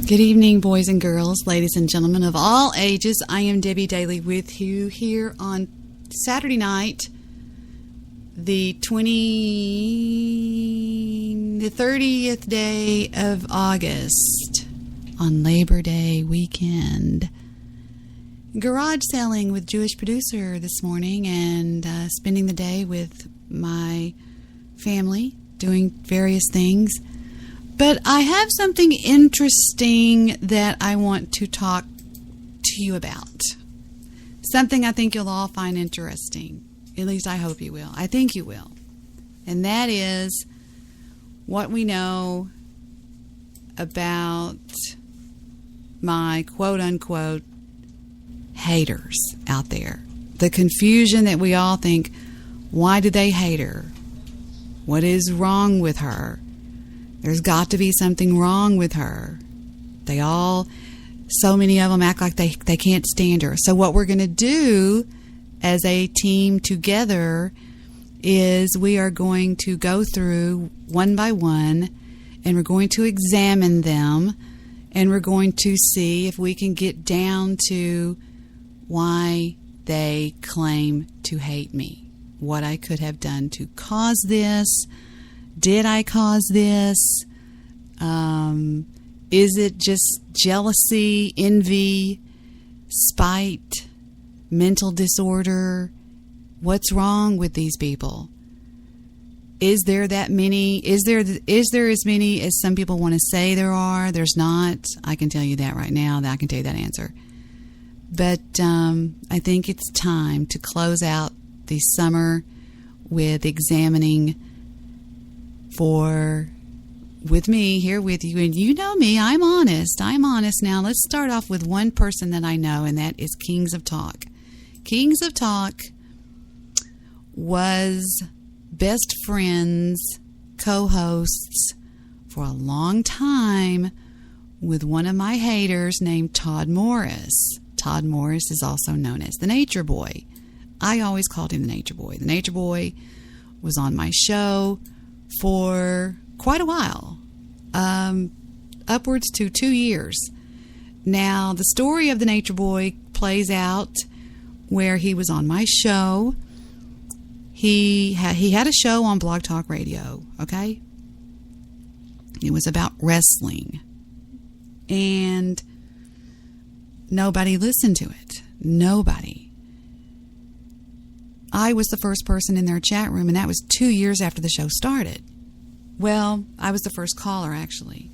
Good evening, boys and girls, ladies and gentlemen of all ages. I am Debbie Daly with you here on Saturday night, the 30th day of August, on Labor Day weekend. Garage selling with Jewish producer this morning and spending the day with my family, doing various things. But I have something interesting that I want to talk to you about. Something I think you'll all find interesting. At least I hope you will. I think you will. And that is what we know about my quote-unquote haters out there. The confusion that we all think, why do they hate her? What is wrong with her? There's got to be something wrong with her. So many of them act like they can't stand her. So what we're going to do as a team together is we are going to go through one by one, and we're going to examine them, and we're going to see if we can get down to why they claim to hate me. What I could have done to cause this. Did I cause this? Is it just jealousy, envy, spite, mental disorder? What's wrong with these people? Is there that many? Is there as many as some people want to say there are? There's not. I can tell you that right now. I can tell you that answer. But I think it's time to close out the summer with examining with me here with you. And you know me, I'm honest. Now let's start off with one person that I know, and that is Kings of Talk. Kings of Talk was best friends, co-hosts for a long time with one of my haters named Todd Morris. Todd Morris is also known as the Nature Boy. I always called him the Nature Boy. The Nature Boy was on my show for quite a while, upwards to 2 years. Now, the story of the Nature Boy plays out where he was on my show. He had a show on Blog Talk Radio, okay? It was about wrestling. And nobody listened to it. Nobody. I was the first person in their chat room, and that was 2 years after the show started. Well, I was the first caller, actually.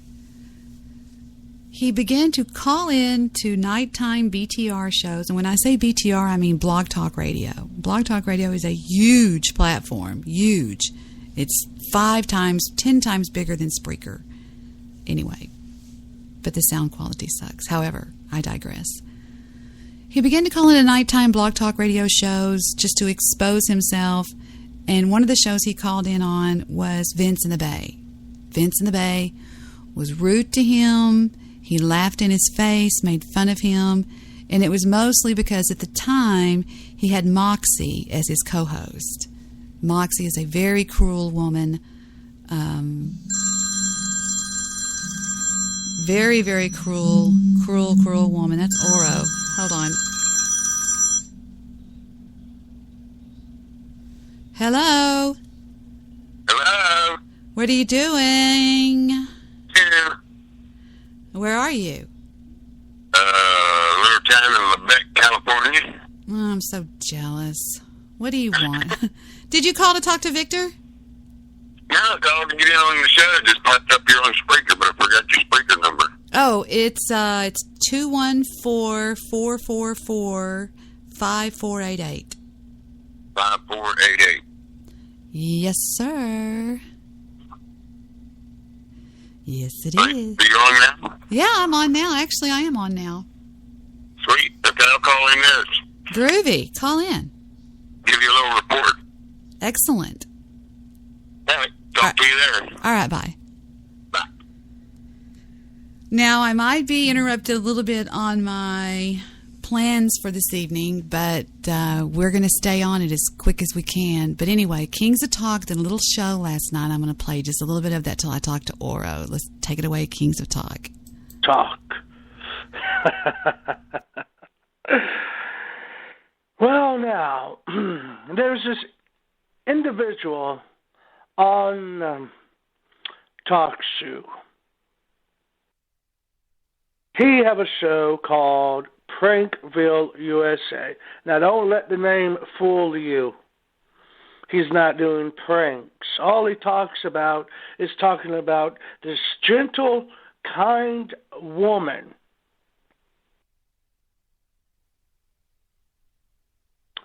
He began to call in to nighttime BTR shows, and when I say BTR, I mean Blog Talk Radio. Blog Talk Radio is a huge platform, huge. It's 10 times bigger than Spreaker. Anyway, but the sound quality sucks. However, I digress. He began to call into nighttime Blog Talk Radio shows just to expose himself. And one of the shows he called in on was Vince in the Bay. Vince in the Bay was rude to him. He laughed in his face, made fun of him. And it was mostly because at the time he had Moxie as his co-host. Moxie is a very cruel woman. Very, very cruel woman. That's Oro. Hold on. Hello? Hello? What are you doing? Here. Where are you? Little town in Lebec, California. Oh, I'm so jealous. What do you want? Did you call to talk to Victor? No, I called to get in on the show. It just popped up here on Spreaker, but I forgot your Spreaker number. Oh, it's 214-444-5488. 5488. Yes, sir. Yes, it is. Are you on now? Yeah, I'm on now. Actually, I am on now. Sweet. Okay, I'll call in there. Groovy. Call in. Give you a little report. Excellent. All right. Talk to you there. All right, bye. Bye. Now, I might be interrupted a little bit on my plans for this evening, but we're going to stay on it as quick as we can. But anyway, Kings of Talk did a little show last night. I'm going to play just a little bit of that till I talk to Oro. Let's take it away, Kings of Talk. Talk. Well, now, there's this individual on Talk Show. He have a show called Prankville, USA. Now, don't let the name fool you. He's not doing pranks. All he talks about is talking about this gentle, kind woman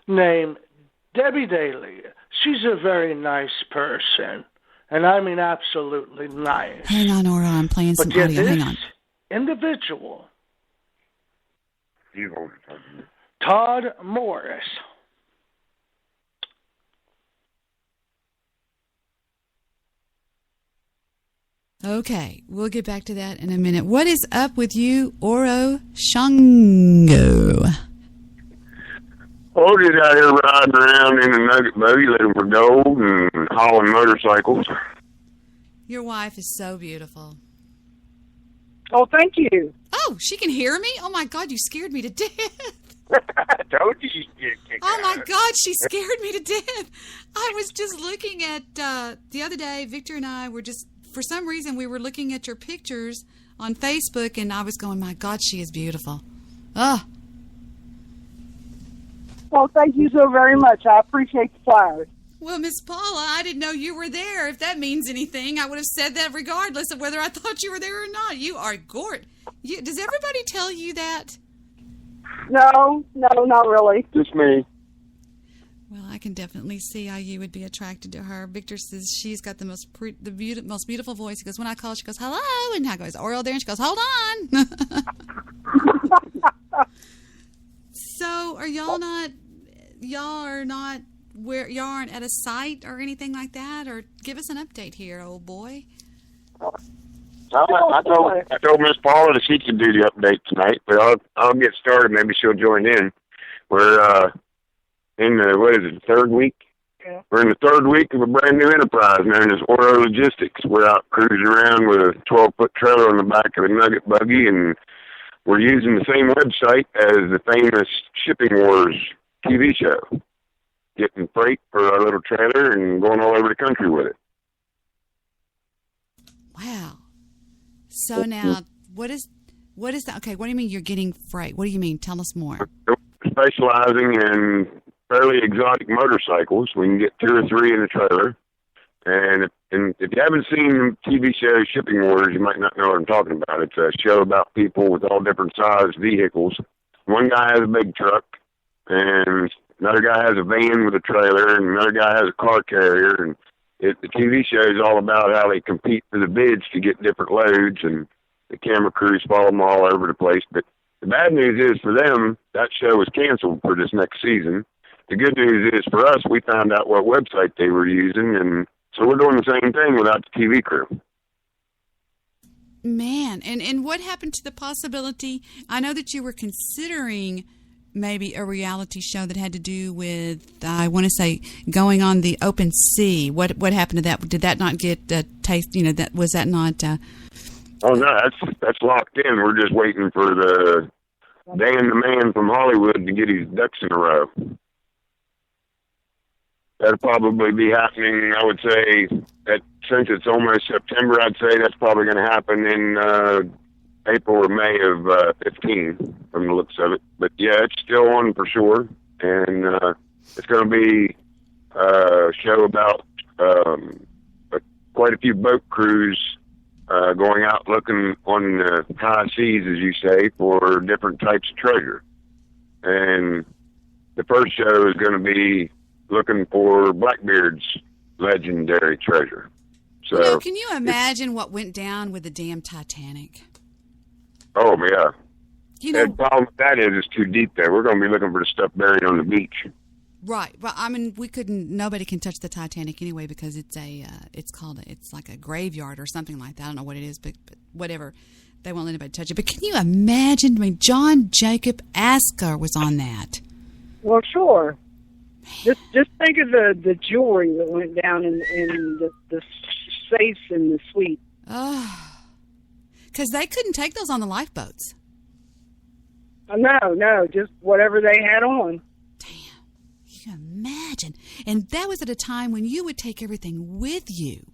named Debbie Daly. She's a very nice person, and I mean absolutely nice. Hang on, Ora, I'm playing some audio. Hang on. Individual, Todd Morris. Okay, we'll get back to that in a minute. What is up with you, Oro Shango? Oh, just out here riding around in a nugget buggy looking for gold and hauling motorcycles. Your wife is so beautiful. Oh, thank you. Oh, she can hear me? Oh, my God, you scared me to death. I told you she'd get kicked Oh, my out. God, she scared me to death. I was just looking at, the other day, Victor and I were just, for some reason, we were looking at your pictures on Facebook, and I was going, my God, she is beautiful. Oh. Well, thank you so very much. I appreciate the flowers. Well, Miss Paula, I didn't know you were there. If that means anything, I would have said that regardless of whether I thought you were there or not. You are gorgeous. Does everybody tell you that? No, not really. Just me. Well, I can definitely see how you would be attracted to her. Victor says she's got the most beautiful voice. He goes, when I call, she goes, hello. And I goes, Oriole there. And she goes, hold on. So are y'all aren't at a site or anything like that? Or give us an update here, old boy. I told Miss Paula that she could do the update tonight, but I'll get started. Maybe she'll join in. We're in the third week? Yeah. We're in the third week of a brand new enterprise known as Oro Logistics. We're out cruising around with a 12-foot trailer on the back of a nugget buggy, and we're using the same website as the famous Shipping Wars TV show, getting freight for our little trailer and going all over the country with it. Wow. So now, what is that? Okay, what do you mean you're getting freight? What do you mean? Tell us more. Specializing in fairly exotic motorcycles. We can get 2 or 3 in the trailer. And if you haven't seen the TV show Shipping Wars, you might not know what I'm talking about. It's a show about people with all different sized vehicles. One guy has a big truck, and another guy has a van with a trailer, and another guy has a car carrier. And the TV show is all about how they compete for the bids to get different loads, and the camera crews follow them all over the place. But the bad news is for them, that show was canceled for this next season. The good news is for us, we found out what website they were using, and so we're doing the same thing without the TV crew. Man, and what happened to the possibility? I know that you were considering maybe a reality show that had to do with, I want to say, going on the open sea. What happened to that? Did that not get taste? You know, was that not? Oh no, that's locked in. We're just waiting for the Dan the Man from Hollywood to get his ducks in a row. That'll probably be happening, I would say, since it's almost September, I'd say that's probably going to happen in April or May of 15, from the looks of it. But yeah, it's still on for sure. And it's going to be a show about quite a few boat crews going out looking on the high seas, as you say, for different types of treasure. And the first show is going to be looking for Blackbeard's legendary treasure. So, can you imagine what went down with the damn Titanic? Oh, yeah. The problem with that is it's too deep there. We're going to be looking for the stuff buried on the beach. Right. Well, I mean, nobody can touch the Titanic anyway because it's like a graveyard or something like that. I don't know what it is, but whatever. They won't let anybody touch it. But can you imagine? I mean, John Jacob Astor was on that. Well, sure. Just think of the jewelry that went down in the safes in the suite. Oh, because they couldn't take those on the lifeboats. No, just whatever they had on. Damn. You can imagine. And that was at a time when you would take everything with you.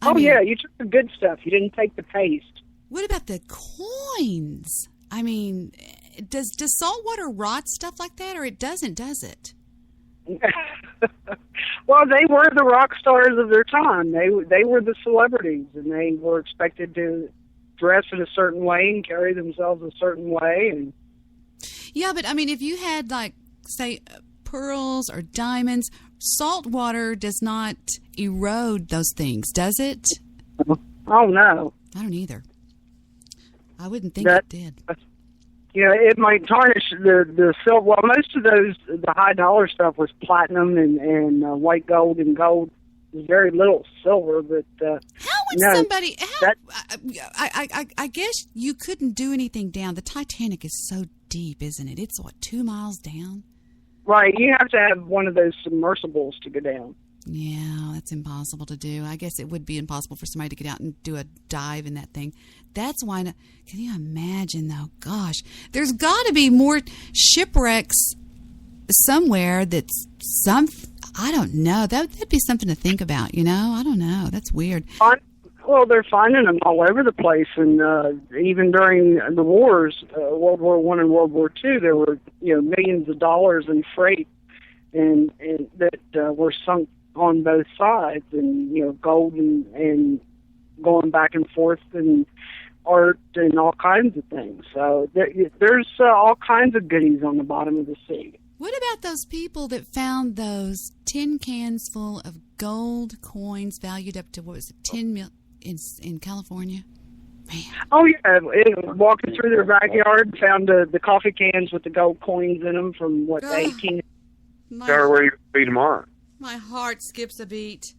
I mean, Yeah, you took the good stuff. You didn't take the paste. What about the coins? I mean, does salt water rot stuff like that, or it doesn't, does it? Well, they were the rock stars of their time. They were the celebrities, and they were expected to dress in a certain way and carry themselves a certain way. And yeah, but I mean, if you had, like, say, pearls or diamonds, salt water does not erode those things, does it? Oh no, I don't either. I wouldn't think it did. Yeah, it might tarnish the silver. Well, most of the high dollar stuff was platinum and white gold and gold. Very little silver, but how would somebody? I guess you couldn't do anything down. The Titanic is so deep, isn't it? It's what, 2 miles down? Right. You have to have one of those submersibles to go down. Yeah, that's impossible to do. I guess it would be impossible for somebody to get out and do a dive in that thing. That's why. Can you imagine, though? Gosh, there's got to be more shipwrecks somewhere. I don't know. That'd be something to think about. I don't know. That's weird. Well, they're finding them all over the place, and even during the wars, World War I and World War II, there were millions of dollars in freight, and that were sunk on both sides, and gold and going back and forth, and art and all kinds of things. So there's all kinds of goodies on the bottom of the sea. What about those people that found those tin cans full of gold coins valued up to, what was it, 10 mil in California? Man. Oh, yeah. Walking through their backyard, found the coffee cans with the gold coins in them from, the 18... Tell where you be tomorrow. My heart skips a beat.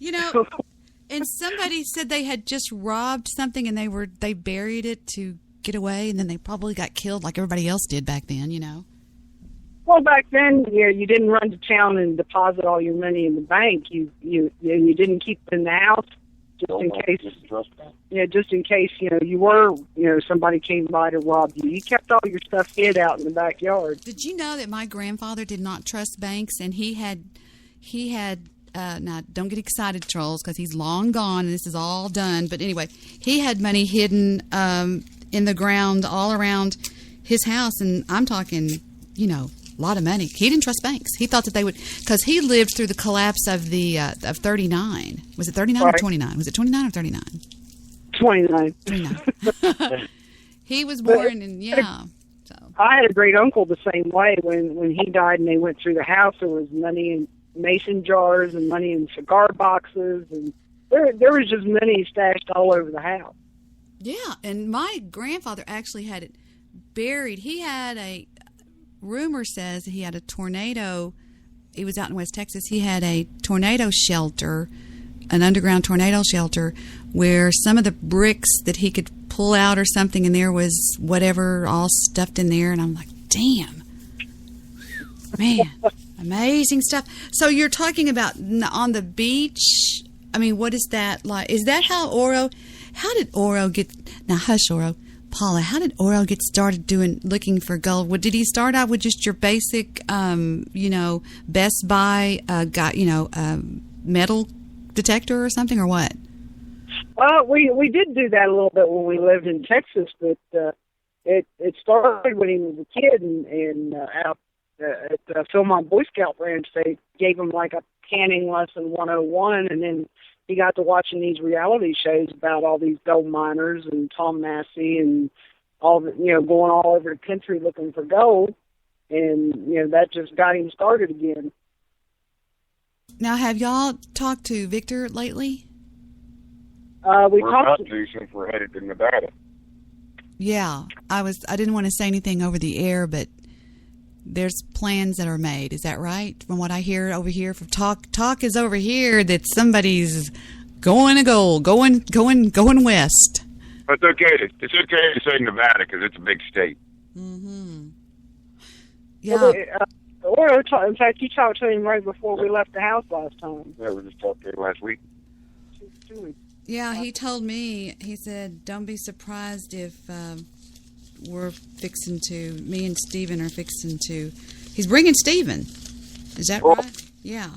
And somebody said they had just robbed something and they buried it to get away, and then they probably got killed like everybody else did back then, Well, back then, you didn't run to town and deposit all your money in the bank. You didn't keep it in the house just in case. Yeah, just in case you were somebody came by to rob you. You kept all your stuff hid out in the backyard. Did you know that my grandfather did not trust banks, and he had now don't get excited, trolls, because he's long gone and this is all done. But anyway, he had money hidden in the ground all around his house, and I'm talking, a lot of money. He didn't trust banks. He thought that they would, because he lived through the collapse of of 39. Was it 39 or 29? Was it 29 or 39? 29. 29. He was born in, So I had a great uncle the same way. When he died and they went through the house, there was money in mason jars and money in cigar boxes, and there was just money stashed all over the house. Yeah, and my grandfather actually had it buried. He had rumor says that he had a tornado. He was out in West Texas. He had a tornado shelter, an underground tornado shelter, where some of the bricks that he could pull out or something, and there was whatever all stuffed in there. And I'm like, damn, man, amazing stuff. So you're talking about on the beach. I mean, what is that like? Is that how did Oro get, now hush, Oro. Paula, how did Oro get started looking for gold? Did he start out with just your basic, Best Buy, metal detector or something, or what? Well, we did do that a little bit when we lived in Texas, but it started when he was a kid, and out at Philmont Boy Scout Ranch, they gave him like a canning lesson 101, and then he got to watching these reality shows about all these gold miners and Tom Massey and all the, going all over the country looking for gold. And, that just got him started again. Now, have y'all talked to Victor lately? We're about to since we're headed to Nevada. Yeah, I didn't want to say anything over the air, but there's plans that are made. Is that right? From what I hear over here, from talk is over here that somebody's going to gold, going west. It's okay to say Nevada because it's a big state. Mm-hmm. Yeah. In fact, you talked to him right before we left the house last time. Yeah, we just talked to him last week. 2 weeks. Yeah, he told me, he said, don't be surprised if fixing to. Me and Steven are fixing to. He's bringing Steven. Is that Oh. right? Yeah.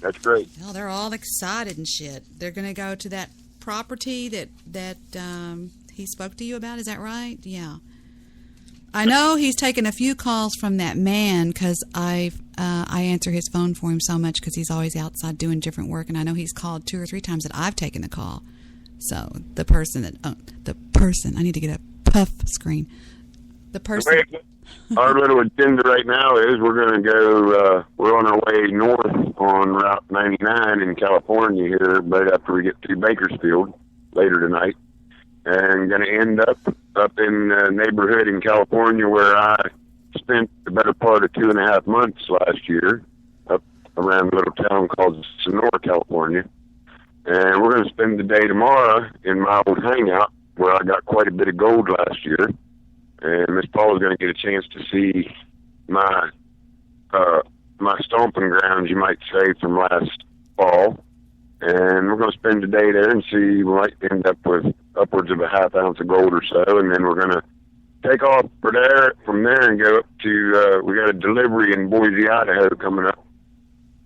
That's great. Well, they're all excited and shit. They're going to go to that property that he spoke to you about. Is that right? Yeah. I know he's taken a few calls from that man because I answer his phone for him so much because he's always outside doing different work, and I know he's called 2 or 3 times that I've taken the call. So the person I need to get a puff screen. The person. Our little agenda right now is we're going to go. We're on our way north on Route 99 in California here, right after we get to Bakersfield later tonight, and going to end up in a neighborhood in California where I spent the better part of 2.5 months last year, up around a little town called Sonora, California. And we're going to spend the day tomorrow in my old hangout where I got quite a bit of gold last year. And Miss Paula's going to get a chance to see my stomping grounds, you might say, from last fall. And we're going to spend the day there and see. We might end up with upwards of a half ounce of gold or so. And then we're going to take off from there and go up to, we got a delivery in Boise, Idaho coming up.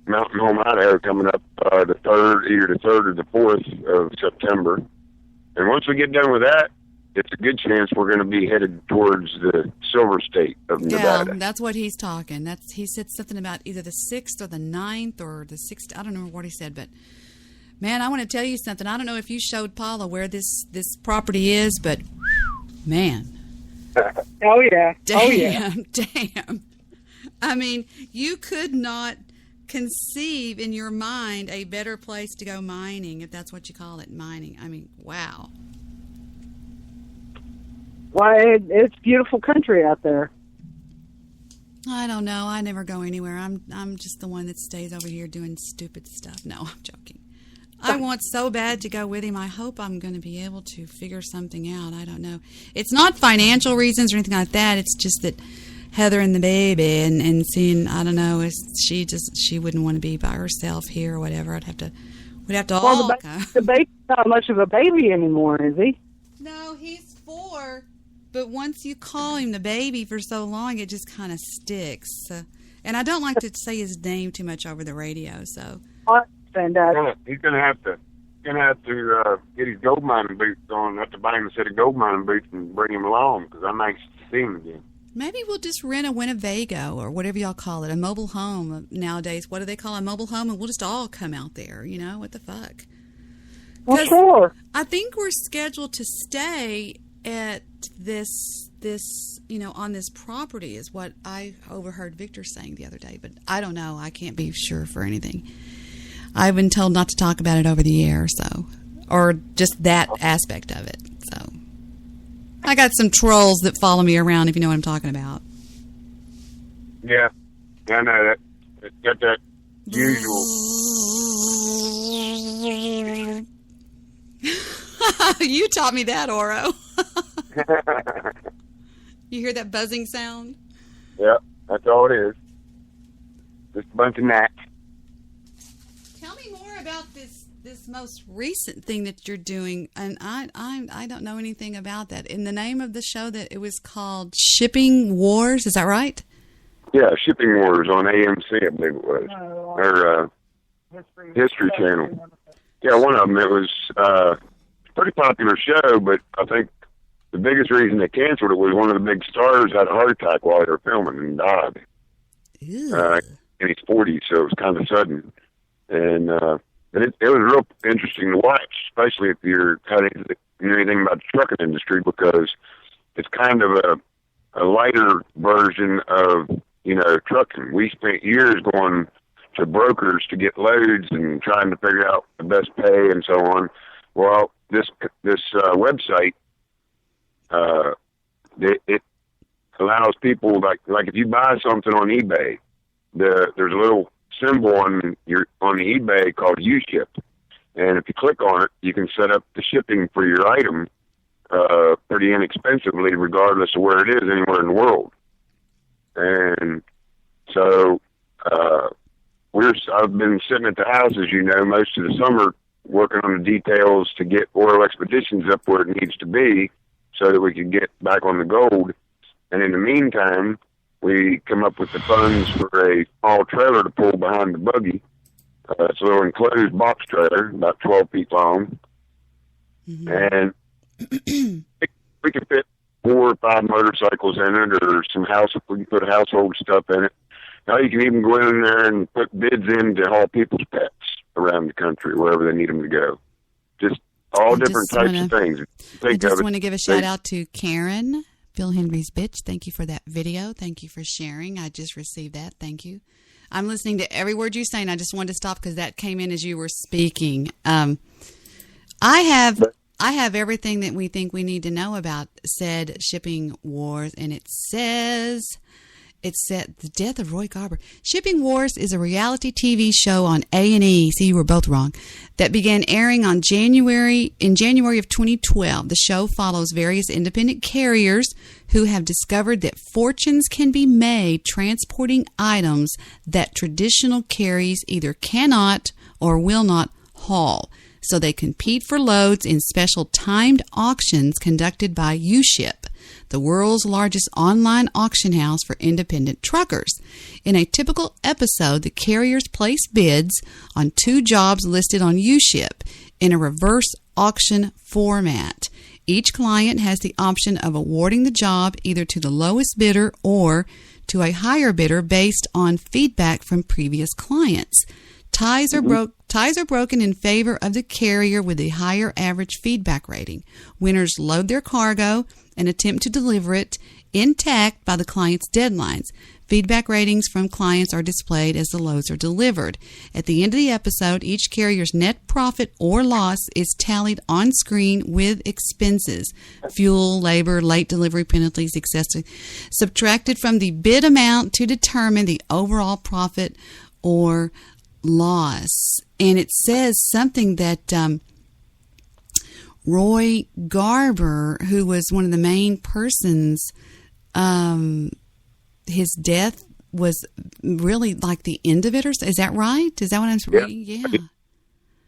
Mountain Home, Idaho coming up either the 3rd or the 4th of September. And once we get done with that, it's a good chance we're going to be headed towards the Silver State of Nevada. Yeah, that's what he's talking. He said something about either the 6th or the 9th or the 6th. I don't know what he said, but man, I want to tell you something. I don't know if you showed Paula where this property is, but man. Oh, yeah. Damn, oh, yeah. Damn. I mean, you could not conceive in your mind a better place to go mining, if that's what you call it, mining. I mean, wow. Why, it's beautiful country out there. I don't know. I never go anywhere. I'm just the one that stays over here doing stupid stuff. No, I'm joking. I want so bad to go with him. I hope I'm going to be able to figure something out. I don't know. It's not financial reasons or anything like that. It's just that Heather and the baby and seeing, I don't know, she wouldn't want to be by herself here or whatever. We'd have to all go. The baby's not much of a baby anymore, is he? No, he's 4. But once you call him the baby for so long, it just kind of sticks. And I don't like to say his name too much over the radio, so. I understand that. He's going to have to get his gold mining boots on. Have to buy him a set of gold mining boots and bring him along because I'm anxious to see him again. Maybe we'll just rent a Winnebago or whatever y'all call it, a mobile home nowadays. What do they call a mobile home? And we'll just all come out there, you know? What the fuck? Well, sure. I think we're scheduled to stay at this, on this property is what I overheard Victor saying the other day. But I don't know. I can't be sure for anything. I've been told not to talk about it over the air, so, or just that aspect of it, so. I got some trolls that follow me around, if you know what I'm talking about. Yeah, I know that. It's got that usual. You taught me that, Oro. You hear that buzzing sound? Yeah, that's all it is. Just a bunch of gnats. Tell me more about this most recent thing that you're doing, and I don't know anything about that. In the name of the show, that it was called Shipping Wars, is that right? Yeah, Shipping Wars on AMC, I believe it was, or History Channel. Yeah, one of them. It was a pretty popular show, but I think the biggest reason they canceled it was one of the big stars had a heart attack while they were filming and died. In his 40s, so it was kind of sudden, and it was real interesting to watch, especially if you're kind of anything about the trucking industry, because it's kind of a lighter version of, trucking. We spent years going to brokers to get loads and trying to figure out the best pay and so on. Well, this website, it allows people, like if you buy something on eBay, there's a little symbol on the eBay called U-Ship, and if you click on it, you can set up the shipping for your item pretty inexpensively, regardless of where it is anywhere in the world. And so I've been sitting at the house, as you know, most of the summer working on the details to get Oil Expeditions up where it needs to be, so that we could get back on the gold. And in the meantime, we come up with the funds for a small trailer to pull behind the buggy. It's a little enclosed box trailer, about 12 feet long. And we can fit 4 or 5 motorcycles in it, or we can put household stuff in it. Now you can even go in there and put bids in to haul people's pets around the country, wherever they need them to go. Just all different types of things. I just want to give a shout out to Karen, Phil Henry's bitch. Thank you for that video. Thank you for sharing. I just received that. Thank you. I'm listening to every word you're saying. I just wanted to stop because that came in as you were speaking. I have everything that we think we need to know about said shipping wars, and it said The Death of Roy Garber. Shipping Wars is a reality TV show on A&E. See, you were both wrong. That began airing in January of 2012. The show follows various independent carriers who have discovered that fortunes can be made transporting items that traditional carriers either cannot or will not haul. So they compete for loads in special timed auctions conducted by UShip, the world's largest online auction house for independent truckers. In a typical episode, the carriers place bids on 2 jobs listed on UShip in a reverse auction format. Each client has the option of awarding the job either to the lowest bidder or to a higher bidder based on feedback from previous clients. Ties are broken in favor of the carrier with a higher average feedback rating. Winners load their cargo and attempt to deliver it intact by the client's deadlines. Feedback ratings from clients are displayed as the loads are delivered. At the end of the episode, each carrier's net profit or loss is tallied on screen with expenses, fuel, labor, late delivery penalties, etc., subtracted from the bid amount to determine the overall profit or loss. And it says something that Roy Garber, who was one of the main persons, his death was really like the end of it, or is that right? Is that what I'm reading? Yeah.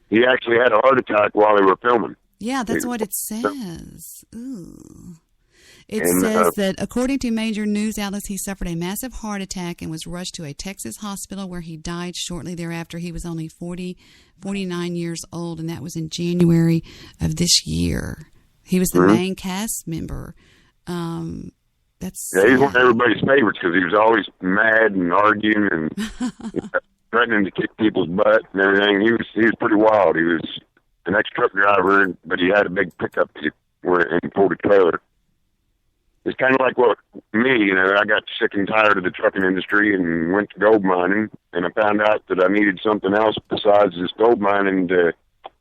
He actually had a heart attack while they were filming. Yeah, that's what it says. Ooh. It says that according to major news outlets, he suffered a massive heart attack and was rushed to a Texas hospital where he died shortly thereafter. He was only 49 years old, and that was in January of this year. He was the main cast member. He's one of everybody's favorites because he was always mad and arguing and threatening to kick people's butt and everything. He was pretty wild. He was an ex-truck driver, but he had a big pickup and he pulled a trailer. It's kind of like me, I got sick and tired of the trucking industry and went to gold mining, and I found out that I needed something else besides this gold mining to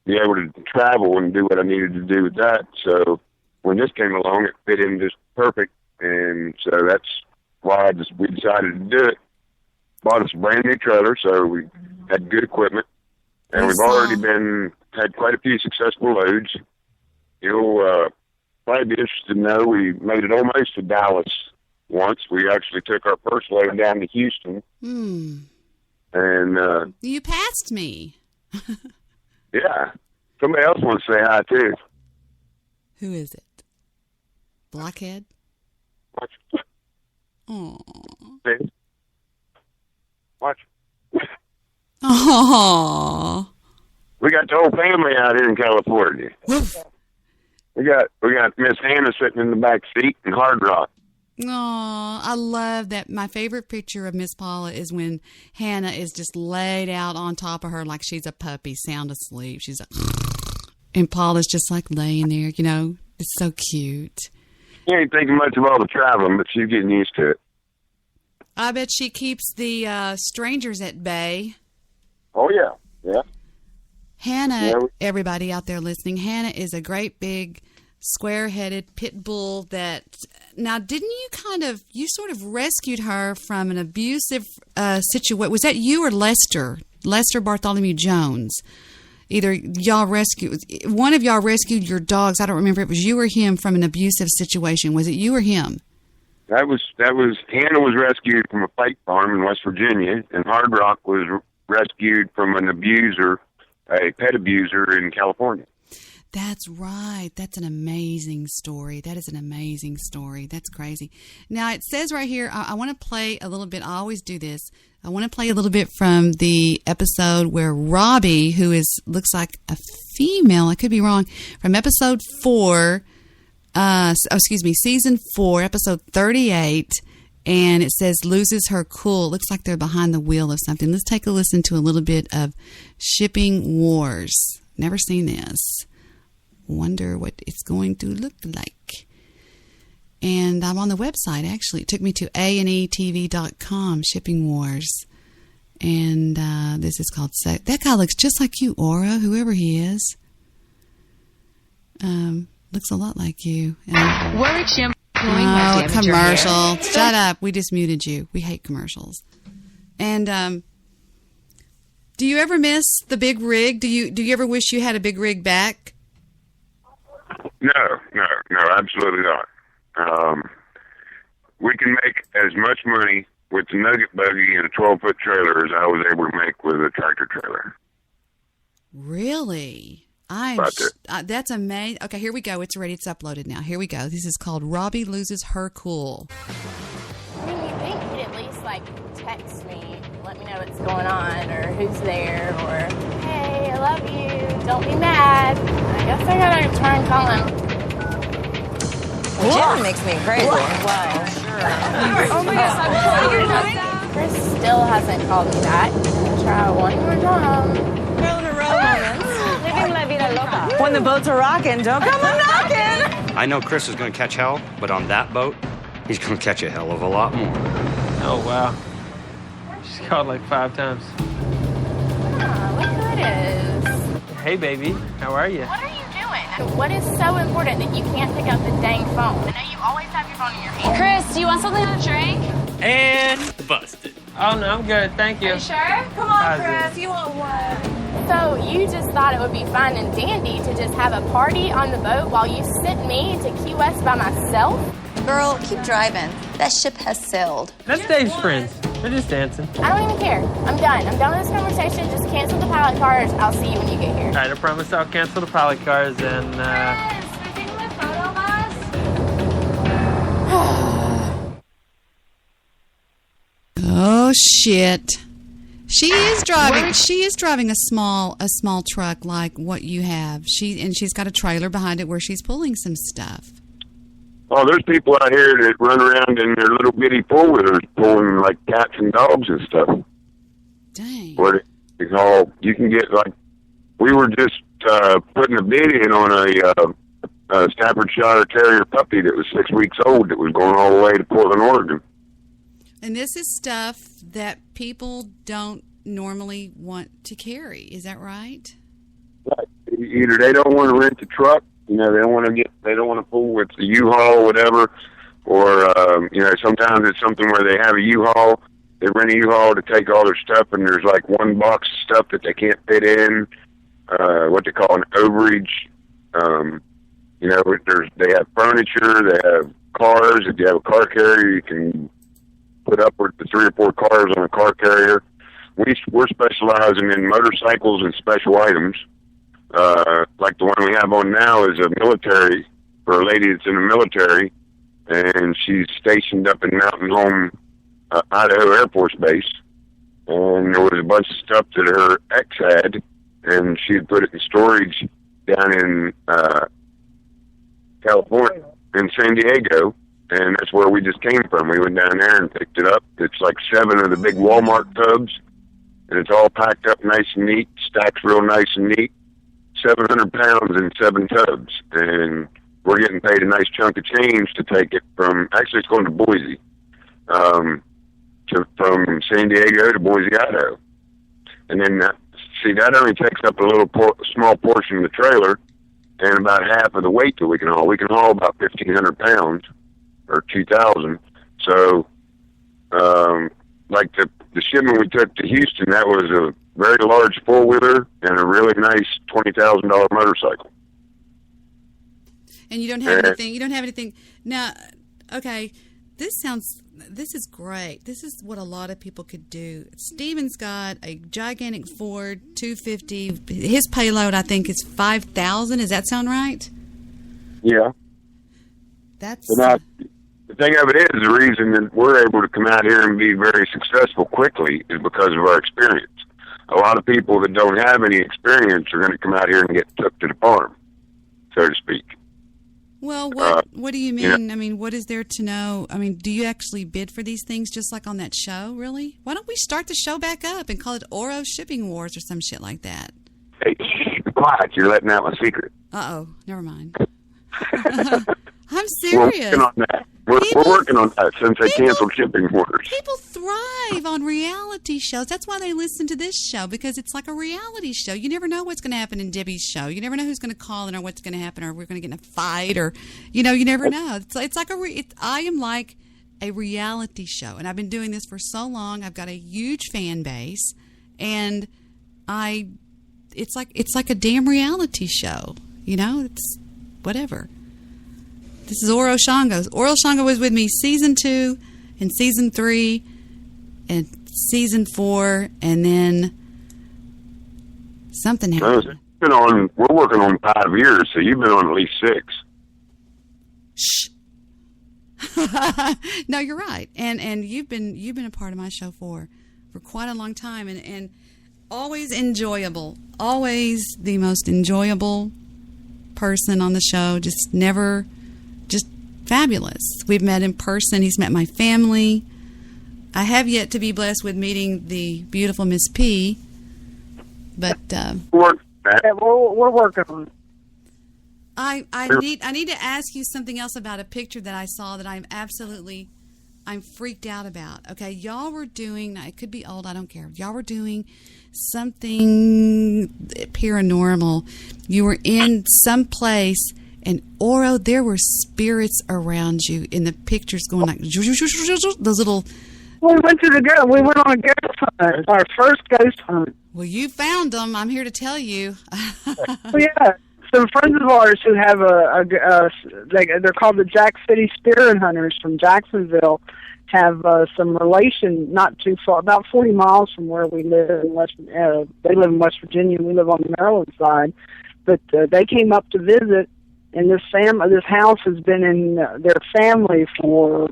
be able to travel and do what I needed to do with that. So when this came along, it fit in just perfect, and so that's why we decided to do it. Bought us a brand new trailer, so we had good equipment, and we've already had quite a few successful loads. You'll probably be interested to know we made it almost to Dallas once. We actually took our first load down to Houston. And you passed me. Yeah. Somebody else wants to say hi, too. Who is it? Blockhead? Watch. Oh. Watch. Oh. We got the whole family out here in California. Woof. We got Miss Hannah sitting in the back seat and Hard Rock. Oh, I love that. My favorite picture of Miss Paula is when Hannah is just laid out on top of her like she's a puppy, sound asleep. She's and Paula's just like laying there, It's so cute. She ain't thinking much of all the traveling, but she's getting used to it. I bet she keeps the strangers at bay. Oh, yeah. Yeah. Hannah, everybody out there listening, Hannah is a great big square-headed pit bull that, now didn't you sort of rescued her from an abusive situation. Was that you or Lester Bartholomew Jones? Either one of y'all rescued your dogs. I don't remember if it was you or him from an abusive situation. Was it you or him? That was Hannah was rescued from a fight farm in West Virginia, and Hard Rock was rescued from an abuser, a pet abuser in California. That's right. That's an amazing story. That is an amazing story. That's crazy. Now, it says right here, I want to play a little bit. I always do this. I want to play a little bit from the episode where Robbie, who looks like a female, I could be wrong, from episode 4, season 4, episode 38, and it says loses her cool. It looks like they're behind the wheel of something. Let's take a listen to a little bit of Shipping Wars. Never seen this. Wonder what it's going to look like. And I'm on the website, actually. It took me to ANETV.com, Shipping Wars. And this is called... That guy looks just like you, Aura, whoever he is. Looks a lot like you. Warwick shampoo. Oh, commercial. Shut up. We just muted you. We hate commercials. And do you ever miss the big rig? Do you ever wish you had a big rig back? No, absolutely not. We can make as much money with the Nugget buggy and a 12-foot trailer as I was able to make with a tractor trailer. Really? That's amazing. Okay, here we go. It's ready. It's uploaded now. Here we go. This is called Robbie Loses Her Cool. I mean, you think he'd at least, text me, let me know what's going on, or who's there, or, hey, I love you, don't be mad. I guess I gotta try and call him. Jim makes me crazy. Wow. Sure. Oh my gosh, Chris still hasn't called me back. I'll try one more time. Roll in a row moments. Living la vida loca. When the boats are rocking, don't come a-knocking. I know Chris is going to catch hell, but on that boat, he's going to catch a hell of a lot more. Oh, wow. She's called 5 times. Ah, look who it is. Hey, baby. How are you? What are you doing? What is so important that you can't pick up the dang phone? I know you always have your phone in your hand. Chris, do you want something to drink? And busted. Oh, no, I'm good. Thank you. Are you sure? Come on, Chris. You want one? So you just thought it would be fun and dandy to just have a party on the boat while you sent me to Key West by myself? Girl, keep driving. That ship has sailed. That's Dave's friends. They're just dancing. I don't even care. I'm done. I'm done with this conversation. Just cancel the pilot cars. I'll see you when you get here. All right, I promise I'll cancel the pilot cars and, Chris, we taking a photo of us? Oh, shit. She is driving a small truck like what you have. She's got a trailer behind it where she's pulling some stuff. Oh, there's people out here that run around in their little bitty four-wheelers pulling cats and dogs and stuff. Dang. What it's all, you can get we were just putting a bid in on a Staffordshire Terrier puppy that was 6 weeks old that was going all the way to Portland, Oregon. And this is stuff that people don't normally want to carry. Is that right? Right. Either they don't want to rent the truck, they don't want to pull with the U-Haul or whatever, or sometimes it's something where they have a U-Haul, they rent a U-Haul to take all their stuff, and there's one box of stuff that they can't fit in, what they call an overage. They have furniture, they have cars. If you have a car carrier, you can put upward to 3 or 4 cars on a car carrier. We're specializing in motorcycles and special items. Like the one we have on now is a military, for a lady that's in the military, and she's stationed up in Mountain Home, Idaho Air Force Base. And there was a bunch of stuff that her ex had, and she had put it in storage down in California, in San Diego. And that's where we just came from. We went down there and picked it up. It's 7 of the big Walmart tubs, and it's all packed up nice and neat, stacked real nice and neat. 700 pounds in 7 tubs. And we're getting paid a nice chunk of change to take it from, actually it's going to Boise, from San Diego to Boise, Idaho. And then, that only takes up a small portion of the trailer and about half of the weight that we can haul. We can haul about 1,500 pounds. Or 2,000. So, the shipment we took to Houston, that was a very large 4-wheeler and a really nice $20,000 motorcycle. And you don't have anything. You don't have anything now. Okay, This is great. This is what a lot of people could do. Steven's got a gigantic Ford 250. His payload, I think, is 5,000. Does that sound right? Yeah. That's. But the thing of it is, the reason that we're able to come out here and be very successful quickly is because of our experience. A lot of people that don't have any experience are going to come out here and get took to the farm, so to speak. Well, what do you mean? I mean, what is there to know? I mean, do you actually bid for these things just like on that show, really? Why don't we start the show back up and call it Oro Shipping Wars or some shit like that? Hey, be quiet. You're letting out my secret. Uh-oh. Never mind. I'm serious. We're working on that. We're working on that since they canceled Shipping Wars. People thrive on reality shows. That's why they listen to this show, because it's like a reality show. You never know what's going to happen in Debbie's show. You never know who's going to call in or what's going to happen, or we're going to get in a fight, or, you never know. It's like I am like a reality show, and I've been doing this for so long. I've got a huge fan base, and it's like a damn reality show. It's whatever. This is Oro Shango. Oro Shango was with me season 2 and season 3 and season 4, and then something happened. We're working on 5 years, so you've been on at least 6. Shh. No, you're right. And you've been a part of my show for quite a long time, and always enjoyable. Always the most enjoyable person on the show. Just fabulous. We've met in person. He's met my family. I have yet to be blessed with meeting the beautiful Miss P, but we're working on it. I need to ask you something else about a picture that I saw that I'm freaked out about. Okay, y'all were doing, it could be old, I don't care. Y'all were doing something paranormal. You were in some place, and Oro, there were spirits around you in the pictures going like those little. We went on a ghost hunt, our first ghost hunt. Well, you found them. I'm here to tell you. Yeah, some friends of ours who have they're called the Jack City Spirit Hunters from Jacksonville, have some relation not too far, about 40 miles from where we live in they live in West Virginia, and we live on the Maryland side. But they came up to visit, and this house has been in their family for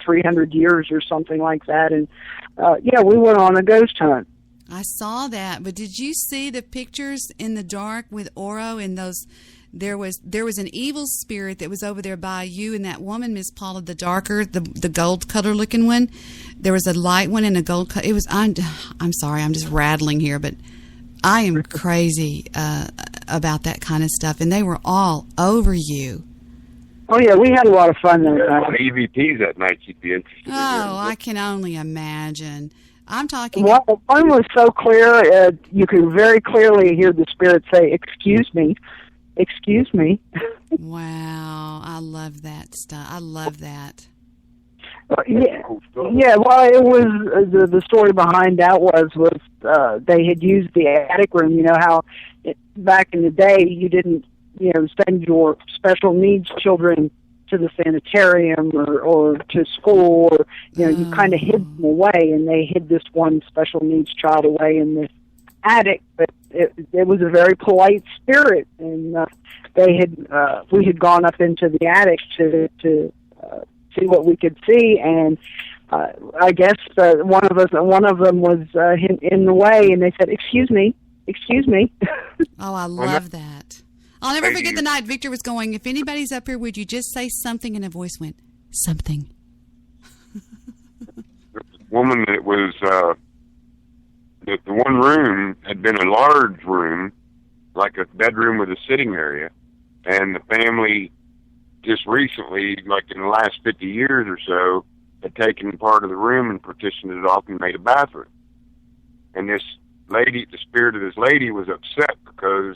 300 years or something like that. And we went on a ghost hunt. I saw that, but did you see the pictures in the dark with Oro and those? There was an evil spirit that was over there by you and that woman, Miss Paula, the gold color looking one. There was a light one and a gold color. It was. I'm sorry, I'm just rattling here, but I am crazy about that kind of stuff, and they were all over you. Oh yeah, we had a lot of fun that night. EVPs that night, you'd be interested. Oh, I can only imagine. I'm talking. Well, the fun was so clear, you could very clearly hear the spirit say, "Excuse me, excuse me." Wow, I love that stuff. I love that. Yeah. Well, it was the story behind that was they had used the attic room. You know how back in the day you didn't send your special needs children to the sanitarium or to school, or you kind of hid them away, and they hid this one special needs child away in the attic. But it was a very polite spirit, and we had gone up into the attic to see what we could see, and I guess one of them was in the way, and they said, "Excuse me, excuse me." Oh, I love that. I'll never forget the night Victor was going, "If anybody's up here, would you just say something?" And a voice went, "Something." The woman that was the one room had been a large room, like a bedroom with a sitting area, and the family just recently, like in the last 50 years or so, had taken part of the room and partitioned it off and made a bathroom. And this lady, the spirit of this lady, was upset because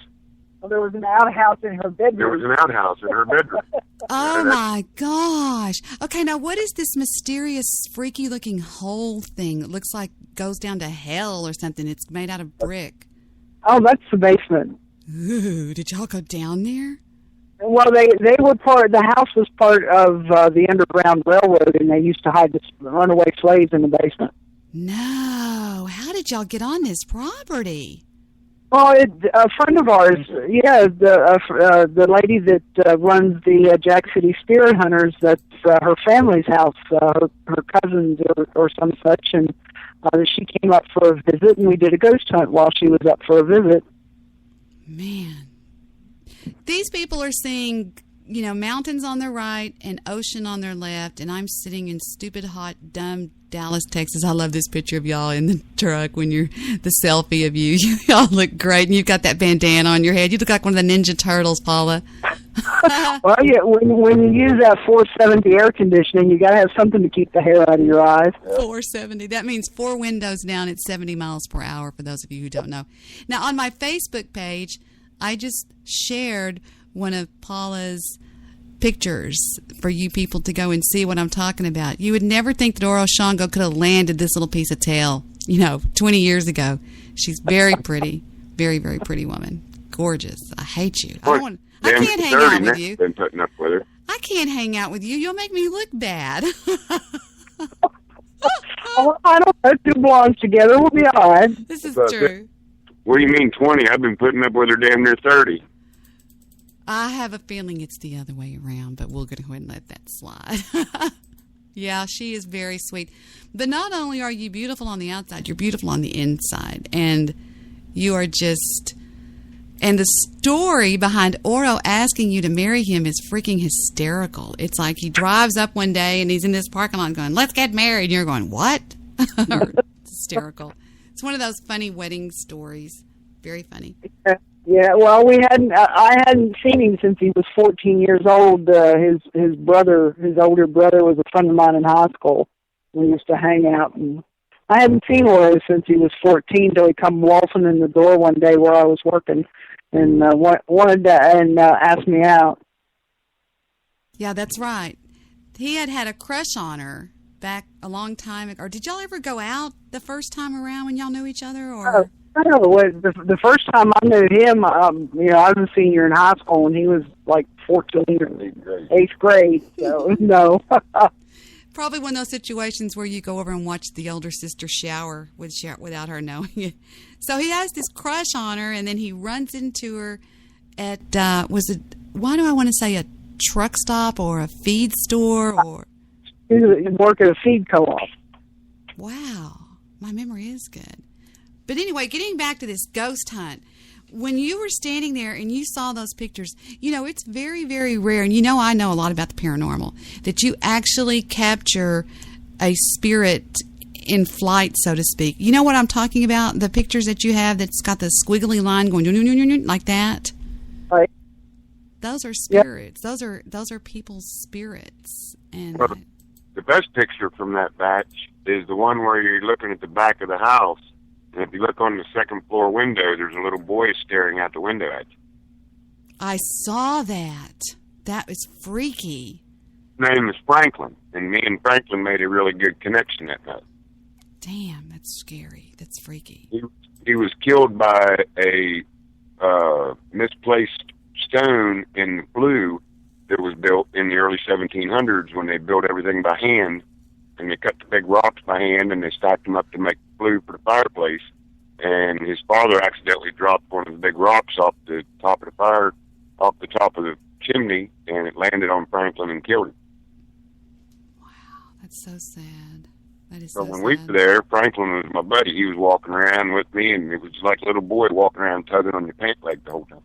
there was an outhouse in her bedroom. There was an outhouse in her bedroom. Oh, my gosh. Okay, now what is this mysterious, freaky-looking hole thing? It looks like goes down to hell or something. It's made out of brick. Oh, that's the basement. Ooh, did y'all go down there? Well, they were part. The house was part of the Underground Railroad, and they used to hide the runaway slaves in the basement. No. How did y'all get on this property? Well, a friend of ours, the lady that runs the Jack City Spirit Hunters, that's her family's house, her cousins or some such, and she came up for a visit, and we did a ghost hunt while she was up for a visit. Man. These people are seeing, mountains on their right and ocean on their left, and I'm sitting in stupid, hot, dumb Dallas, Texas. I love this picture of y'all in the truck when you're the selfie of you. Y'all look great, and you've got that bandana on your head. You look like one of the Ninja Turtles, Paula. Well, yeah, when you use that 470 air conditioning, you got to have something to keep the hair out of your eyes. 470. That means 4 windows down at 70 miles per hour, for those of you who don't know. Now, on my Facebook page, I just shared one of Paula's pictures for you people to go and see what I'm talking about. You would never think that Oro Shango could have landed this little piece of tail, 20 years ago. She's very pretty. Very, very pretty woman. Gorgeous. I hate you. I can't hang out with you. Been putting up with her. I can't hang out with you. You'll make me look bad. I don't know. 2 blondes together, we'll be all right. This is true. What do you mean 20? I've been putting up with her damn near 30. I have a feeling it's the other way around, but we'll go ahead and let that slide. Yeah, she is very sweet. But not only are you beautiful on the outside, you're beautiful on the inside. And you are just... And the story behind Oro asking you to marry him is freaking hysterical. It's like he drives up one day and he's in this parking lot going, let's get married. And you're going, what? Hysterical. It's one of those funny wedding stories. Very funny. Yeah, well, I hadn't seen him since he was 14 years old. His older brother was a friend of mine in high school. We used to hang out, and I hadn't seen Oro since he was 14 till he come waltzing in the door one day where I was working and wanted to ask me out. Yeah, that's right. He had a crush on her back a long time ago. Or did y'all ever go out the first time around when y'all knew each other? Or No, the first time I knew him, I was a senior in high school, and he was like 14 or 8th grade. So no. Probably one of those situations where you go over and watch the older sister shower without her knowing it. So he has this crush on her, and then he runs into her at why do I want to say a truck stop or a feed store or? He worked at a feed co-op. Wow, my memory is good. But anyway, getting back to this ghost hunt, when you were standing there and you saw those pictures, it's very, very rare, and I know a lot about the paranormal, that you actually capture a spirit in flight, so to speak. You know what I'm talking about? The pictures that you have that's got the squiggly line going like that? Right. Those are spirits. Yep. Those are people's spirits. And well, the best picture from that batch is the one where you're looking at the back of the house. And if you look on the second floor window, there's a little boy staring out the window at you. I saw that. That was freaky. His name is Franklin, and me and Franklin made a really good connection that night. Damn, that's scary. That's freaky. He was killed by a misplaced stone in the flue that was built in the early 1700s when they built everything by hand. And they cut the big rocks by hand, and they stacked them up to make glue for the fireplace. And his father accidentally dropped one of the big rocks off the top of the chimney, and it landed on Franklin and killed him. Wow, that's so sad. That is so sad. When we were there, Franklin was my buddy. He was walking around with me, and it was like a little boy walking around tugging on your pant leg the whole time.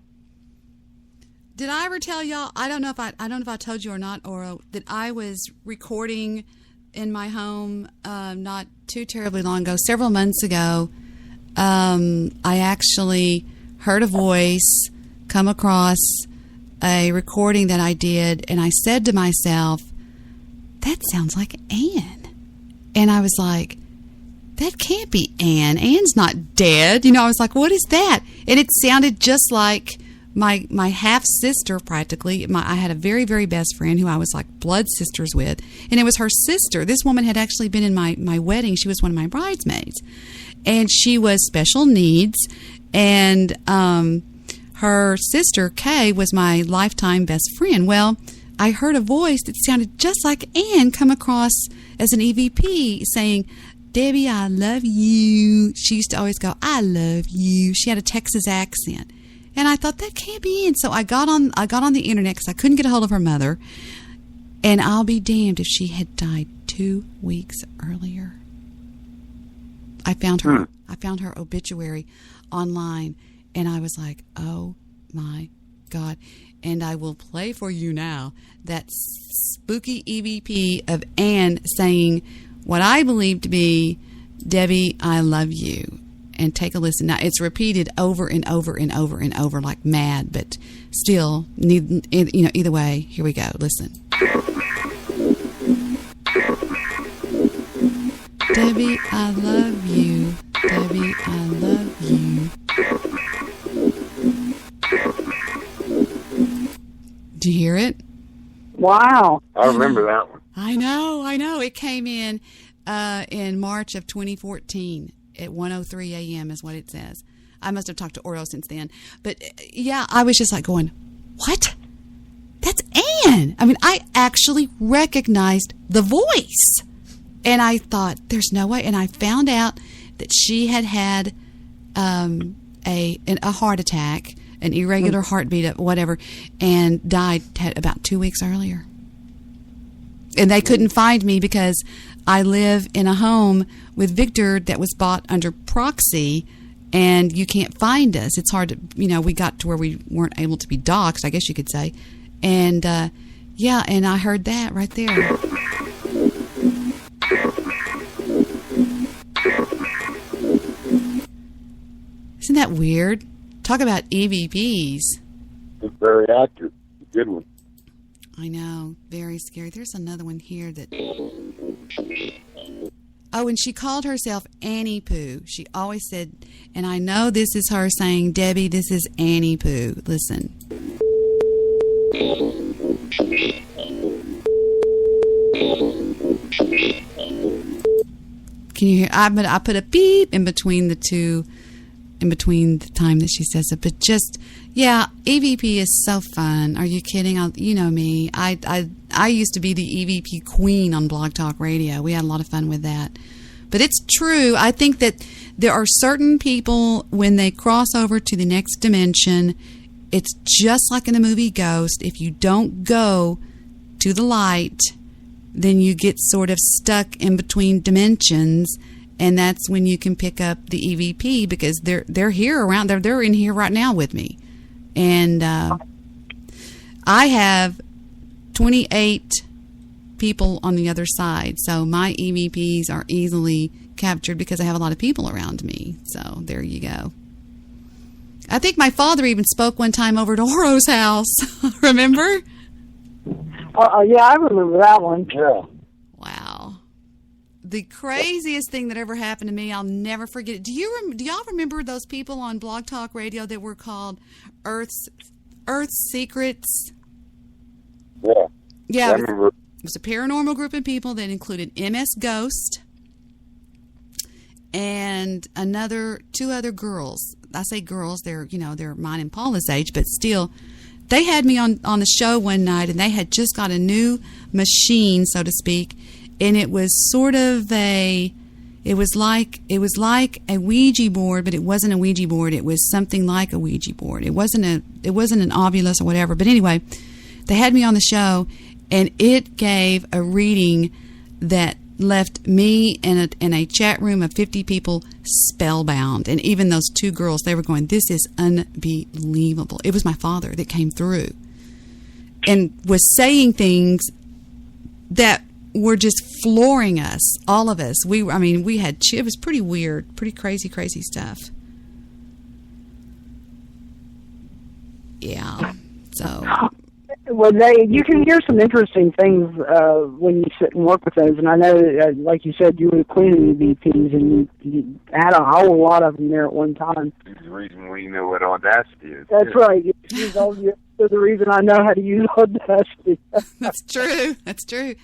Did I ever tell y'all? I don't know if I told you or not, Oro, that I was recording in my home not too terribly long ago, several months ago. I actually heard a voice come across a recording that I did, and I said to myself, that sounds like Ann. And I was like, that can't be Ann. Ann's not dead. I was like, what is that? And it sounded just like my half-sister, practically. I had a very, very best friend who I was like blood sisters with, and it was her sister. This woman had actually been in my wedding. She was one of my bridesmaids, and she was special needs, and her sister, Kay, was my lifetime best friend. Well, I heard a voice that sounded just like Ann come across as an EVP saying, Debbie, I love you. She used to always go, I love you. She had a Texas accent. And I thought, that can't be Ann. So I got on the internet because I couldn't get a hold of her mother. And I'll be damned if she had died 2 weeks earlier. I found her obituary online, and I was like, oh my God. And I will play for you now that spooky EVP of Ann saying what I believe to be, Debbie, I love you. And take a listen. Now, it's repeated over and over and over and over like mad, but still, either way, here we go. Listen. Debbie, I love you. Debbie, I love you. Do you hear it? Wow. I remember that one. I know. It came in March of 2014 at 1:03 a.m. is what it says. I must have talked to Oro since then. But, yeah, I was just like going, what? That's Ann. I mean, I actually recognized the voice. And I thought, there's no way. And I found out that she had a heart attack, an irregular heartbeat, whatever, and died about 2 weeks earlier. And they couldn't find me because I live in a home with Victor that was bought under proxy, and you can't find us. It's hard to, we got to where we weren't able to be doxxed, I guess you could say. And, and I heard that right there. Isn't that weird? Talk about EVPs. It's very accurate. Good one. I know. Very scary. There's another one here that... Oh, and she called herself Annie Pooh. She always said, and I know this is her saying, Debbie, this is Annie Pooh. Listen. Can you hear? I put a beep in between the two, in between the time that she says it. But just, yeah, EVP is so fun. Are you kidding? You know me. I used to be the EVP queen on Blog Talk Radio. We had a lot of fun with that. But it's true. I think that there are certain people, when they cross over to the next dimension, it's just like in the movie Ghost. If you don't go to the light, then you get sort of stuck in between dimensions, and that's when you can pick up the EVP, because they're here around. They're in here right now with me, and I have 28 people on the other side, so my EVPs are easily captured because I have a lot of people around me. So there you go. I think my father even spoke one time over at Oro's house. Remember? Yeah, I remember that one. Yeah. Wow. The craziest thing that ever happened to me, I'll never forget it. Do y'all remember those people on Blog Talk Radio that were called Earth's Secrets? Yeah. Yeah. I remember. It was a paranormal group of people that included MS Ghost and two other girls. I say girls, they're mine and Paula's age, but still, they had me on the show one night, and they had just got a new machine, so to speak, and it was sort of it was like a Ouija board, but it wasn't a Ouija board. It was something like a Ouija board. It wasn't an Ovilus or whatever. But anyway, they had me on the show, and it gave a reading that left me in a chat room of 50 people spellbound. And even those two girls, they were going, this is unbelievable. It was my father that came through and was saying things that were just flooring us, all of us. It was pretty weird, pretty crazy stuff. Yeah. So... Well, you can hear some interesting things when you sit and work with those. And I know, like you said, you were the queen of EVPs, and you had a whole lot of them there at one time. That's the reason we know what Audacity is. That's right. You're the reason I know how to use Audacity. That's true. That's true.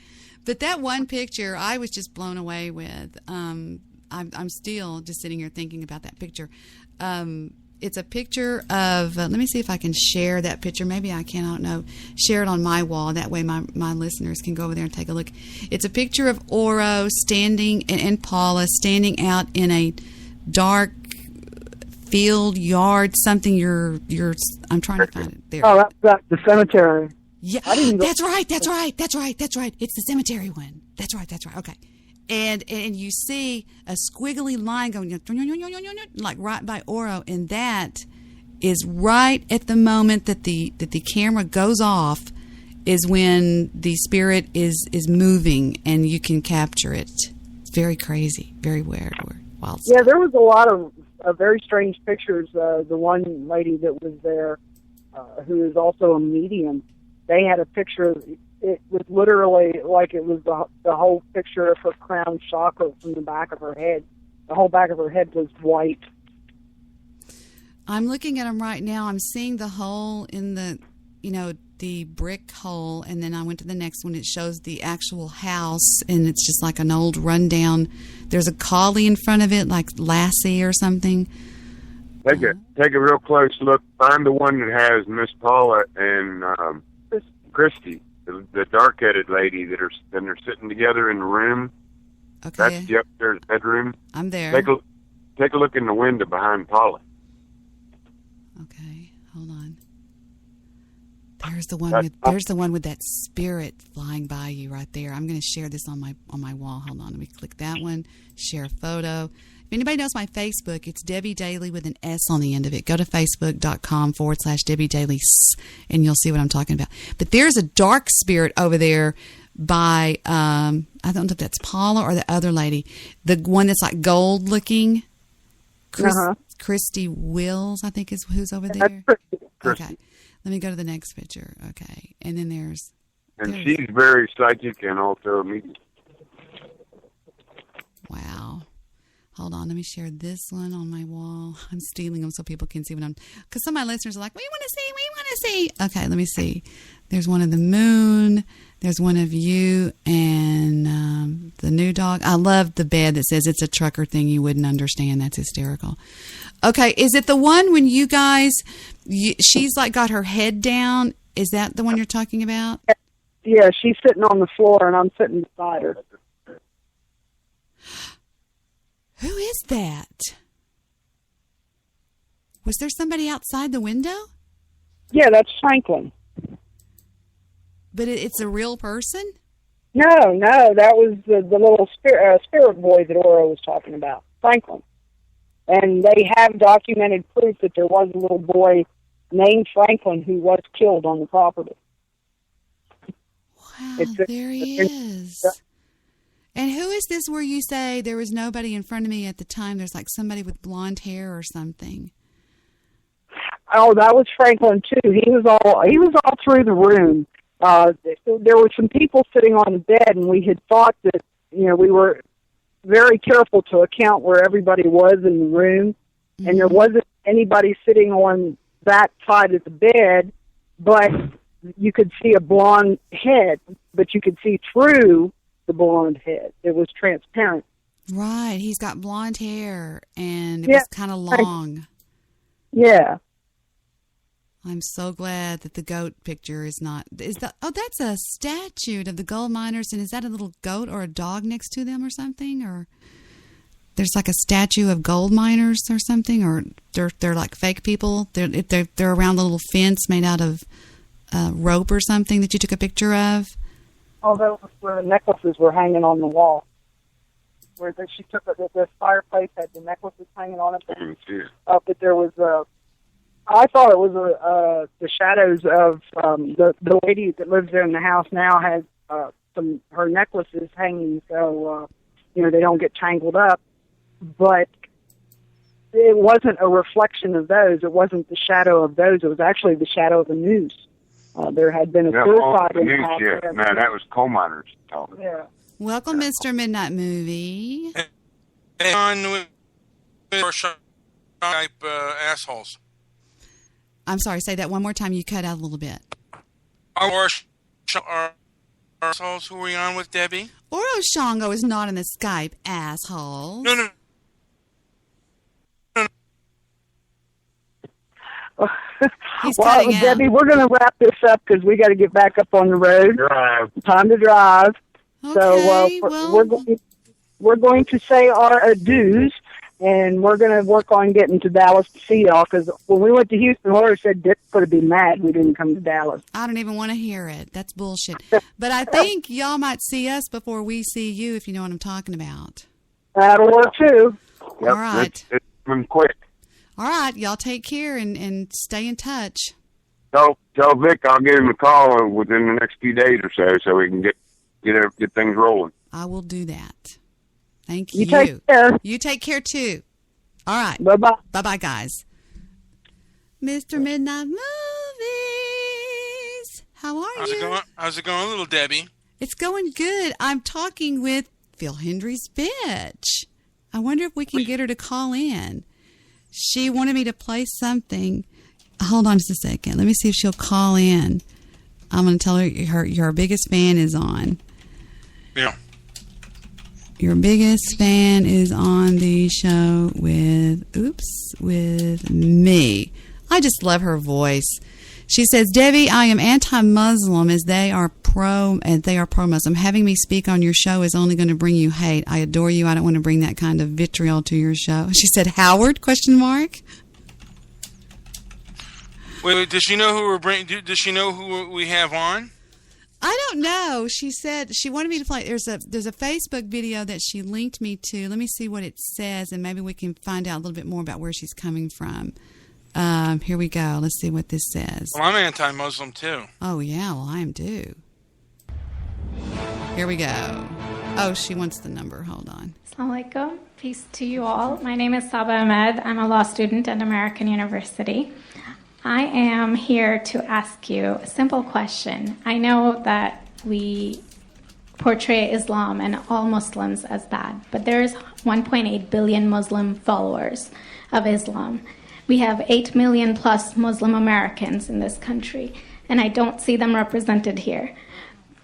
But that one picture, I was just blown away with. I'm still just sitting here thinking about that picture. It's a picture of. Let me see if I can share that picture. Maybe I can. I don't know. Share it on my wall. That way, my listeners can go over there and take a look. It's a picture of Oro standing and Paula standing out in a dark field, yard, something. I'm trying to find it there. Oh, that's the cemetery. Yeah, that's right. It's the cemetery one. That's right. Okay. And you see a squiggly line going like right by Oro, and that is right at the moment that the camera goes off is when the spirit is moving and you can capture it. It's very crazy, very weird, wild stuff. Yeah, there was a lot of very strange pictures. The one lady that was there, who is also a medium, they had a picture. It was literally like it was the whole picture of her crown chakra from the back of her head. The whole back of her head was white. I'm looking at them right now. I'm seeing the hole in the brick hole, and then I went to the next one. It shows the actual house, and it's just like an old rundown. There's a collie in front of it, like Lassie or something. Take a real close look. Find the one that has Miss Paula and Christy, the dark-headed lady that are sitting together in the room. Okay. That's the upstairs bedroom. I'm there. Take a look in the window behind Paula. Okay, hold on. There's the one with that spirit flying by you right there. I'm going to share this on my wall. Hold on, let me click that one. Share a photo. If anybody knows my Facebook, it's Debbie Daly with an S on the end of it. Go to facebook.com/Debbie Daly, and you'll see what I'm talking about. But there's a dark spirit over there by, I don't know if that's Paula or the other lady. The one that's like gold looking. Christy Wills, I think is who's over there. Okay. Let me go to the next picture. Okay. And then there's... she's very psychic and also a medium. Wow. Hold on. Let me share this one on my wall. I'm stealing them so people can see what I'm... Because some of my listeners are like, we want to see. Okay, let me see. There's one of the moon. There's one of you and the new dog. I love the bed that says it's a trucker thing you wouldn't understand. That's hysterical. Okay, is it the one when you guys... she's like got her head down? Is that the one you're talking about? Yeah, she's sitting on the floor and I'm sitting beside her. Who is that? Was there somebody outside the window? Yeah, that's Franklin. But it's a real person? No, that was the little spirit boy that Oro was talking about, Franklin. And they have documented proof that there was a little boy named Franklin who was killed on the property. Wow, there he is. And who is this where you say there was nobody in front of me at the time? There's like somebody with blonde hair or something. Oh, that was Franklin too. He was all through the room. There were some people sitting on the bed, and we had thought that we were very careful to account where everybody was in the room, and there wasn't anybody sitting on that side of the bed, but you could see a blonde head, but you could see through the blonde head. It was transparent. Right. He's got blonde hair, and it was kind of long. Yeah. I'm so glad that the goat picture is not... that's a statue of the gold miners, and is that a little goat or a dog next to them or something? Or there's like a statue of gold miners or something? Or they're like fake people? They're around a little fence made out of rope or something that you took a picture of? Oh, that was where the necklaces were hanging on the wall. Where she took the fireplace had the necklaces hanging on it. But there was I thought it was the shadows of the lady that lives there in the house now has her necklaces hanging so they don't get tangled up. But it wasn't a reflection of those. It wasn't the shadow of those. It was actually the shadow of the noose. There had been a suicide in the house. Yeah. No, that was coal miners. Yeah. Welcome, Mr. Midnight Movie. On type assholes. I'm sorry, say that one more time. You cut out a little bit. Our assholes who are we on with, Debbie? Oro Shango is not in the Skype, asshole. No. He's well, cutting out. Debbie, we're going to wrap this up because we got to get back up on the road. Drive. Time to drive. Okay, we're going to say our adieus, and we're going to work on getting to Dallas to see y'all. Because when we went to Houston, Laura said Dick's going to be mad we didn't come to Dallas. I don't even want to hear it. That's bullshit. But I think y'all might see us before we see you, if you know what I'm talking about. That'll work too. Yep, All right. It's been quick. All right, y'all take care and stay in touch. Tell Vic I'll give him a call within the next few days or so we can get things rolling. I will do that. Thank you. You take care. You take care too. All right. Bye-bye. Bye-bye, guys. Mr. Midnight Movies. How are you? How's it going, little Debbie? It's going good. I'm talking with Phil Hendry's bitch. I wonder if we can get her to call in. She wanted me to play something. Hold on just a second. Let me see if she'll call in. I'm going to tell her your biggest fan is on. Yeah. Your biggest fan is on the show with me. I just love her voice. She says, Debbie, I am anti-Muslim as they are pro-Muslim. Having me speak on your show is only going to bring you hate. I adore you. I don't want to bring that kind of vitriol to your show. She said, Howard, question mark? Wait, does she know who we're bringing? Does she know who we have on? I don't know. She said she wanted me to play. There's a Facebook video that she linked me to. Let me see what it says, and maybe we can find out a little bit more about where she's coming from. Here we go. Let's see what this says. Well, I'm anti-Muslim too. Oh yeah, well I am too. Here we go. Oh, she wants the number. Hold on. Assalamu alaikum. Peace to you all. My name is Saba Ahmed. I'm a law student at American University. I am here to ask you a simple question. I know that we portray Islam and all Muslims as bad, but there's 1.8 billion Muslim followers of Islam. We have 8 million plus Muslim Americans in this country, and I don't see them represented here.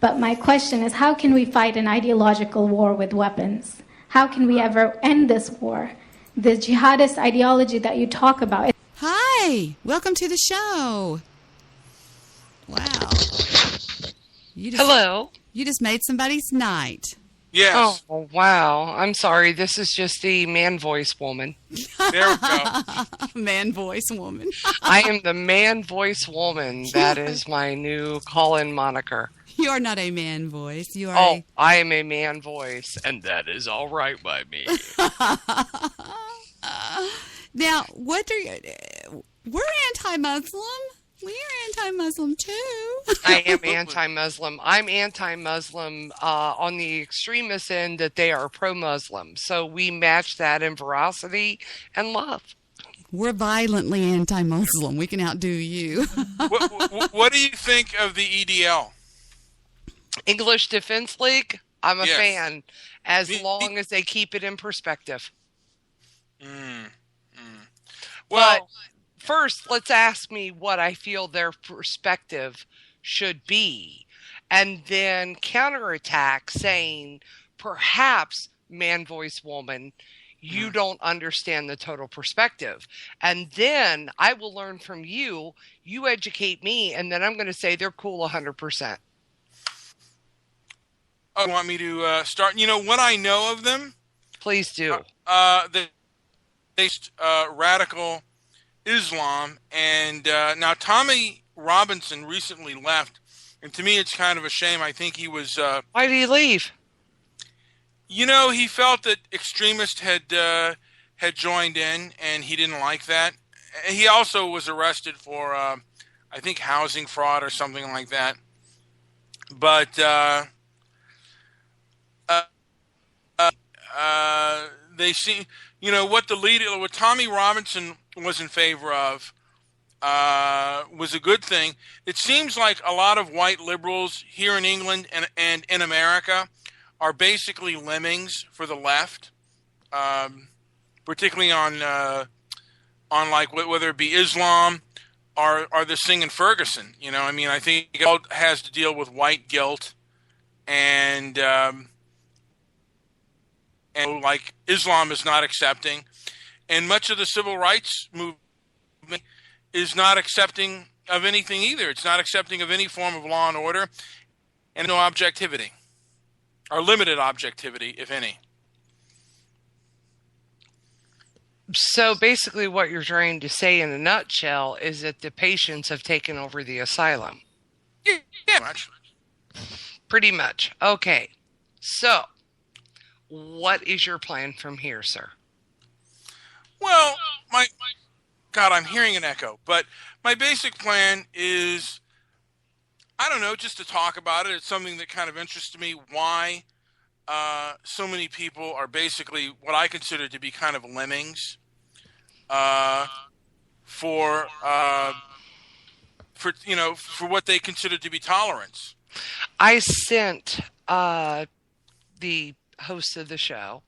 But my question is, how can we fight an ideological war with weapons? How can we ever end this war? The jihadist ideology that you talk about. Hi, welcome to the show. Wow. Hello. You just made somebody's night. Yes. Oh, wow. I'm sorry. This is just the man voice woman. There we go. Man voice woman. I am the man voice woman. That is my new call-in moniker. You are not a man voice. You are. Oh, I am a man voice, and that is all right by me. Now, what are you? We're anti-Muslim. We are anti-Muslim too. I am anti-Muslim. I'm anti-Muslim on the extremist end that they are pro-Muslim. So we match that in veracity and love. We're violently anti-Muslim. We can outdo you. What do you think of the EDL? English Defense League? I'm a Yes. fan, as long as they keep it in perspective. Well, but first, let's ask me what I feel their perspective should be, and then counterattack saying, perhaps, man, voice, woman, you don't understand the total perspective. And then I will learn from you, you educate me, and then I'm going to say they're cool 100%. You want me to start? You know, what I know of them? Please do. They faced radical Islam, and now Tommy Robinson recently left, and to me it's kind of a shame. I think he was... Why did he leave? You know, he felt that extremists had joined in, and he didn't like that. He also was arrested for, I think, housing fraud or something like that. But they seem, you know, what Tommy Robinson was in favor of was a good thing. It seems like a lot of white liberals here in England and in America are basically lemmings for the left, particularly on like whether it be Islam or this thing in Ferguson. You know, I mean, I think it all has to deal with white guilt and like Islam is not accepting, and much of the civil rights movement is not accepting of anything either. It's not accepting of any form of law and order, and no objectivity, or limited objectivity, if any. So basically what you're trying to say in a nutshell is that the patients have taken over the asylum. Yeah, much. Pretty much. Okay. So, what is your plan from here, sir? Well, God, I'm hearing an echo. But my basic plan is, I don't know, just to talk about it. It's something that kind of interests me, why so many people are basically what I consider to be kind of lemmings for what they consider to be tolerance. I sent the host of the show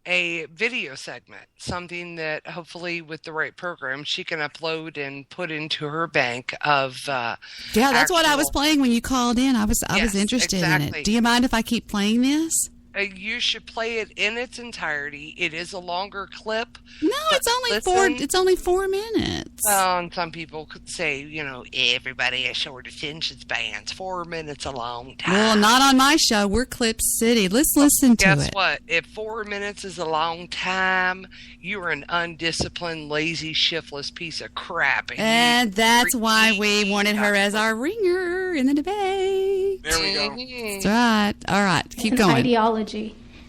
a video segment, something that hopefully with the right program she can upload and put into her bank of that's what I was playing when you called in. I was interested in it. Do you mind if I keep playing this? You should play it in its entirety. It is a longer clip. No, it's only 4. It's only 4 minutes. Well, and some people could say, everybody has short attention spans. 4 minutes a long time. Well, not on my show. We're Clip City. Let's listen to it. Guess what? If 4 minutes is a long time, you are an undisciplined, lazy, shiftless piece of crap. And that's why we wanted her as our ringer in the debate. There we go. That's right. All right. Keep going. Ideology.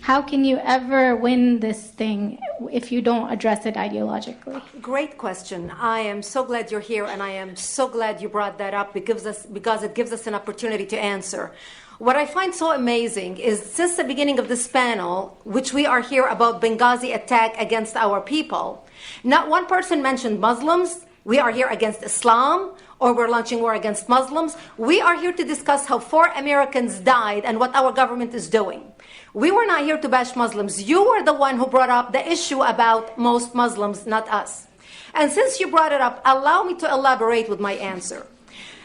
How can you ever win this thing if you don't address it ideologically? Great question. I am so glad you're here, and I am so glad you brought that up because it gives us an opportunity to answer. What I find so amazing is since the beginning of this panel, which we are here about Benghazi attack against our people, not one person mentioned Muslims. We are here against Islam, or we're launching war against Muslims. We are here to discuss how 4 Americans died and what our government is doing. We were not here to bash Muslims. You were the one who brought up the issue about most Muslims, not us. And since you brought it up, allow me to elaborate with my answer.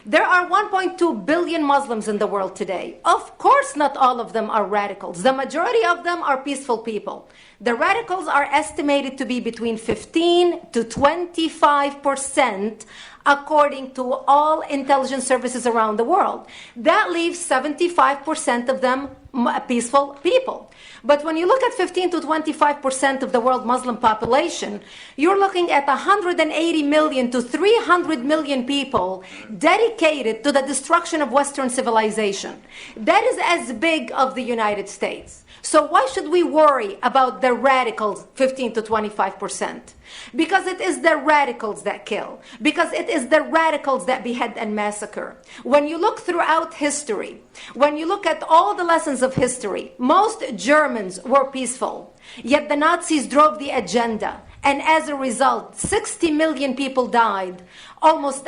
There are 1.2 billion Muslims in the world today. Of course, not all of them are radicals. The majority of them are peaceful people. The radicals are estimated to be between 15 to 25%, according to all intelligence services around the world. That leaves 75% of them peaceful people. But when you look at 15 to 25% of the world Muslim population, you're looking at 180 million to 300 million people dedicated to the destruction of Western civilization. That is as big of the United States. So why should we worry about the radicals, 15 to 25%? Because it is the radicals that kill. Because it is the radicals that behead and massacre. When you look throughout history, when you look at all the lessons of history, most Germans were peaceful. Yet the Nazis drove the agenda. And as a result, 60 million people died. Almost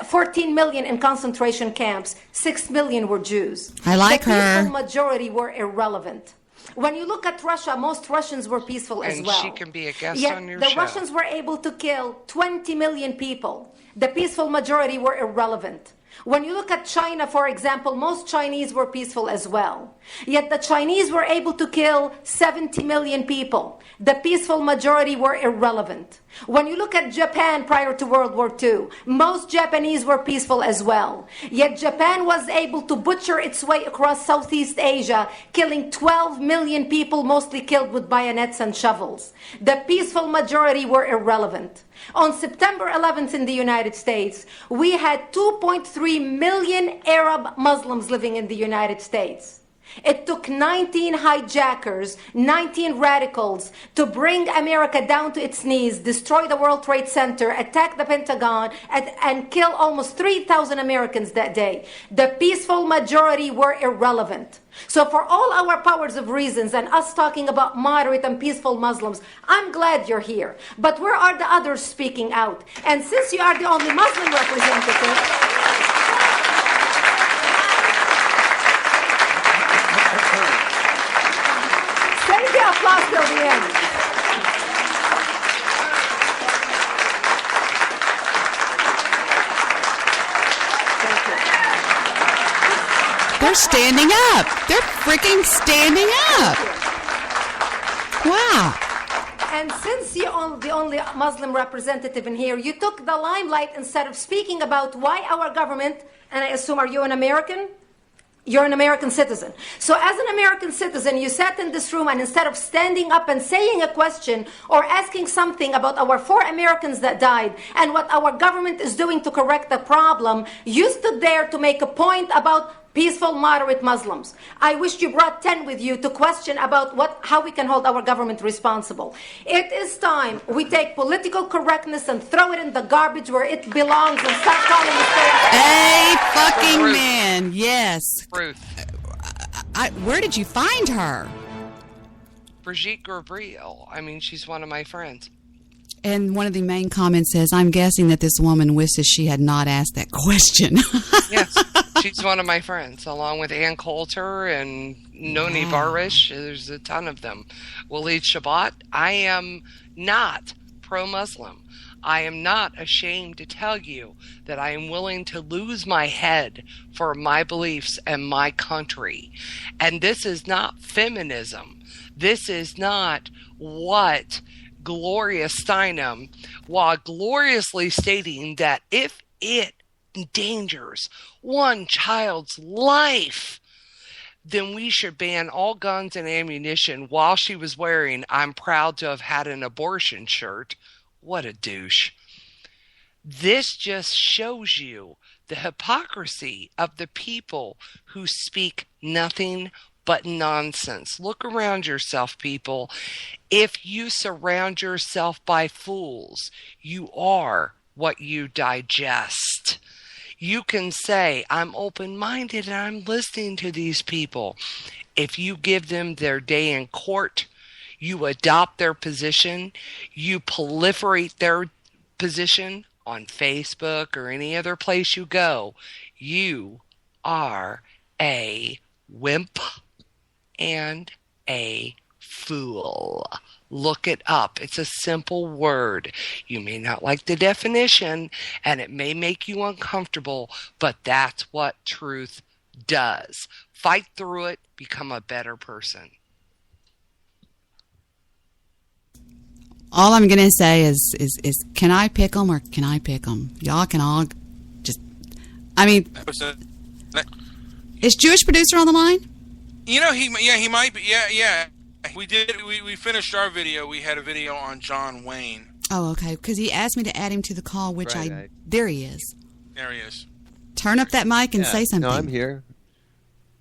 14 million in concentration camps. 6 million were Jews. I like her. The peaceful majority were irrelevant. When you look at Russia, most Russians were peaceful as well. And she can be a guest Yet on your the show. Russians were able to kill 20 million people. The peaceful majority were irrelevant. When you look at China, for example, most Chinese were peaceful as well. Yet the Chinese were able to kill 70 million people. The peaceful majority were irrelevant. When you look at Japan prior to World War II, most Japanese were peaceful as well. Yet Japan was able to butcher its way across Southeast Asia, killing 12 million people, mostly killed with bayonets and shovels. The peaceful majority were irrelevant. On September 11th in the United States, we had 2.3 million Arab Muslims living in the United States. It took 19 hijackers, 19 radicals to bring America down to its knees, destroy the World Trade Center, attack the Pentagon, and kill almost 3,000 Americans that day. The peaceful majority were irrelevant. So for all our powers of reasons and us talking about moderate and peaceful Muslims, I'm glad you're here. But where are the others speaking out? And since you are the only Muslim representative... Save the applause till the end. They're standing up. They're freaking standing up. Wow. And since you're the only Muslim representative in here, you took the limelight instead of speaking about why our government, and I assume, are you an American? You're an American citizen. So as an American citizen, you sat in this room and instead of standing up and saying a question or asking something about our 4 Americans that died and what our government is doing to correct the problem, you stood there to make a point about peaceful, moderate Muslims. I wish you brought 10 with you to question about how we can hold our government responsible. It is time we take political correctness and throw it in the garbage where it belongs and start calling it fucking man, yes. Ruth. Where did you find her? Brigitte Gabriel. I mean, she's one of my friends. And one of the main comments says, I'm guessing that this woman wishes she had not asked that question. Yes, she's one of my friends, along with Ann Coulter and Noni Barish. There's a ton of them. Waleed Shabbat. I am not pro-Muslim. I am not ashamed to tell you that I am willing to lose my head for my beliefs and my country. And this is not feminism. This is not what Gloria Steinem, while gloriously stating that if it endangers one child's life, then we should ban all guns and ammunition, while she was wearing "I'm proud to have had an abortion" shirt. What a douche. This just shows you the hypocrisy of the people who speak nothing but nonsense. Look around yourself, people. If you surround yourself by fools, you are what you digest. You can say, I'm open-minded and I'm listening to these people. If you give them their day in court, you adopt their position, you proliferate their position on Facebook or any other place you go, you are a wimp and a fool. Look it up. It's a simple word. You may not like the definition, and it may make you uncomfortable, but that's what truth does. Fight through it. Become a better person. All I'm going to say is can I pick them or can I pick them? Y'all can all just, I mean, is Jewish producer on the line? You know, he might be. Yeah. We finished our video. We had a video on John Wayne. Oh, okay. Because he asked me to add him to the call, which there he is. There he is. Turn up that mic and say something. No, I'm here.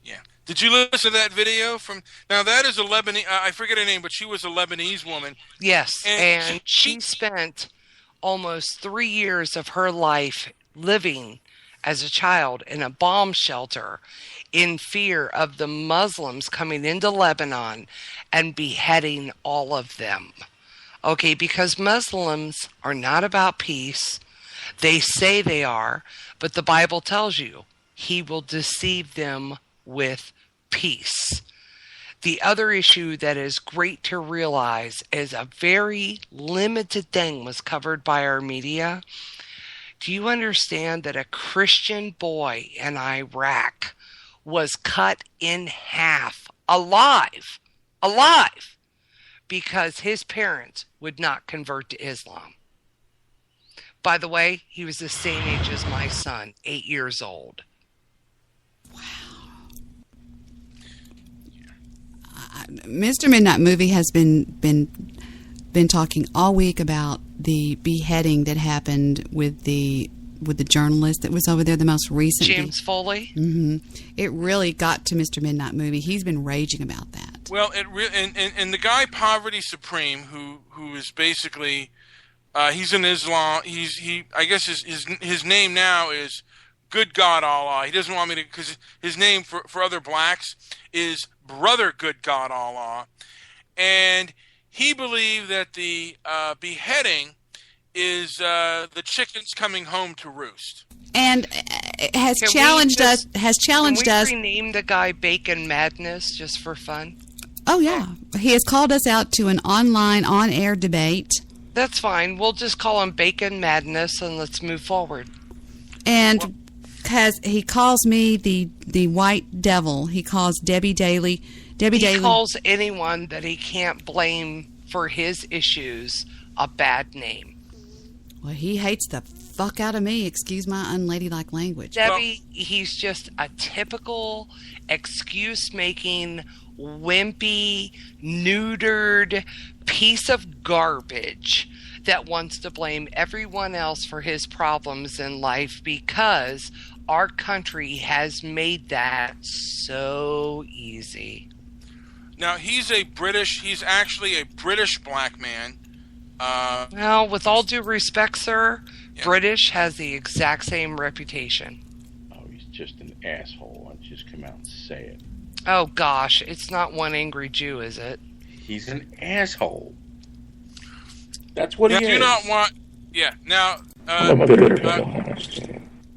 Yeah. Did you listen to that video from? Now that is a Lebanese. I forget her name, but she was a Lebanese woman. Yes, and she spent almost 3 years of her life living as a child in a bomb shelter in fear of the Muslims coming into Lebanon and beheading all of them. Okay, because Muslims are not about peace. They say they are, but the Bible tells you he will deceive them with peace. The other issue that is great to realize is a very limited thing was covered by our media. Do you understand that a Christian boy in Iraq was cut in half, alive, because his parents would not convert to Islam? By the way, he was the same age as my son, 8 years old. Wow. Mr. Midnight Movie has been talking all week about the beheading that happened with the journalist that was over there, the most recent. James Foley? Mm-hmm. It really got to Mr. Midnight Movie. He's been raging about that. Well, and the guy Poverty Supreme, who is basically, he's in Islam. I guess his name now is Good God Allah. He doesn't want me to, because his name for other blacks is Brother Good God Allah, and he believed that the beheading is the chickens coming home to roost, and has challenged us. Can we rename the guy Bacon Madness just for fun? Oh yeah, he has called us out to an online on-air debate. That's fine. We'll just call him Bacon Madness, and let's move forward. And he calls me the white devil. He calls Debbie Daly. He calls anyone that he can't blame for his issues a bad name. Well, he hates the fuck out of me. Excuse my unladylike language. Debbie, he's just a typical excuse-making, wimpy, neutered piece of garbage that wants to blame everyone else for his problems in life because our country has made that so easy. Now, he's actually a British black man. Well, with all due respect, sir, yeah. British has the exact same reputation. Oh, he's just an asshole. Why don't you just come out and say it? Oh, gosh, it's not one angry Jew, is it? He's an asshole. That's what he is. Do not want... Yeah, now...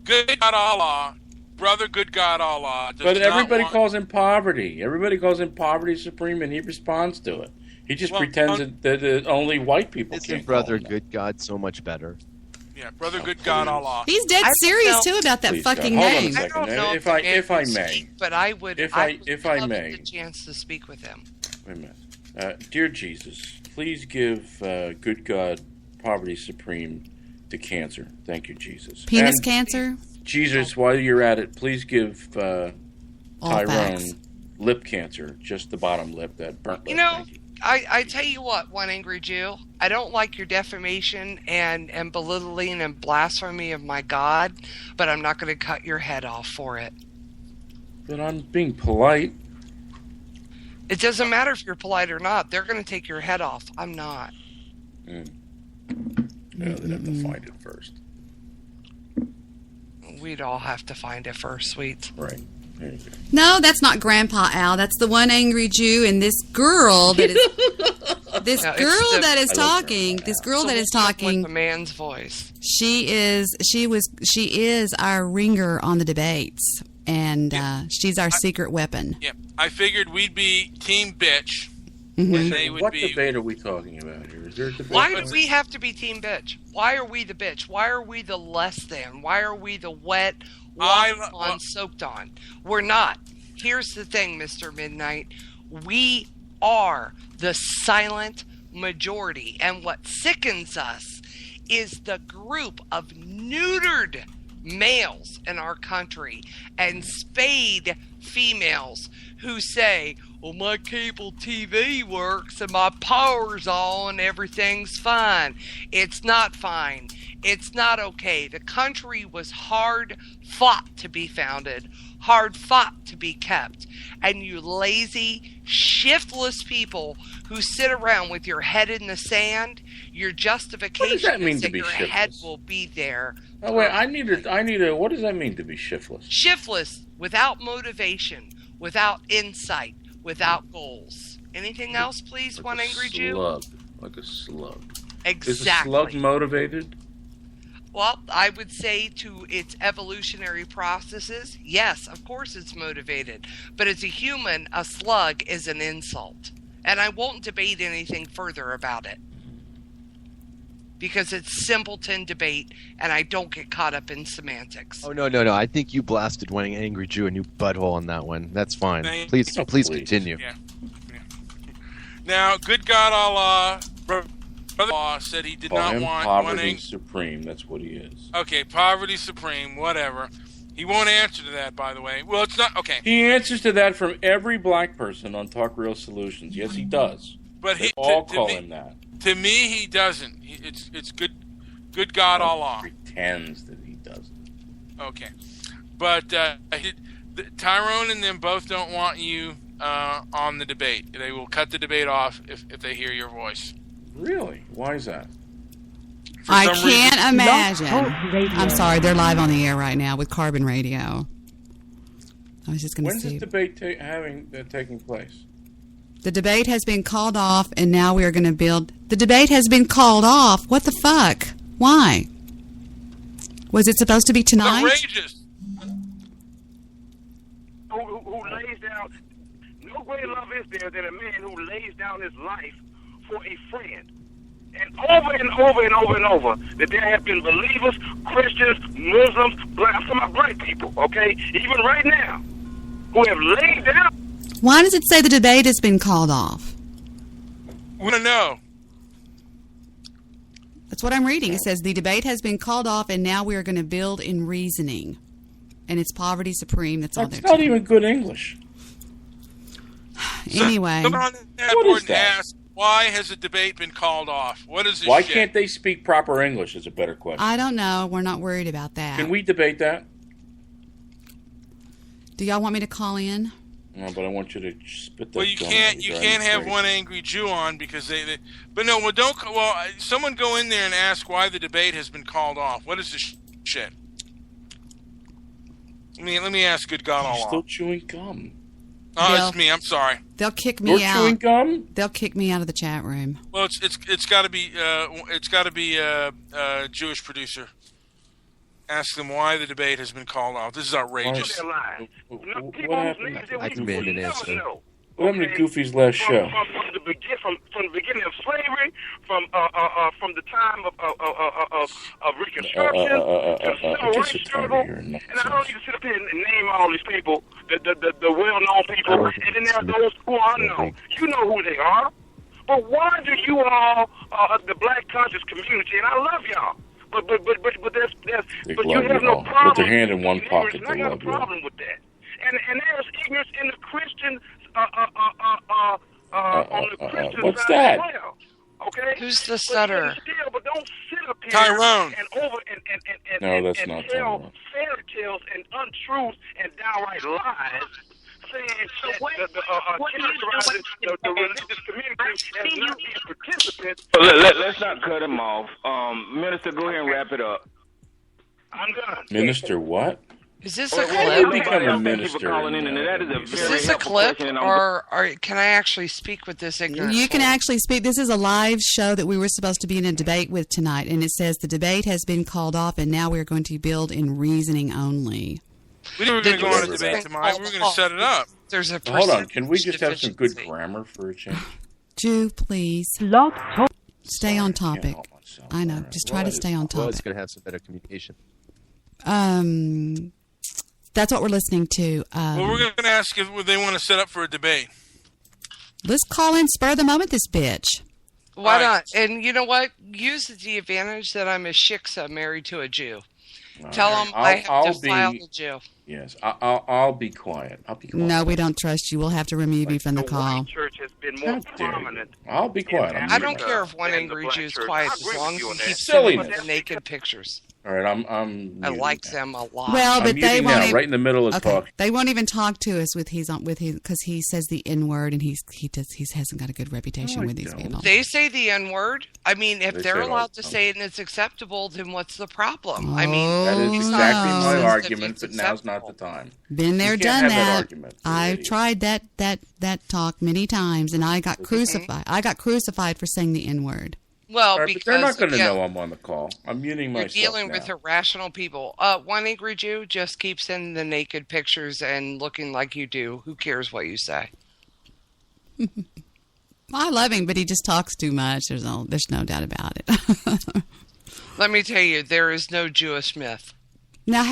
good God Allah, brother, good God Allah. But everybody calls him poverty. Everybody calls him poverty supreme, and he responds to it. He just pretends that only white people can. Isn't brother good God so much better? Yeah, brother, good God Allah. He's dead serious too about that fucking name. Hold on a second. If I may, but I would. If I may, the chance to speak with him. Wait a minute, dear Jesus, please give good God, poverty supreme, to cancer. Thank you, Jesus. Penis cancer. Jesus, while you're at it, please give Tyrone lip cancer, just the bottom lip, that burnt lip. You know, I tell you what, one angry Jew, I don't like your defamation and belittling and blasphemy of my God, but I'm not going to cut your head off for it. But I'm being polite. It doesn't matter if you're polite or not. They're going to take your head off. I'm not. No, they'd have to find it first. We'd all have to find it first, sweet. Right. No, that's not Grandpa Al. That's the one angry Jew, and this girl that is this girl that is talking. This girl that is talking. With a man's voice. She is our ringer on the debates, and she's our secret weapon. Yeah, I figured we'd be team bitch. Mm-hmm. And they would what be... debate are we talking about here? Is there a debate? Why do we have to be team bitch? Why are we the bitch? Why are we the less than? Why are we the wet, soaked on? We're not. Here's the thing, Mr. Midnight. We are the silent majority. And what sickens us is the group of neutered males in our country and spayed females who say, well, my cable TV works and my power's on, everything's fine. It's not fine. It's not okay. The country was hard fought to be founded, hard fought to be kept. And you lazy, shiftless people who sit around with your head in the sand, your justification is that your head will be there. Oh, wait, I need a, what does that mean to be shiftless? Shiftless, without motivation, without insight, without goals. Anything else, please, like one angry Jew? Like a slug. Exactly. Is a slug motivated? Well, I would say to its evolutionary processes, yes, of course it's motivated. But as a human, a slug is an insult. And I won't debate anything further about it. Because it's simpleton debate, and I don't get caught up in semantics. Oh, no. I think you blasted one angry Jew a new butthole on that one. That's fine. Please continue. Yeah. Now, good God Allah, Brother Allah said he did not want poverty supreme. That's what he is. Okay, poverty supreme, whatever. He won't answer to that, by the way. Well, it's not, okay. He answers to that from every black person on Talk Real Solutions. Yes, he does. But they all call him that. To me, he doesn't. It's good God Allah. He pretends that he doesn't. Okay, but Tyrone and them both don't want you on the debate. They will cut the debate off if they hear your voice. Really? Why is that? I can't imagine. I'm sorry, they're live on the air right now with Carbon Radio. I was just going to say. When's this debate taking place? The debate has been called off, and now we are going to build... The debate has been called off. What the fuck? Why? Was it supposed to be tonight? Outrageous. Who lays down... No greater love is there than a man who lays down his life for a friend. And over and over and over and over, that there have been believers, Christians, Muslims, black, I'm talking about black people, okay? Even right now, who have laid down... Why does it say the debate has been called off? Want to know? That's what I'm reading. It says the debate has been called off, and now we are going to build in reasoning. And it's poverty supreme. That's all they're That's not even good English. Anyway. Come on that board and ask, why has the debate been called off? What is this Why shit? can't they speak proper English is a better question. I don't know. We're not worried about that. Can we debate that? Do y'all want me to call in? No, but I want you to spit that. Well, you can't have one angry Jew on because they but no, well, don't. Well, someone go in there and ask why the debate has been called off. What is this shit? Let me ask good God You're all still chewing gum. Oh, it's me. I'm sorry. They'll kick me You're out. chewing gum? They'll kick me out of the chat room. Well, it's got to be a Jewish producer. Ask them why the debate has been called off. This is outrageous. What happened? I can make an answer. What happened to Goofy's last show? From the beginning of slavery, from the time of Reconstruction to the civil rights struggle, and I don't need to sit up here and name all these people, the well-known people, and then there are those who are unknown. You know who they are, but why do you all, the black conscious community, and I love y'all, but you have no problem. Put their hand in one pocket. I got a problem with that. And there's ignorance in the Christian on the Christian what's side that? as well. Okay? Who's the stutter? But don't sit up here Tyrone. and No, that's not tell Tyrone. fairy tales and untruths and downright lies, saying that characterizing the religious community as not being participants. Let's not cut him off. Minister, go ahead and wrap it up. I'm done. Minister what? Is this a How you clip? become a minister? Is this a clip, or can I actually speak with this ignorant? You can actually speak. This is a live show that we were supposed to be in a debate with tonight, and it says the debate has been called off, and now we're going to build in reasoning only. We were going to go on a debate tomorrow. We were going to set it up. There's a Hold on. Can we just have some good grammar for a change? Jew, please. Stay on topic. I know. Just try to stay on Well, it's topic. going to have some better communication. That's what we're listening to. Well, we're going to ask if they want to set up for a debate. Let's call in spur of the moment this bitch. Why not? And you know what? Use the advantage that I'm a shiksa married to a Jew. Tell them I have to file the Jew. Yes, I'll be quiet. I'll be quiet. No, we don't trust you. We'll have to remove you from the call. Church has been more prominent. I'll be quiet. I don't care if one angry Jew's quiet as long as he keeps Silliness. sending the naked pictures. All right, I'm I like them a lot. Well, but I'm they muting won't now, even, right in the middle of okay. talk. They won't even talk to us with his because he says the N word and he hasn't got a good reputation with these people. They say the N word. I mean, if They they're say it all allowed the to time. say it and it's acceptable, then what's the problem? I mean, That is Oh, exactly no. my If argument, it's but now's not the time. Been there, You can't done have that. argument. I've tried that talk many times, and I got crucified. I got crucified for saying the N word. well, All right, because but they're not going to again, know I'm on the call. I'm muting you're myself dealing now. with irrational people. One angry Jew just keeps sending the naked pictures and looking like you do. Who cares what you say? I love him, but he just talks too much. There's no doubt about it. Let me tell you, there is no Jewish myth. Now,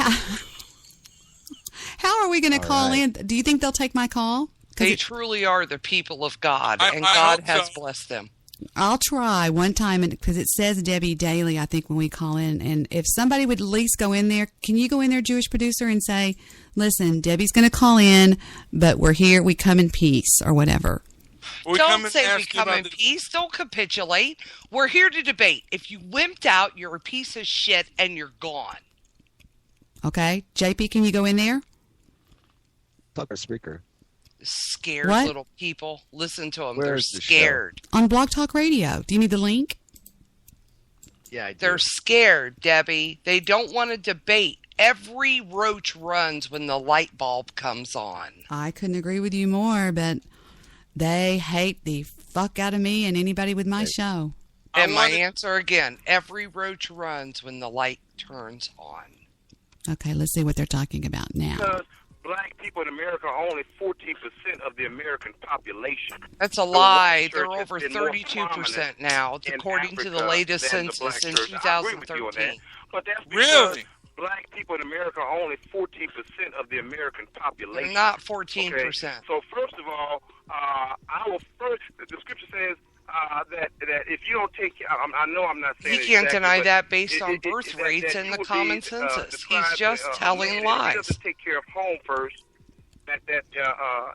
how are we going to call in? Do you think they'll take my call? They truly are the people of God, and I God hope has so. blessed them. I'll try one time because it says Debbie Daly, I think, when we call in. And if somebody would at least go in there, can you go in there, Jewish producer, and say, listen, Debbie's going to call in, but we're here. We come in peace or whatever. Don't say we come in peace. Don't capitulate. We're here to debate. If you wimped out, you're a piece of shit and you're gone. Okay? JP, can you go in there? Talk our Spreaker. Scared What? little people. Listen to them. Where They're is the scared. On Blog Talk Radio. Do you need the link? Yeah, I do. They're scared, Debbie. They don't want to debate. Every roach runs when the light bulb comes on. I couldn't agree with you more, but they hate the fuck out of me and anybody with my show. And my answer again, every roach runs when the light turns on. Okay, let's see what they're talking about now. Because black people in America are only 14% of the American population. That's a lie. They're over 32% now, according to the latest census in 2013. But that's because Really? black people in America are only 14% of the American population. They're not 14%. Okay? So first of all, the scripture says, that if you don't take care, I know I'm not saying he can't exactly, deny but that based on it- birth that rates you and the would common be, census. He's described, just a telling man lies. He doesn't take care of home first. That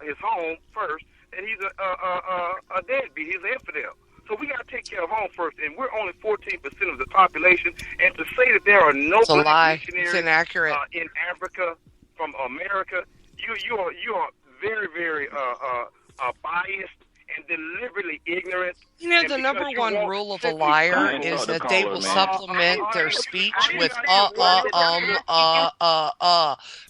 his home first, and he's a deadbeat. He's an infidel. So we got to take care of home first, and we're only 14% of the population. And to say that there are no It's a lie. black It's missionaries inaccurate. in Africa from America, you are very, very biased and deliberately ignorant. You know, And the because number you one won't rule of a simply liar Google is the that they caller, will man. supplement their speech with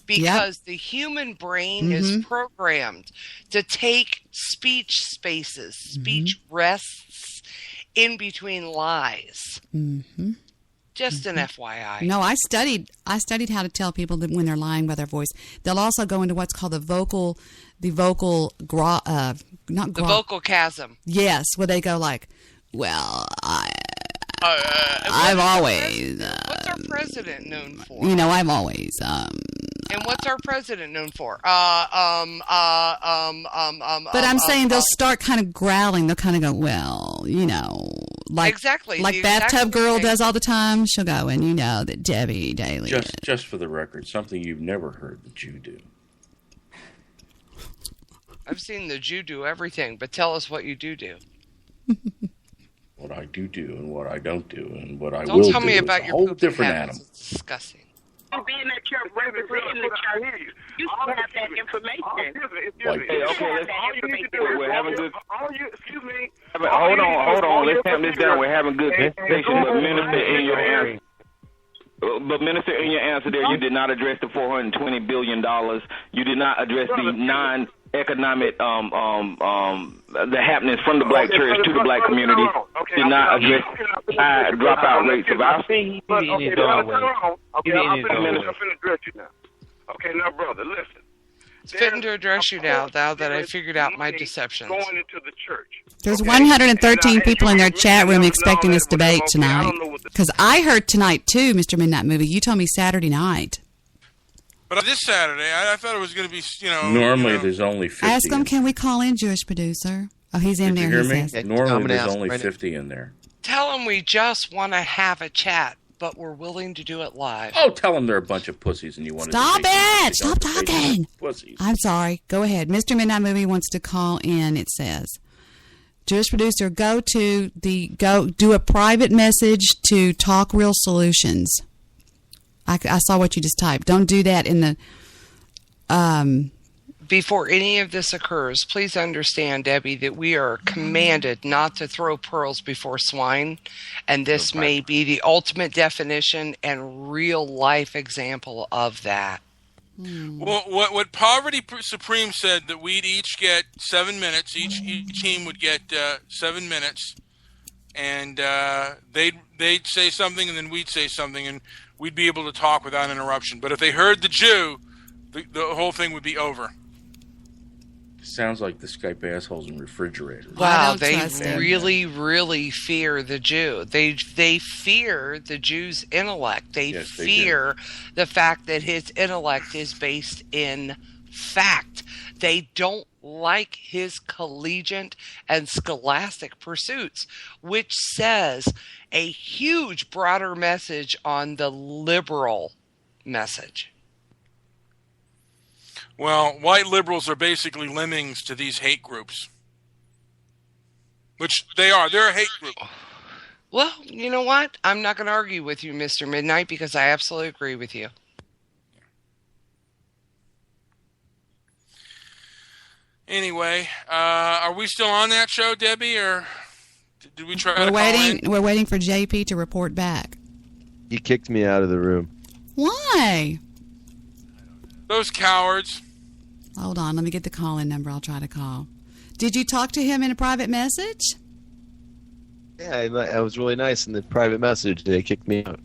because the human brain is programmed to take speech spaces, speech rests in between lies. Just an FYI. No, I studied how to tell people that when they're lying by their voice. They'll also go into what's called the vocal chasm. Yes, where they go like, well, I've always. What's our president known for? You know, I've always. And what's our president known for? But I'm saying they'll start kind of growling. They'll kind of go, well, you know, like exactly like Bathtub Girl does all the time. She'll go, and you know that Debbie Daly. Just for the record, something you've never heard the Jew do. I've seen the Jew do everything, but tell us what you do. What I do and what I don't do and what I don't will do. Don't tell me about is a your whole poop different habits. animal. It's disgusting. Being that you're representing the church, you should have that information. We're having good. Excuse me. Hold on. Let's have this down. We're having good conversation, but Minister, in your answer. But Minister, in your answer there, you did not address the $420 billion. You did not address the non-economic the happenings from the black church to the black community. Did not address high dropout rates of our. Okay, I'm finna address you now. Okay, now, brother, listen. It's fitting to address you now that I figured out my deceptions. Going into the church. There's 113 people in their chat room expecting this debate tonight. Because I heard tonight, too, Mr. Midnight Movie. You told me Saturday night. But this Saturday, I thought it was going to be, Normally, there's only 50. Ask him, can we call in, Jewish producer? Oh, he's in there. Did you hear me? Says. Normally, there's only 50 in there. Tell him we just want to have a chat, but we're willing to do it live. Oh, tell them they're a bunch of pussies and you want to Stop it! Stop talking! Pussies. I'm sorry. Go ahead. Mr. Midnight Movie wants to call in, it says. Jewish producer, go do a private message to Talk Real Solutions. I saw what you just typed. Don't do that in the... Before any of this occurs, please understand, Debbie, that we are commanded not to throw pearls before swine, and this may be the ultimate definition and real-life example of that. Well, what Poverty Supreme said, that we'd each get 7 minutes. Each team would get 7 minutes, and they'd say something, and then we'd say something, and we'd be able to talk without interruption. But if they heard the Jew, the whole thing would be over. Sounds like the Skype assholes in refrigerators. Wow, they really fear the Jew. They fear the Jew's intellect. They fear the fact that his intellect is based in fact. They don't like his collegiate and scholastic pursuits, which says a huge broader message on the liberal message. Well, white liberals are basically lemmings to these hate groups. Which they are. They're a hate group. Well, you know what? I'm not going to argue with you, Mr. Midnight, because I absolutely agree with you. Anyway, are we still on that show, Debbie, or did we try to call in? We're waiting for JP to report back. He kicked me out of the room. Why? Those cowards. Hold on, let me get the call-in number. I'll try to call. Did you talk to him in a private message? Yeah, I was really nice in the private message. They kicked me out.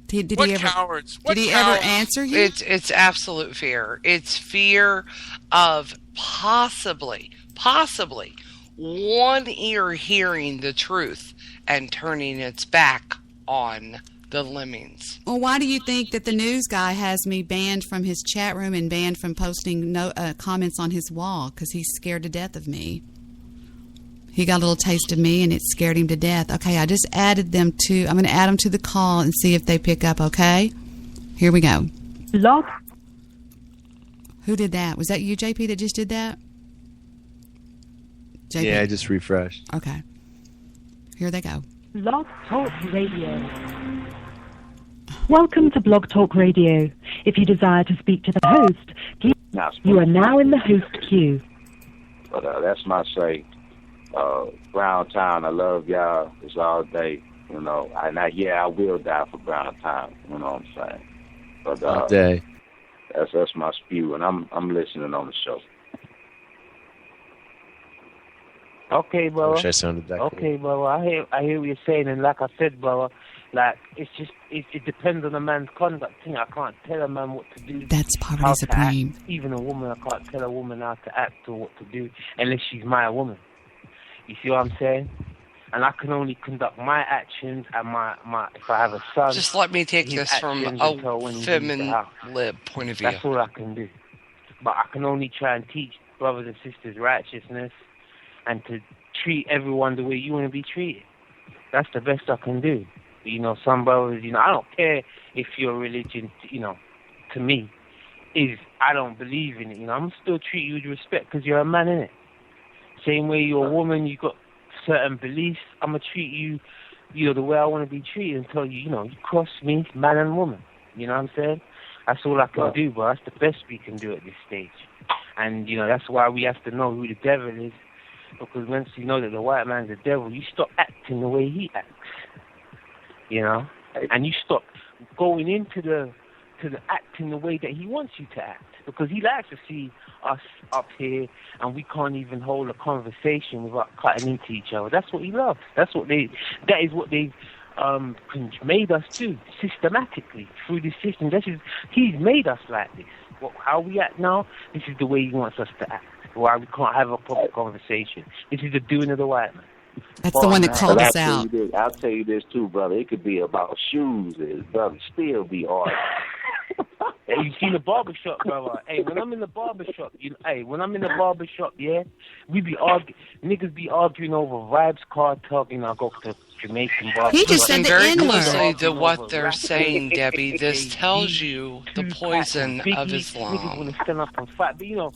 Did he ever answer you? It's absolute fear. It's fear of possibly one ear hearing the truth and turning its back on the lemmings. Well, why do you think that the news guy has me banned from his chat room and banned from posting comments on his wall? Because he's scared to death of me. He got a little taste of me, and it scared him to death. Okay, I just added them to... I'm going to add them to the call and see if they pick up, okay? Here we go. Blog. Who did that? Was that you, JP, that just did that? JP? Yeah, I just refreshed. Okay. Here they go. Blog Talk Radio. Welcome to Blog Talk Radio. If you desire to speak to the host, please... You are now in the host queue. But that's my say. Brown Town, I love y'all. It's all day, you know. I will die for Brown Town. You know what I'm saying? But all day. That's my spew, and I'm listening on the show. Okay, brother. I wish I sounded that okay, brother. I hear what you're saying, and like I said, brother, like it depends on a man's conduct. I can't tell a man what to do. That's poverty supreme. Even a woman, I can't tell a woman how to act or what to do unless she's my woman. You see what I'm saying? And I can only conduct my actions and my if I have a son. Just let me take this from a feminine lib point of view. That's all I can do. But I can only try and teach brothers and sisters righteousness and to treat everyone the way you want to be treated. That's the best I can do. You know, some brothers, you know, I don't care if your religion, you know, to me, is I don't believe in it. You know, I'm still treat you with respect because you're a man, innit? Same way you're a woman, you got certain beliefs. I'm going to treat you, you know, the way I want to be treated until you know, you cross me, man and woman. You know what I'm saying? That's all I can do, but that's the best we can do at this stage. And, you know, that's why we have to know who the devil is. Because once you know that the white man's the devil, you stop acting the way he acts. You know? And you stop going into the acting the way that he wants you to act. Because he likes to see us up here and we can't even hold a conversation without cutting into each other. That's what he loves. That is what they've made us do systematically through this system. He's made us like this. How we act now, this is the way he wants us to act. Why we can't have a proper conversation. This is the doing of the white man. That's the one that called us out. I'll tell you this too, brother. It could be about shoes. Brother, still be arguing. Hey, you seen the barbershop, brother? Hey, when I'm in the barbershop, yeah, we be niggas be arguing over Vibes Car Talking. I go to Jamaican barbershop. He just said the N-word. Closely to what they're saying, Debbie. This tells you the poison of Islam. Niggas want to stand up and fight, but you know,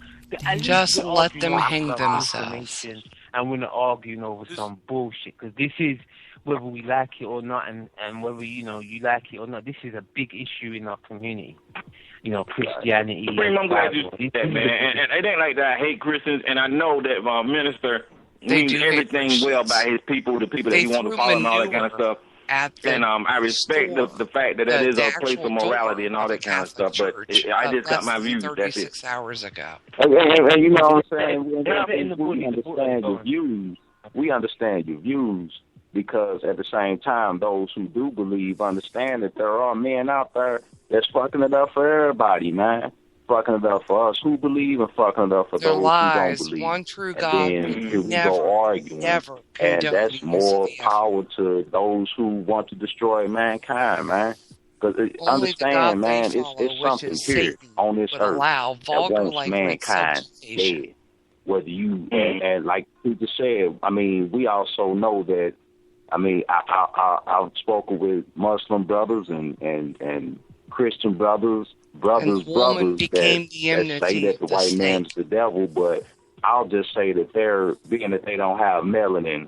just let them hang themselves. And we're not arguing over some bullshit, because this is, whether we like it or not, and whether, you know, you like it or not, this is a big issue in our community. You know, Christianity. I'm glad you said that, man. And it ain't like that. I hate Christians, and I know that Minister means everything well by his people, the people that he wants to follow and all that kind of stuff. And I respect the fact that it is a place of morality and all that kind of stuff, but I just got my views. That's it. 36 hours ago. And you know what I'm saying? We understand your views. We understand your views because at the same time, those who do believe understand that there are men out there that's fucking it up for everybody, man. Fucking it up for us who believe and fucking it up for those who don't believe. One true God. And then we go arguing. And that's more power to those who want to destroy mankind, man. Because understand, man, it's something here on this earth that wants mankind dead. Whether you, and like Peter said, I mean, we also know that, I mean, I've spoken with Muslim brothers and Christian brothers that say that the white man's the devil, but I'll just say that being that they don't have melanin,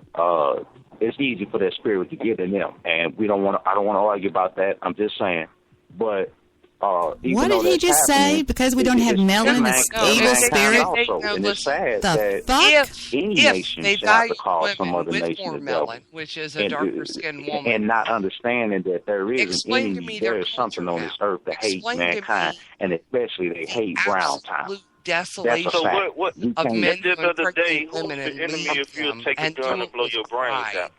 it's easy for that spirit to get in them, and I don't want to argue about that. I'm just saying, but what did he just say? Because we don't have melanin, this evil spirit. And it's sad that any nation should have to call some other nation the devil, which is a darker skinned woman, and not understanding that there is an enemy. There is something on this earth that hates mankind, and especially they hate brown time. Desolation. So what of men at the end of the day, who's the enemy if you take a gun and blow your brains out?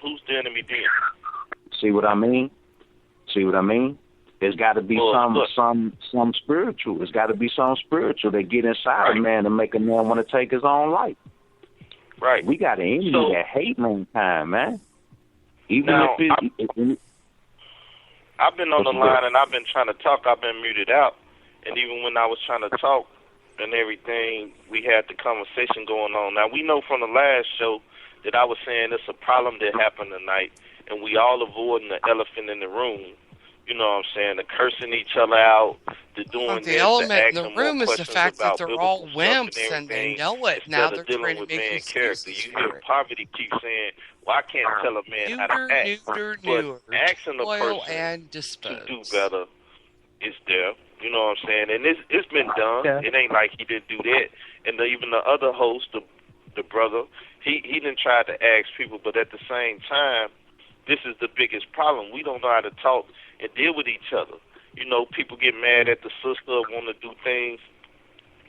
Who's the enemy then? See what I mean? There's got to be some spiritual. There's got to be some spiritual that get inside a man and make a man want to take his own life. Right. We got an enemy that hate mankind, man. Even now, if I've been on the line and I've been trying to talk. I've been muted out. And even when I was trying to talk, and everything, we had the conversation going on. Now, we know from the last show that I was saying it's a problem that happened tonight, and we all avoiding the elephant in the room. You know what I'm saying? The cursing each other out, the doing The this, element the in the room is the fact that they're all wimps and they know it. Now they're trying to make character. You hear Poverty keep saying, well, I can't tell a man how to act. But asking a person to do better is there. You know what I'm saying? And it's been done. Yeah. It ain't like he didn't do that. And even the other host, the brother, he didn't try to ask people, but at the same time, this is the biggest problem. We don't know how to talk and deal with each other. You know, people get mad at the sister, want to do things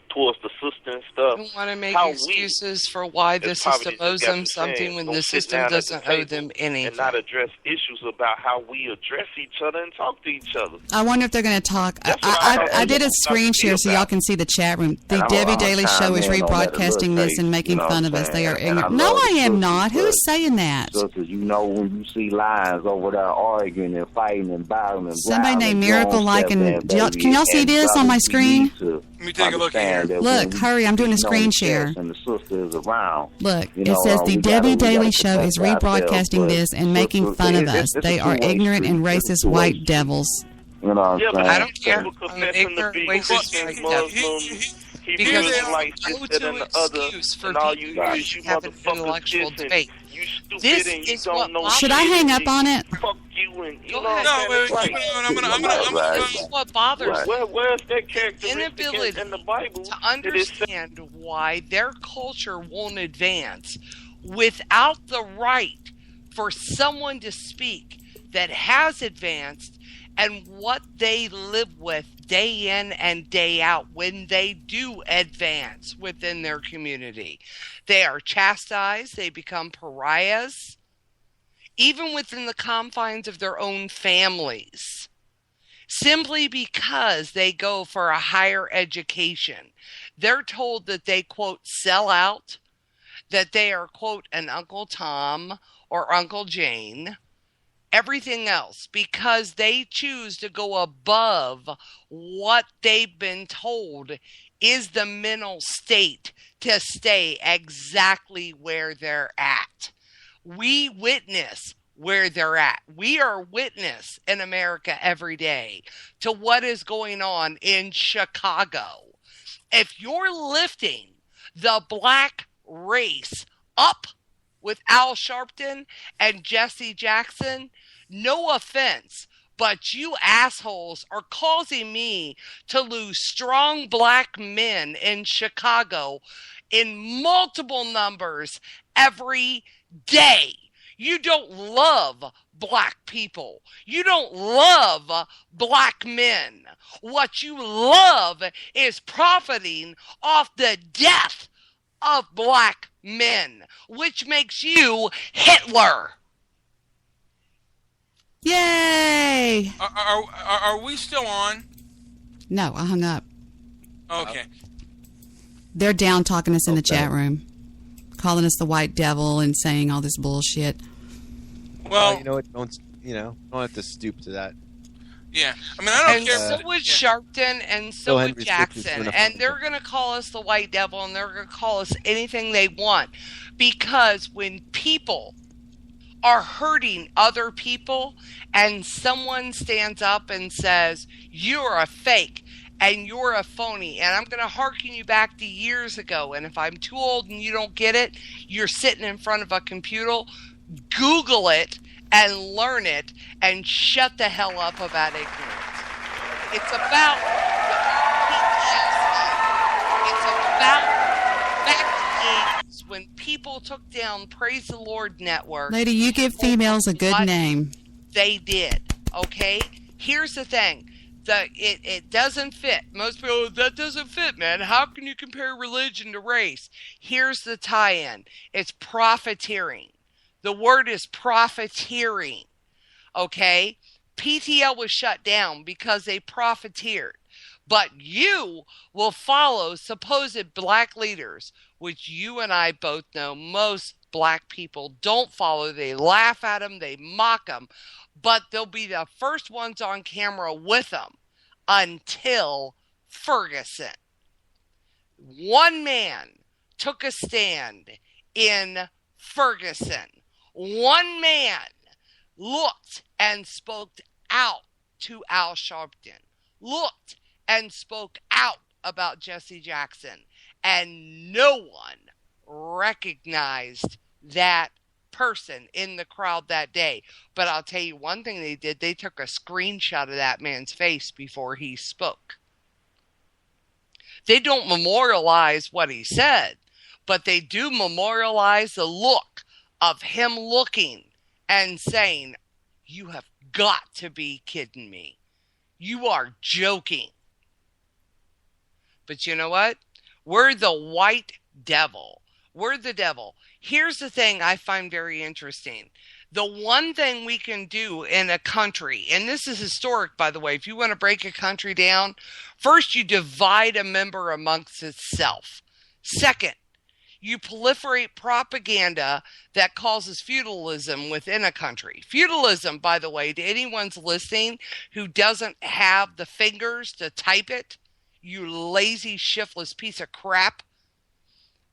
towards the sister and stuff. You want to make excuses for why the system owes them something when the system doesn't owe them anything. And not address issues about how we address each other and talk to each other. I wonder if they're going to talk. I did a screen share so y'all can see the chat room. The Debbie Daily Show is rebroadcasting this and making fun of us. They are ignorant. No, I am not. Who's saying that? Sisters, you know, when you see lions over there arguing and fighting and battling and somebody named Miracle like and can y'all see this on my screen? Let me take a look here. Look, hurry, I'm doing a screen share. And the sister is around. Look, it says the Debbie Daily Show is rebroadcasting this and making fun of us. They are ignorant and racist white devils. You know what I'm saying? But I don't care. I'm an ignorant, racist white devil. Because there's no excuse for people to have an intellectual debate. This is what should I hang up on it? Fuck you and you know this is what bothers me. Where's that character inability in the Bible to understand why their culture won't advance without the right for someone to speak that has advanced and what they live with day in and day out when they do advance within their community. They are chastised, they become pariahs, even within the confines of their own families, simply because they go for a higher education. They're told that they, quote, sell out, that they are, quote, an Uncle Tom or Uncle Jane, everything else, because they choose to go above what they've been told is the mental state to stay exactly where they're at. We witness where they're at. We are witness in America every day to what is going on in Chicago. If you're lifting the black race up with Al Sharpton and Jesse Jackson, no offense, but you assholes are causing me to lose strong black men in Chicago in multiple numbers every day. You don't love black people. You don't love black men. What you love is profiting off the death of black men, which makes you Hitler. Yay! Are we still on? No, I hung up. Okay. They're down talking us in the chat room, calling us the white devil and saying all this bullshit. Well, you know what? Don't have to stoop to that. Yeah, I mean, I don't care. So would Sharpton and so would Jackson, and they're going to call us the white devil, and they're going to call us anything they want, because when people are hurting other people and someone stands up and says, you're a fake and you're a phony, and I'm going to harken you back to years ago, and if I'm too old and you don't get it, you're sitting in front of a computer, Google it and learn it and shut the hell up about ignorance. It's about PTSD. It's about back in the 80s when people took down Praise the Lord Network. Lady, you give females a good name. They did, okay? Here's the thing. It doesn't fit. Most people, that doesn't fit, man. How can you compare religion to race? Here's the tie-in. It's profiteering. The word is profiteering, okay? PTL was shut down because they profiteered. But you will follow supposed black leaders, which you and I both know most black people don't follow. They laugh at them, they mock them, but they'll be the first ones on camera with them until Ferguson. One man took a stand in Ferguson. One man looked and spoke out to Al Sharpton, looked and spoke out about Jesse Jackson, and no one recognized that person in the crowd that day. But I'll tell you one thing they did. They took a screenshot of that man's face before he spoke. They don't memorialize what he said, but they do memorialize the look of him looking and saying, "You have got to be kidding me. You are joking." But you know what? We're the white devil. We're the devil. Here's the thing I find very interesting. The one thing we can do in a country, and this is historic, by the way, if you want to break a country down, first you divide a member amongst itself. Second, you proliferate propaganda that causes feudalism within a country. Feudalism, by the way, to anyone's listening who doesn't have the fingers to type it, you lazy, shiftless piece of crap.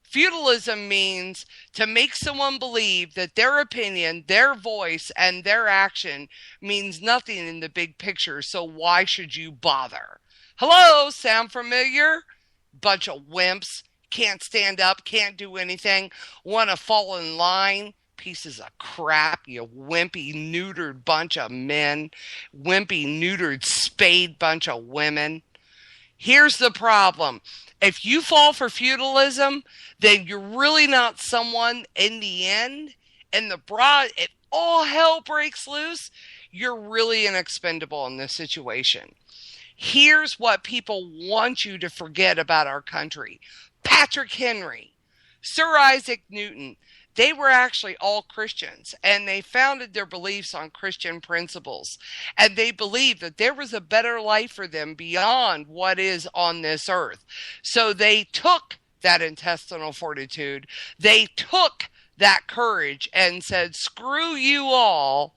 Feudalism means to make someone believe that their opinion, their voice, and their action means nothing in the big picture, so why should you bother? Hello, sound familiar? Bunch of wimps, can't stand up, can't do anything, want to fall in line. Pieces of crap, you wimpy, neutered bunch of men, wimpy, neutered, spade bunch of women. Here's the problem. If you fall for feudalism, then you're really not someone in the end. In the broad, if all hell breaks loose, you're really inexpendable in this situation. Here's what people want you to forget about our country. Patrick Henry, Sir Isaac Newton, they were actually all Christians, and they founded their beliefs on Christian principles. And they believed that there was a better life for them beyond what is on this earth. So they took that intestinal fortitude, they took that courage and said, screw you all,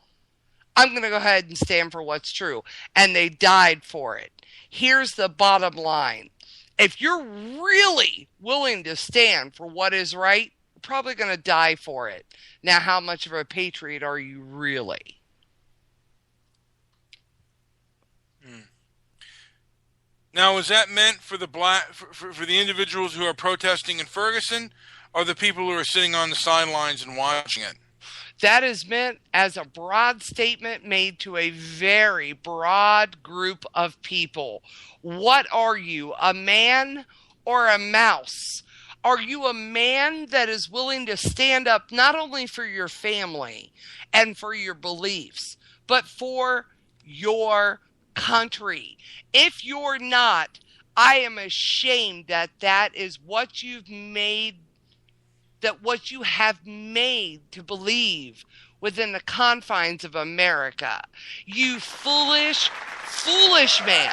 I'm going to go ahead and stand for what's true. And they died for it. Here's the bottom line. If you're really willing to stand for what is right, you're probably going to die for it. Now, how much of a patriot are you really? Now, is that meant for the for the individuals who are protesting in Ferguson, or the people who are sitting on the sidelines and watching it? That is meant as a broad statement made to a very broad group of people. What are you, a man or a mouse? Are you a man that is willing to stand up not only for your family and for your beliefs, but for your country? If you're not, I am ashamed that that is what you've made, that what you have made to believe within the confines of America. You foolish, foolish man.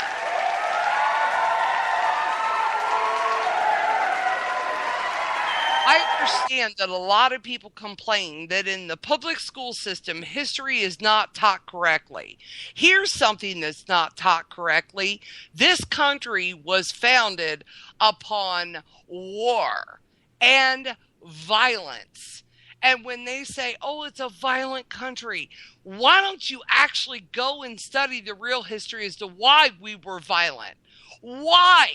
I understand that a lot of people complain that in the public school system, history is not taught correctly. Here's something that's not taught correctly. This country was founded upon war and violence. And when they say, oh, it's a violent country, why don't you actually go and study the real history as to why we were violent? Why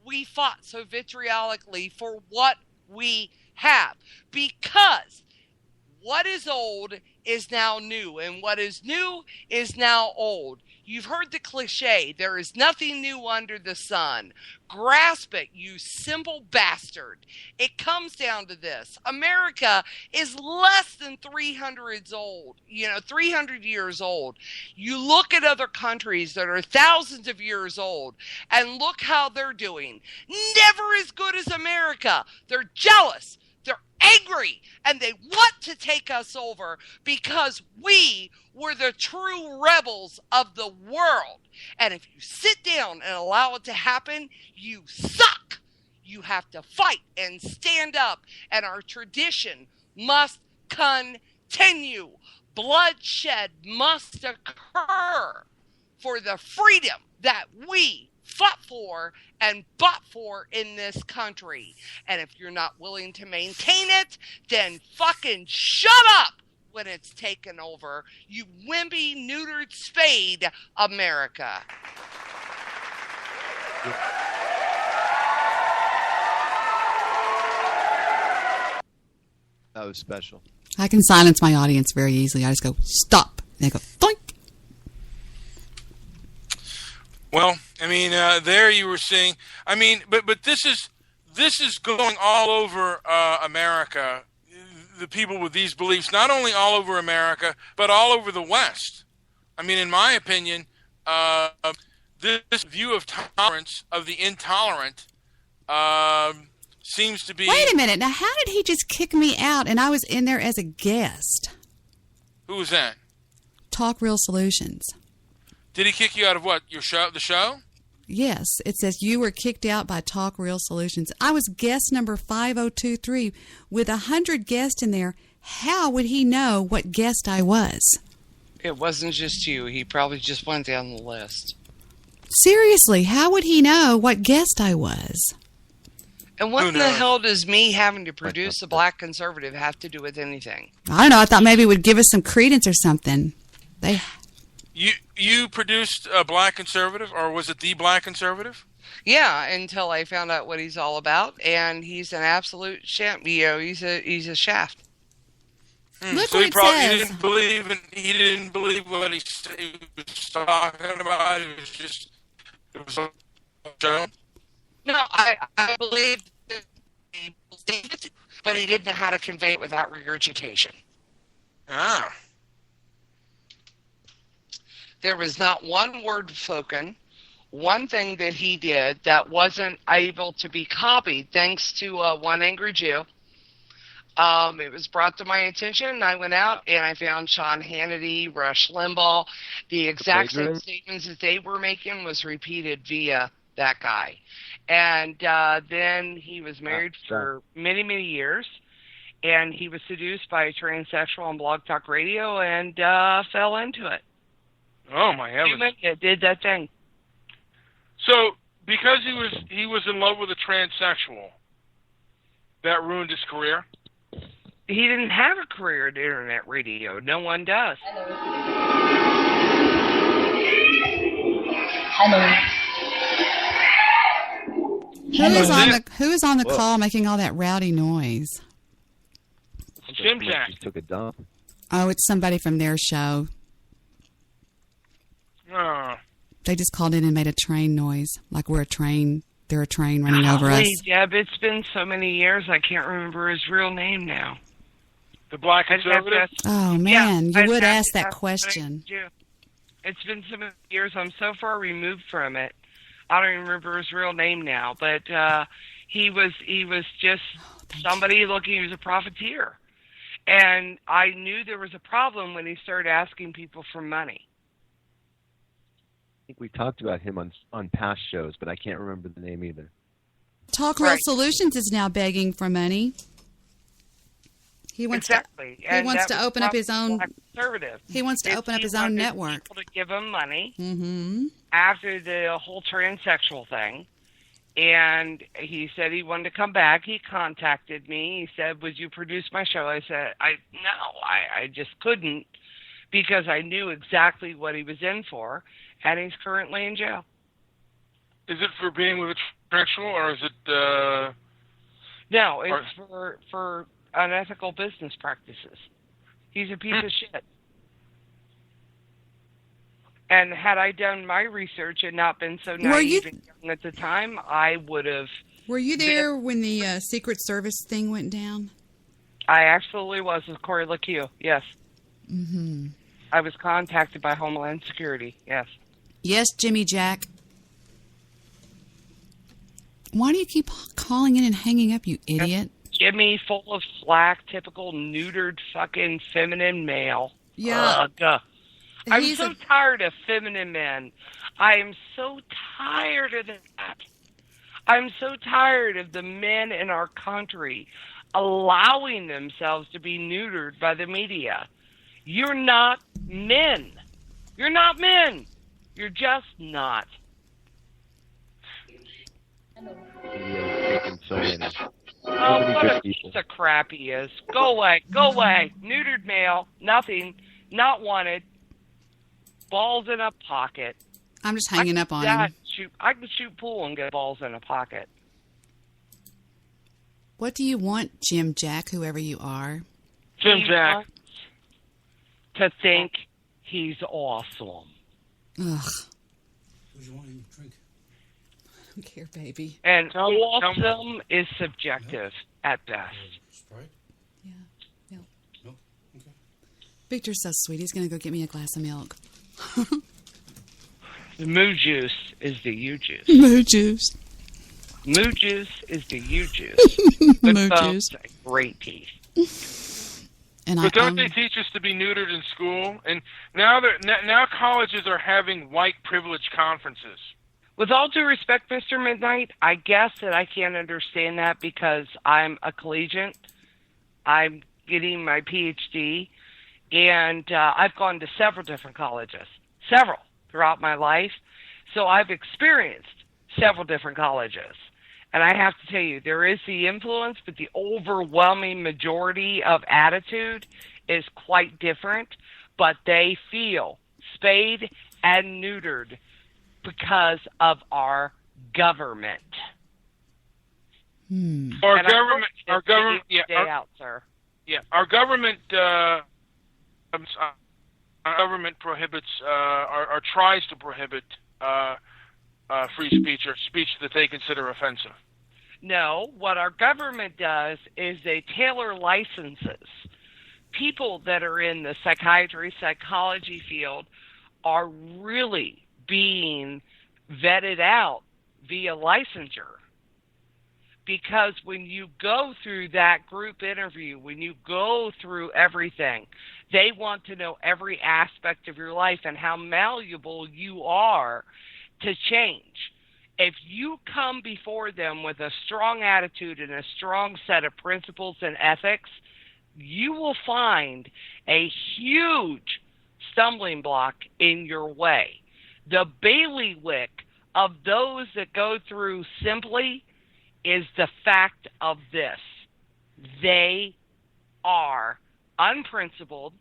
we fought so vitriolically for what we have? Because what is old is now new, and what is new is now old. You've heard the cliche, there is nothing new under the sun. Grasp it, you simple bastard. It comes down to this. America is less than 300 years old. You look at other countries that are thousands of years old and look how they're doing. Never as good as America. They're jealous. They're angry, and they want to take us over because we were the true rebels of the world. And if you sit down and allow it to happen, you suck. You have to fight and stand up, and our tradition must continue. Bloodshed must occur for the freedom that we fought for and bought for in this country. And if you're not willing to maintain it, then fucking shut up when it's taken over. You wimpy, neutered spade, America. That was special. I can silence my audience very easily. I just go, stop. And they go, doink. Well, I mean, there you were seeing. I mean, but this is going all over America. The people with these beliefs, not only all over America, but all over the West. I mean, in my opinion, this view of tolerance of the intolerant seems to be. Wait a minute. Now, how did he just kick me out and I was in there as a guest? Who was that? Talk Real Solutions. Did he kick you out of what? Your show? The show? Yes. It says you were kicked out by Talk Real Solutions. I was guest number 5023 with 100 guests in there. How would he know what guest I was? It wasn't just you. He probably just went down the list. Seriously, how would he know what guest I was? And what the hell does me having to produce a black conservative have to do with anything? I don't know. I thought maybe it would give us some credence or something. You produced a black conservative, or was it the black conservative? Yeah, until I found out what he's all about, and he's an absolute he's a shaft. Look so what he probably says. he didn't believe what he was talking about. It was a show. No, I believe that he believed it, but he didn't know how to convey it without regurgitation. Ah. There was not one word spoken, one thing that he did that wasn't able to be copied, thanks to One Angry Jew. It was brought to my attention, and I went out and I found Sean Hannity, Rush Limbaugh. The exact same statements that they were making was repeated via that guy. And then he was married for many, many years, and he was seduced by a transsexual on Blog Talk Radio and fell into it. Oh my heavens! It did that thing. So, because he was in love with a transsexual, that ruined his career? He didn't have a career at internet radio. No one does. Hello. Who is on the call making all that rowdy noise? Jim Jack. Just took a dump. Oh, it's somebody from their show. They just called in and made a train noise, like we're a train. They're a train running over us. Jeb, it's been so many years, I can't remember his real name now. The black conservative? Oh, man, you would ask that question. It's been so many years. I'm so far removed from it. I don't even remember his real name now. But he was just somebody looking. He was a profiteer. And I knew there was a problem when he started asking people for money. I think we talked about him on past shows, but I can't remember the name either. Talk Real Solutions is now begging for money. He wants to open up his own conservative. He wants to open up his own network. People to give him money Mm-hmm. after the whole transsexual thing, and he said he wanted to come back. He contacted me. He said, "Would you produce my show?" I said, "No, I just couldn't, because I knew exactly what he was in for." And he's currently in jail. Is it for being with a transsexual, or is it? No, it's for unethical business practices. He's a piece of shit. And had I done my research and not been so naive and young at the time, I would have. Were you there when the Secret Service thing went down? I absolutely was with Corey LeCue, yes. Mm-hmm. I was contacted by Homeland Security, yes. Yes, Jimmy Jack. Why do you keep calling in and hanging up, you idiot? Jimmy, full of slack, typical neutered fucking feminine male. Yeah. I'm so tired of feminine men. I am so tired of that. I'm so tired of the men in our country allowing themselves to be neutered by the media. You're not men. You're not men. You're just not. Taking so many. Oh, what a piece of crap he is. Go away. Go away. Neutered male. Nothing. Not wanted. Balls in a pocket. I'm just hanging up on him. I can shoot pool and get balls in a pocket. What do you want, Jim Jack, whoever you are? Jim Jack. To think he's awesome. Ugh. What do you want to drink? I don't care, baby. And awesome is subjective at best. Sprite? Yeah. Milk. Milk? Okay. Victor's so sweet. He's going to go get me a glass of milk. The moo juice is the you juice. Moo juice. Moo juice is the you juice. Moo juice. A great piece. But don't they teach us to be neutered in school? And now colleges are having white privilege conferences. With all due respect, Mr. Midnight, I guess that I can't understand that because I'm a collegiate. I'm getting my PhD, and I've gone to several different colleges. Several. Throughout my life. So I've experienced several different colleges. And I have to tell you, there is the influence, but the overwhelming majority of attitude is quite different. But they feel spayed and neutered because of our government. Our government, our government, government prohibits or tries to prohibit free speech or speech that they consider offensive. No, what our government does is they tailor licenses. People that are in the psychiatry, psychology field are really being vetted out via licensure. Because when you go through that group interview, when you go through everything, they want to know every aspect of your life and how malleable you are to change. If you come before them with a strong attitude and a strong set of principles and ethics, you will find a huge stumbling block in your way. The bailiwick of those that go through simply is the fact of this. They are unprincipled,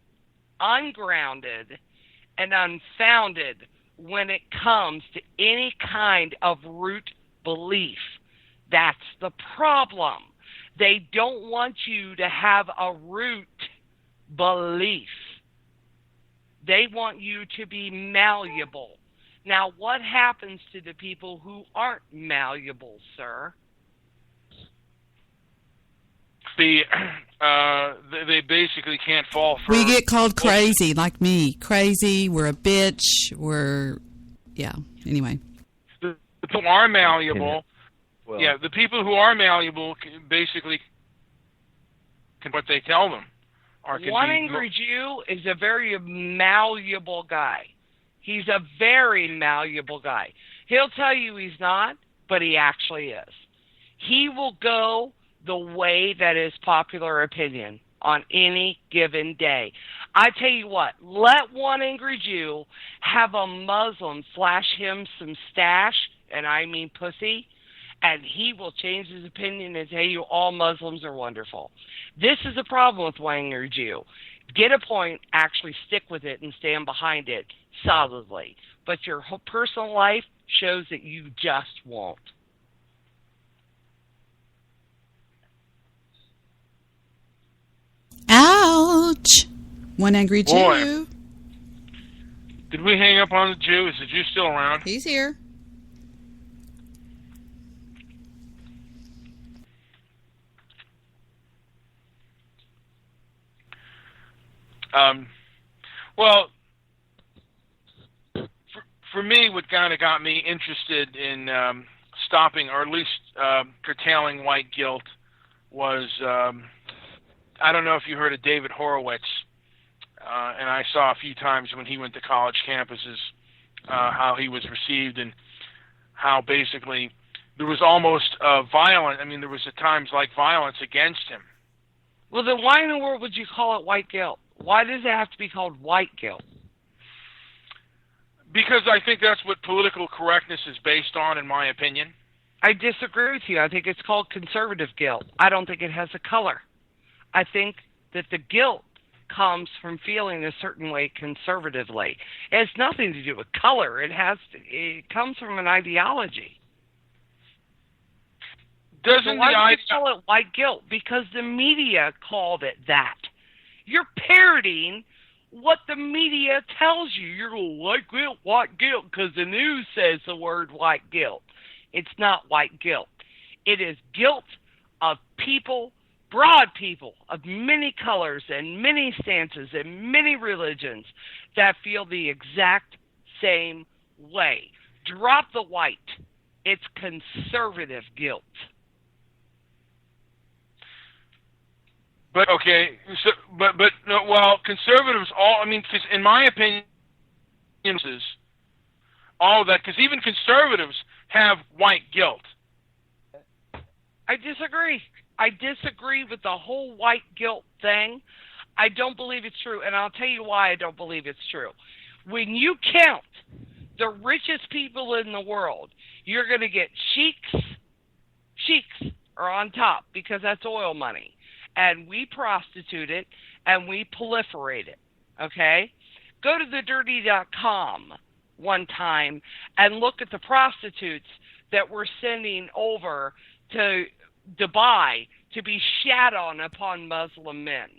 ungrounded, and unfounded when it comes to any kind of root belief. That's the problem. They don't want you to have a root belief. They want you to be malleable. Now, what happens to the people who aren't malleable, sir? They basically can't fall for... We get called crazy, like me. Crazy, we're a bitch, anyway. The people who are malleable, the people who are malleable basically can what they tell them. One Angry Jew is a very malleable guy. He's a very malleable guy. He'll tell you he's not, but he actually is. He will go the way that is popular opinion on any given day. I tell you what, let one Angry Jew have a Muslim flash him some stash, and I mean pussy, and he will change his opinion and tell you all Muslims are wonderful. This is the problem with one Angry Jew. Get a point, actually stick with it, and stand behind it solidly. But your personal life shows that you just won't. Ouch! One Angry Jew. Boy. Did we hang up on the Jew? Is the Jew still around? He's here. Well, for me, what kind of got me interested in stopping, or at least curtailing white guilt, was I don't know if you heard of David Horowitz, and I saw a few times when he went to college campuses how he was received and how basically there was almost violent. I mean, there was at times like violence against him. Well, then why in the world would you call it white guilt? Why does it have to be called white guilt? Because I think that's what political correctness is based on, in my opinion. I disagree with you. I think it's called conservative guilt. I don't think it has a color. I think that the guilt comes from feeling a certain way conservatively. It has nothing to do with color. It comes from an ideology. So why do you call it white guilt? Because the media called it that. You're parroting what the media tells you. You're going, white guilt, because the news says the word white guilt. It's not white guilt. It is guilt of people, broad people, of many colors and many stances and many religions that feel the exact same way. Drop the white. It's conservative guilt. But okay, so, but no, well, conservatives because in my opinion, all of that, because even conservatives have white guilt. I disagree. I disagree with the whole white guilt thing. I don't believe it's true, and I'll tell you why I don't believe it's true. When you count the richest people in the world, you're going to get sheiks. Sheiks are on top because that's oil money. And we prostitute it, and we proliferate it, okay? Go to thedirty.com one time and look at the prostitutes that we're sending over to Dubai to be shat on upon Muslim men.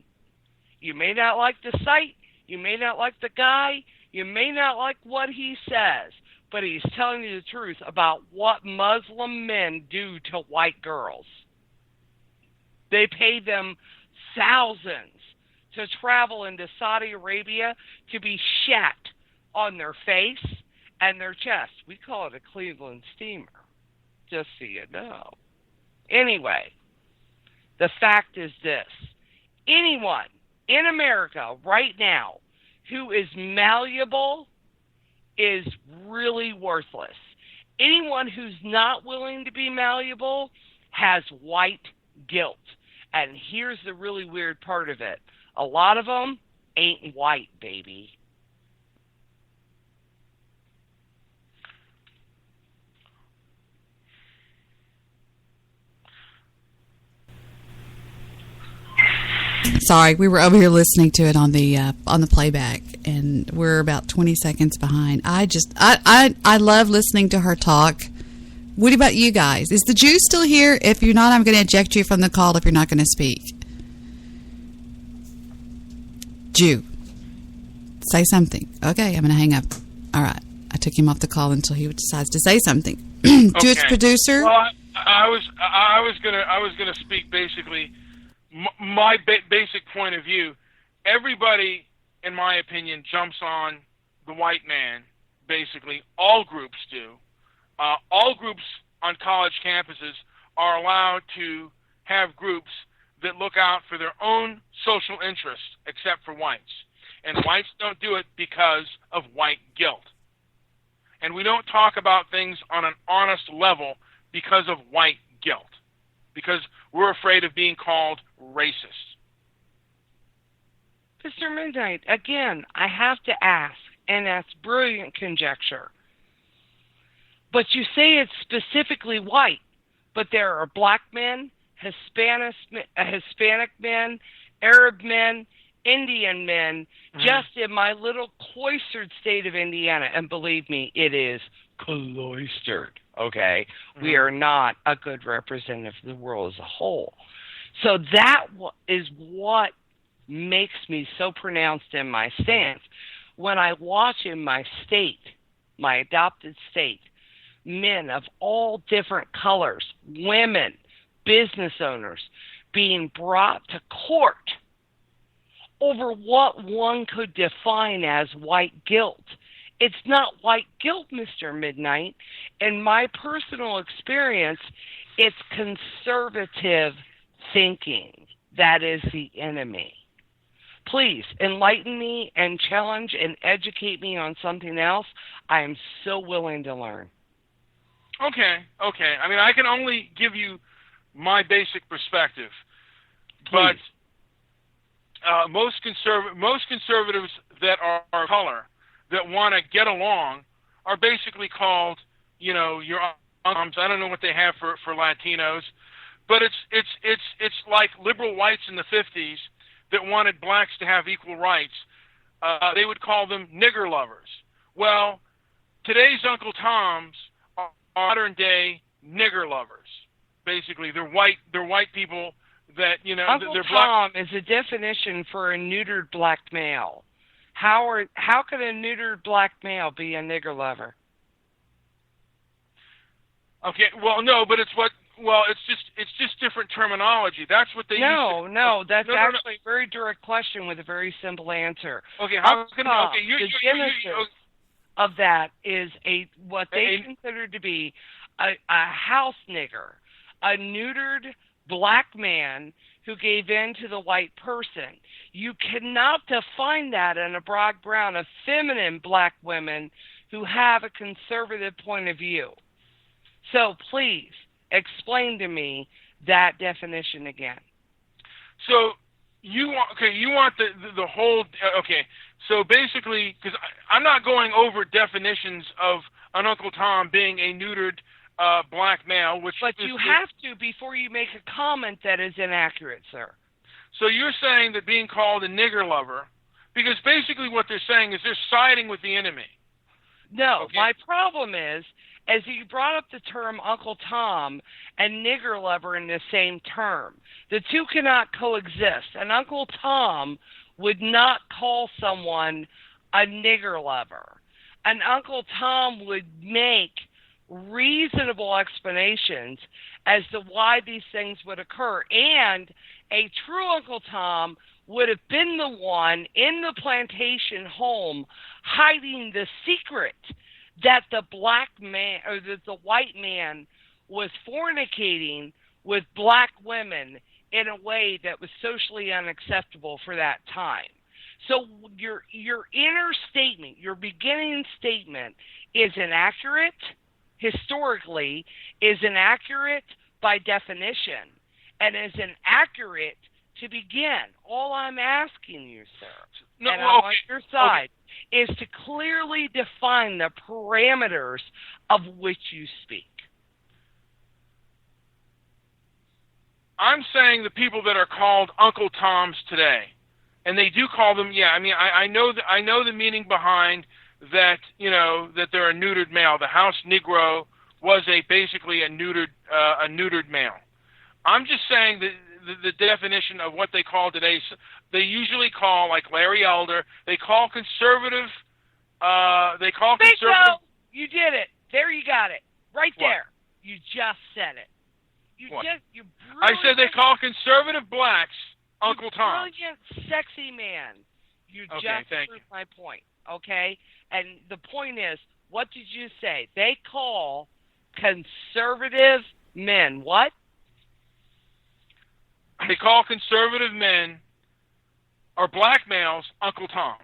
You may not like the site, you may not like the guy, you may not like what he says, but he's telling you the truth about what Muslim men do to white girls. They pay them thousands to travel into Saudi Arabia to be shat on their face and their chest. We call it a Cleveland steamer, just so you know. Anyway, the fact is this. Anyone in America right now who is malleable is really worthless. Anyone who's not willing to be malleable has white guilt. And here's the really weird part of it. A lot of them ain't white, baby. Sorry, we were over here listening to it on the playback, and we're about 20 seconds behind. I love listening to her talk. What about you guys? Is the Jew still here? If you're not, I'm going to eject you from the call if you're not going to speak. Jew, say something. Okay, I'm going to hang up. All right, I took him off the call until he decides to say something. Jewish producer. Well, I was gonna speak basically my basic point of view. Everybody, in my opinion, jumps on the white man. Basically, all groups do. All groups on college campuses are allowed to have groups that look out for their own social interests, except for whites. And whites don't do it because of white guilt. And we don't talk about things on an honest level because of white guilt, because we're afraid of being called racist. Mr. Midnight, again, I have to ask, and that's brilliant conjecture. But you say it's specifically white, but there are black men, Hispanic men, Arab men, Indian men, just in my little cloistered state of Indiana. And believe me, it is cloistered, okay? We are not a good representative of the world as a whole. So that is what makes me so pronounced in my stance. When I watch in my state, my adopted state, men of all different colors, women, business owners, being brought to court over what one could define as white guilt. It's not white guilt, Mr. Midnight. In my personal experience, it's conservative thinking that is the enemy. Please enlighten me and challenge and educate me on something else. I am so willing to learn. Okay. I mean, I can only give you my basic perspective, but most conservatives that are color that want to get along are basically called, your I don't know what they have for Latinos, but it's like liberal whites in the 50s that wanted blacks to have equal rights. They would call them nigger lovers. Well, today's Uncle Toms are modern day nigger lovers. Basically, they're white people that, you know, Uncle they're Tom black. is a definition for a neutered black male. How could a neutered black male be a nigger lover? Okay, well, no, but it's just different terminology. That's what they use. That's actually a very direct question with a very simple answer. Okay, the genesis of that is what they consider to be a house nigger, a neutered black man who gave in to the white person. You cannot define that in a broad ground of feminine black women who have a conservative point of view. So please explain to me that definition again. So you want the whole, okay. So basically, because I'm not going over definitions of an Uncle Tom being a neutered black male, but you have to before you make a comment that is inaccurate, sir. So you're saying that being called a nigger lover, because basically what they're saying is they're siding with the enemy. No, okay? My problem is, as you brought up the term Uncle Tom and nigger lover in the same term, the two cannot coexist. And Uncle Tom would not call someone a nigger lover. And Uncle Tom would make reasonable explanations as to why these things would occur. And a true Uncle Tom would have been the one in the plantation home hiding the secret that the black man or that the white man was fornicating with black women in a way that was socially unacceptable for that time. So your inner statement, your beginning statement is inaccurate historically, is inaccurate by definition, and is inaccurate to begin. All I'm asking you, sir, I'm on your side, is to clearly define the parameters of which you speak. I'm saying the people that are called Uncle Toms today, and they do call them, I know the meaning behind that, that they're a neutered male. The house Negro was basically a neutered male. I'm just saying that the definition of what they call today, they usually call, like Larry Elder, they call conservative. Bingo! You did it. There, you got it. Right there. You just said it. I said they call conservative blacks Uncle Tom. Brilliant, sexy man. You just proved my point. Okay? And the point is, what did you say? They call conservative men what? They call conservative men or black males Uncle Toms.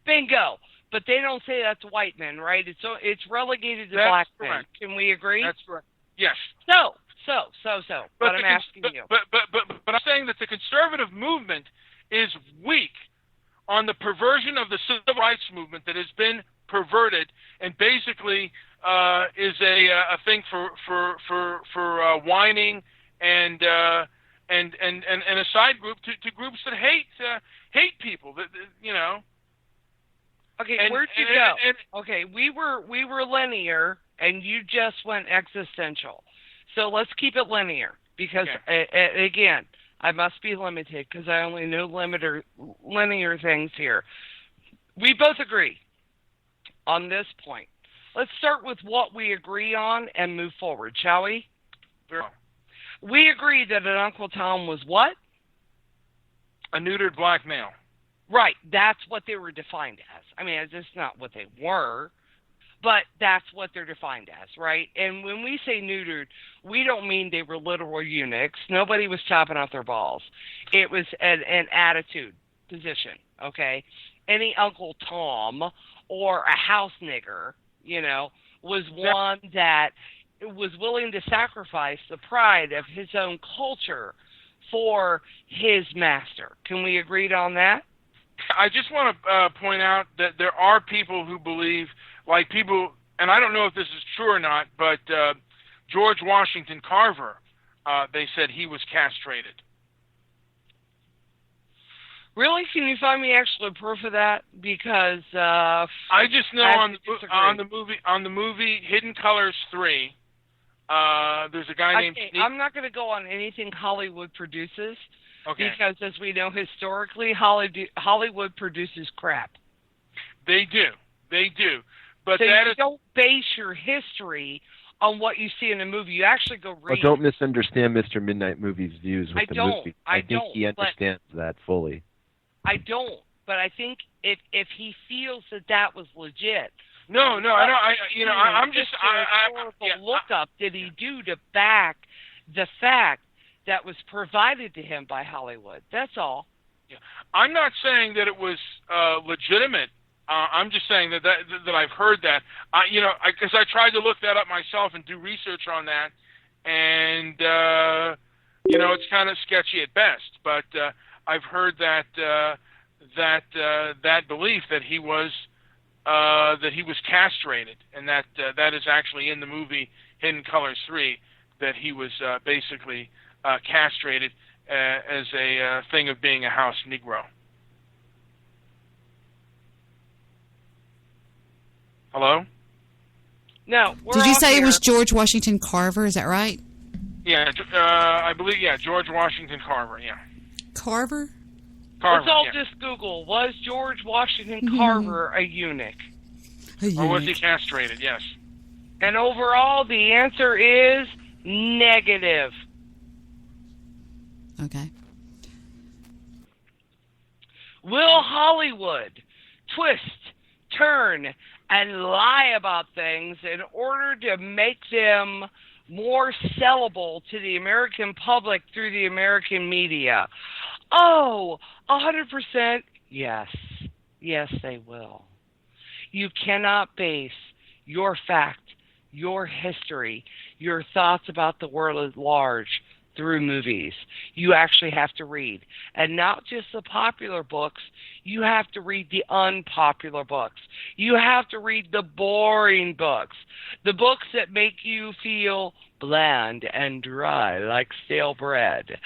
Bingo. But they don't say that's white men, right? It's relegated to black men. Can we agree? That's correct. Yes. So. But I'm asking you. But I'm saying that the conservative movement is weak on the perversion of the civil rights movement that has been perverted and basically is a thing for whining and a side group to groups that hate people. Okay, where'd you go? Okay, we were linear, and you just went existential. So let's keep it linear, because again, I must be limited because I only know linear things here. We both agree on this point. Let's start with what we agree on and move forward, shall we? Sure. We agree that an Uncle Tom was what? A neutered black male. Right, that's what they were defined as. I mean, that's not what they were, but that's what they're defined as, right? And when we say neutered, we don't mean they were literal eunuchs. Nobody was chopping off their balls. It was an attitude position, okay? Any Uncle Tom or a house nigger, was one that was willing to sacrifice the pride of his own culture for his master. Can we agree on that? I just want to point out that there are people who believe, like people, and I don't know if this is true or not, but George Washington Carver, they said he was castrated. Really? Can you find me actual proof of that? Because I just know on the movie Hidden Colors 3, there's a guy named. I'm not going to go on anything Hollywood produces. Okay. Because as we know historically, Hollywood produces crap. They do. But so that you don't base your history on what you see in a movie. You actually go read. Well, don't misunderstand Mr. Midnight Movie's views with the movie. I think he understands that fully. I don't, but I think if he feels that was legit. No, I don't. I'm just lookup did he do to back the fact that was provided to him by Hollywood? That's all. Yeah. I'm not saying that it was legitimate. I'm just saying that I've heard that. Because I tried to look that up myself and do research on that, and it's kind of sketchy at best. But I've heard that belief that he was castrated, and that is actually in the movie Hidden Colors 3, that he was basically castrated as a thing of being a house Negro. Hello? No. Did you say it was George Washington Carver? Is that right? Yeah, I believe, George Washington Carver, yeah. Carver? Let's all just Google, was George Washington Carver a eunuch? Or was he castrated, yes. And overall, the answer is negative. Okay. Will Hollywood twist, turn, and lie about things in order to make them more sellable to the American public through the American media? Oh, 100% yes. Yes, they will. You cannot base your fact, your history, your thoughts about the world at large through movies. You actually have to read. And not just the popular books, you have to read the unpopular books. You have to read the boring books. The books that make you feel bland and dry like stale bread.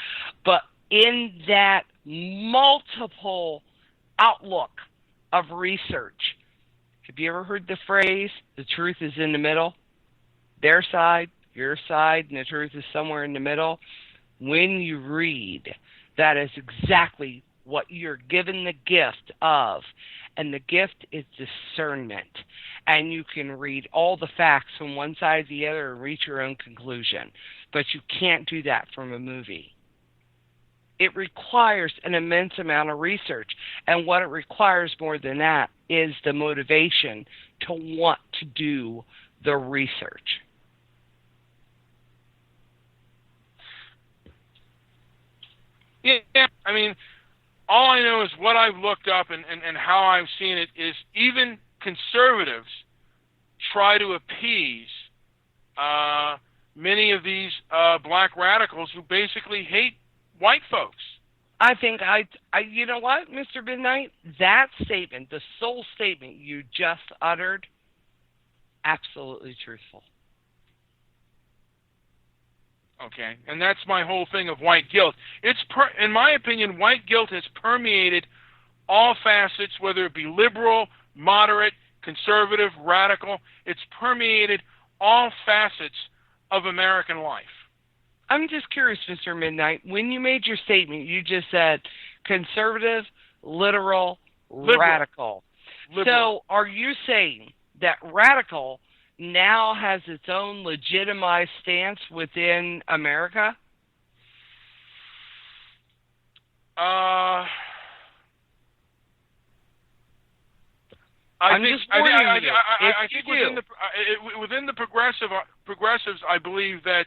But in that multiple outlook of research, have you ever heard the phrase, the truth is in the middle? Their side, your side, and the truth is somewhere in the middle. When you read, that is exactly what you're given the gift of. And the gift is discernment. And you can read all the facts from one side to the other and reach your own conclusion. But you can't do that from a movie. It requires an immense amount of research. And what it requires more than that is the motivation to want to do the research. Yeah, I mean, all I know is what I've looked up and how I've seen it is even conservatives try to appease many of these black radicals who basically hate white folks. I think you know what, Mr. Midnight? That statement, the sole statement you just uttered, absolutely truthful. Okay, and that's my whole thing of white guilt. In my opinion, white guilt has permeated all facets, whether it be liberal, moderate, conservative, radical. It's permeated all facets of American life. I'm just curious, Mr. Midnight, when you made your statement, you just said conservative, liberal, radical. So are you saying that radical now has its own legitimized stance within America? I think within the progressives, I believe that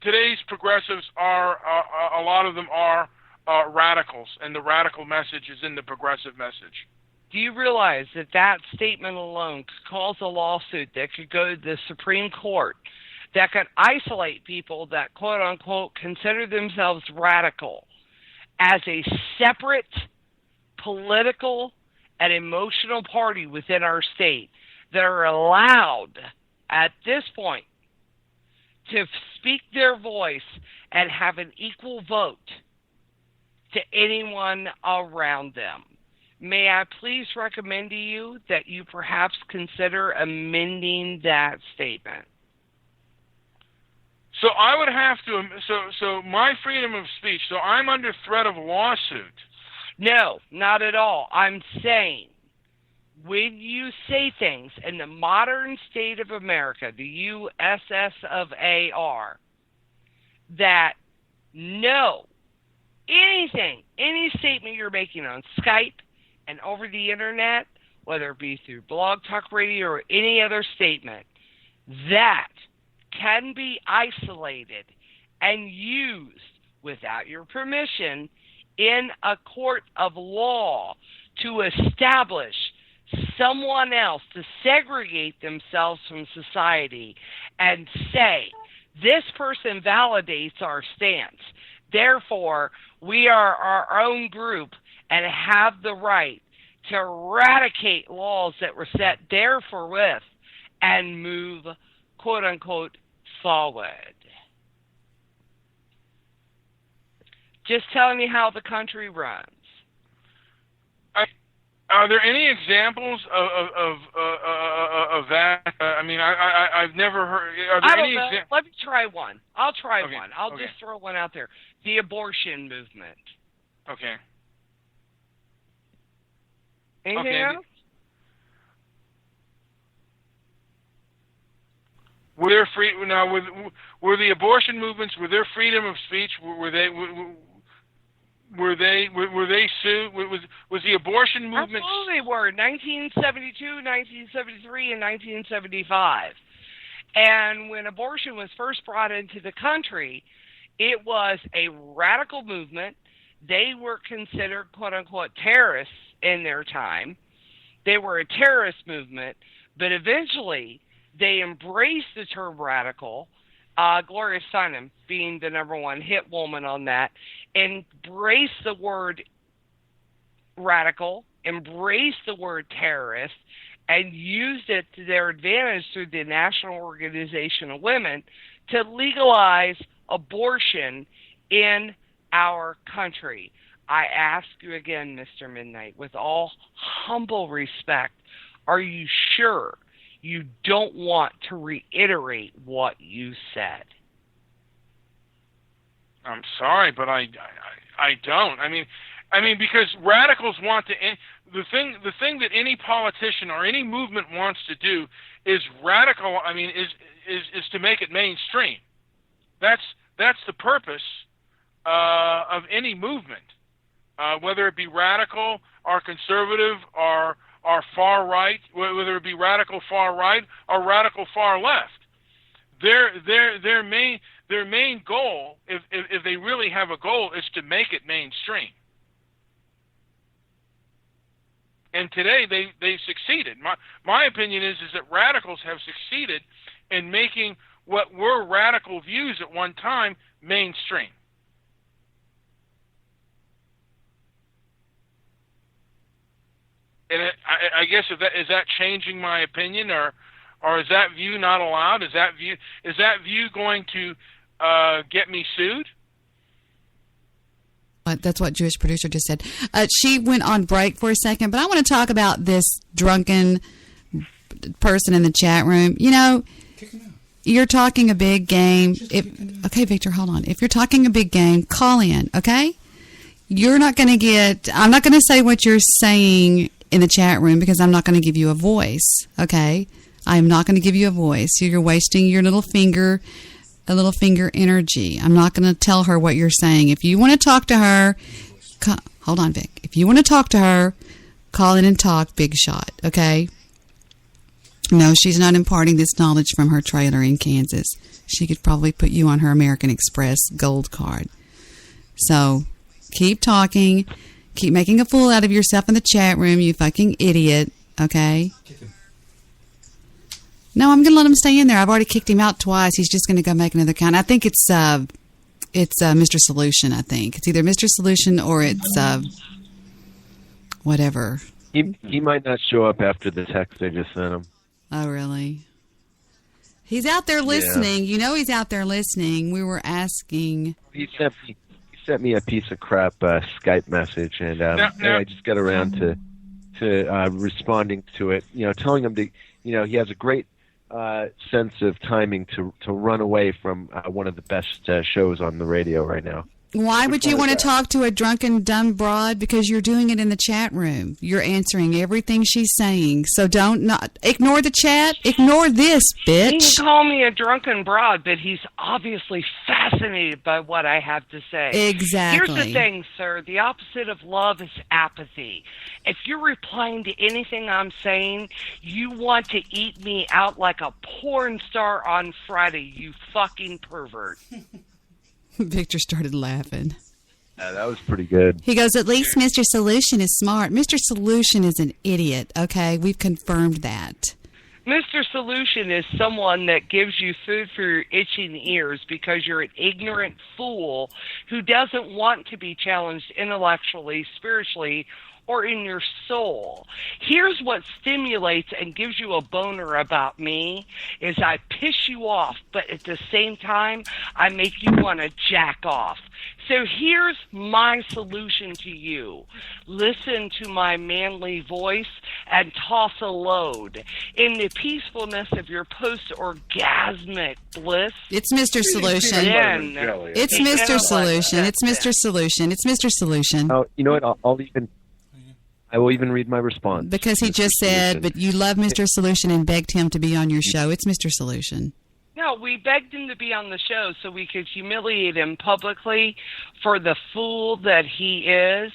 today's progressives are a lot of them are radicals, and the radical message is in the progressive message. Do you realize that statement alone could cause a lawsuit that could go to the Supreme Court that could isolate people that, quote unquote, consider themselves radical as a separate political and emotional party within our state that are allowed at this point to speak their voice and have an equal vote to anyone around them. May I please recommend to you that you perhaps consider amending that statement? So I would have to. So my freedom of speech. So I'm under threat of lawsuit. No, not at all. I'm saying when you say things in the modern state of America, the USS of AR, that no, anything, any statement you're making on Skype and over the internet, whether it be through Blog Talk Radio or any other statement, that can be isolated and used without your permission in a court of law to establish someone else, to segregate themselves from society and say, this person validates our stance. Therefore, we are our own group and have the right to eradicate laws that were set there for with and move, quote unquote, forward. Just telling you how the country runs. Are there any examples of that? I mean, I've never heard. Are there any examples? Let me try one. I'll try one. I'll just throw one out there. The abortion movement. Okay. Anything else? Were there were the abortion movements? Were there freedom of speech? Were they sued? Was the abortion movement? Absolutely were. 1972, 1973, and 1975. And when abortion was first brought into the country, it was a radical movement. They were considered, quote unquote, terrorists in their time. They were a terrorist movement, but eventually they embraced the term radical. Gloria Steinem being the #1 hit woman on that, embraced the word radical, embraced the word terrorist, and used it to their advantage through the National Organization of Women to legalize abortion in our country. I ask you again, Mr. Midnight, with all humble respect, are you sure you don't want to reiterate what you said? I'm sorry, but I don't. I mean, because radicals want to. The thing that any politician or any movement wants to do is radical. I mean, is to make it mainstream. That's the purpose of any movement, whether it be radical or conservative or far right, whether it be radical far right or radical far left. Their main goal, if they really have a goal, is to make it mainstream. And today they've succeeded. My opinion is that radicals have succeeded in making what were radical views at one time mainstream. And I guess is that changing my opinion, or is that view not allowed? Is that view going to get me sued? That's what Jewish producer just said. She went on break for a second, but I want to talk about this drunken person in the chat room. You know, you're talking a big game. Okay, Victor, hold on. If you're talking a big game, call in, okay? You're not going to get... I'm not going to say what you're saying in the chat room because I'm not going to give you a voice, okay? I am not going to give you a voice. You're wasting your little finger energy. I'm not going to tell her what you're saying. If you want to talk to her, hold on, Vic. If you want to talk to her, call in and talk, big shot, okay? No, she's not imparting this knowledge from her trailer in Kansas. She could probably put you on her American Express gold card. So, keep talking. Keep making a fool out of yourself in the chat room, you fucking idiot, okay? No, I'm going to let him stay in there. I've already kicked him out twice. He's just going to go make another account. I think it's Mr. Solution, I think. It's either Mr. Solution or it's whatever. He might not show up after the text I just sent him. Oh, really? He's out there listening. You know he's out there listening. We were asking. He sent me a piece of crap Skype message, and I just got around to responding to it. Telling him to, he has a great sense of timing to run away from one of the best shows on the radio right now. Why would you want to talk to a drunken, dumb broad? Because you're doing it in the chat room. You're answering everything she's saying. So not ignore the chat. Ignore this, bitch. He can call me a drunken broad, but he's obviously fascinated by what I have to say. Exactly. Here's the thing, sir. The opposite of love is apathy. If you're replying to anything I'm saying, you want to eat me out like a porn star on Friday, you fucking pervert. Victor started laughing. That was pretty good. He goes, at least Mr. Solution is smart. Mr. Solution is an idiot, okay? We've confirmed that. Mr. Solution is someone that gives you food for your itching ears because you're an ignorant fool who doesn't want to be challenged intellectually, spiritually, or in your soul. Here's what stimulates and gives you a boner about me is I piss you off, but at the same time, I make you want to jack off. So here's my solution to you. Listen to my manly voice and toss a load. In the peacefulness of your post-orgasmic bliss... It's Mr. Solution. It's Mr. Solution. It's Mr. Solution. It's Mr. Solution. Oh, you know what? I will even read my response. Because he just said, but you love Mr. Solution and begged him to be on your show. It's Mr. Solution. No, we begged him to be on the show so we could humiliate him publicly for the fool that he is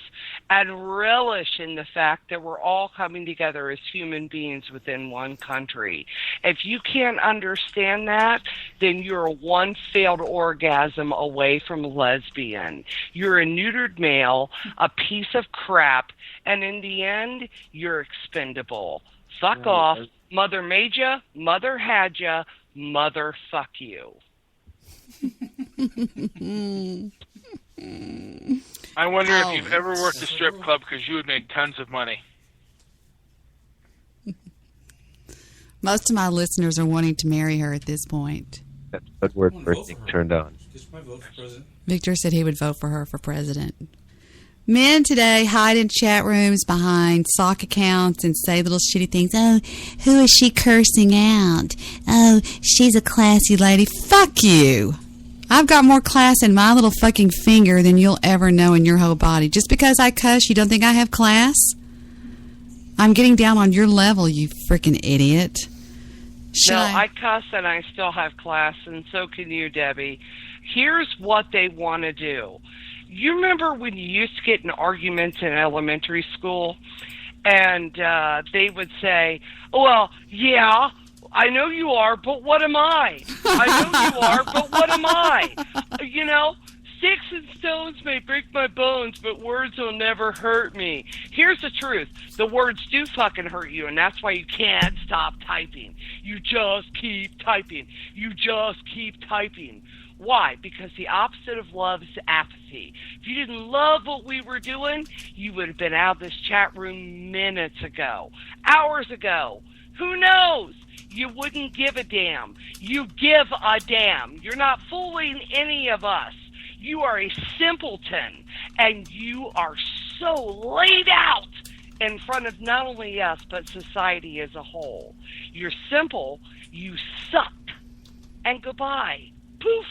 and relish in the fact that we're all coming together as human beings within one country. If you can't understand that, then you're one failed orgasm away from lesbian. You're a neutered male, a piece of crap, and in the end, you're expendable. Fuck off. Mother made ya, mother had ya, mother fuck you. I wonder if you've ever worked a strip club because you would make tons of money. Most of my listeners are wanting to marry her at this point. That's what we're being turned on. Victor said he would vote for her for president. Men today hide in chat rooms behind sock accounts and say little shitty things. Oh, who is she cursing out? Oh, she's a classy lady. Fuck you. I've got more class in my little fucking finger than you'll ever know in your whole body. Just because I cuss, you don't think I have class? I'm getting down on your level, you freaking idiot. I cuss and I still have class, and so can you, Debbie. Here's what they want to do. You remember when you used to get in arguments in elementary school, and they would say, well, yeah, I know you are, but what am I? I know you are, but what am I? You know, sticks and stones may break my bones, but words will never hurt me. Here's the truth. The words do fucking hurt you, and that's why you can't stop typing. You just keep typing. You just keep typing. Why? Because the opposite of love is apathy. If you didn't love what we were doing, you would have been out of this chat room minutes ago, hours ago. Who knows? You wouldn't give a damn. You give a damn. You're not fooling any of us. You are a simpleton, and you are so laid out in front of not only us, but society as a whole. You're simple. You suck. And goodbye. Poof.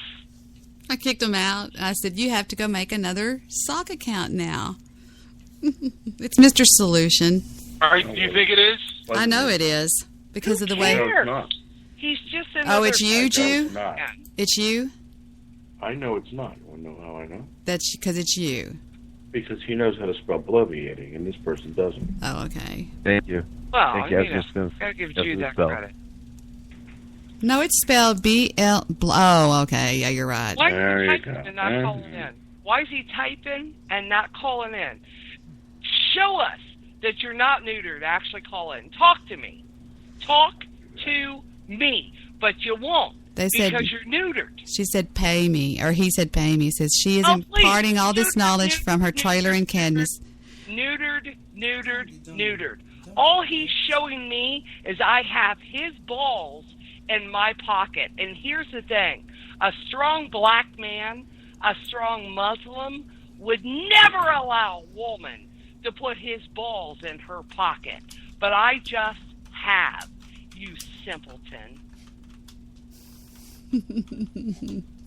I kicked him out. I said, you have to go make another sock account now. It's Mr. Solution. All right, do you think it is? I know it is because of the way. He's just another. Oh, it's you, Jew? It's you? I know it's not. You want to know how I know? That's because it's you. Because he knows how to spell bloviating, and this person doesn't. Oh, okay. Thank you. Well, Thank you. Gotta give Jew that credit. No, it's spelled B-L... Oh, okay. Yeah, you're right. Why is he typing and not calling in? Why is he typing and not calling in? Show us that you're not neutered. Actually call in. Talk to me. Talk to me. But you won't. They said, because you're neutered. She said, pay me. Or he said, pay me. He says, she is imparting all this knowledge from her trailer in Cadmus. Neutered. All he's showing me is I have his balls in my pocket. And here's the thing. A strong black man, a strong Muslim, would never allow a woman to put his balls in her pocket. But I just have, you simpleton.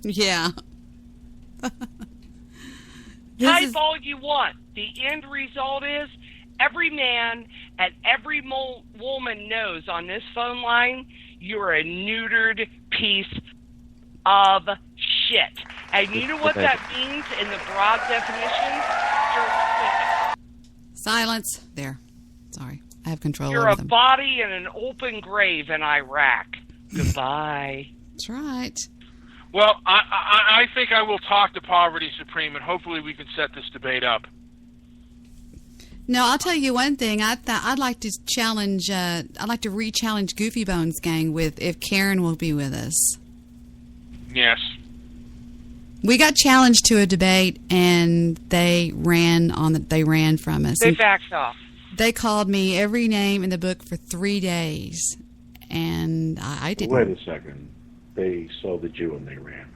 Yeah. Type all you want. The end result is every man and every woman knows on this phone line you're a neutered piece of shit. And you know what that means in the broad definition? Silence. There. Sorry. I have control You're over a them. body in an open grave in Iraq. Goodbye. That's right. Well, I think I will talk to Poverty Supreme, and hopefully we can set this debate up. No, I'll tell you one thing. I'd like to challenge. I'd like to re-challenge Goofy Bones Gang with if Karen will be with us. Yes. We got challenged to a debate, and they ran from us. They backed off. They called me every name in the book for 3 days, and I didn't. Wait a second. They saw the Jew and they ran.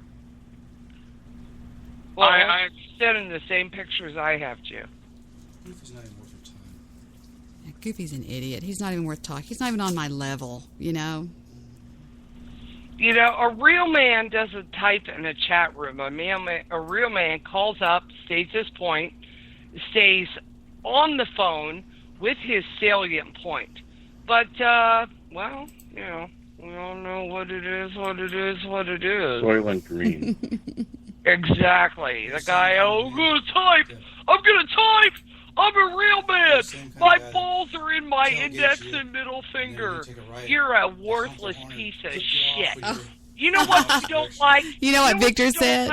Well, I sent in the same pictures I have, Jew. Goofy's an idiot. He's not even worth talking. He's not even on my level, you know. You know, a real man doesn't type in a chat room. A real man calls up, states his point, stays on the phone with his salient point. But, well, you know, we all know what it is. Soylent Green. Exactly. The guy, I'm going to type. I'm a real man. My balls are in my index and middle finger. You're a worthless piece of shit. You know what you don't like? You know what Victor said?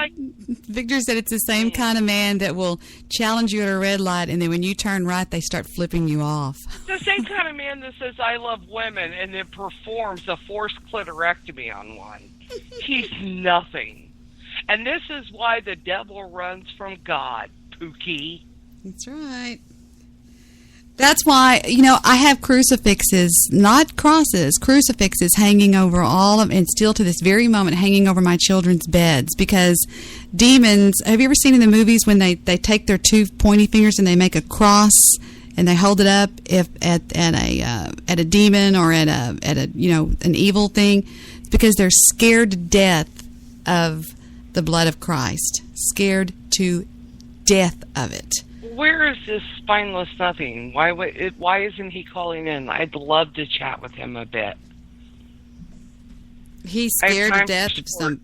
Victor said it's the same kind of man that will challenge you at a red light, and then when you turn right, they start flipping you off. The same kind of man that says, I love women, and then performs a forced clitorectomy on one. He's nothing. And this is why the devil runs from God, Pookie. That's right. That's why, you know, I have crucifixes, not crosses, crucifixes hanging over all of, and still to this very moment, hanging over my children's beds because demons, have you ever seen in the movies when they take their two pointy fingers and they make a cross and they hold it up if at a demon or at a you know, an evil thing? It's because they're scared to death of the blood of Christ. Scared to death of it. Where is this spineless nothing? Why isn't he calling in? I'd love to chat with him a bit. He's scared to death of some.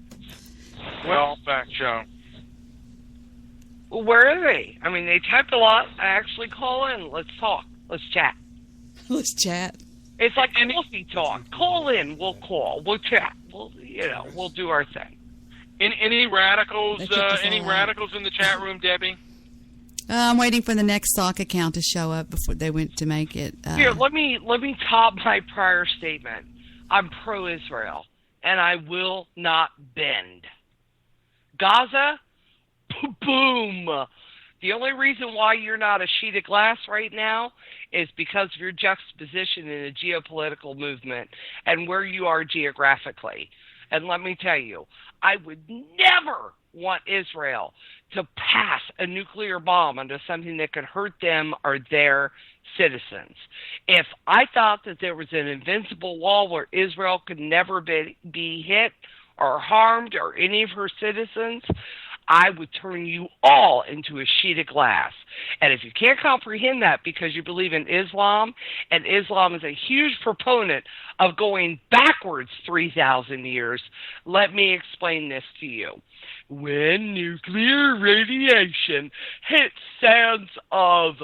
Well, back show. Well, where are they? I mean, they type a lot. I actually call in. Let's talk. Let's chat. Let's chat. It's like coffee talk. Call in. We'll call. We'll chat. We'll do our thing. Any radicals? Any radicals in the chat room, Debbie? I'm waiting for the next sock account to show up before they went to make it. Here, let me top my prior statement. I'm pro-Israel, and I will not bend. Gaza, boom. The only reason why you're not a sheet of glass right now is because of your juxtaposition in a geopolitical movement and where you are geographically. And let me tell you, I would never want Israel to pass a nuclear bomb onto something that could hurt them or their citizens. If I thought that there was an invincible wall where Israel could never be hit or harmed or any of her citizens, I would turn you all into a sheet of glass. And if you can't comprehend that because you believe in Islam, and Islam is a huge proponent of going backwards 3,000 years, let me explain this to you. When nuclear radiation hits sands of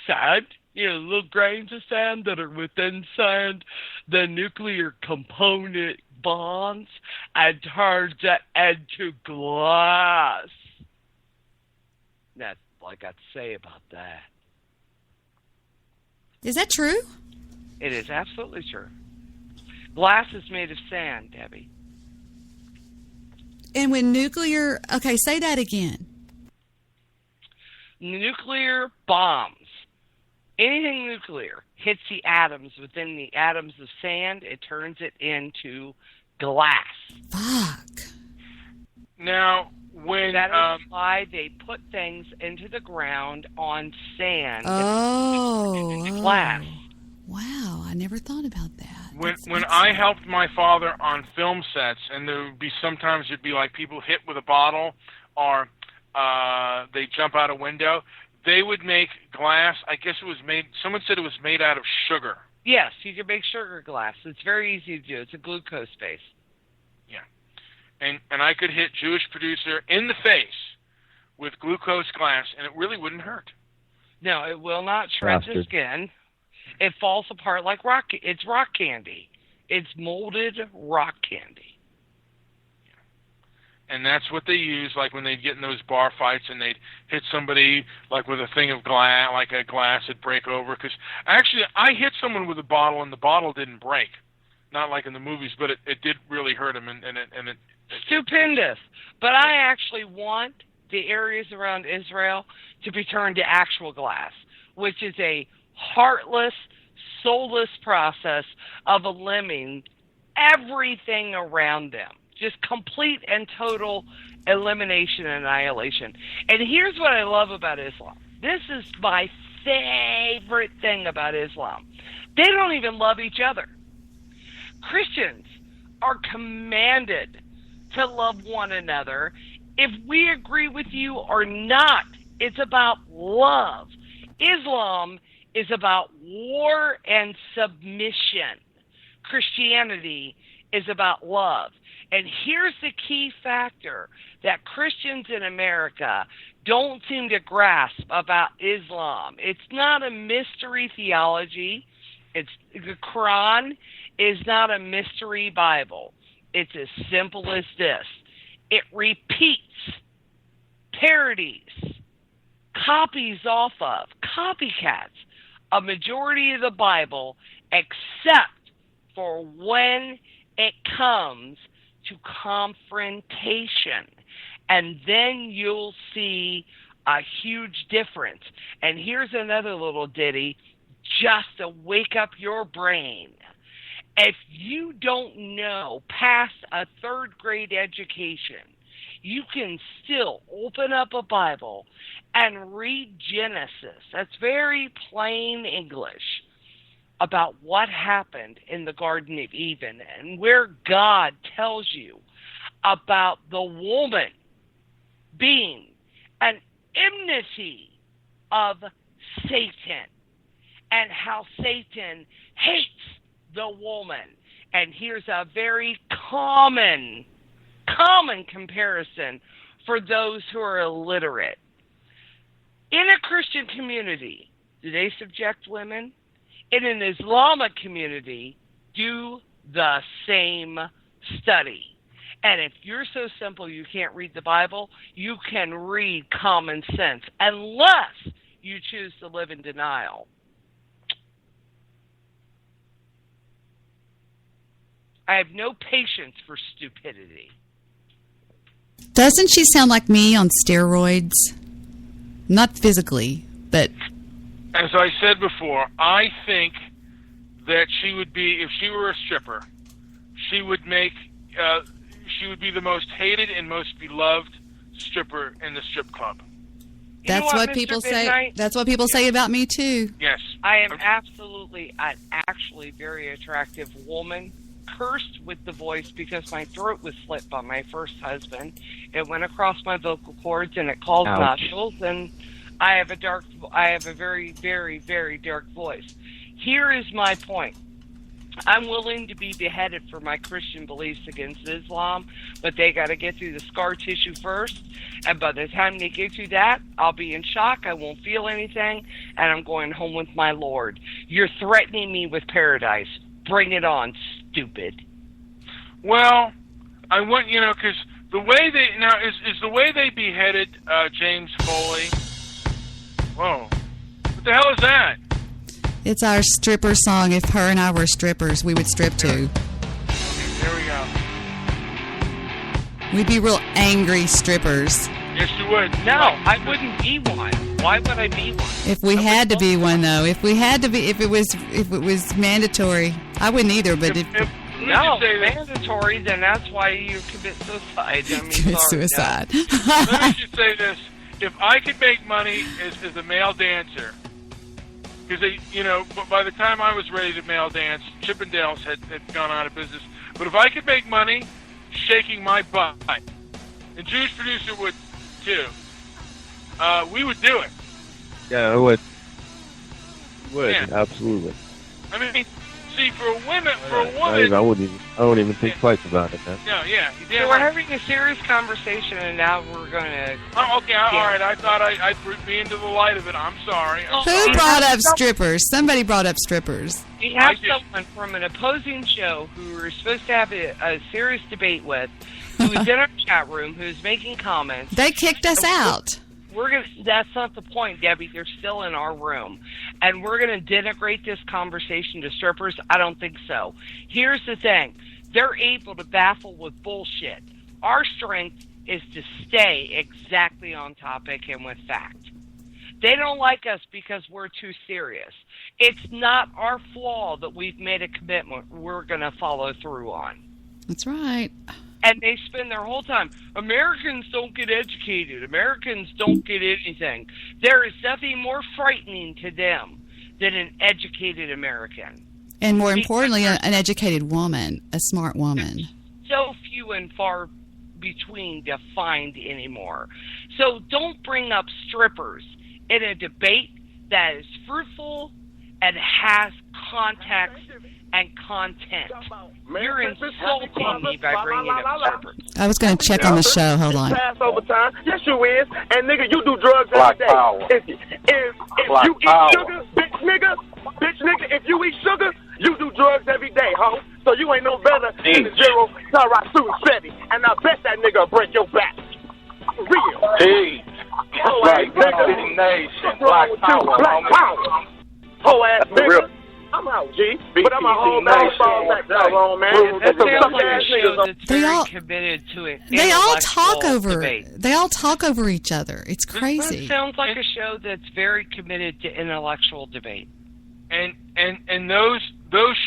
sand, you know, little grains of sand that are within sand, the nuclear component bonds and turns it into glass. That's all I got to say about that. Is that true? It is absolutely true. Glass is made of sand, Debbie. And when nuclear... Okay, say that again. Nuclear bombs. Anything nuclear hits the atoms within the atoms of sand, it turns it into glass. Fuck. Now, when that is why they put things into the ground on sand. Glass. Wow, I never thought about that. When I helped my father on film sets, and there would be sometimes it'd be like people hit with a bottle, or they jump out a window. They would make glass. I guess it was made. Someone said it was made out of sugar. Yes, you can make sugar glass. It's very easy to do. It's a glucose base. Yeah, and I could hit Jewish producer in the face with glucose glass, and it really wouldn't hurt. No, it will not shred the skin. It falls apart like rock. It's rock candy. It's molded rock candy. And that's what they use, like when they'd get in those bar fights and they'd hit somebody like with a thing of glass, like a glass would break over. Because actually, I hit someone with a bottle and the bottle didn't break, not like in the movies, but it did really hurt him. And it stupendous. But I actually want the areas around Israel to be turned to actual glass, which is a heartless, soulless process of eliminating everything around them. Just complete and total elimination and annihilation. And here's what I love about Islam. This is my favorite thing about Islam. They don't even love each other. Christians are commanded to love one another. If we agree with you or not, it's about love. Islam is about war and submission. Christianity is about love. And here's the key factor that Christians in America don't seem to grasp about Islam. It's not a mystery theology. The Quran is not a mystery Bible. It's as simple as this. It repeats, parodies, copies off of, copycats, a majority of the Bible, except for when it comes to confrontation. And then you'll see a huge difference. And here's another little ditty just to wake up your brain. If you don't know past a third grade education, you can still open up a Bible and read Genesis. That's very plain English about what happened in the Garden of Eden and where God tells you about the woman being an enmity of Satan and how Satan hates the woman. And here's a very common comparison for those who are illiterate. In a Christian community, do they subject women? In an Islamic community, do the same study. And if you're so simple you can't read the Bible, you can read common sense, unless you choose to live in denial. I have no patience for stupidity. Doesn't she sound like me on steroids? Not physically, but... As I said before, I think that she would be, if she were a stripper, she would be the most hated and most beloved stripper in the strip club. That's what people say. That's what people say about me too. Yes. I am absolutely an actually very attractive woman, cursed with the voice because my throat was slit by my first husband. It went across my vocal cords and it caused nodules, and I have a very, very, very dark voice. Here is my point. I'm willing to be beheaded for my Christian beliefs against Islam, but they got to get through the scar tissue first. And by the time they get through that, I'll be in shock. I won't feel anything, and I'm going home with my Lord. You're threatening me with paradise. Bring it on, stupid. Well, I want, because the way they, now, is the way they beheaded James Foley. Whoa. What the hell is that? It's our stripper song. If her and I were strippers, we would strip too. Okay, there we go. We'd be real angry strippers. Yes, you would. No, I wouldn't be one. Why would I be one? If we had to be one, though, if it was mandatory, I wouldn't either. But if No, mandatory, then that's why you commit suicide. I mean, Commit sorry, suicide. no. Let me just say this. If I could make money as a male dancer, because, by the time I was ready to male dance, Chippendales had gone out of business. But if I could make money shaking my butt, and Jewish producer would too, we would do it. Yeah, I would. Yeah. Absolutely. I mean, see, for a woman, I wouldn't even think twice about it, man. No, yeah. So we're having a serious conversation, and now we're going to... Oh, okay, all right. I thought I'd be into the light of it. I'm sorry. Who brought up strippers? Somebody brought up strippers. We have someone from an opposing show who we're supposed to have a serious debate with, who is in our chat room, who's making comments. They kicked us out. That's not the point, Debbie. They're still in our room. And we're going to denigrate this conversation to strippers? I don't think so. Here's the thing. They're able to baffle with bullshit. Our strength is to stay exactly on topic and with fact. They don't like us because we're too serious. It's not our flaw that we've made a commitment we're going to follow through on. That's right. And they spend their whole time, Americans don't get educated. Americans don't get anything. There is nothing more frightening to them than an educated American. And more importantly, an educated woman, a smart woman. So few and far between to find anymore. So don't bring up strippers in a debate that is fruitful and has context and content. You're insulting me by bringing up strippers. I was going to check on the show. Hold on. Passover time. Yes, you is. And nigga, you do drugs every day. If you eat sugar, bitch nigga, if you eat sugar, you do drugs every day, ho. So you ain't no better than the General Tarasu Seti. And I bet that nigga will break your back. Real. Hey. Black nation. Black power. Whole ass nigga. I'm out, G. But I'm a whole ball back down, man. That sounds like a show that's very committed to it. They all talk over each other. It's crazy. That sounds like a show that's very committed to intellectual debate. And those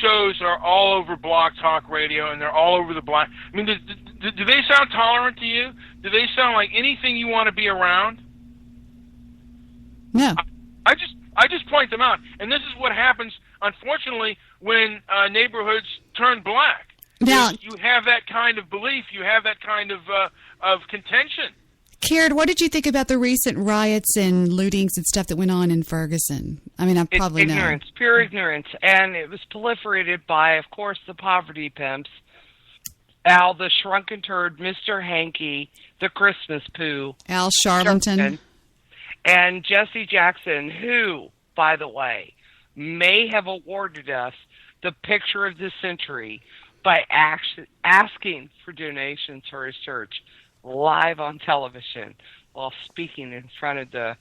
shows are all over Blog Talk Radio, and they're all over the black. I mean, do they sound tolerant to you? Do they sound like anything you want to be around? No. I just point them out, and this is what happens, unfortunately, when neighborhoods turn black. Now, you have that kind of belief. You have that kind of contention. Karen, what did you think about the recent riots and lootings and stuff that went on in Ferguson? I mean, I probably know. Ignorance, pure ignorance. And it was proliferated by, of course, the poverty pimps, Al the Shrunken Turd, Mr. Hanky, the Christmas Poo, Al Sharpton, and Jesse Jackson, who, by the way, may have awarded us the picture of the century by asking for donations for his church live on television while speaking in front of the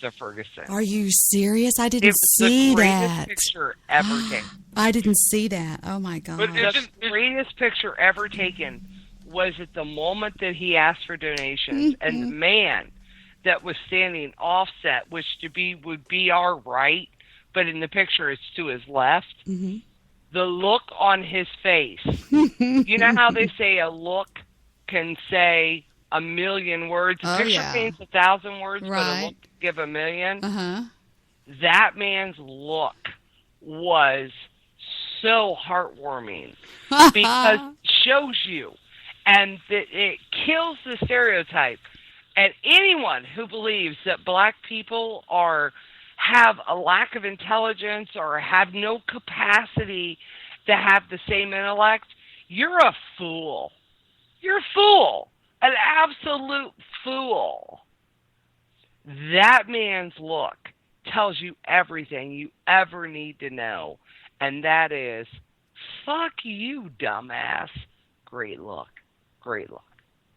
of Ferguson. Are you serious? I didn't see that. The greatest picture ever taken. I didn't see that. Oh my God. The greatest picture ever taken was at the moment that he asked for donations, and the man that was standing offset, which would be our right, but in the picture it's to his left. Mm-hmm. The look on his face. You know how they say a look can say 1,000,000 words? A picture means 1,000 words, but a look can give 1,000,000. Uh-huh. That man's look was so heartwarming because it shows you, and it kills the stereotype. And anyone who believes that black people have a lack of intelligence or have no capacity to have the same intellect, you're a fool. You're a fool. An absolute fool. That man's look tells you everything you ever need to know. And that is, fuck you, dumbass. Great look. Great look.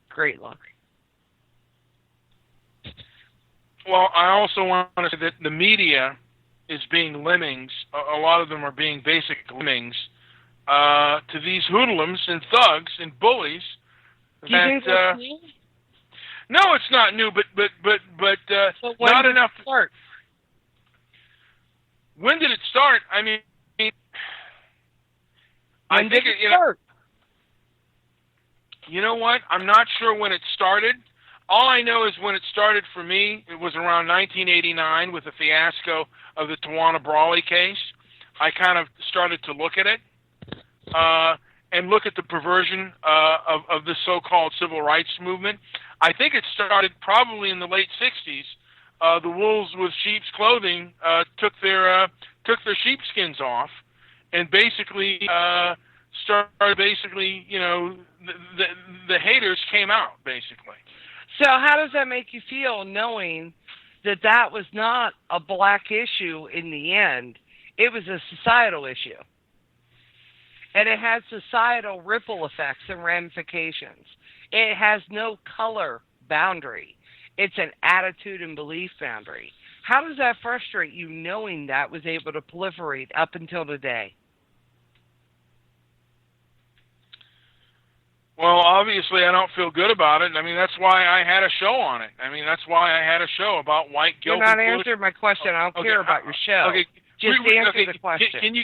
Great look. Well, I also want to say that the media is being lemmings. A lot of them are being basic lemmings to these hoodlums and thugs and bullies. Do you think that's new? No, it's not new, but so when not did enough. It start? When did it start? I mean, I think it start? You know what? I'm not sure when it started. All I know is when it started for me, it was around 1989 with the fiasco of the Tawana Brawley case. I kind of started to look at it and look at the perversion of the so-called civil rights movement. I think it started probably in the late 60s. The wolves with sheep's clothing took their sheepskins off and basically started the haters came out, basically. So how does that make you feel knowing that that was not a black issue in the end? It was a societal issue. And it has societal ripple effects and ramifications. It has no color boundary. It's an attitude and belief boundary. How does that frustrate you knowing that was able to proliferate up until today? Well, obviously, I don't feel good about it. I mean, that's why I had a show on it. I mean, that's why I had a show about white guilt. You're not answering my question. I don't care about your show. Okay, just answer the question. Can you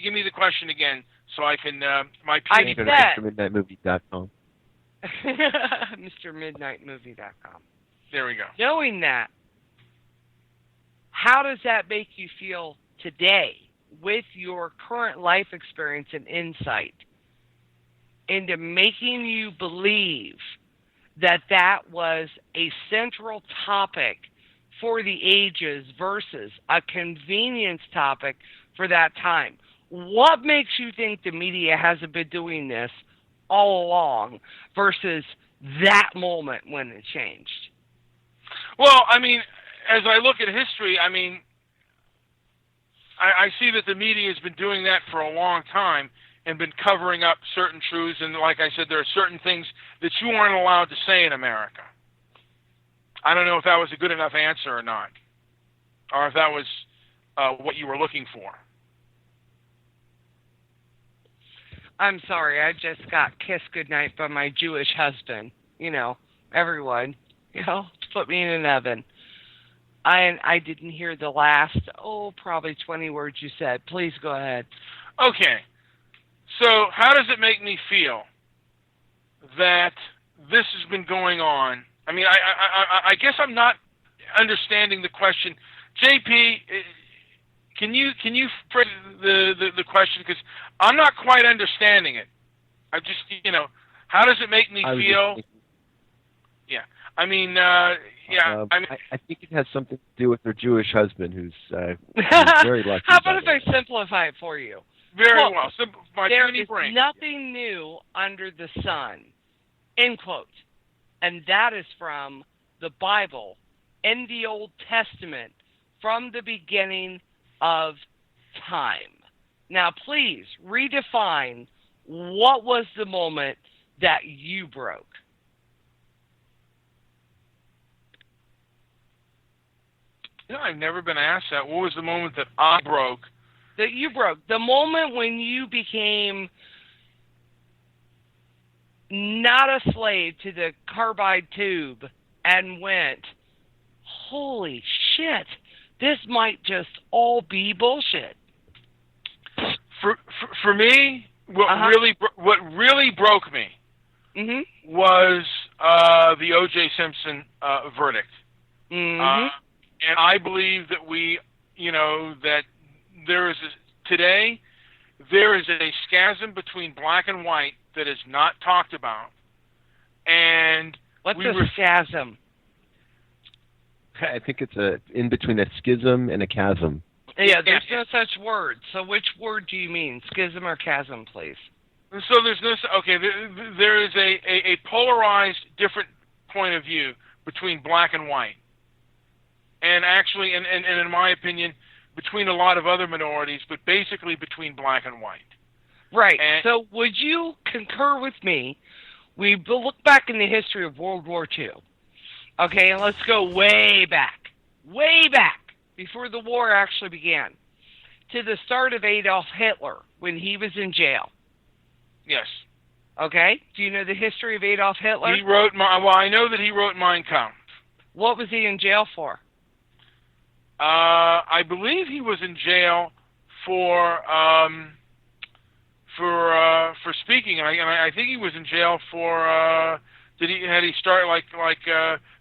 give me the question again so I can my I go to MrMidnightMovie.com. MrMidnightMovie.com. There we go. Knowing that, how does that make you feel today with your current life experience and insight into making you believe that that was a central topic for the ages versus a convenience topic for that time? What makes you think the media hasn't been doing this all along versus that moment when it changed? Well, I mean, as I look at history, I mean, I see that the media has been doing that for a long time and been covering up certain truths. And like I said, there are certain things that you aren't allowed to say in America. I don't know if that was a good enough answer or not, or if that was what you were looking for. I'm sorry, I just got kissed goodnight by my Jewish husband. You know, everyone, put me in an oven. I didn't hear the last, probably 20 words you said. Please go ahead. Okay. So how does it make me feel that this has been going on? I mean, I guess I'm not understanding the question. JP, can you phrase the question? Because I'm not quite understanding it. I just, how does it make me feel? Yeah. I mean, I think it has something to do with her Jewish husband, who's very lucky. How about if I simplify it for you? Very well. There is nothing new under the sun, end quote. And that is from the Bible in the Old Testament from the beginning of time. Now, please redefine what was the moment that you broke. I've never been asked that. What was the moment that I broke? That you broke. The moment when you became not a slave to the carbide tube and went, holy shit, this might just all be bullshit. For me, what really broke me was the O.J. Simpson verdict. And I believe that that there is today there is a schism between black and white that is not talked about. And what's a schism? I think it's in between a schism and a chasm. Yeah, there's no such word. So which word do you mean, schism or chasm, please? So there's no there is a polarized different point of view between black and white. And actually, and in my opinion, between a lot of other minorities, but basically between black and white. Right. So would you concur with me? We look back in the history of World War II. Okay, and let's go way back, before the war actually began, to the start of Adolf Hitler when he was in jail. Yes. Okay. Do you know the history of Adolf Hitler? He wrote I know that he wrote Mein Kampf. What was he in jail for? I believe he was in jail for for speaking. I think he was in jail for had he started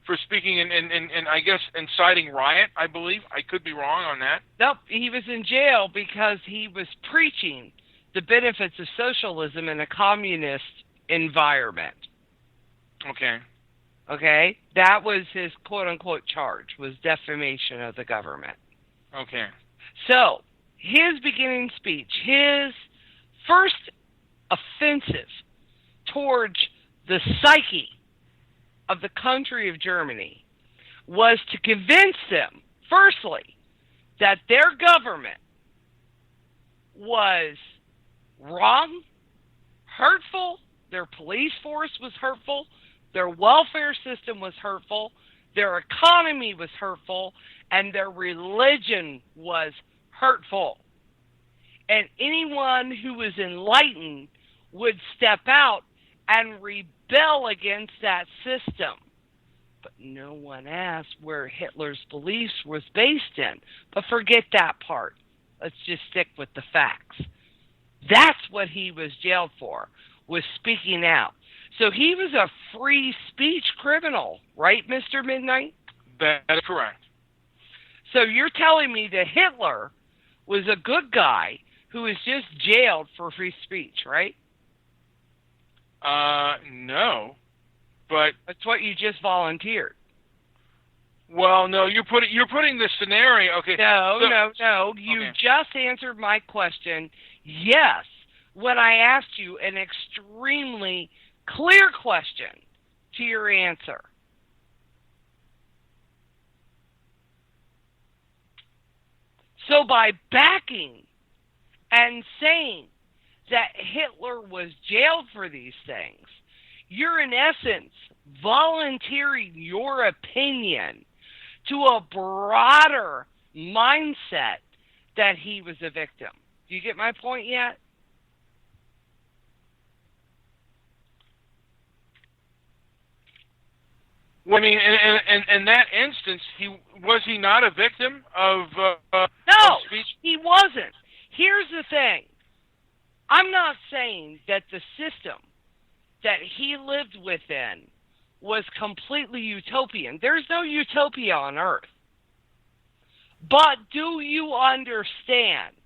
for speaking and I guess inciting riot, I believe. I could be wrong on that. Nope, he was in jail because he was preaching the benefits of socialism in a communist environment. Okay. Okay? That was his quote-unquote charge, was defamation of the government. Okay. So, his beginning speech, his first offensive towards the psyche of the country of Germany was to convince them, firstly, that their government was wrong, hurtful, their police force was hurtful, their welfare system was hurtful, their economy was hurtful, and their religion was hurtful. And anyone who was enlightened would step out and rebel against that system. But no one asked where Hitler's beliefs was based in. But forget that part. Let's just stick with the facts. That's what he was jailed for, was speaking out. So he was a free speech criminal, right, Mr. Midnight? That is correct. So you're telling me that Hitler was a good guy who was just jailed for free speech, right? No, but that's what you just volunteered. Well, no, you're putting the scenario. Okay. No. You just answered my question. Yes, when I asked you an extremely clear question to your answer. So by backing and saying that Hitler was jailed for these things, you're in essence volunteering your opinion to a broader mindset that he was a victim. Do you get my point yet? Well, I mean, in that instance, was he not a victim of no, of speech? He wasn't. Here's the thing. I'm not saying that the system that he lived within was completely utopian. There's no utopia on Earth. But do you understand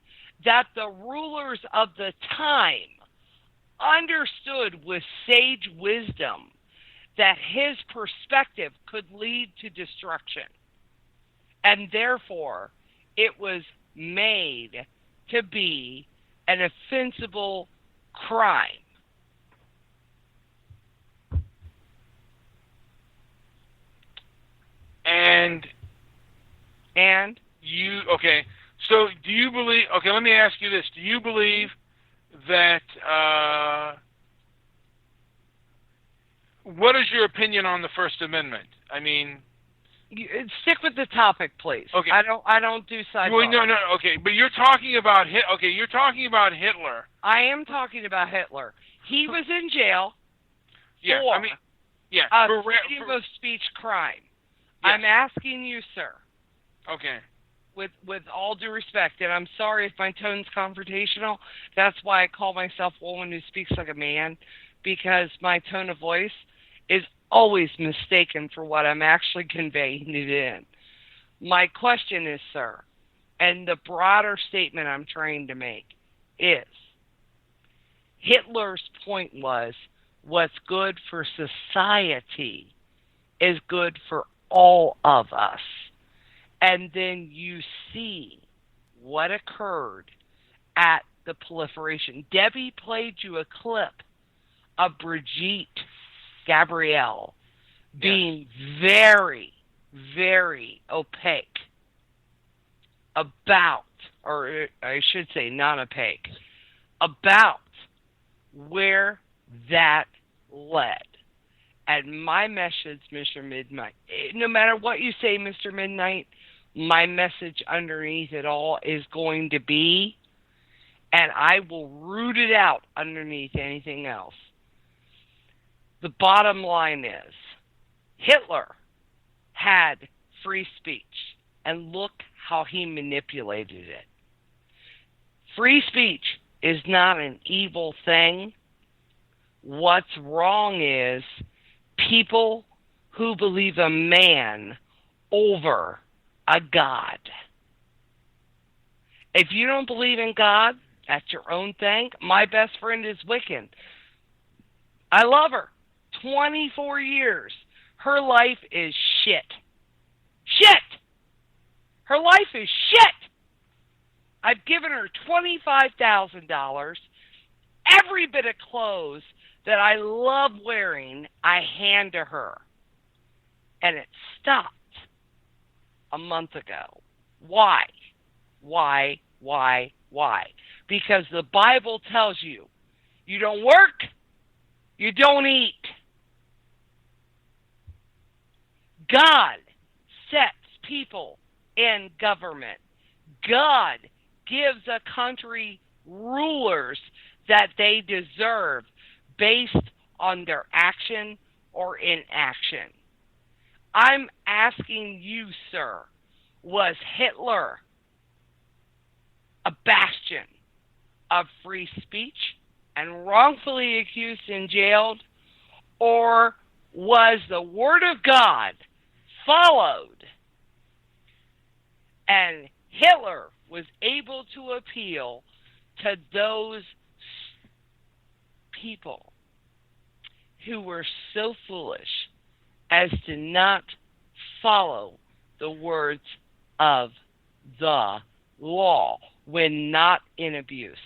that the rulers of the time understood with sage wisdom that his perspective could lead to destruction? And therefore, it was made to be an offensible crime. And you okay? So do you believe? Okay, let me ask you this: do you believe that? What is your opinion on the First Amendment? I mean, stick with the topic, please. Okay. I don't do sidebars. Well, no. Okay, but you're talking about you're talking about Hitler. I am talking about Hitler. He was in jail. Yeah, for I mean, yeah, a freedom of speech crime. Yes. I'm asking you, sir. Okay. With all due respect, and I'm sorry if my tone's confrontational. That's why I call myself a woman who speaks like a man, because my tone of voice is always mistaken for what I'm actually conveying it in. My question is, sir, and the broader statement I'm trying to make is, Hitler's point was, what's good for society is good for all of us. And then you see what occurred at the proliferation. Debbie played you a clip of Brigitte Gabrielle being very, very opaque about, or I should say non-opaque, about where that led. And my message, Mr. Midnight, no matter what you say, Mr. Midnight, my message underneath it all is going to be, and I will root it out underneath anything else. The bottom line is, Hitler had free speech, and look how he manipulated it. Free speech is not an evil thing. What's wrong is people who believe a man over a God. If you don't believe in God, that's your own thing. My best friend is Wiccan. I love her. 24 years. Her life is shit. Shit! Her life is shit! I've given her $25,000. Every bit of clothes that I love wearing, I hand to her. And it stopped a month ago. Why? Why? Because the Bible tells you, you don't work, you don't eat. God sets people in government. God gives a country rulers that they deserve based on their action or inaction. I'm asking you, sir, was Hitler a bastion of free speech and wrongfully accused and jailed, or was the Word of God followed and Hitler was able to appeal to those people who were so foolish as to not follow the words of the law when not in abuse?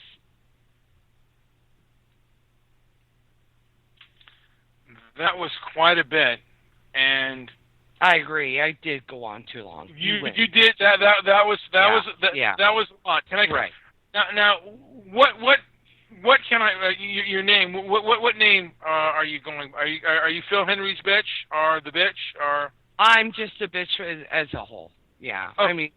That was quite a bit, and I agree. I did go on too long. You did that. That was a lot. Can I? Right. Now, what can I? Your name? What name are you going? Are you Phil Henry's bitch or the bitch or? I'm just a bitch as a whole. Yeah. Oh. I mean,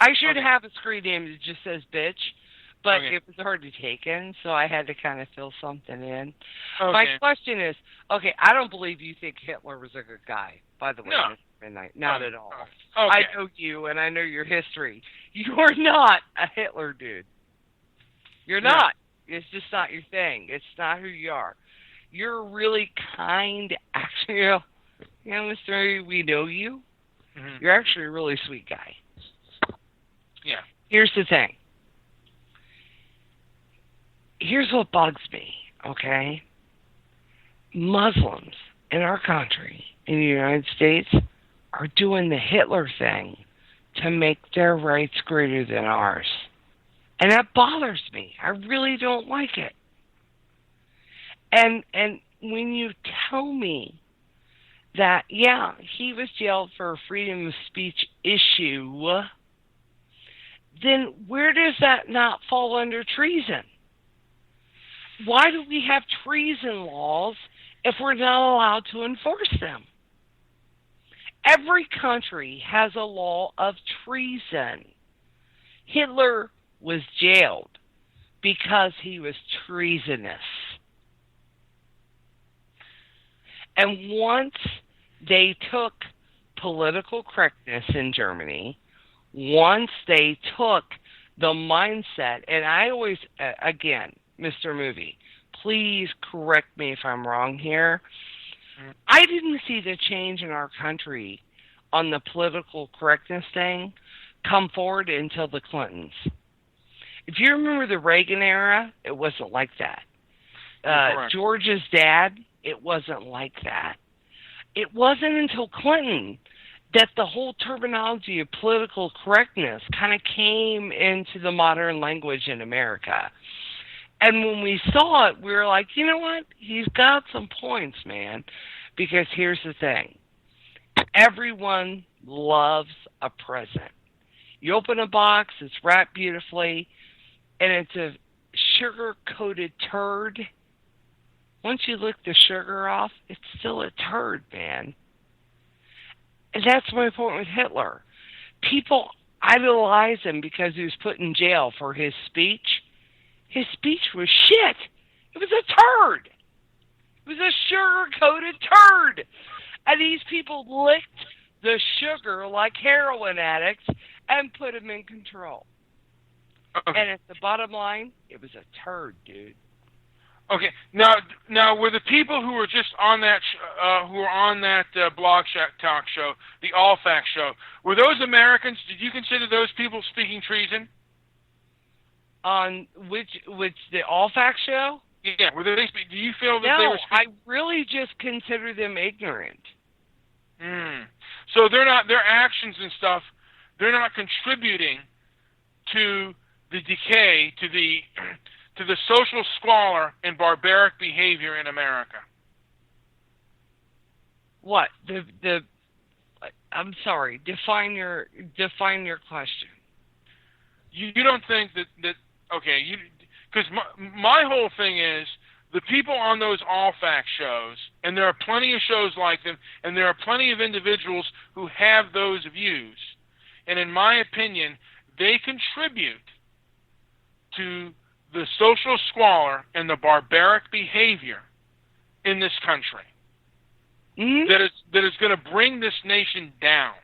I should have a screen name that just says bitch, but it was already taken, so I had to kind of fill something in. Okay. My question is, I don't believe you think Hitler was a good guy, by the way. No. Midnight. Not at all. Okay. I know you, and I know your history. You are not a Hitler dude. You're not. It's just not your thing. It's not who you are. You're a really kind, actually, Mr. Murray, we know you. Mm-hmm. You're actually a really sweet guy. Yeah. Here's the thing. Here's what bugs me, okay? Muslims in our country, in the United States, are doing the Hitler thing to make their rights greater than ours. And that bothers me. I really don't like it. And when you tell me that, he was jailed for a freedom of speech issue, then where does that not fall under treason? Why do we have treason laws if we're not allowed to enforce them? Every country has a law of treason. Hitler was jailed because he was treasonous. And once they took political correctness in Germany, once they took the mindset, and I always, again, Mr. Movie, please correct me if I'm wrong here. I didn't see the change in our country on the political correctness thing come forward until the Clintons. If you remember the Reagan era, it wasn't like that. George's dad, it wasn't like that. It wasn't until Clinton that the whole terminology of political correctness kind of came into the modern language in America. And when we saw it, we were like, you know what? He's got some points, man. Because here's the thing. Everyone loves a present. You open a box, it's wrapped beautifully, and it's a sugar-coated turd. Once you lick the sugar off, it's still a turd, man. And that's my point with Hitler. People idolize him because he was put in jail for his speech. His speech was shit. It was a turd. It was a sugar-coated turd. And these people licked the sugar like heroin addicts and put him in control. And at the bottom line, it was a turd, dude. Okay. Now, were the people who were just on that, blog talk show, the All Facts show, were those Americans? Did you consider those people speaking treason? On which the All Facts show? Yeah. Were they? Do you feel that they were? I really just consider them ignorant. So they're not. Their actions and stuff. They're not contributing to the decay, to the social squalor and barbaric behavior in America. What the? I'm sorry. Define your question. You don't think that okay? Because my whole thing is the people on those All Facts shows, and there are plenty of shows like them, and there are plenty of individuals who have those views, and in my opinion, they contribute to the social squalor and the barbaric behavior in this country that is going to bring this nation down.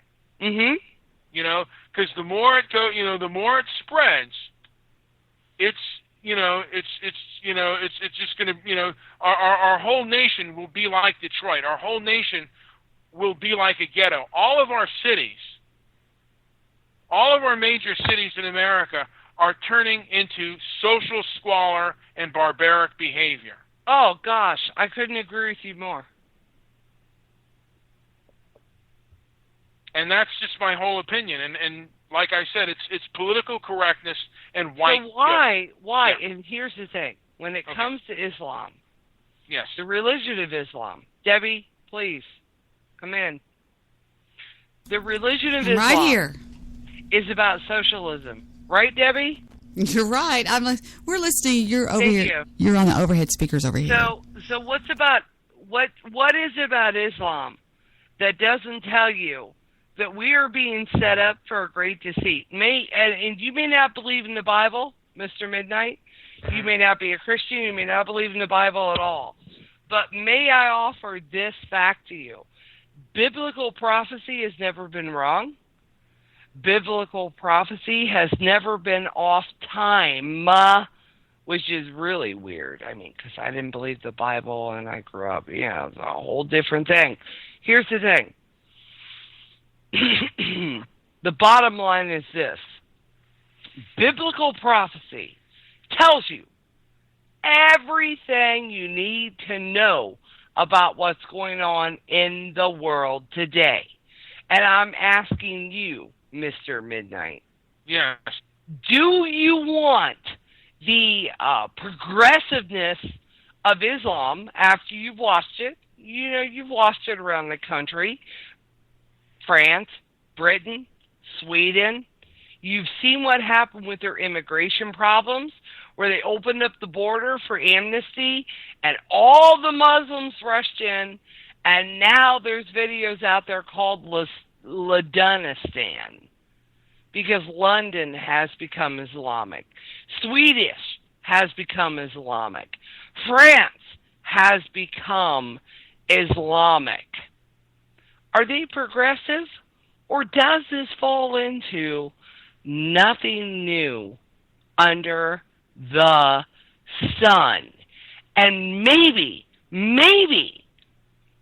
You know, because the more it the more it spreads, it's just going to our whole nation will be like Detroit. Our whole nation will be like a ghetto. All of our cities, all of our major cities in America are turning into social squalor and barbaric behavior. Oh, gosh, I couldn't agree with you more. And that's just my whole opinion. And like I said, it's political correctness and white. So why? Yeah. And here's the thing. When it comes to Islam, yes, the religion of Islam, Debbie, please, come in. The religion of Islam right here is about socialism. Right, Debbie? You're right. We're listening. You're over Thank here. you. You're on the overhead speakers over here. So what is it about Islam that doesn't tell you that we are being set up for a great deceit? And you may not believe in the Bible, Mr. Midnight. You may not be a Christian. You may not believe in the Bible at all. But may I offer this fact to you? Biblical prophecy has never been wrong. Biblical prophecy has never been off time, which is really weird. I mean, because I didn't believe the Bible and I grew up, it's a whole different thing. Here's the thing. The bottom line is this. Biblical prophecy tells you everything you need to know about what's going on in the world today. And I'm asking you, Mr. Midnight. Yes. Do you want the progressiveness of Islam after you've watched it? You've watched it around the country. France, Britain, Sweden. You've seen what happened with their immigration problems, where they opened up the border for amnesty, and all the Muslims rushed in, and now there's videos out there called Londоnistan, because London has become Islamic. Swedish has become Islamic. France has become Islamic. Are they progressive? Or does this fall into nothing new under the sun? And maybe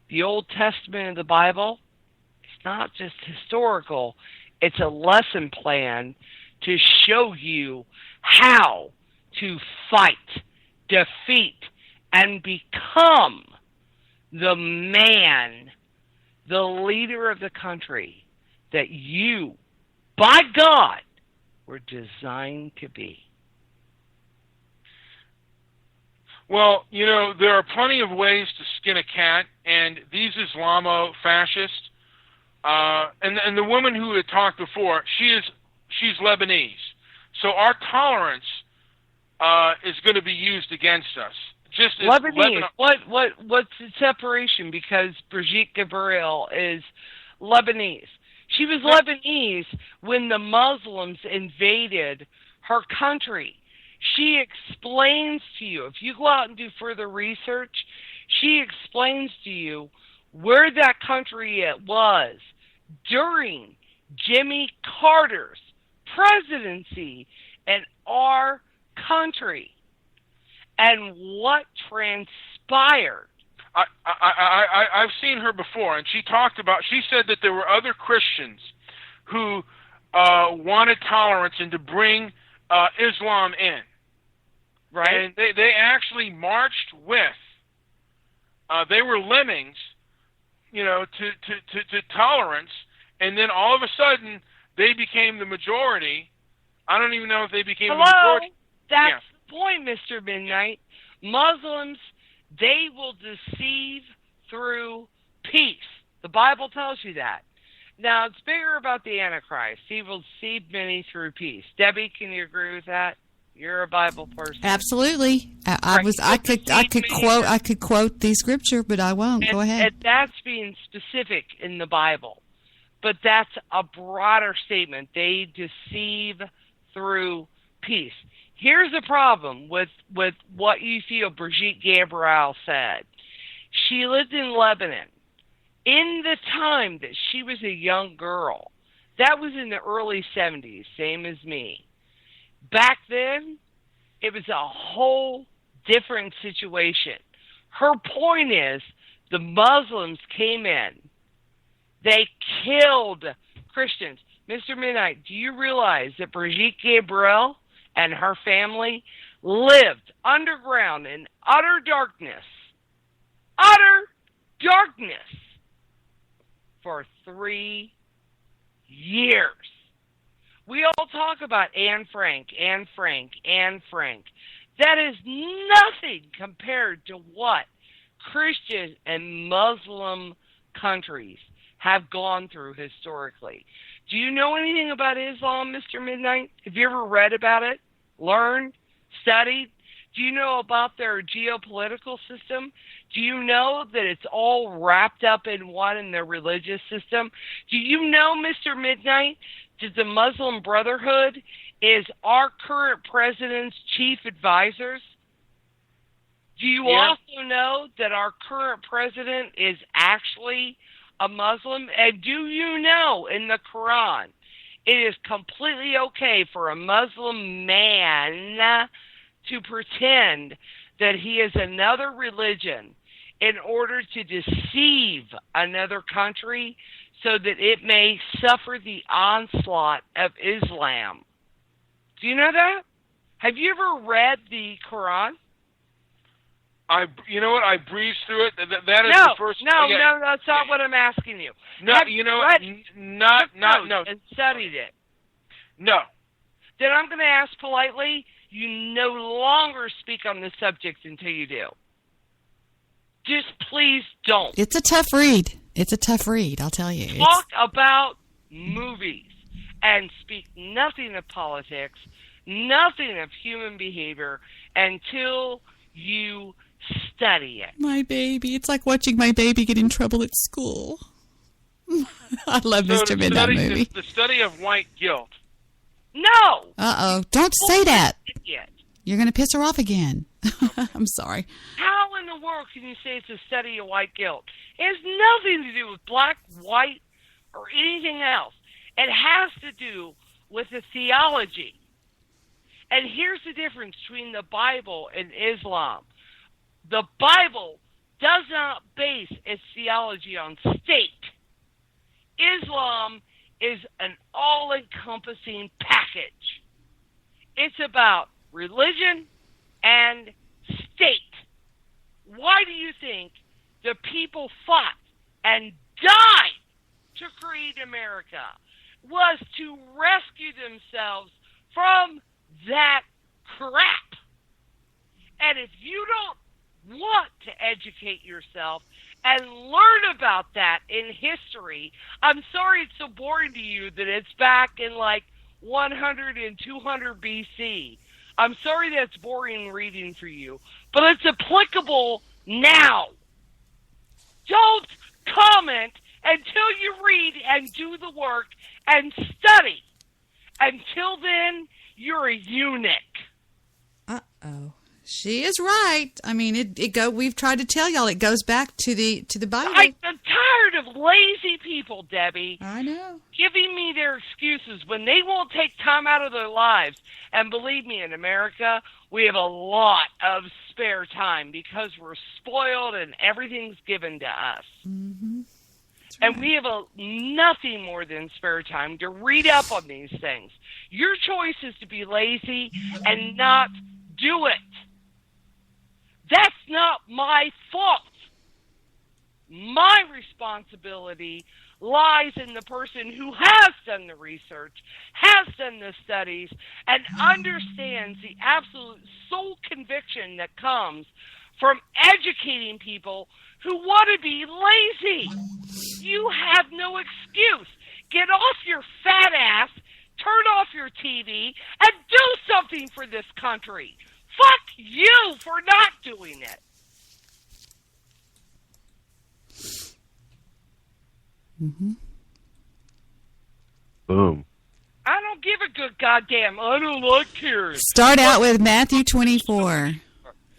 the Old Testament of the Bible, it's not just historical, it's a lesson plan to show you how to fight, defeat, and become the man, the leader of the country that you, by God, were designed to be. Well, there are plenty of ways to skin a cat, and these Islamo-fascists, and the woman who had talked before, she's Lebanese. So our tolerance is going to be used against us. Just as Lebanese. What's the separation? Because Brigitte Gabriel is Lebanese. She was Lebanese when the Muslims invaded her country. She explains to you, if you go out and do further research, she explains to you where that country was during Jimmy Carter's presidency and our country and what transpired. I've seen her before, and she said that there were other Christians who wanted tolerance and to bring Islam in. Right. And they actually marched with, they were lemmings, to tolerance, and then all of a sudden they became the majority. I don't even know if they became the majority. That's the point, Mr. Midnight. Muslims, they will deceive through peace. The Bible tells you that. Now, it's bigger about the Antichrist. He will deceive many through peace. Debbie, can you agree with that? You're a Bible person. Absolutely. I could quote the scripture, but I won't. Go ahead. And that's being specific in the Bible. But that's a broader statement. They deceive through peace. Here's the problem with what you feel Brigitte Gabriel said. She lived in Lebanon. In the time that she was a young girl, that was in the early 70s, same as me. Back then, it was a whole different situation. Her point is, the Muslims came in. They killed Christians. Mr. Midnight, do you realize that Brigitte Gabriel and her family lived underground in utter darkness for 3 years? We all talk about Anne Frank. That is nothing compared to what Christian and Muslim countries have gone through historically. Do you know anything about Islam, Mr. Midnight? Have you ever read about it, learned, studied? Do you know about their geopolitical system? Do you know that it's all wrapped up in one in their religious system? Do you know, Mr. Midnight, that the Muslim Brotherhood is our current president's chief advisors? Do you also know that our current president is actually a Muslim? And do you know in the Quran it is completely okay for a Muslim man to pretend that he is another religion in order to deceive another country so that it may suffer the onslaught of Islam? Do you know that? Have you ever read the Quran? You know what? I breezed through it. That is the first. No, that's not what I'm asking you. No, you know what? No. And studied it. No. Then I'm going to ask politely. You no longer speak on this subject until you do. Just please don't. It's a tough read. I'll tell you. Talk about movies and speak nothing of politics, nothing of human behavior until you study it. My baby. It's like watching my baby get in trouble at school. I love Mr. Midnight movie. The study of white guilt. No! Uh-oh. Don't say that. Idiot. You're going to piss her off again. I'm sorry. How in the world can you say it's a study of white guilt? It has nothing to do with black, white, or anything else. It has to do with the theology. And here's the difference between the Bible and Islam. The Bible does not base its theology on state. Islam is an all-encompassing package. It's about religion and state. Why do you think the people fought and died to create America? Was to rescue themselves from that crap. And if you don't want to educate yourself and learn about that in history, I'm sorry it's so boring to you that it's back in like 100 and 200 BC. I'm sorry that's boring reading for you, but it's applicable now. Don't comment until you read and do the work and study. Until then, you're a eunuch. Uh-oh. She is right. I mean, we've tried to tell y'all it goes back to the Bible. I'm tired of lazy people, Debbie. I know. Giving me their excuses when they won't take time out of their lives. And believe me, in America, we have a lot of spare time because we're spoiled and everything's given to us. Mm-hmm. And we have nothing more than spare time to read up on these things. Your choice is to be lazy and not do it. That's not my fault. My responsibility lies in the person who has done the research, has done the studies, and understands the absolute soul conviction that comes from educating people who want to be lazy. You have no excuse. Get off your fat ass, turn off your TV, and do something for this country. Fuck you for not doing it. Mm-hmm. Boom. I don't give a good goddamn. I don't like Karen. Start out with Matthew 24.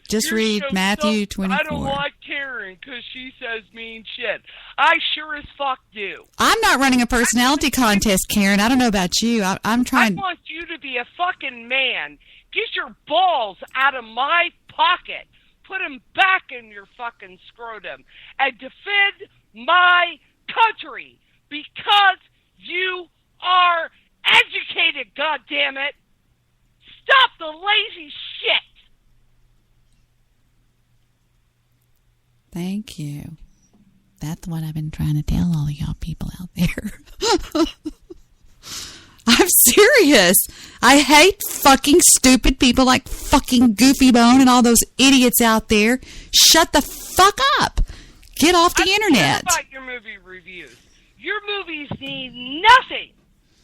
Just You're read so Matthew dumb. 24. I don't like Karen because she says mean shit. I sure as fuck do. I'm not running a personality contest, Karen. I don't know about you. I'm trying. I want you to be a fucking man. Get your balls out of my pocket. Put them back in your fucking scrotum. And defend my country. Because you are educated, goddammit. Stop the lazy shit. Thank you. That's what I've been trying to tell all of y'all people out there. I'm serious. I hate fucking stupid people like fucking Goofy Bone and all those idiots out there. Shut the fuck up. Get off the internet. About your movie reviews. Your movies need nothing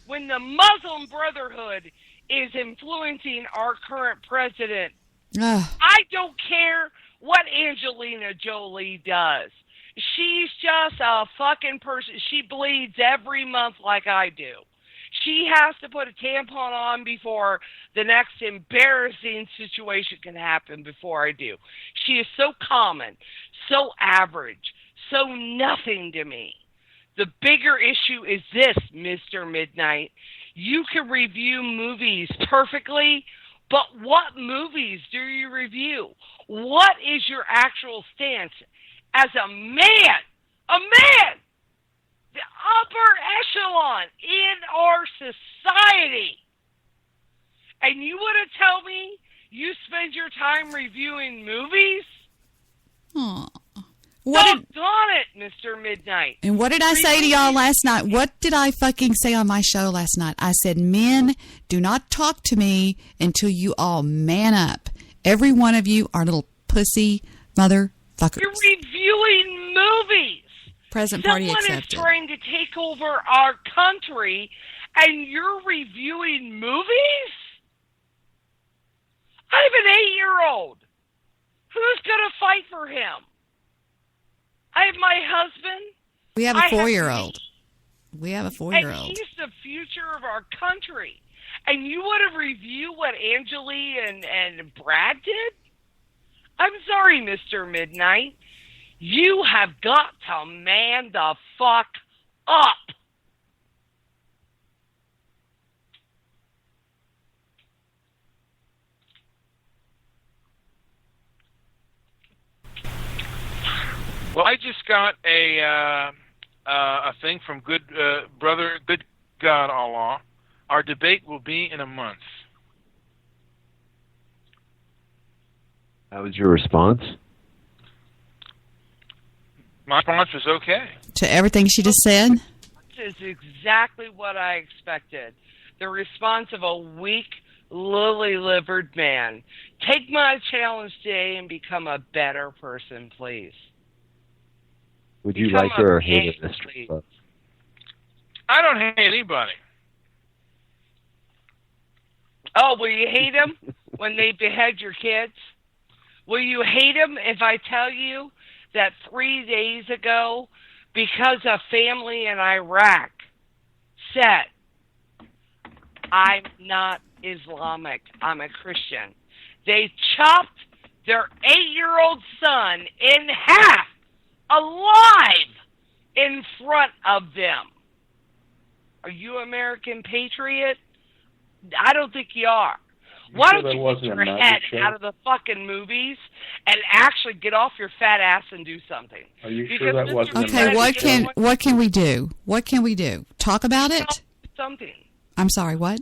when the Muslim Brotherhood is influencing our current president. I don't care what Angelina Jolie does. She's just a fucking person. She bleeds every month like I do. She has to put a tampon on before the next embarrassing situation can happen before I do. She is so common, so average, so nothing to me. The bigger issue is this, Mr. Midnight. You can review movies perfectly, but what movies do you review? What is your actual stance as a man? A man! The upper echelon in our society. And you want to tell me you spend your time reviewing movies? Aw. Doggone it, Mr. Midnight. And what did I say to y'all last night? What did I fucking say on my show last night? I said, men, do not talk to me until you all man up. Every one of you are little pussy motherfuckers. You're reviewing movies. Present party accepted. Someone is trying to take over our country, and you're reviewing movies? I have an 8-year-old. Who's going to fight for him? I have my husband. We have a 4-year-old. We have a 4-year-old. And he's the future of our country. And you want to review what Angeli and Brad did? I'm sorry, Mr. Midnight. You have got to man the fuck up. Well, I just got a thing from good God Allah. Our debate will be in a month. How was your response? My response was okay. To everything she just said? This is exactly what I expected. The response of a weak, lily-livered man. Take my challenge today and become a better person, please. Would you like her or hate her, Mr. Club? I don't hate anybody. Oh, will you hate them when they behead your kids? Will you hate them if I tell you that 3 days ago, because a family in Iraq said, I'm not Islamic, I'm a Christian, they chopped their 8-year-old son in half, alive, in front of them. Are you American patriot? I don't think you are. Why don't you get your head out of the fucking movies and actually get off your fat ass and do something? Are you sure that wasn't okay, what can we do? What can we do? Talk about it? Something. I'm sorry, what?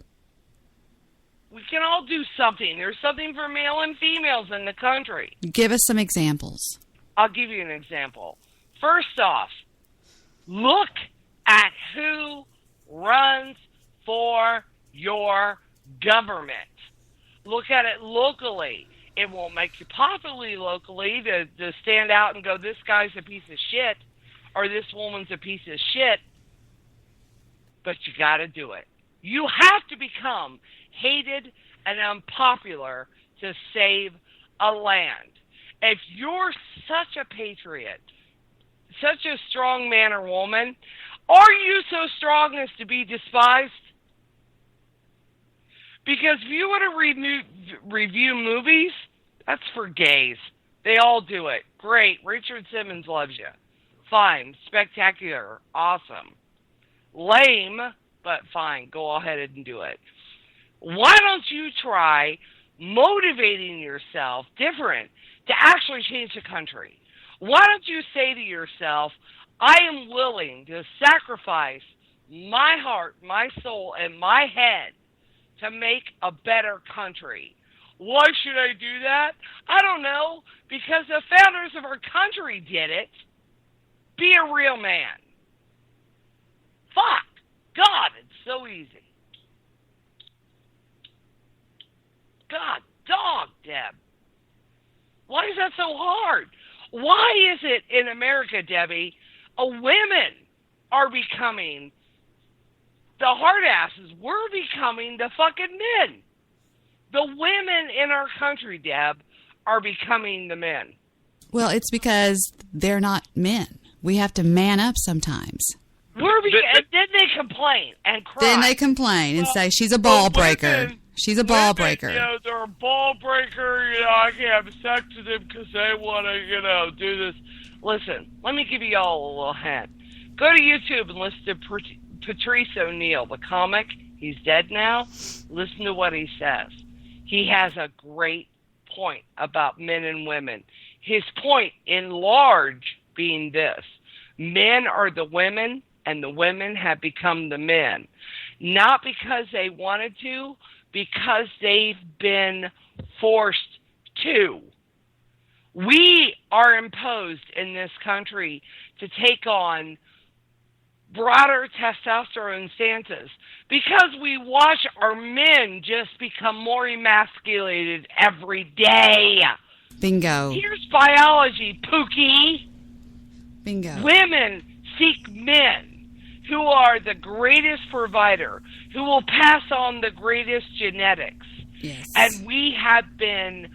We can all do something. There's something for male and females in the country. Give us some examples. I'll give you an example. First off, look at who runs for your government. Look at it locally. It won't make you popular locally to stand out and go, this guy's a piece of shit, or this woman's a piece of shit, but you got to do it. You have to become hated and unpopular to save a land. If you're such a patriot, such a strong man or woman, are you so strong as to be despised? Because if you want to review movies, that's for gays. They all do it. Great. Richard Simmons loves you. Fine. Spectacular. Awesome. Lame, but fine. Go ahead and do it. Why don't you try motivating yourself different to actually change the country? Why don't you say to yourself, I am willing to sacrifice my heart, my soul, and my head to make a better country. Why should I do that? I don't know, because the founders of our country did it. Be a real man. Fuck. God, it's so easy. God, dog, Deb. Why is that so hard? Why is it in America, Debbie, women are becoming the hard asses? We're becoming the fucking men. The women in our country, Deb, are becoming the men. Well, it's because they're not men. We have to man up sometimes. And then they complain and cry. Then they complain and say, she's a ball breaker. She's a ball breaker. You know, they're a ball breaker. You know, I can't have sex with them because they want to, you know, do this. Listen, let me give you all a little hint. Go to YouTube and listen to Patrice O'Neal, the comic. He's dead now. Listen to what he says. He has a great point about men and women. His point, in large, being this: men are the women, and the women have become the men. Not because they wanted to, because they've been forced to. We are imposed in this country to take on broader testosterone stances because we watch our men just become more emasculated every day. Bingo. Here's biology, Pookie. Bingo. Women seek men who are the greatest provider, who will pass on the greatest genetics. Yes. And we have been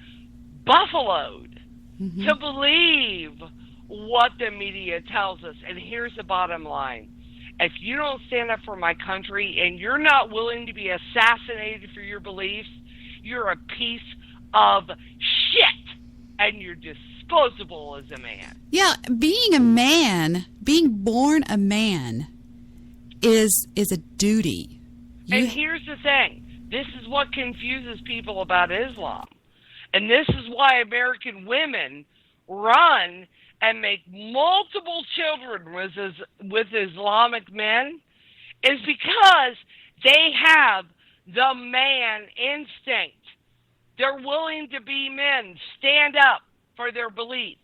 buffaloed to believe what the media tells us. And here's the bottom line. If you don't stand up for my country and you're not willing to be assassinated for your beliefs, you're a piece of shit. And you're disposable as a man. Yeah, being a man, being born a man is a duty. And here's the thing. This is what confuses people about Islam. And this is why American women run and make multiple children with Islamic men, is because they have the man instinct. They're willing to be men, stand up for their belief,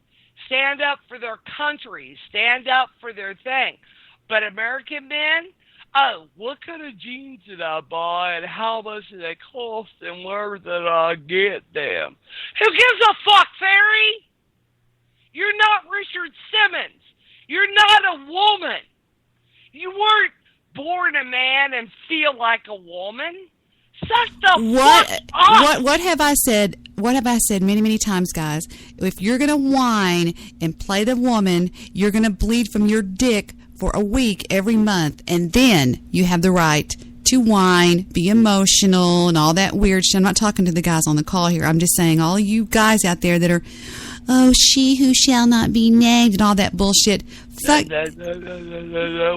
stand up for their country, stand up for their thing. But American men, oh, what kind of jeans did I buy and how much do they cost and where did I get them? Who gives a fuck, Fairy? You're not Richard Simmons. You're not a woman. You weren't born a man and feel like a woman. Suck the fuck up. What have I said? What have I said many, many times, guys? If you're going to whine and play the woman, you're going to bleed from your dick for a week every month, and then you have the right to whine, be emotional, and all that weird shit. I'm not talking to the guys on the call here. I'm just saying all of you guys out there that are, oh, she who shall not be named, and all that bullshit. Fuck.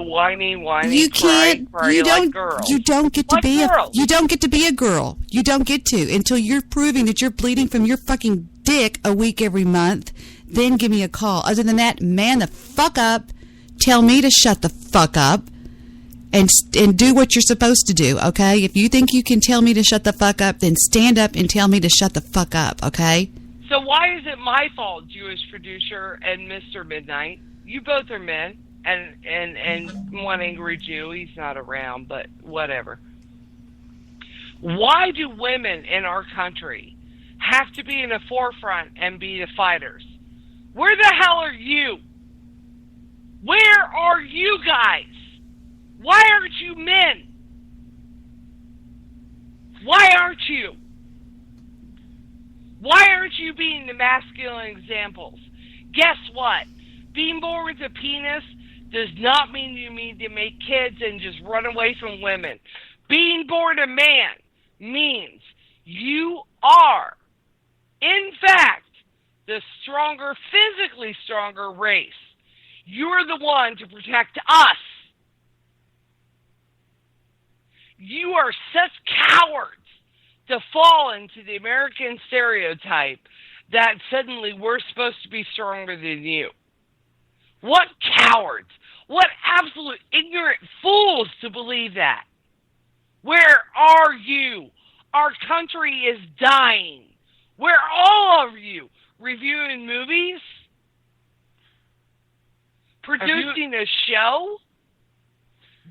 Whiny, You can't. cry, You don't. like girls. You don't get to Like be girls. You don't get to be a girl. You don't get to until you're proving that you're bleeding from your fucking dick a week every month. Then give me a call. Other than that, man the fuck up. Tell me to shut the fuck up. And do what you're supposed to do, okay? If you think you can tell me to shut the fuck up, then stand up and tell me to shut the fuck up, okay? So why is it my fault, Jewish producer and Mr. Midnight? You both are men, and one angry Jew. He's not around, but whatever. Why do women in our country have to be in the forefront and be the fighters? Where the hell are you? Where are you guys? Why aren't you men? Why aren't you? Why aren't you being the masculine examples? Guess what? Being born with a penis does not mean you need to make kids and just run away from women. Being born a man means you are, in fact, the stronger, physically stronger race. You're the one to protect us. You are such cowards to fall into the American stereotype that suddenly we're supposed to be stronger than you. What cowards! What absolute ignorant fools to believe that! Where are you? Our country is dying. Where are all of you? Reviewing movies? Producing a show?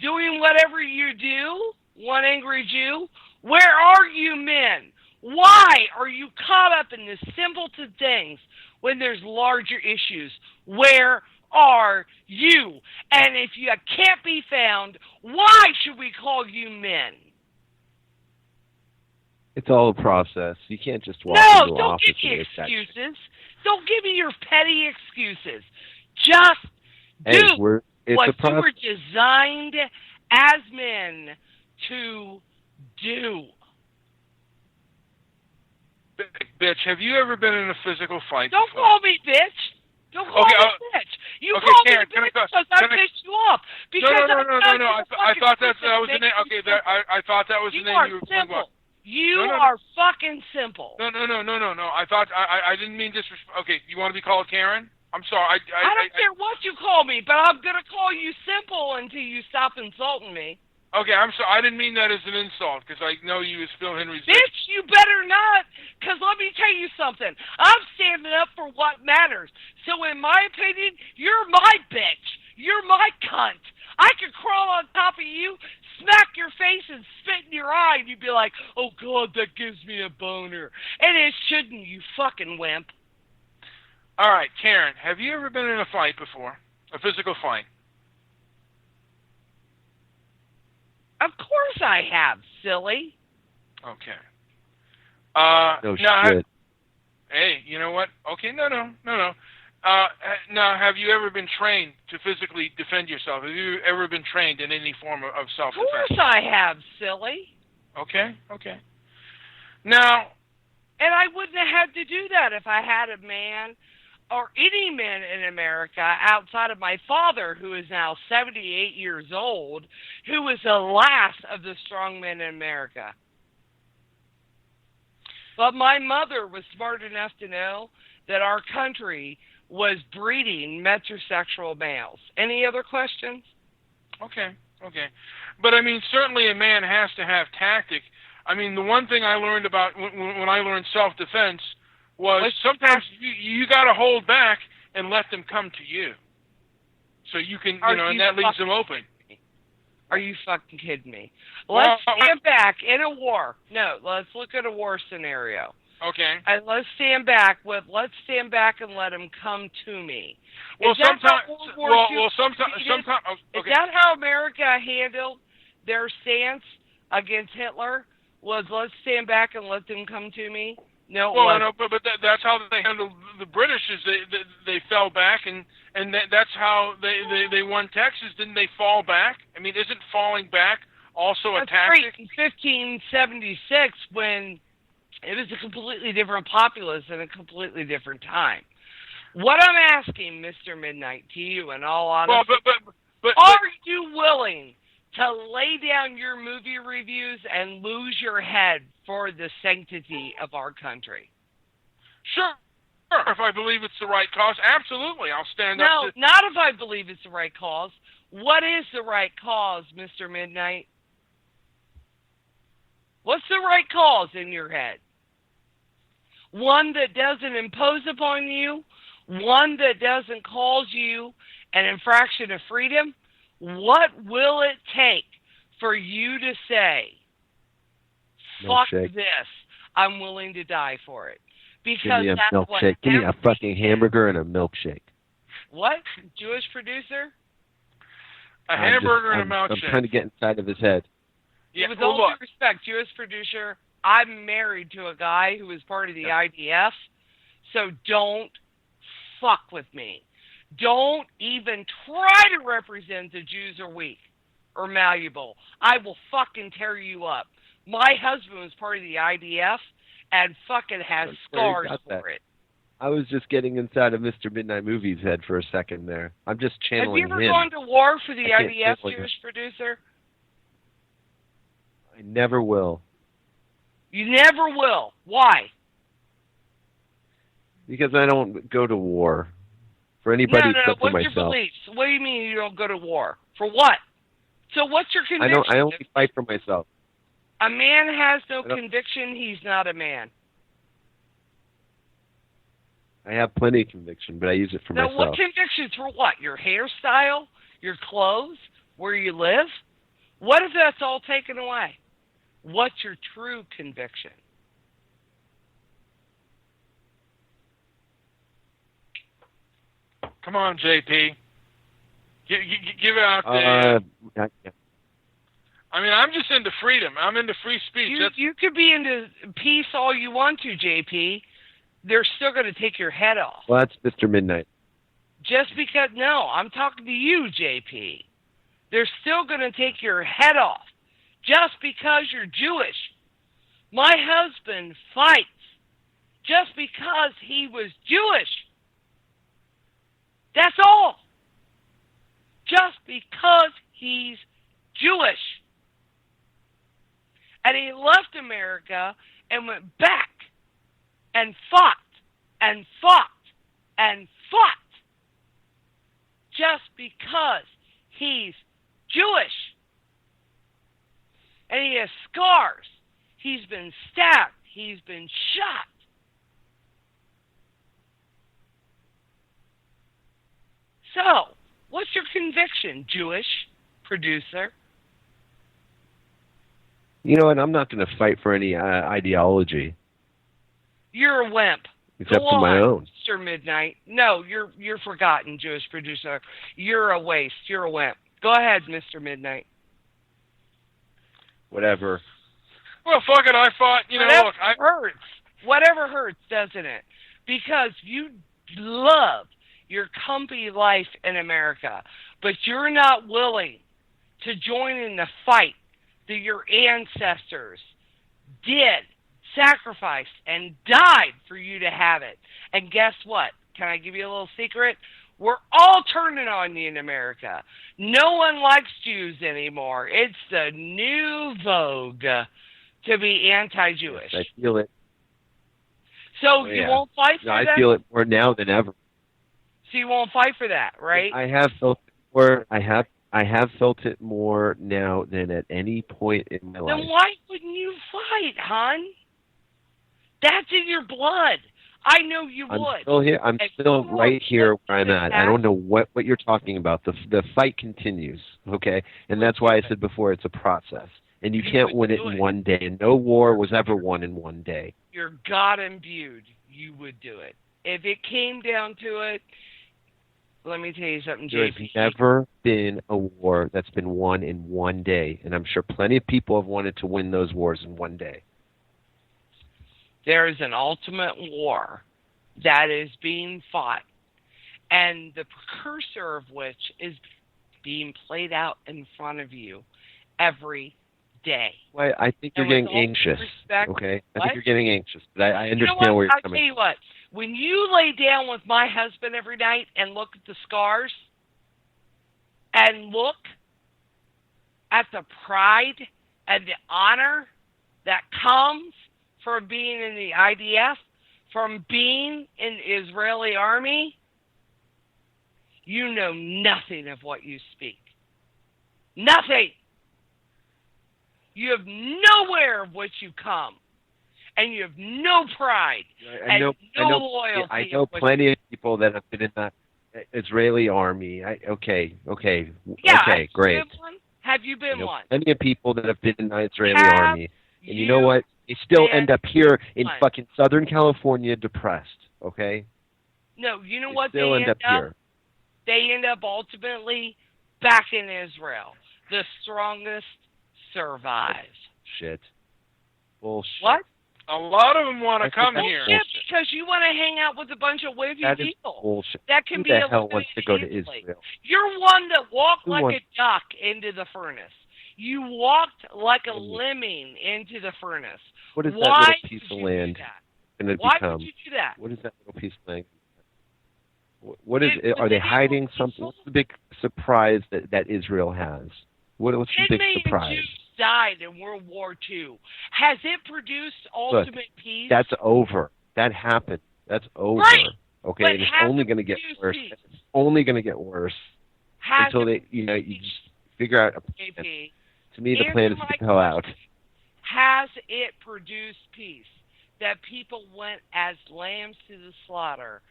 Doing whatever you do? One angry Jew? Where are you men? Why are you caught up in the simpleton things when there's larger issues? Where are you? And if you can't be found, why should we call you men? It's all a process. You can't just walk No, into an don't office give me and get that. excuses. Don't give me your petty excuses. Just Hey, do it's what a you process. were designed as men to do. Bitch, have you ever been in a physical fight Don't before? call me bitch. Don't call Okay, me bitch. You okay, call Karen, me can I bitch go- because I can I- pissed you off. Because No. I thought that was the name. Okay, I thought that was the You name are you were simple. You No. are fucking simple. No. I thought I didn't mean disrespect. Okay, you want to be called Karen? I'm sorry. I don't care what you call me, but I'm going to call you simple until you stop insulting me. Okay, I'm sorry. I didn't mean that as an insult because I know you as Phil Henry's. Bitch, you better not, because let me tell you something. I'm standing up for what matters. So in my opinion, you're my bitch. You're my cunt. I could crawl on top of you, smack your face, and spit in your eye, and you'd be like, oh, God, that gives me a boner. And it shouldn't, you fucking wimp. All right, Karen, have you ever been in a fight before? A physical fight? Of course I have, silly. Okay. No shit. Hey, you know what? Okay, no. Now, have you ever been trained to physically defend yourself? Have you ever been trained in any form of self-defense? Of course I have, silly. Okay. Now... And I wouldn't have had to do that if I had a man or any man in America outside of my father, who is now 78 years old, who was the last of the strong men in America. But my mother was smart enough to know that our country was breeding metrosexual males. Any other questions? Okay. But, I mean, certainly a man has to have tactic. I mean, the one thing I learned about when I learned self-defense was sometimes you got to hold back and let them come to you. So you can, and that leaves them open. Are you fucking kidding me? Let's stand back in a war. No, let's look at a war scenario. Okay. And let's stand back and let them come to me. Well, sometimes. Is that how America handled their stance against Hitler? Was let's stand back and let them come to me? No. Well, no, but that's how they handled the British. Is they fell back, and that's how they won Texas. Didn't they fall back? I mean, isn't falling back also a That's tactic? great. In 1576, when it was a completely different populace and a completely different time. What I'm asking, Mr. Midnight, to you, in all honesty, are you willing to lay down your movie reviews and lose your head for the sanctity of our country? Sure. If I believe it's the right cause, absolutely, I'll stand up to... No, not if I believe it's the right cause. What is the right cause, Mr. Midnight? What's the right cause in your head? One that doesn't impose upon you? One that doesn't cause you an infraction of freedom? What will it take for you to say, fuck this, I'm willing to die for it? Because Give me a that's milkshake. what Give me a fucking hamburger and a milkshake. What? Jewish producer? A hamburger and a milkshake. I'm trying to get inside of his head. Yeah, with all due respect, Jewish producer, I'm married to a guy who was part of the IDF, so don't fuck with me. Don't even try to represent the Jews are weak or malleable. I will fucking tear you up. My husband was part of the IDF and fucking has scars for it. I was just getting inside of Mr. Midnight Movie's head for a second there. I'm just channeling him. Have you ever gone to war for the IDF, Jewish producer? I never will. You never will. Why? Because I don't go to war for anybody except for myself. What's your beliefs? What do you mean you don't go to war? For what? So what's your conviction? I only fight for myself. A man has no conviction, he's not a man. I have plenty of conviction, but I use it for myself. Now, what convictions for what? Your hairstyle? Your clothes? Where you live? What if that's all taken away? What's your true conviction? Come on, JP. Give out the... I mean, I'm just into freedom. I'm into free speech. You could be into peace all you want to, JP. They're still going to take your head off. Well, that's Mr. Midnight. Just because... No, I'm talking to you, JP. They're still going to take your head off. Just because you're Jewish. My husband fights just because he was Jewish. That's all. Just because he's Jewish. And he left America and went back and fought and fought and fought just because he's Jewish. And he has scars. He's been stabbed. He's been shot. So, what's your conviction, Jewish producer? You know what? I'm not going to fight for any ideology. You're a wimp. Except for my own. Mr. Midnight. No, you're forgotten, Jewish producer. You're a waste. You're a wimp. Go ahead, Mr. Midnight. Whatever. Well, fuck it. I fought. Whatever hurts, doesn't it? Because you love your comfy life in America, but you're not willing to join in the fight that your ancestors did, sacrificed, and died for you to have it. And guess what? Can I give you a little secret? We're all turning on you in America. No one likes Jews anymore. It's the new vogue to be anti-Jewish. Yes, I feel it. So you won't fight for that? I feel it more now than ever. So you won't fight for that, right? I have felt it more. I have felt it more now than at any point in my life. Then why wouldn't you fight, hon? That's in your blood. I know you would. I'm still here. I'm still right here where I'm at. I don't know what you're talking about. The fight continues, okay? And that's why I said before it's a process. And you can't win it in one day. And no war was ever won in one day. You're God imbued. You would do it. If it came down to it, let me tell you something, JP. There's never been a war that's been won in one day. And I'm sure plenty of people have wanted to win those wars in one day. There is an ultimate war that is being fought, and the precursor of which is being played out in front of you every day. Well, I think you're getting anxious. Okay, I think you're getting anxious, but I understand where you're coming from. I'll tell you what. When you lay down with my husband every night and look at the scars and look at the pride and the honor that comes from being in the IDF, from being in the Israeli army, you know nothing of what you speak. Nothing. You have nowhere of which you come. And you have no pride and no loyalty. I know plenty of people that have been in the Israeli army. Okay, great. Have you been one? Plenty of people that have been in the Israeli army. And you know what? They still end up here in fucking Southern California depressed, okay? No, you know what? They still end up here. They end up ultimately back in Israel. The strongest survives. Shit. Bullshit. What? A lot of them want to come here. Yeah, because you want to hang out with a bunch of wavy that is people. Bullshit. That can Who be the hell wants to go to Israel? You're one that walked like a duck into the furnace. You walked like a lemming into the furnace. What is that Why little piece of land going to Why become? would you do that? What is that little piece of land? What is? Are they hiding something? What's the big surprise that Israel has? What's the big surprise? Jews died in World War II. Has it produced ultimate peace? That's over. That happened. That's over. Right. Okay, it's only going to get worse. It's only going to get worse until they, you just figure out a plan. To me, the plan is to go out. Has it produced peace? That people went as lambs to the slaughter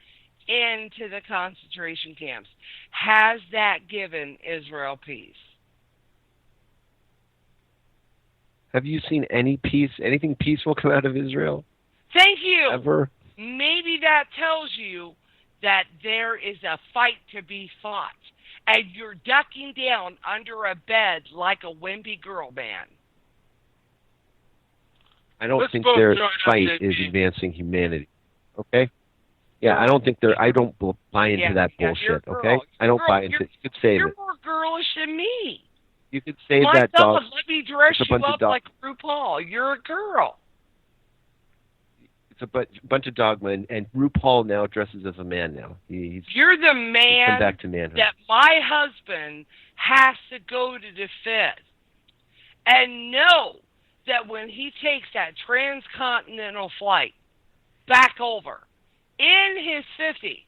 into the concentration camps. Has that given Israel peace? Have you seen any peace, anything peaceful come out of Israel? Thank you. Ever? Maybe that tells you that there is a fight to be fought, and you're ducking down under a bed like a wimpy girl man. I don't think their fight is advancing humanity. Okay? Yeah, I don't think I don't buy into that bullshit, okay? I don't buy into it. You could say You're more girlish than me. You could say My that dog. Let me dress you up like RuPaul. You're a girl. It's a bunch of dogma, and RuPaul now dresses as a man now. You're the man come back to manhood. That my husband has to go to defend. And know that when he takes that transcontinental flight back over in his 50s,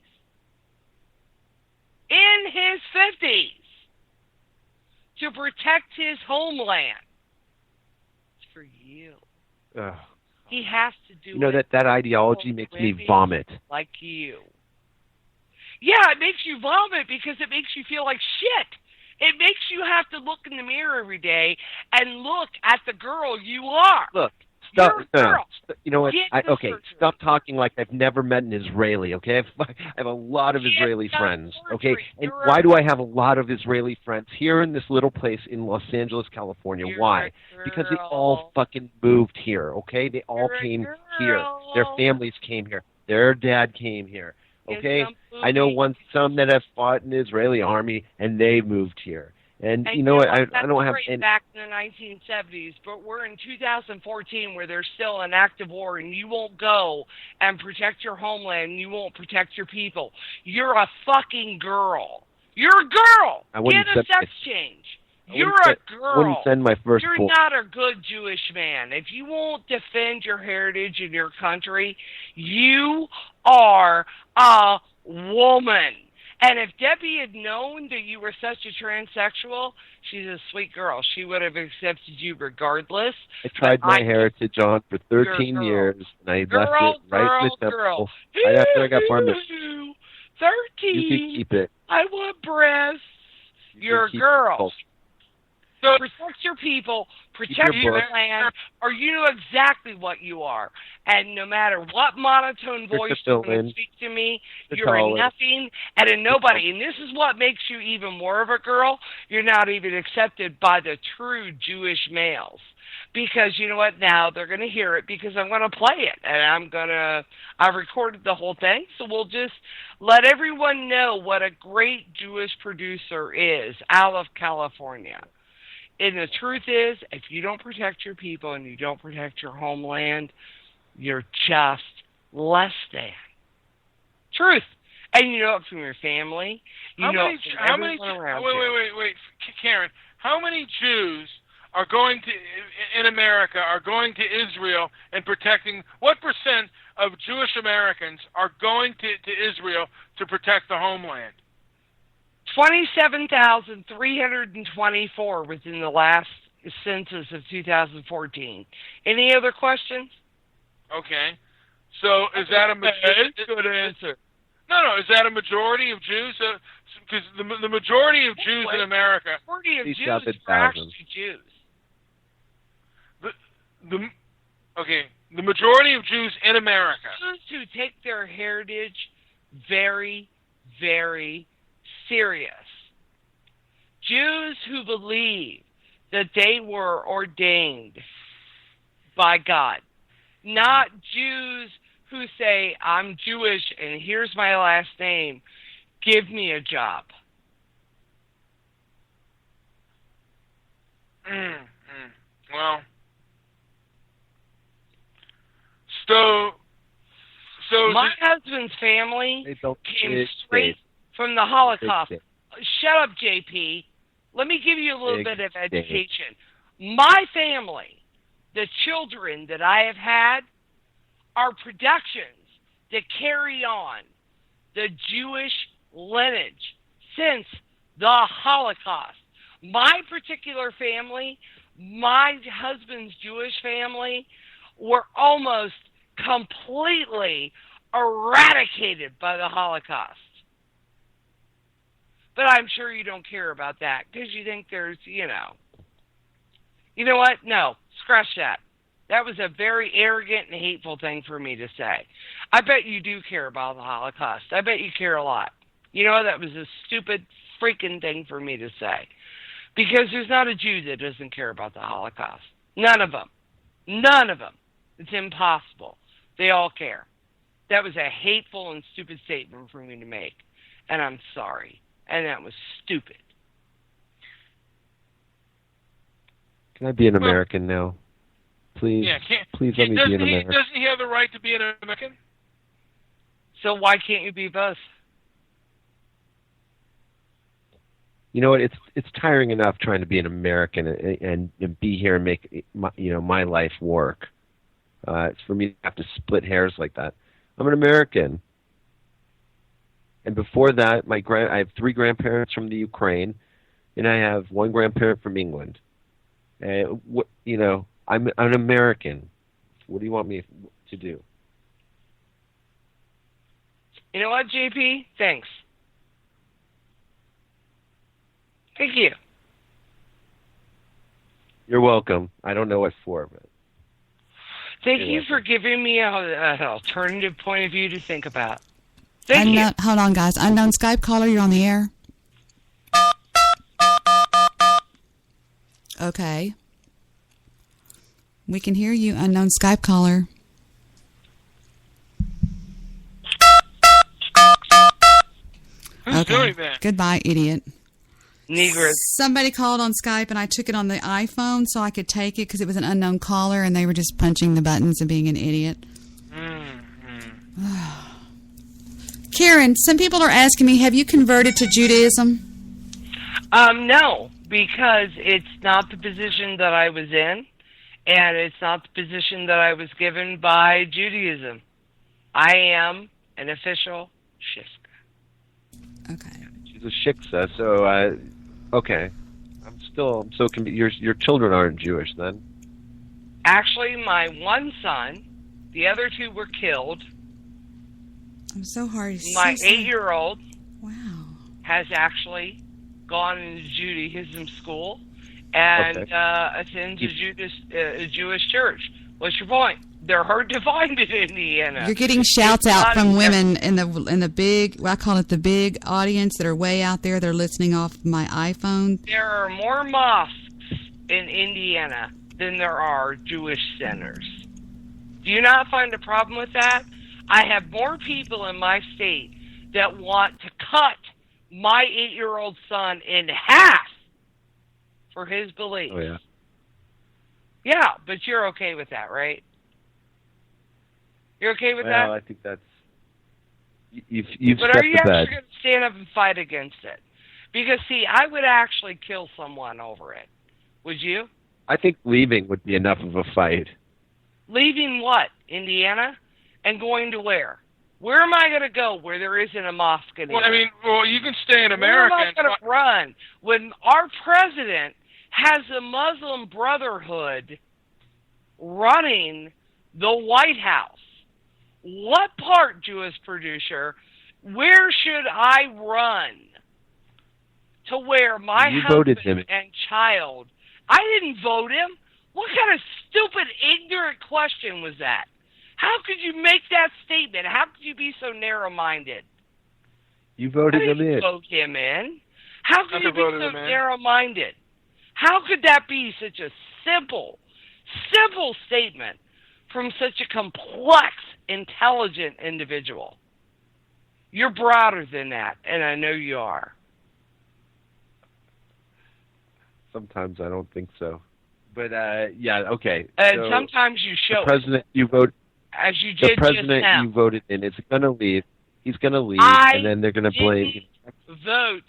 to protect his homeland, it's for you. Ugh. He has to do that ideology makes me vomit. Like you. Yeah, it makes you vomit because it makes you feel like shit. It makes you have to look in the mirror every day and look at the girl you are. Look, stop. Girl. You know what? Stop talking like I've never met an Israeli. Okay, I have a lot of Israeli friends. Okay, and why do I have a lot of Israeli friends here in this little place in Los Angeles, California? Why? Because they all fucking moved here. Okay, they all came here. Their families came here. Their dad came here. Okay, I know some that have fought in the Israeli army and they moved here. And you know what? I don't have any. Back in the 1970s, but we're in 2014 where there's still an active war, and you won't go and protect your homeland. And you won't protect your people. You're a fucking girl. You're a girl. Get a sex change. You're a girl. I wouldn't send my first. You're not a good Jewish man. If you won't defend your heritage and your country, you are a woman. And if Debbie had known that you were such a transsexual, she's a sweet girl. She would have accepted you regardless. I tried my heritage on for 13 years, and I left it right in the temple. Right after I got bar mitzvah. 13. You can keep it. I want breasts. You're a girl. So protect your people, protect your land, or you know exactly what you are. And no matter what monotone voice you're going to speak to me, you're a nothing and a nobody. And this is what makes you even more of a girl. You're not even accepted by the true Jewish males. Because you know what? Now they're going to hear it because I'm going to play it. And I've recorded the whole thing. So we'll just let everyone know what a great Jewish producer is out of California. And the truth is, if you don't protect your people and you don't protect your homeland, you're just less than. Truth. And you know it from your family. You know it from everyone around you. Wait, Karen. How many Jews are going to, in America, are going to Israel and protecting, what percent of Jewish Americans are going to Israel to protect the homeland? 27,324 within the last census of 2014. Any other questions? Okay. So is that a majority? Good answer. No. Is that a majority of Jews? Because the majority of Jews in America. The majority of Jews are actually Jews. The majority of Jews in America. Jews who take their heritage very, very serious. Jews who believe that they were ordained by God. Not Jews who say, I'm Jewish and here's my last name. Give me a job. Well, so my husband's family came straight from the Holocaust. Shut up, JP. Let me give you a little bit of education. My family, the children that I have had, are productions that carry on the Jewish lineage since the Holocaust. My particular family, my husband's Jewish family, were almost completely eradicated by the Holocaust. But I'm sure you don't care about that because you think there's, You know what? No, scratch that. That was a very arrogant and hateful thing for me to say. I bet you do care about the Holocaust. I bet you care a lot. That was a stupid freaking thing for me to say. Because there's not a Jew that doesn't care about the Holocaust. None of them. None of them. It's impossible. They all care. That was a hateful and stupid statement for me to make. And I'm sorry. And that was stupid. Can I be an American now? Please, please let me be an American. Doesn't he have the right to be an American? So why can't you be both? You know what? It's tiring enough trying to be an American and be here and make my life work. It's for me to have to split hairs like that. I'm an American. And before that, I have 3 grandparents from the Ukraine, and I have 1 grandparent from England. I'm an American. What do you want me to do? You know what, JP? Thanks. Thank you. You're welcome. I don't know what for, but thank you for giving me an alternative point of view to think about. Thank you. Hold on, guys. Unknown Skype caller, you're on the air. Okay. We can hear you, unknown Skype caller. Who's doing that? Goodbye, idiot. Negress. Somebody called on Skype, and I took it on the iPhone so I could take it because it was an unknown caller, and they were just punching the buttons and being an idiot. Karen, some people are asking me, have you converted to Judaism? No, because it's not the position that I was in, and it's not the position that I was given by Judaism. I am an official shiksa. Okay. She's a shiksa, so, okay. I'm so confused. Your children aren't Jewish, then? Actually, my one son, the other 2 were killed. I'm so hard. My 8-year-old has actually gone into Judaism school and attends a Jewish church. What's your point? They're hard to find in Indiana. You're getting shouts out from women in the big, I call it the big audience that are way out there. They're listening off my iPhone. There are more mosques in Indiana than there are Jewish centers. Do you not find a problem with that? I have more people in my state that want to cut my 8-year-old son in half for his beliefs. Oh, yeah. Yeah, but you're okay with that, right? You're okay with that? Well, I think that's... You've But set are you the bed. actually going to stand up and fight against it? Because, see, I would actually kill someone over it. Would you? I think leaving would be enough of a fight. Leaving what? Indiana? And going to where? Where am I going to go where there isn't a mosque anymore? Well, I mean, you can stay in America. Where am I going to run when our president has the Muslim Brotherhood running the White House? What part, Jewish producer, where should I run to where my husband and child... I didn't vote him. What kind of stupid, ignorant question was that? How could you make that statement? How could you be so narrow-minded? You voted him in. Vote him in. How could you be so narrow-minded? How could that be such a simple statement from such a complex, intelligent individual? You're broader than that, and I know you are. Sometimes I don't think so. But, yeah, okay. And so sometimes you show the president you vote, as you did the president just now. you voted in is going to leave. He's going to leave, and then they're going to blame... vote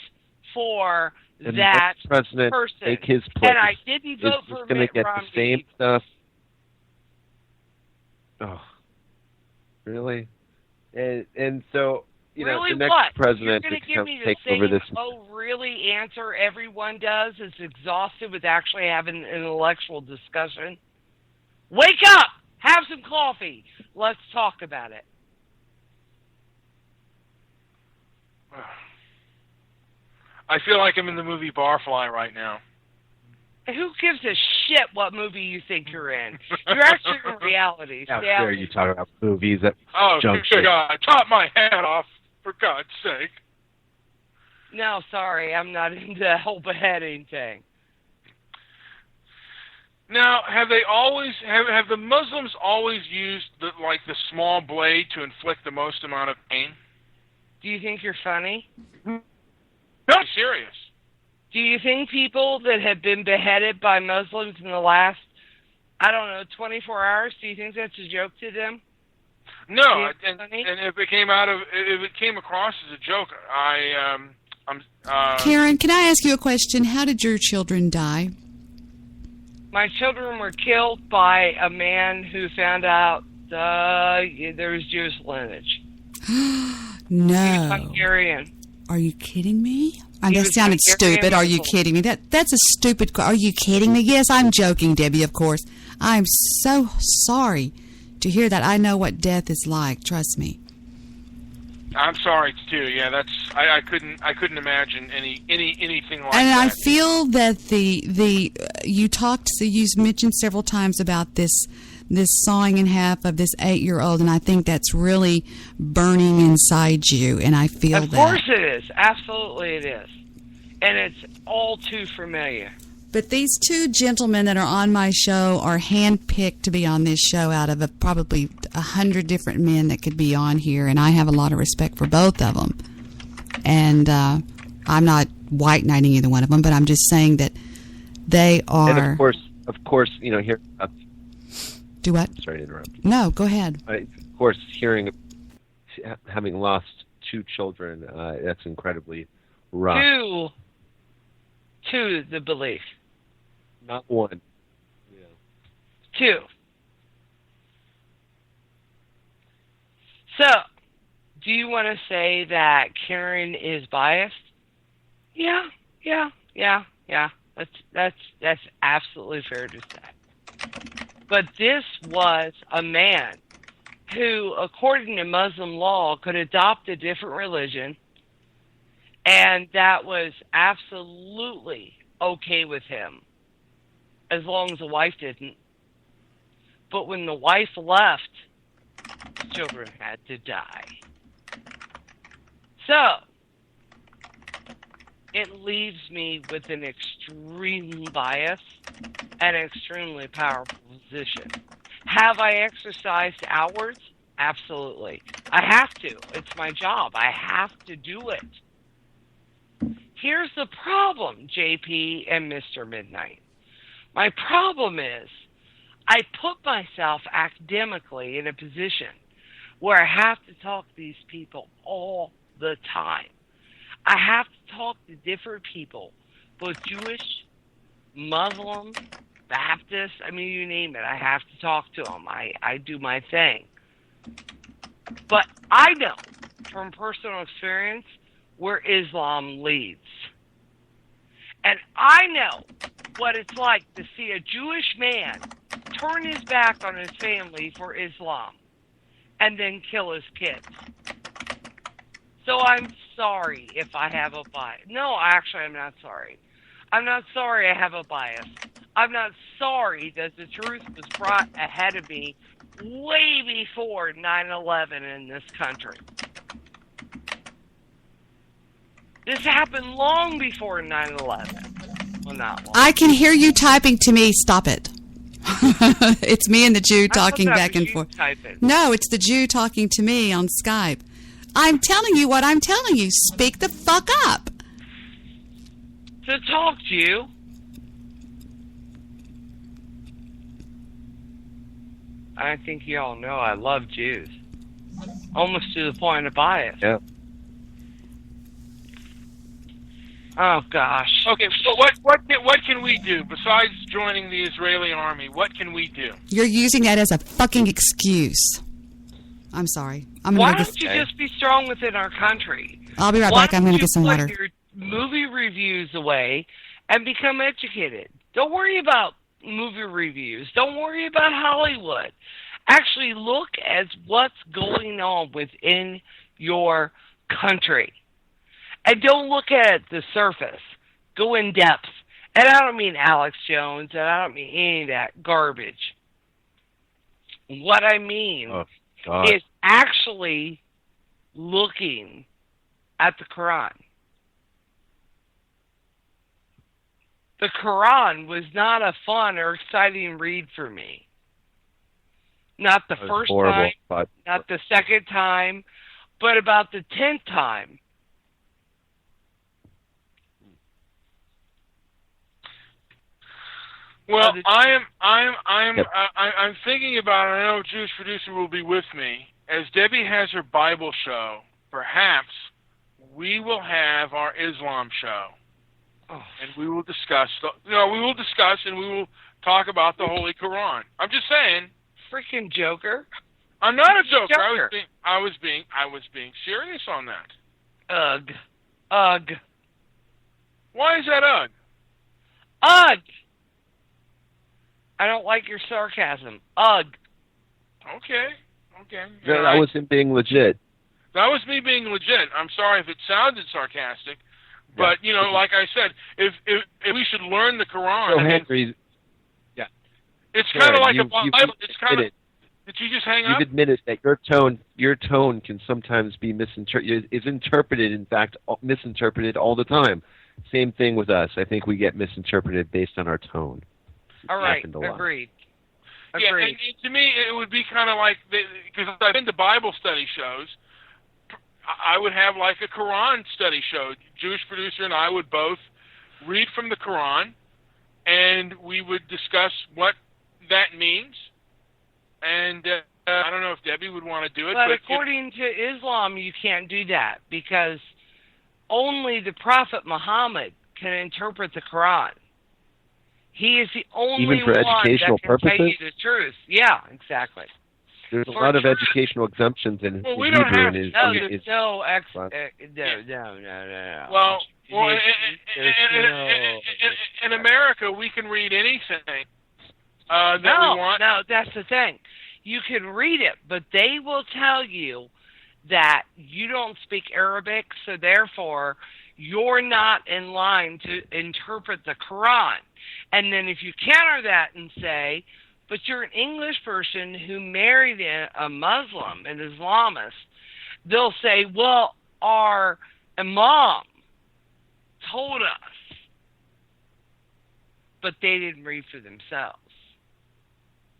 for and that the next president person. take his place. And I didn't vote for going to Mitt get Romney. the same stuff. Oh, really? And so, you really know, the next what? president You're to give me the take same, over this... oh, really answer everyone does is exhausted with actually having an intellectual discussion? Wake up! Have some coffee. Let's talk about it. I feel like I'm in the movie Barfly right now. Who gives a shit what movie you think you're in? You're actually in reality. How Stay dare out- you talk about movies at Oh, junction? God, I top my hat off, for God's sake. No, sorry, I'm not into the whole beheading thing. Now, have the Muslims always used the small blade to inflict the most amount of pain? Do you think you're funny? No, I'm serious. Do you think people that have been beheaded by Muslims in the last, 24 hours, do you think that's a joke to them? No, and if it came across as a joke, I'm Karen, can I ask you a question? How did your children die? My children were killed by a man who found out there was Jewish lineage. No. He was Hungarian. Are you kidding me? He That sounded was stupid. Are you Muslim. kidding me? That's a stupid... Are you kidding me? Yes, I'm joking, Debbie, of course. I'm so sorry to hear that. I know what death is like. Trust me. I'm sorry too. Yeah, that's I couldn't imagine anything like And that. I feel that you mentioned several times about this sawing in half of this 8-year-old, and I think that's really burning inside you, and I feel that. Of course it is. Absolutely it is. And it's all too familiar. But these two gentlemen that are on my show are handpicked to be on this show out of probably 100 different men that could be on here, and I have a lot of respect for both of them. And I'm not white knighting either one of them, but I'm just saying that they are... And of course, you know, here... Do what? Sorry to interrupt. No, go ahead. Of course, having lost 2 children, that's incredibly rough. Two, the belief. Not 1. Yeah. 2. So, do you want to say that Karen is biased? Yeah. That's absolutely fair to say. But this was a man who, according to Muslim law, could adopt a different religion, and that was absolutely okay with him, as long as the wife didn't. But when the wife left, the children had to die. So, it leaves me with an extreme bias and an extremely powerful position. Have I exercised outwards? Absolutely. I have to. It's my job. I have to do it. Here's the problem, JP and Mr. Midnight. My problem is I put myself academically in a position where I have to talk to these people all the time. I have to talk to different people, both Jewish, Muslim, Baptist, I mean, you name it. I have to talk to them. I do my thing. But I know from personal experience where Islam leads. And I know what it's like to see a Jewish man turn his back on his family for Islam and then kill his kids. So I'm sorry if I have a bias. No, actually, I'm not sorry. I'm not sorry I have a bias. I'm not sorry that the truth was brought ahead of me way before 9/11 in this country. This happened long before 9/11. Well, not long. I can hear you typing to me. Stop it. It's me and the Jew talking back and forth. No, it's the Jew talking to me on Skype. I'm telling you what I'm telling you. Speak the fuck up. To talk to you. I think you all know I love Jews. Almost to the point of bias. Yeah. Oh, gosh. Okay, so what can we do besides joining the Israeli army? What can we do? You're using that as a fucking excuse. I'm sorry. Why don't you just be strong within our country? I'll be right back. I'm going to get some water. Put your movie reviews away and become educated. Don't worry about movie reviews. Don't worry about Hollywood. Actually look at what's going on within your country. And don't look at the surface. Go in depth. And I don't mean Alex Jones, and I don't mean any of that garbage. What I mean is actually looking at the Quran. The Quran was not a fun or exciting read for me. Not the first time, not the second time, but about the 10th time. Well, I'm thinking about it. I know a Jewish producer will be with me. As Debbie has her Bible show, perhaps we will have our Islam show. Oh. And we will discuss and we will talk about the Holy Quran. I'm just saying. Freaking joker. I'm not a joker. I was being serious on that. Ugh. Why is that ugh? Ugh. I don't like your sarcasm. Ugh. Okay. Yeah, that was him being legit. That was me being legit. I'm sorry if it sounded sarcastic, but like I said, if we should learn the Quran. So Henry, yeah, it's kind of like a Bible. It's kind of. Did you just hang up? You've admitted that your tone can sometimes be misinterpreted. Is interpreted, in fact, misinterpreted all the time. Same thing with us. I think we get misinterpreted based on our tone. All right, agreed. Yeah, and to me, it would be kind of like, because I've been to Bible study shows, I would have like a Quran study show. Jewish producer and I would both read from the Quran, and we would discuss what that means. And I don't know if Debbie would want to do it. But according to Islam, you can't do that, because only the Prophet Muhammad can interpret the Quran. He is the only one that can tell you the truth. Yeah, exactly. There's a lot of educational exemptions in Hebrew. No. Well, in America, we can read anything that we want. No, that's the thing. You can read it, but they will tell you that you don't speak Arabic, so therefore you're not in line to interpret the Quran. And then if you counter that and say, but you're an English person who married a Muslim, an Islamist, they'll say, well, our Imam told us. But they didn't read for themselves.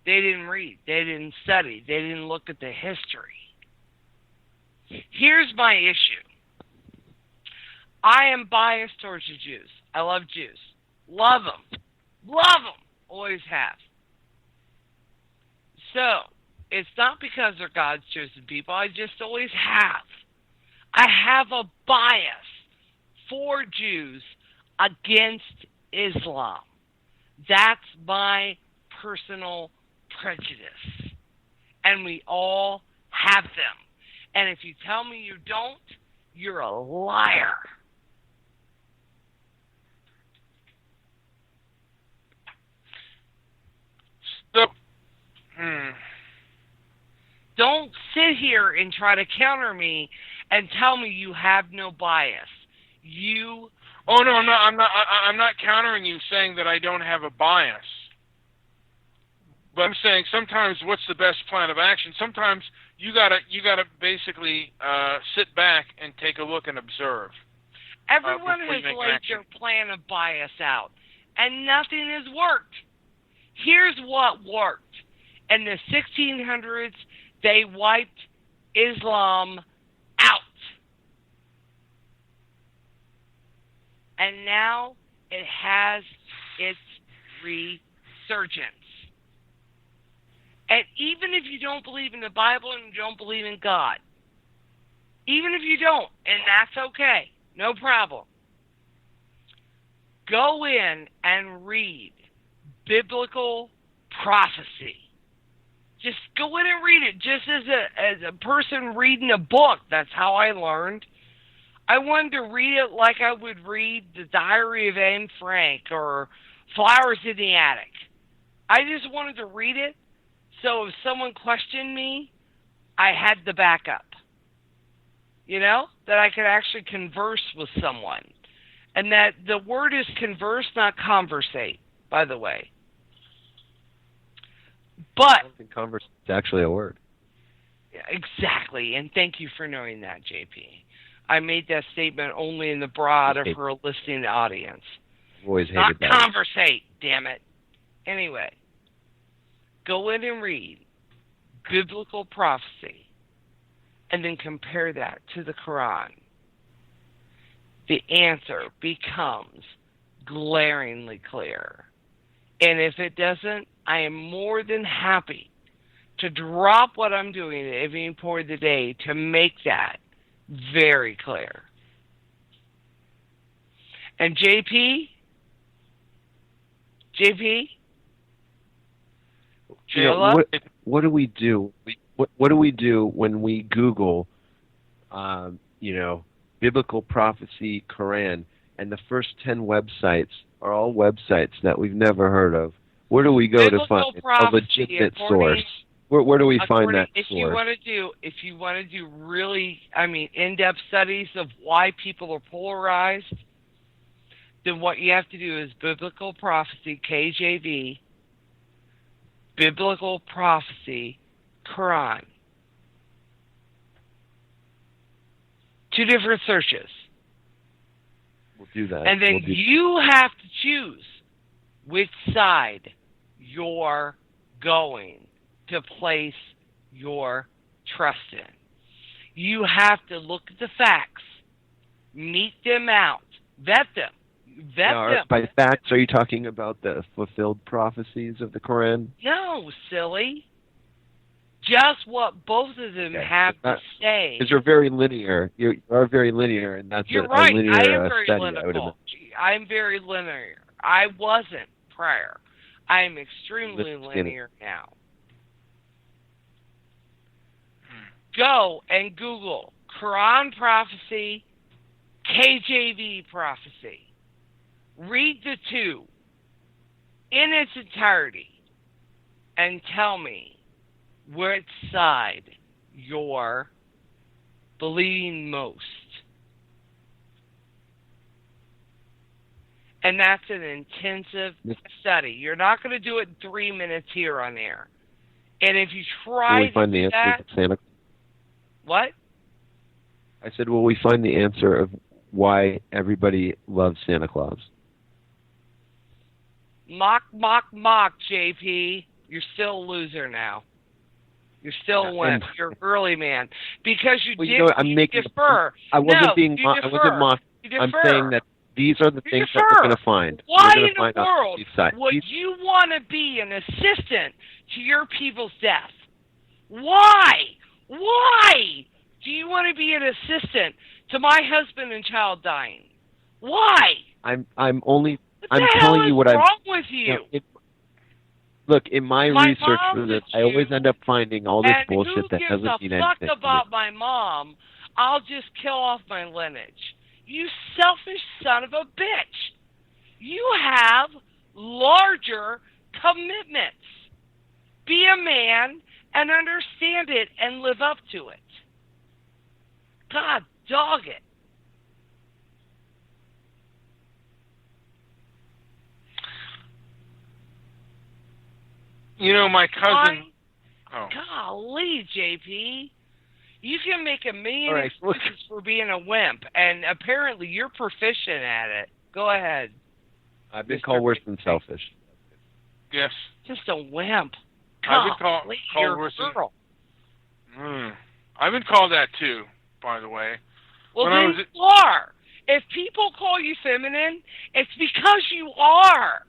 They didn't read. They didn't study. They didn't look at the history. Here's my issue. I am biased towards the Jews. I love Jews. Love them. Love them. Always have. So, it's not because they're God's chosen people. I just always have. I have a bias for Jews against Islam. That's my personal prejudice. And we all have them. And if you tell me you don't, you're a liar. So, Don't sit here and try to counter me and tell me you have no bias. You. Oh no, I'm not countering you saying that I don't have a bias. But I'm saying sometimes what's the best plan of action? Sometimes you gotta basically sit back and take a look and observe. Everyone has laid their plan of bias out, and nothing has worked. Here's what worked. In the 1600s, they wiped Islam out. And now it has its resurgence. And even if you don't believe in the Bible and you don't believe in God, even if you don't, and that's okay, no problem, go in and read biblical prophecy. Just go in and read it, just as a person reading a book. That's how I learned. I wanted to read it like I would read The Diary of Anne Frank or Flowers in the Attic. I just wanted to read it so if someone questioned me, I had the backup. You know? That I could actually converse with someone. And that the word is converse, not conversate, by the way. But I don't think converse is actually a word. Exactly, and thank you for knowing that, JP. I made that statement only in the broad of her listening audience. I've always hated Not that. conversate, damn it. Anyway, go in and read biblical prophecy and then compare that to the Quran. The answer becomes glaringly clear. And if it doesn't, I am more than happy to drop what I'm doing at Evening Pour of the Day to make that very clear. And JP? You know, what do we do? What do we do when we Google, biblical prophecy, Quran, and the first 10 websites are all websites that we've never heard of? Where do we go to find a legitimate source? Where do we find that source? If you want to do really, in-depth studies of why people are polarized, then what you have to do is biblical prophecy, KJV, biblical prophecy, Quran. 2 different searches. We'll do that. And then you have to choose which side you're going to place your trust in. You have to look at the facts, meet them out, vet them. By facts, are you talking about the fulfilled prophecies of the Quran? No, silly. Just what both of them have to say. Because you're very linear. You are very linear, and that's You're right. a linear I am very study, linear. I'm very linear. I wasn't prior. I am extremely linear now. Go and Google Quran prophecy, KJV prophecy. Read the 2 in its entirety and tell me which side you're believing most. And that's an intensive study. You're not going to do it in 3 minutes here on air. And if you try to do that... Santa? What? I said, will we find the answer of why everybody loves Santa Claus? Mock, JP. You're still a loser now. You're still a wimp. You're early, man. Because you defer. I wasn't being mocked. I'm saying that these are the things that we're going to find. Why we're in the world would you want to be an assistant to your people's death? Why? Why do you want to be an assistant to my husband and child dying? Why? I'm telling you what I'm. What's wrong with you? Look, in my research for this, I always end up finding all this bullshit that doesn't mean anything. Fuck about my mom. I'll just kill off my lineage. You selfish son of a bitch. You have larger commitments. Be a man and understand it and live up to it. God dog it. You know, my cousin... Golly, JP. You can make $1 million right, excuses for being a wimp, and apparently you're proficient at it. Go ahead. I've been called worse than selfish. Yes. Just a wimp. I've been called worse than... I've been called that too, by the way. Well, then you are. If people call you feminine, it's because you are.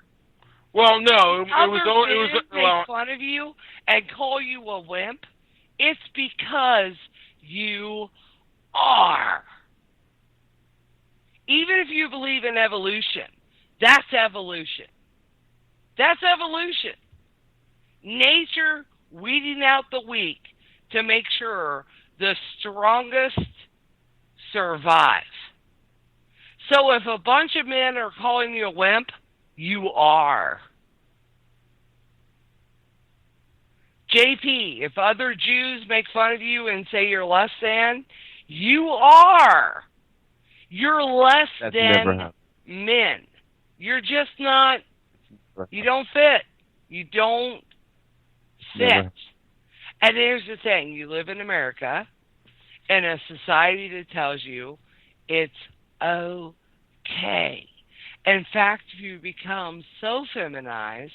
Well, no, it was make fun of you and call you a wimp. It's because you are. Even if you believe in evolution, that's evolution. That's evolution. Nature weeding out the weak to make sure the strongest survive. So if a bunch of men are calling you a wimp, you are. JP, if other Jews make fun of you and say you're less than, you are. You're less than men. You're just not, you don't fit. You don't fit. And here's the thing, you live in America in a society that tells you it's okay. In fact, if you become so feminized,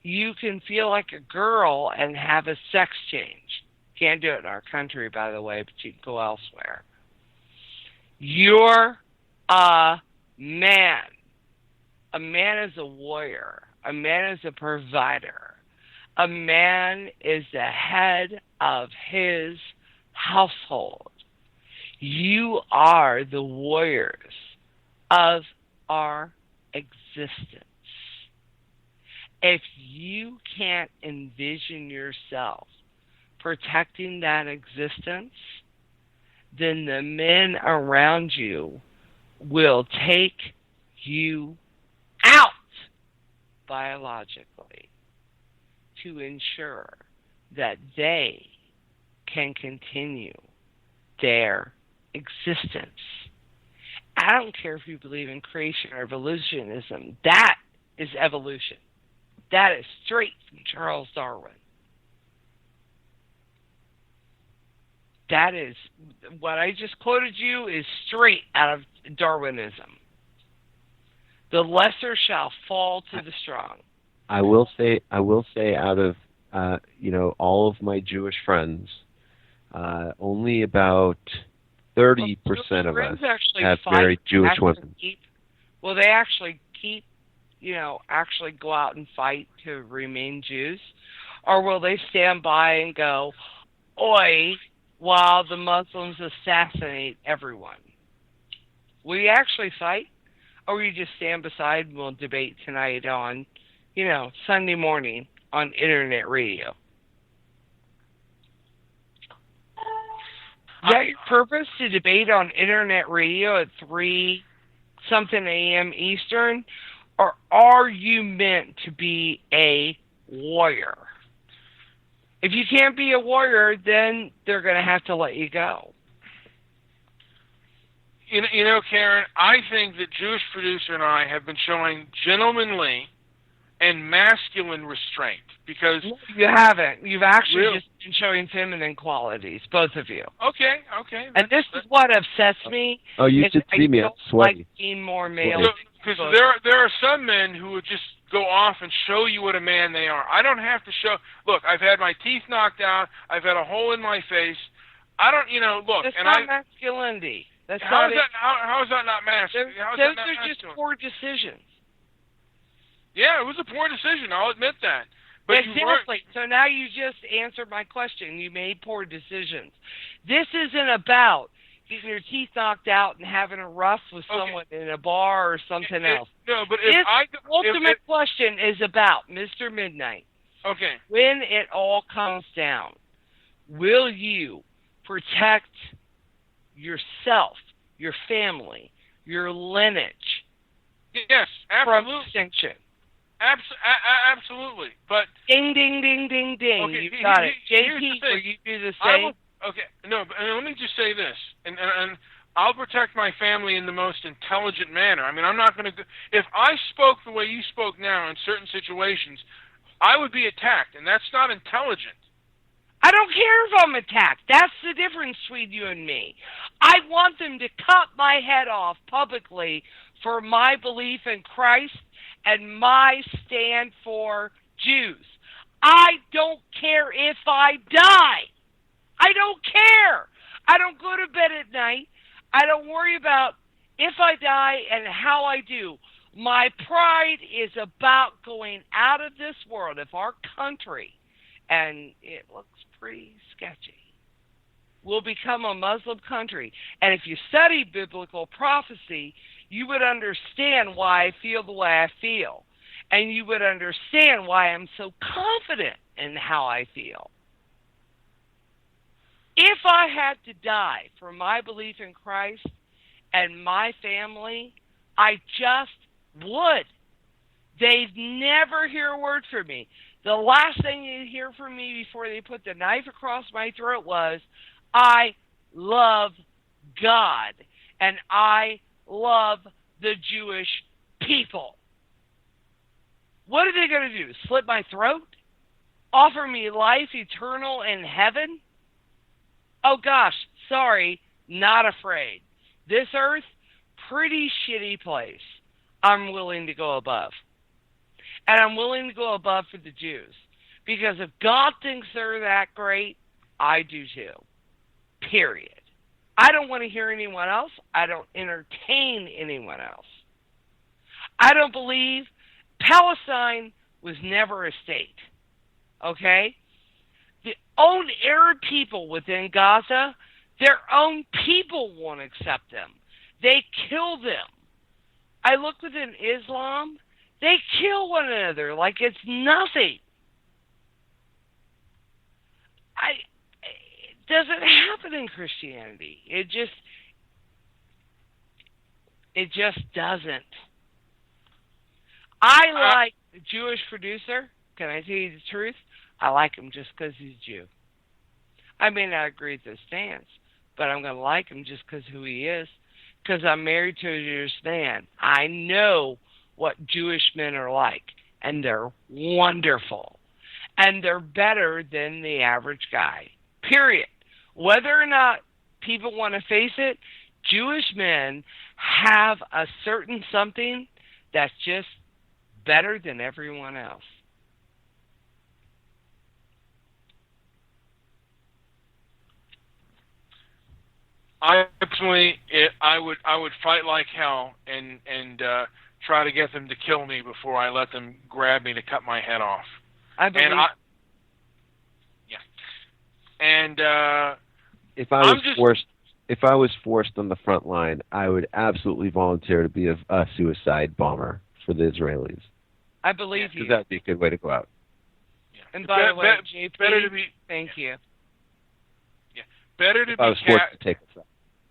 you can feel like a girl and have a sex change. Can't do it in our country, by the way, but you can go elsewhere. You're a man. A man is a warrior. A man is a provider. A man is the head of his household. You are the warriors of our existence. If you can't envision yourself protecting that existence, then the men around you will take you out biologically to ensure that they can continue their existence. I don't care if you believe in creation or evolutionism. That is evolution. That is straight from Charles Darwin. That is, what I just quoted you is straight out of Darwinism. The lesser shall fall to the strong. I will say out of, all of my Jewish friends, only about 30% of us have married Jewish women. They actually keep, actually go out and fight to remain Jews? Or will they stand by and go, oi, while the Muslims assassinate everyone? Will you actually fight? Or will you just stand beside and we'll debate tonight on, Sunday morning on internet radio? Is that your purpose, to debate on internet radio at 3-something a.m. Eastern? Or are you meant to be a warrior? If you can't be a warrior, then they're going to have to let you go. Karen, I think that Jewish producer and I have been showing gentlemanly and masculine restraint because... You haven't. You've actually just been showing feminine qualities, both of you. Okay. And this is what upsets me. Oh, you should see me. I'm sweaty. Like being more male. Because there are some men who would just go off and show you what a man they are. I don't have to show... Look, I've had my teeth knocked out. I've had a hole in my face. I don't, look... It's not masculinity. That's how not is that? How is that not masculine? Those are just poor decisions. Yeah, it was a poor decision. I'll admit that. But exactly. So now you just answered my question. You made poor decisions. This isn't about getting your teeth knocked out and having a rough with someone in a bar or something else. No, but this ultimate question is about Mr. Midnight. Okay. When it all comes down, will you protect yourself, your family, your lineage? Yes, absolutely. From extinction. Absolutely. But ding, ding, ding, ding, ding. Okay, you got it. JP, will you do the same? No, but let me just say this, and I'll protect my family in the most intelligent manner. I mean, I'm not going to. If I spoke the way you spoke now in certain situations, I would be attacked, and that's not intelligent. I don't care if I'm attacked. That's the difference between you and me. I want them to cut my head off publicly for my belief in Christ and my stand for Jews. I don't care if I die. I don't care. I don't go to bed at night. I don't worry about if I die and how I do. My pride is about going out of this world. If our country, and it looks pretty sketchy, will become a Muslim country, and if you study biblical prophecy, you would understand why I feel the way I feel. And you would understand why I'm so confident in how I feel. If I had to die for my belief in Christ and my family, I just would. They'd never hear a word from me. The last thing you'd hear from me before they put the knife across my throat was, I love God and I love the Jewish people. What are they going to do? Slit my throat? Offer me life eternal in heaven? Oh gosh, sorry, not afraid. This earth, pretty shitty place. I'm willing to go above. And I'm willing to go above for the Jews. Because if God thinks they're that great, I do too. Period. I don't want to hear anyone else. I don't entertain anyone else. I don't believe Palestine was never a state. Okay? The own Arab people within Gaza, their own people won't accept them. They kill them. I look within Islam, they kill one another like it's nothing. It doesn't happen in Christianity. It just doesn't. I like the Jewish producer. Can I tell you the truth? I like him just because he's Jew. I may not agree with his stance, but I'm going to like him just because who he is. Because I'm married to a Jewish man. I know what Jewish men are like, and they're wonderful. And they're better than the average guy, period. Whether or not people want to face it, Jewish men have a certain something that's just better than everyone else. I personally, I would fight like hell and try to get them to kill me before I let them grab me to cut my head off. I believe. If I was forced on the front line, I would absolutely volunteer to be a suicide bomber for the Israelis. I believe you. Because that'd be a good way to go out. And by the way, JP, better to be, thank you. Yeah, better to if be. I was forced to take us out.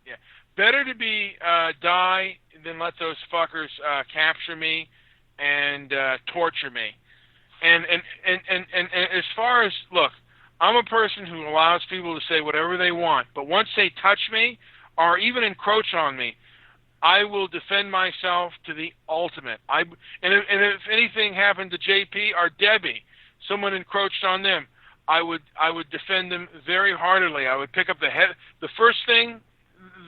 Yeah, better to be die than let those fuckers capture me and torture me. And as far as look, I'm a person who allows people to say whatever they want, but once they touch me or even encroach on me, I will defend myself to the ultimate. And if anything happened to JP or Debbie, someone encroached on them, I would defend them very heartily. I would pick up the first thing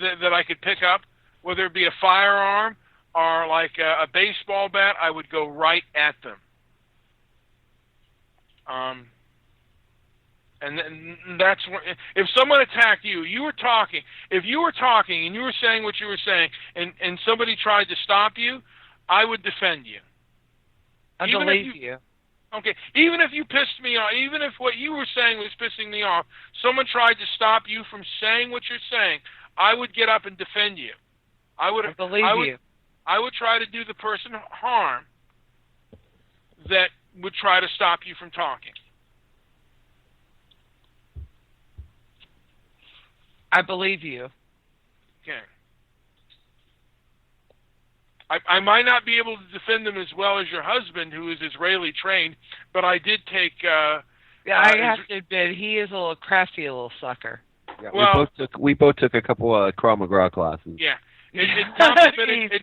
that I could pick up, whether it be a firearm or like a baseball bat, I would go right at them. And that's if someone attacked you, you were talking. If you were talking and you were saying what you were saying, and somebody tried to stop you, I would defend you. I believe you. Okay, even if you pissed me off, even if what you were saying was pissing me off, someone tried to stop you from saying what you're saying, I would get up and defend you. I would try to do the person harm that would try to stop you from talking. I believe you. Okay. I might not be able to defend them as well as your husband, who is Israeli trained, but I did take. I have to admit, he is a little crafty, little sucker. Yeah, well, we both took a couple of Krav Maga classes. Yeah, it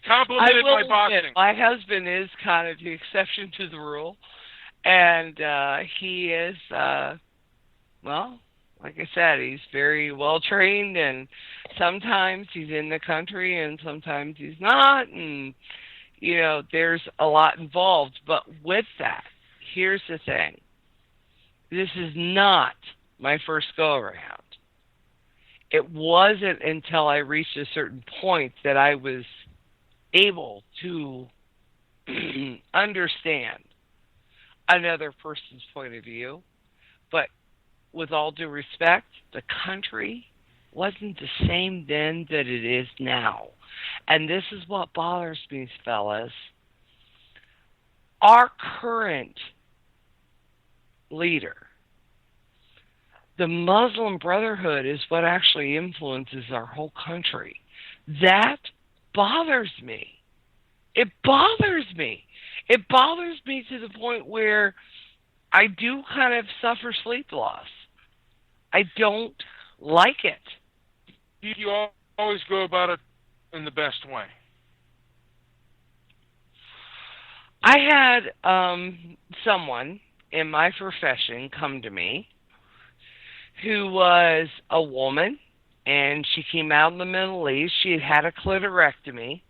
complimented my boxing. My husband is kind of the exception to the rule, and he is, like I said, he's very well trained, and sometimes he's in the country and sometimes he's not, and there's a lot involved. But with that, here's the thing. This is not my first go around. It wasn't until I reached a certain point that I was able to understand another person's point of view. But with all due respect, the country wasn't the same then that it is now. And this is what bothers me, fellas. Our current leader, the Muslim Brotherhood, is what actually influences our whole country. That bothers me. It bothers me. It bothers me to the point where I do kind of suffer sleep loss. I don't like it. You always go about it in the best way. I had someone in my profession come to me who was a woman, and she came out in the Middle East. She had had a clitorectomy.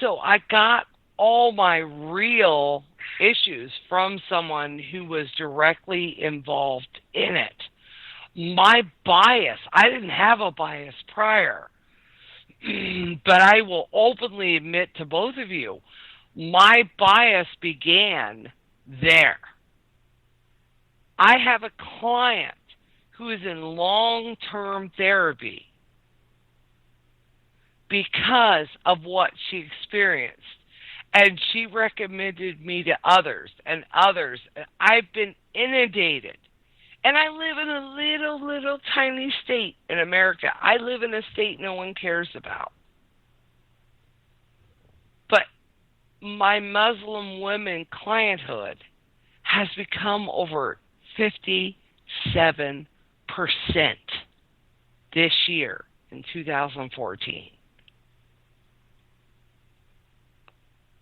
So I got all my real issues from someone who was directly involved in it. My bias, I didn't have a bias prior, but I will openly admit to both of you, my bias began there. I have a client who is in long-term therapy because of what she experienced. And she recommended me to others and others. I've been inundated. And I live in a little tiny state in America. I live in a state no one cares about. But my Muslim women clienthood has become over 57% this year in 2014.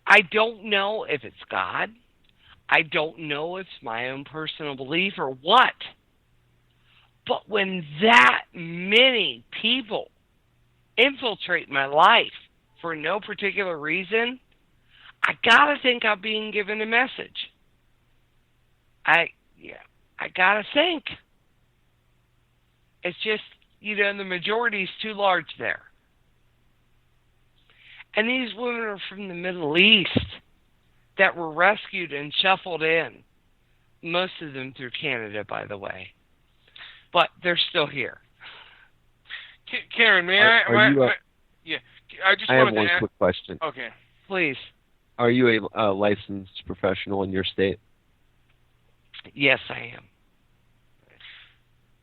I don't know if it's God. I don't know if it's my own personal belief or what. But when that many people infiltrate my life for no particular reason, I gotta think I'm being given a message. I gotta think. It's just, the majority's too large there. And these women are from the Middle East that were rescued and shuffled in. Most of them through Canada, by the way. But they're still here. Karen, may I just I have wanted to one ask. quick question. Okay. Please. Are you a licensed professional in your state? Yes, I am.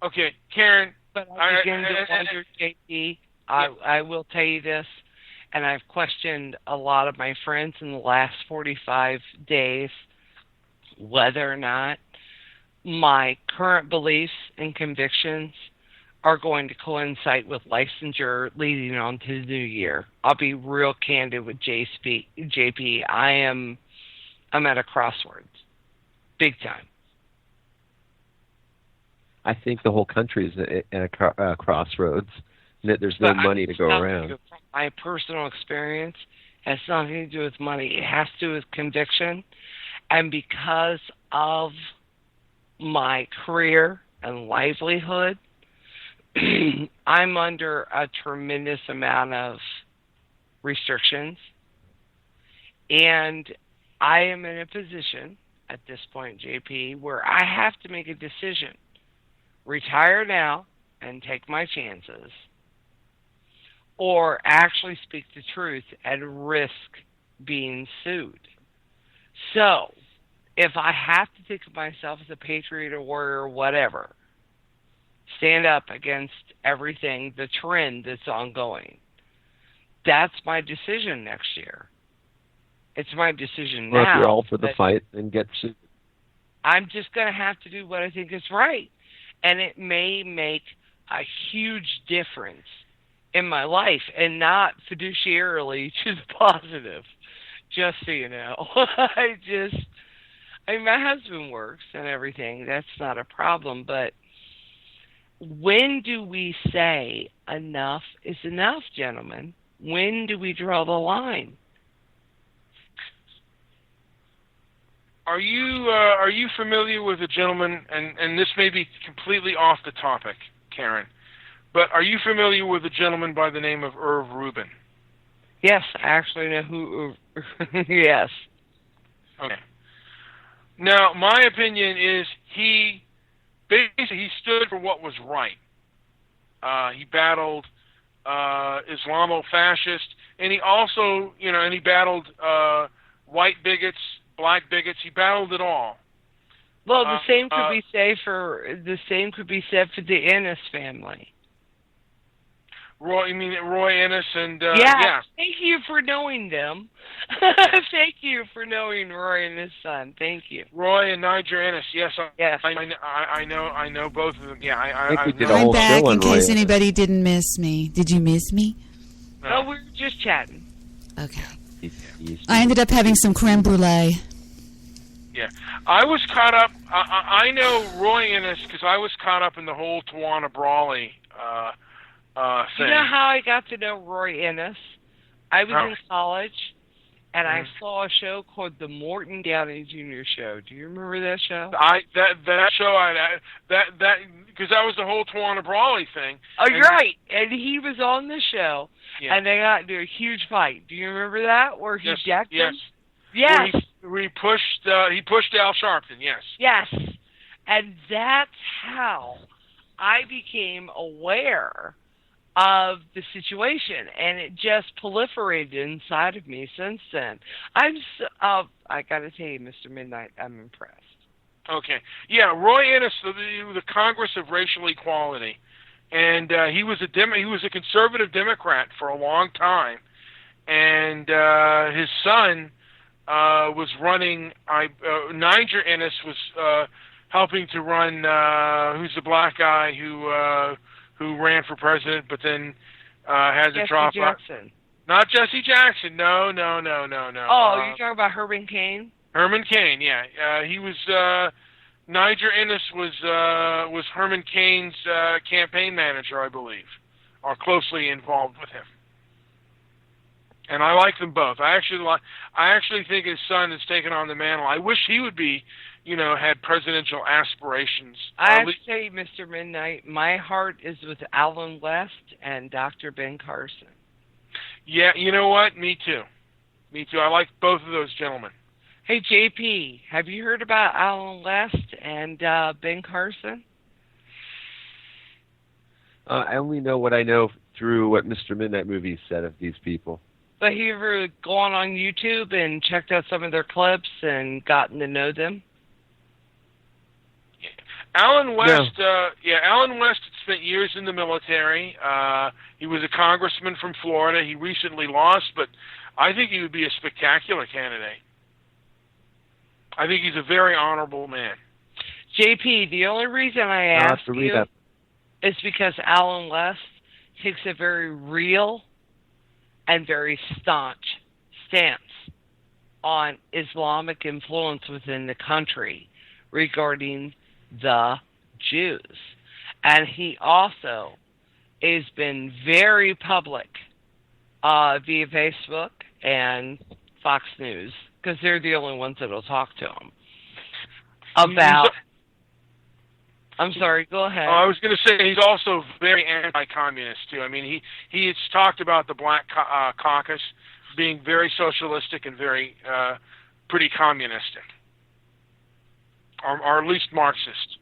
Okay, Karen. But I begin to wonder, JP, I will tell you this, and I've questioned a lot of my friends in the last 45 days whether or not my current beliefs and convictions are going to coincide with licensure leading on to the new year. I'll be real candid with JP. I'm at a crossroads. Big time. I think the whole country is at a crossroads. There's no money to go around. From my personal experience, it has nothing to do with money. It has to do with conviction. And because of my career and livelihood, I'm under a tremendous amount of restrictions. And I am in a position at this point, JP, where I have to make a decision. Retire now and take my chances, or actually speak the truth and risk being sued. So, if I have to think of myself as a patriot or warrior or whatever, stand up against everything, the trend that's ongoing, that's my decision next year. It's my decision now. Well, if you're all for the fight, then get sued. I'm just going to have to do what I think is right. And it may make a huge difference in my life, and not fiduciarily to the positive, just so you know. I mean, my husband works and everything. That's not a problem. But when do we say enough is enough, gentlemen? When do we draw the line? Are you familiar with a gentleman, and this may be completely off the topic, Karen, but are you familiar with a gentleman by the name of Irv Rubin? Yes, I actually know who. Yes. Okay. Now, my opinion is he stood for what was right. He battled Islamo-fascist, and he also, he battled white bigots, black bigots. He battled it all. Well, the same could be said for the Ennis family. Roy Ennis and yeah. Thank you for knowing them. Thank you for knowing Roy and his son. Thank you. Roy and Niger Ennis. Yes. Yes. I know both of them. Yeah. I'm back in case anybody didn't miss me. Did you miss me? No, we were just chatting. Okay. I ended up having some creme brulee. Yeah, I was caught up. I know Roy Ennis because I was caught up in the whole Tawana Brawley thing. You know how I got to know Roy Ennis? I was in college, and I saw a show called The Morton Downey Jr. Show. Do you remember that show? That show because that was the whole Tawana Brawley thing. Oh, you're right. And he was on the show, and they got into a huge fight. Do you remember that? Where he decked him? Yes. Where he pushed Al Sharpton. Yes. Yes. And that's how I became aware of the situation, and it just proliferated inside of me since then. I got to tell you, Mr. Midnight, I'm impressed. Okay. Yeah, Roy Ennis, the Congress of Racial Equality, and he was a conservative Democrat for a long time, and his son was running. Niger Ennis was helping to run. Who's the black guy who ran for president, but then had to drop out? Jackson. Not Jesse Jackson. No. Oh, you're talking about Herman Cain? Herman Cain, yeah. He was Niger Ennis was Herman Cain's campaign manager, I believe, or closely involved with him. And I like them both. I actually think his son has taken on the mantle. I wish he would be, had presidential aspirations. I have to tell you, Mr. Midnight, my heart is with Alan West and Dr. Ben Carson. Yeah, you know what? Me too. I like both of those gentlemen. Hey, JP, have you heard about Alan West and Ben Carson? I only know what I know through what Mr. Midnight Movies said of these people. But have you ever gone on YouTube and checked out some of their clips and gotten to know them? Alan West, Alan West had spent years in the military. He was a congressman from Florida. He recently lost, but I think he would be a spectacular candidate. I think he's a very honorable man. JP, the only reason I ask you is because Alan West takes a very real and very staunch stance on Islamic influence within the country regarding the Jews. And he also has been very public via Facebook and Fox News, because they're the only ones that will talk to him about I'm sorry, go ahead. I was going to say he's also very anti-communist, too. I mean, he's talked about the Black Caucus being very socialistic and very pretty communistic, or at least Marxist.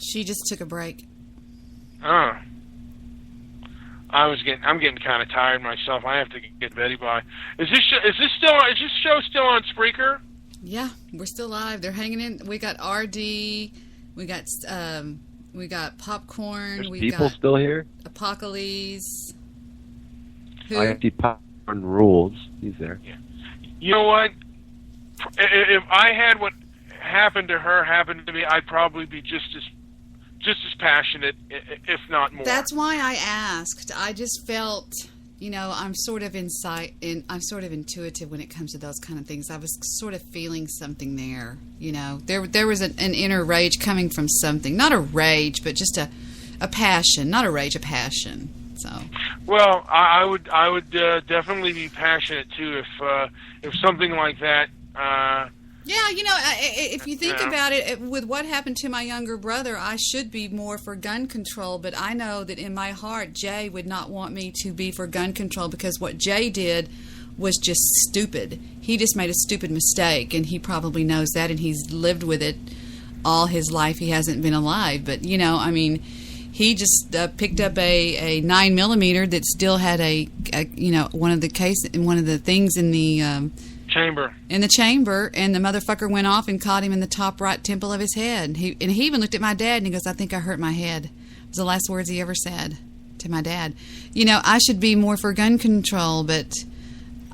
She just took a break. Oh. I'm getting kind of tired myself. I have to get Betty by. Is this show still on Spreaker? Yeah, we're still live. They're hanging in. We got RD. We got Popcorn. There's we people got still here. Apocalypse. Who? IFT Popcorn rules. He's there. Yeah. You know what? If I had what happened to her happen to me, I'd probably be just as passionate, if not more. That's why I asked. I just felt, I'm sort of I'm sort of intuitive when it comes to those kind of things. I was sort of feeling something there. There was an inner rage coming from something, not a rage, but just a passion, not a rage, a passion. So. Well, I would definitely be passionate too if something like that. Yeah, if you think about it, with what happened to my younger brother, I should be more for gun control, but I know that in my heart, Jay would not want me to be for gun control because what Jay did was just stupid. He just made a stupid mistake, and he probably knows that, and he's lived with it all his life. He hasn't been alive, but, he just picked up a 9mm that still had one of the things in the... chamber. In the chamber, and the motherfucker went off and caught him in the top right temple of his head. He even looked at my dad and he goes, "I think I hurt my head." It was the last words he ever said to my dad. I should be more for gun control, but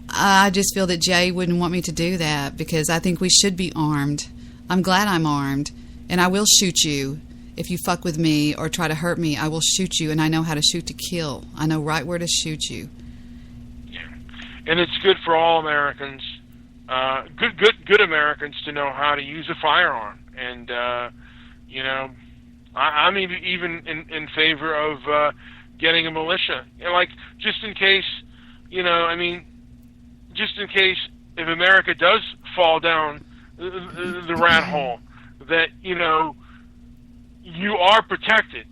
I just feel that Jay wouldn't want me to do that because I think we should be armed. I'm glad I'm armed, and I will shoot you. If you fuck with me or try to hurt me, I will shoot you, and I know how to shoot to kill. I know right where to shoot you. Yeah. And it's good for all Americans. Good Americans to know how to use a firearm, and I'm even in favor of getting a militia, just in case, just in case if America does fall down the rat hole, that you are protected.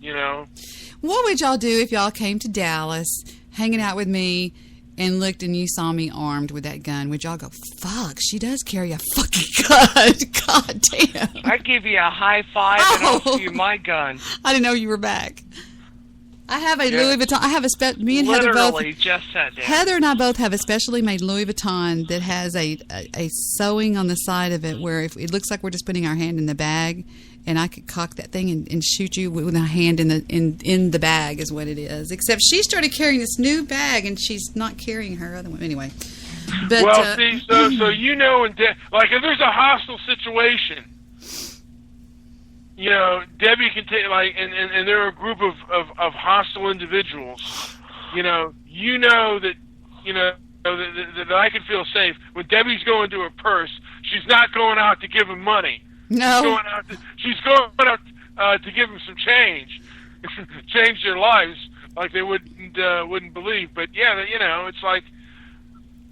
What would y'all do if y'all came to Dallas, hanging out with me? And looked and you saw me armed with that gun, would y'all go, fuck, she does carry a fucking gun. God damn. I'd give you a high five and offer you my gun. I didn't know you were back. I have a Louis Vuitton. I have me and Heather both. Just sat down. Heather and I both have a specially made Louis Vuitton that has a sewing on the side of it where if it looks like we're just putting our hand in the bag, and I could cock that thing and shoot you with a hand in the bag is what it is. Except she started carrying this new bag and she's not carrying her other one anyway. But, see, so if there's a hostile situation, Debbie can take and there are a group of hostile individuals. That I can feel safe when Debbie's going to her purse. She's not going out to give him money. No. She's going out to give them some change their lives like they wouldn't believe. But yeah, it's like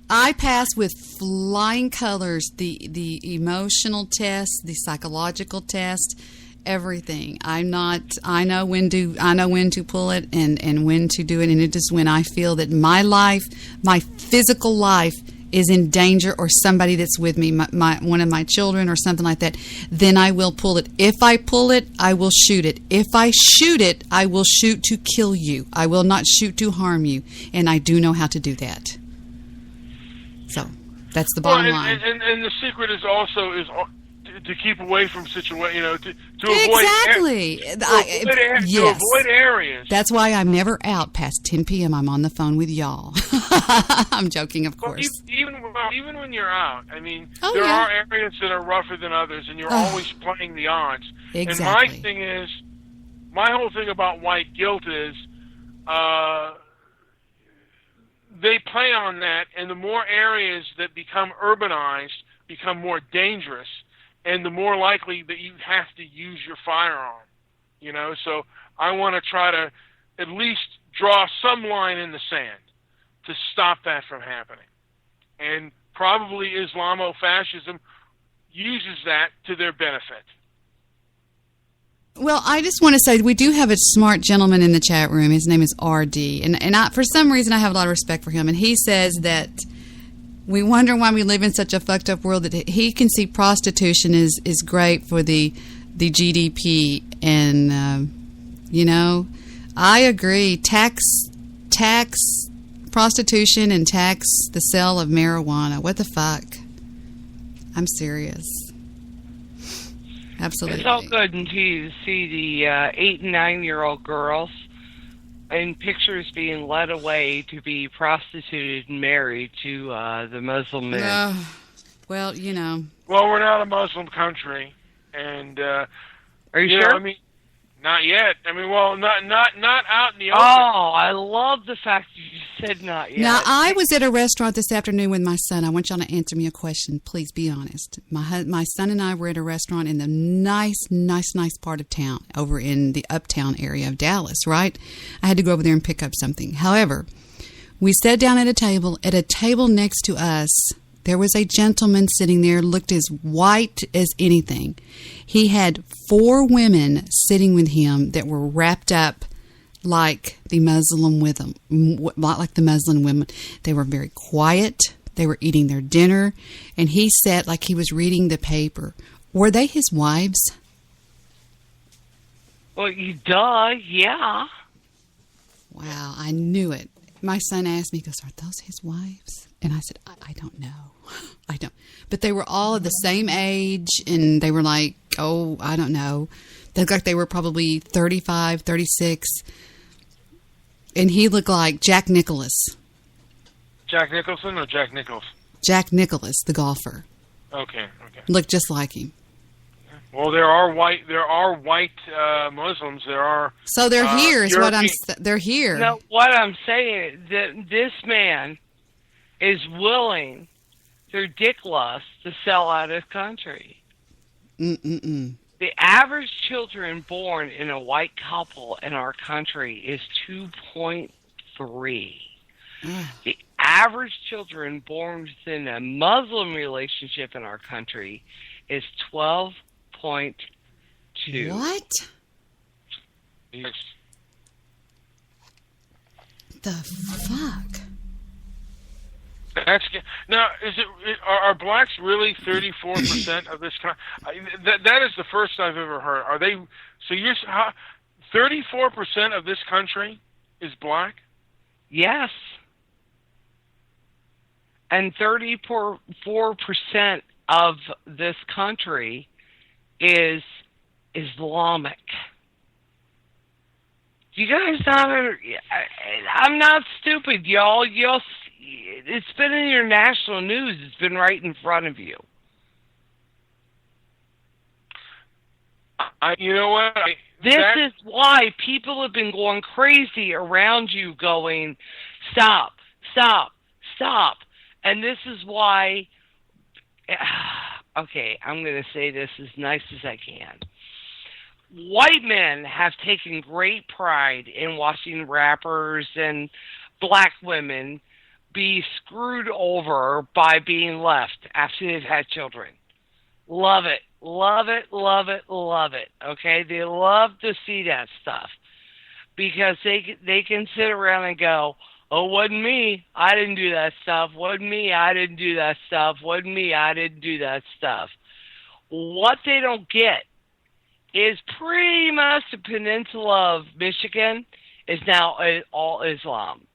I passed with flying colors the emotional test, the psychological test, everything. I know when to pull it and when to do it, and it is when I feel that my life, my physical life, is in danger, or somebody that's with me, one of my children or something like that, then I will pull it. If I pull it, I will shoot it. If I shoot it, I will shoot to kill you. I will not shoot to harm you, and I do know how to do that. So that's the bottom line. And the secret is also to keep away from situations, to exactly. To avoid areas. That's why I'm never out past 10 p.m. I'm on the phone with y'all. I'm joking, of course. Even when you're out, there are areas that are rougher than others, and you're always playing the odds. Exactly. And my whole thing about white guilt is, they play on that, and the more areas that become urbanized become more dangerous, and the more likely that you have to use your firearm. So I want to try to at least draw some line in the sand to stop that from happening. And probably Islamofascism uses that to their benefit. Well, I just want to say we do have a smart gentleman in the chat room. His name is RD, and for some reason I have a lot of respect for him. And he says that we wonder why we live in such a fucked up world. That he can see prostitution is great for the GDP, and I agree. Tax prostitution and tax the sale of marijuana. What the fuck? I'm serious. Absolutely. It's all good until you see the 8 and 9-year-old girls in pictures being led away to be prostituted and married to the Muslim men. Well, Well, we're not a Muslim country, and are you sure? I mean, not yet. I mean, well, not out in the open. Oh, I love the fact that you said not yet. Now, I was at a restaurant this afternoon with my son. I want y'all to answer me a question. Please be honest. My son and I were at a restaurant in the nice part of town, over in the uptown area of Dallas, right? I had to go over there and pick up something. However, we sat down at a table. At a table next to us, there was a gentleman sitting there, looked as white as anything. He had 4 women sitting with him that were wrapped up like the Muslim women. They were very quiet. They were eating their dinner, and he sat like he was reading the paper. Were they his wives? Well, yeah. Wow, I knew it. My son asked me, he goes, "Are those his wives?" And I said, I don't know. I don't. But they were all of the same age, and they were like, I don't know. They looked like they were probably 35, 36. And he looked like Jack Nicklaus. Jack Nicholson or Jack Nichols? Jack Nicklaus, the golfer. Okay. Looked just like him. Well, there are white Muslims. There are. So they're here. Is what they're here. No, what I'm saying is that this man is willing, through dick lust, to sell out his country. The average children born in a white couple in our country is 2.3. The average children born within a Muslim relationship in our country is 12.2. What? Yes. The fuck? Now, are blacks really 34% of this country? That is the first I've ever heard. Are they? So 34% of this country is black? Yes. And 34% of this country is Islamic. You guys not? I'm not stupid, y'all. It's been in your national news. It's been right in front of you. You know what? This is why people have been going crazy around you, going, stop. And this is why. Okay, I'm going to say this as nice as I can. White men have taken great pride in watching rappers and black women be screwed over by being left after they've had children. Love it. Okay? They love to see that stuff because they can sit around and go, oh, wasn't me. I didn't do that stuff. Wasn't me. I didn't do that stuff. Wasn't me. I didn't do that stuff. What they don't get is pretty much the peninsula of Michigan is now all Islam.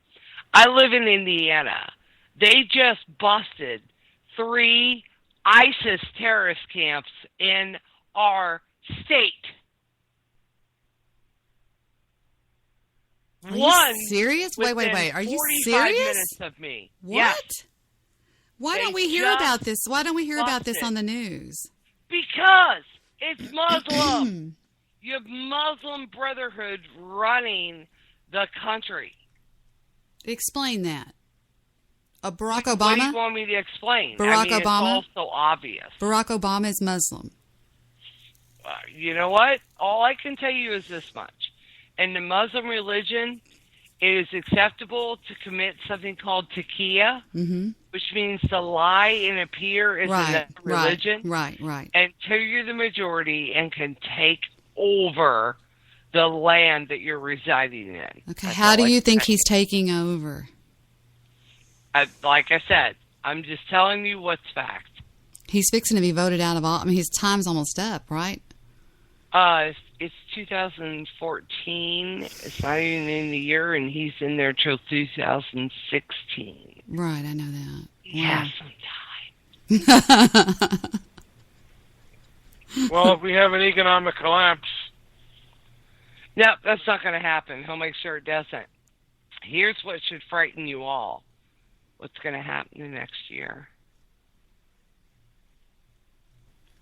I live in Indiana. They just busted 3 ISIS terrorist camps in our state. Are you serious? Wait. Are you serious? Minutes of me. What? Yes. Why don't we hear about this? Why don't we hear about this on the news? Because it's Muslim. You have Muslim Brotherhood running the country. Explain that. Barack Obama? What do you want me to explain? Barack Obama? It's also obvious. Barack Obama is Muslim. You know what? All I can tell you is this much. In the Muslim religion, it is acceptable to commit something called taqiyya, which means to lie and appear as another religion. Right. Until you're the majority and can take over the land that you're residing in. Okay, how do you think he's taking over? Like I said, I'm just telling you what's fact. He's fixing to be voted out of all. I mean, his time's almost up, right? It's 2014. It's not even in the year, and he's in there till 2016. Right, I know that. He has some time. Well, if we have an economic collapse... No, that's not going to happen. He'll make sure it doesn't. Here's what should frighten you all. What's going to happen the next year?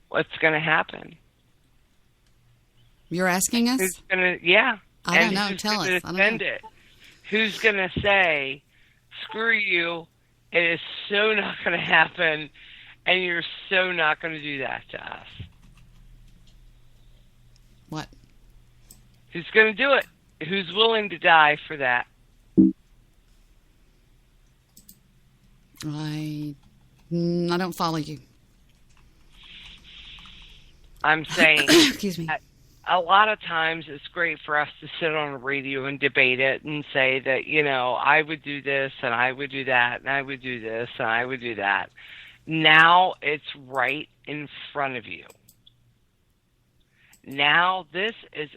What's going to happen? You're asking us? Who's gonna? Yeah. I don't know. Tell us. I don't know. Who's going to say, screw you, it is so not going to happen, and you're so not going to do that to us? What? Who's going to do it? Who's willing to die for that? I don't follow you. I'm saying, excuse me. A lot of times it's great for us to sit on the radio and debate it and say that, I would do this and I would do that and I would do this and I would do that. Now it's right in front of you. Now this is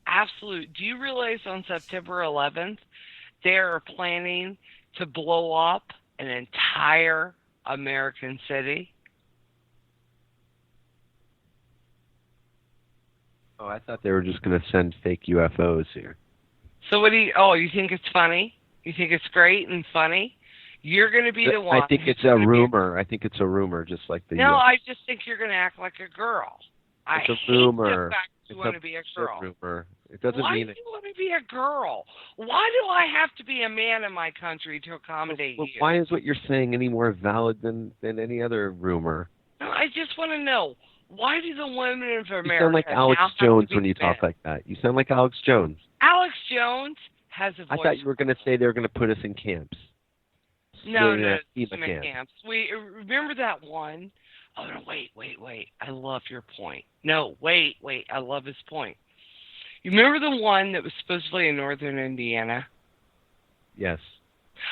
absolute. Do you realize on September 11th, they are planning to blow up an entire American city? Oh, I thought they were just going to send fake UFOs here. So what do you think it's funny? You think it's great and funny? You're going to be the one. I think it's a rumor. I think it's a rumor, just like the No, I just think you're going to act like a girl. It's a rumor. The fact you want to be a girl. Rumor. It doesn't Why mean do you want to be a girl? Why do I have to be a man in my country to accommodate you? Why is what you're saying any more valid than any other rumor? No, I just want to know. Why do the women of America You sound like Alex Jones when you talk like that. You sound like Alex Jones. Alex Jones has a voice. I thought you were going to say they were going to put us in camps. No, camps. We remember that one. Oh no! Wait! I love your point. No, wait! I love his point. You remember the one that was supposedly in northern Indiana? Yes.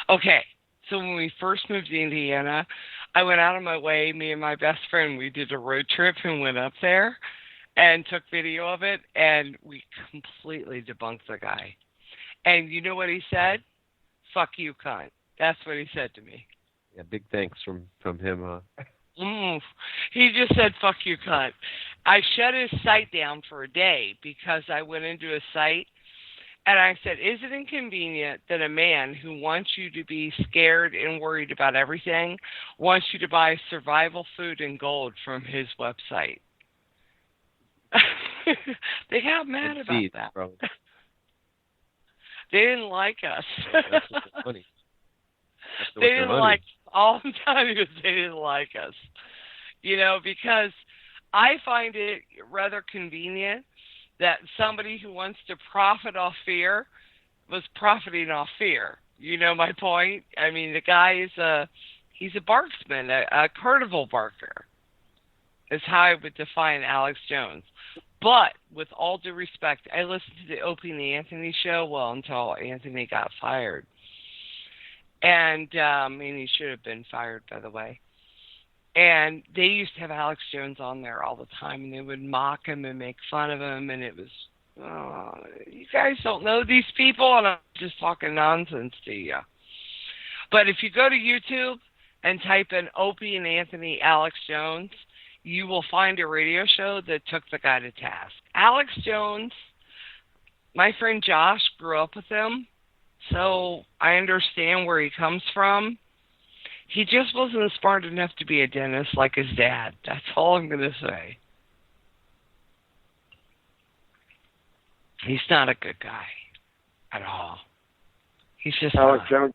Okay, so when we first moved to Indiana, I went out of my way, me and my best friend, we did a road trip and went up there and took video of it, and we completely debunked the guy. And you know what he said? Fuck you, cunt. That's what he said to me. Yeah, big thanks from him, huh? He just said, fuck you, cunt. I shut his site down for a day because I went into a site and I said, is it inconvenient that a man who wants you to be scared and worried about everything wants you to buy survival food and gold from his website? They got mad about that. Bro. They didn't like us. That's funny. They didn't like all the time because they didn't like us. Because I find it rather convenient that somebody who wants to profit off fear was profiting off fear. You know my point? I mean, the guy he's a barksman, a carnival barker is how I would define Alex Jones. But with all due respect, I listened to the Opie and Anthony show, until Anthony got fired. And he should have been fired, by the way. And they used to have Alex Jones on there all the time, and they would mock him and make fun of him, and it was, you guys don't know these people, and I'm just talking nonsense to you. But if you go to YouTube and type in Opie and Anthony Alex Jones, you will find a radio show that took the guy to task. Alex Jones, my friend Josh grew up with him, so I understand where he comes from. He just wasn't smart enough to be a dentist like his dad. That's all I'm going to say. He's not a good guy at all. He's just Alex Jones?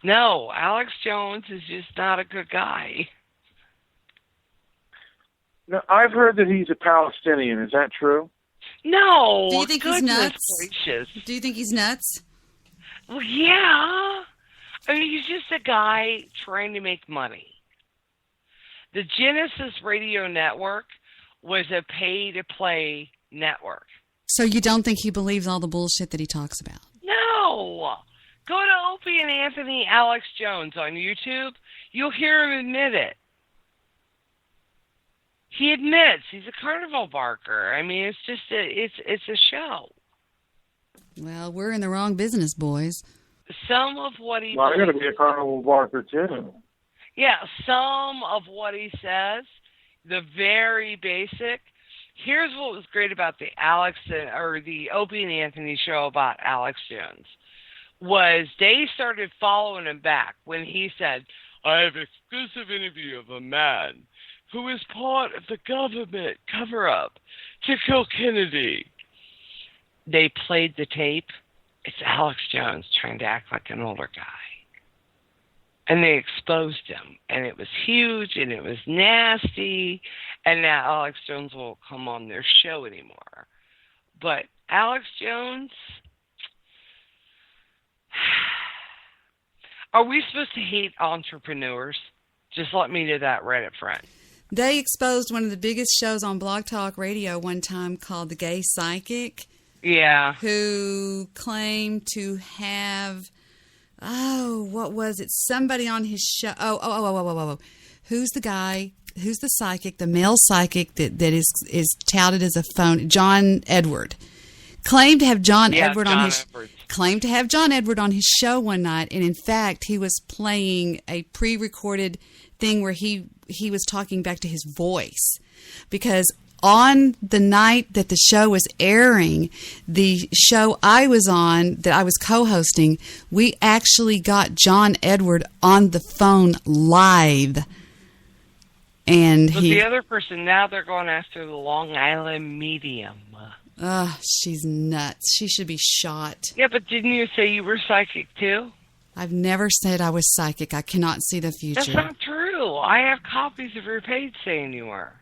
No, Alex Jones is just not a good guy. No, I've heard that he's a Palestinian. Is that true? No. Do you think he's nuts? Gracious. Do you think he's nuts? Well, yeah. I mean, he's just a guy trying to make money. The Genesis Radio Network was a pay-to-play network. So you don't think he believes all the bullshit that he talks about? No! Go to Opie and Anthony Alex Jones on YouTube. You'll hear him admit it. He admits he's a carnival barker. I mean, it's just it's a show. Well, we're in the wrong business, boys. Some of what he... Well, I'm going to be a carnival barker, too. Yeah, some of what he says, the very basic. Here's what was great about the Opie and Anthony show about Alex Jones, was they started following him back when he said, I have exclusive interview of a man who is part of the government cover-up to kill Kennedy. They played the tape. It's Alex Jones trying to act like an older guy. And they exposed him. And it was huge, and it was nasty. And now Alex Jones won't come on their show anymore. But Alex Jones... Are we supposed to hate entrepreneurs? Just let me know that right up front. They exposed one of the biggest shows on Blog Talk Radio one time called The Gay Psychic. Yeah. Who claimed to have, what was it? Somebody on his show. Who's the guy? Who's the psychic, the male psychic that is touted as a phone? John Edward. Claimed to have John Edward on his show one night, and in fact, he was playing a pre-recorded thing where he was talking back to his voice, because on the night that the show was airing, the show I was on, that I was co-hosting, we actually got John Edward on the phone live. And the other person, now they're going after the Long Island medium. She's nuts. She should be shot. Yeah, but didn't you say you were psychic too? I've never said I was psychic. I cannot see the future. That's not true. I have copies of your page saying you were.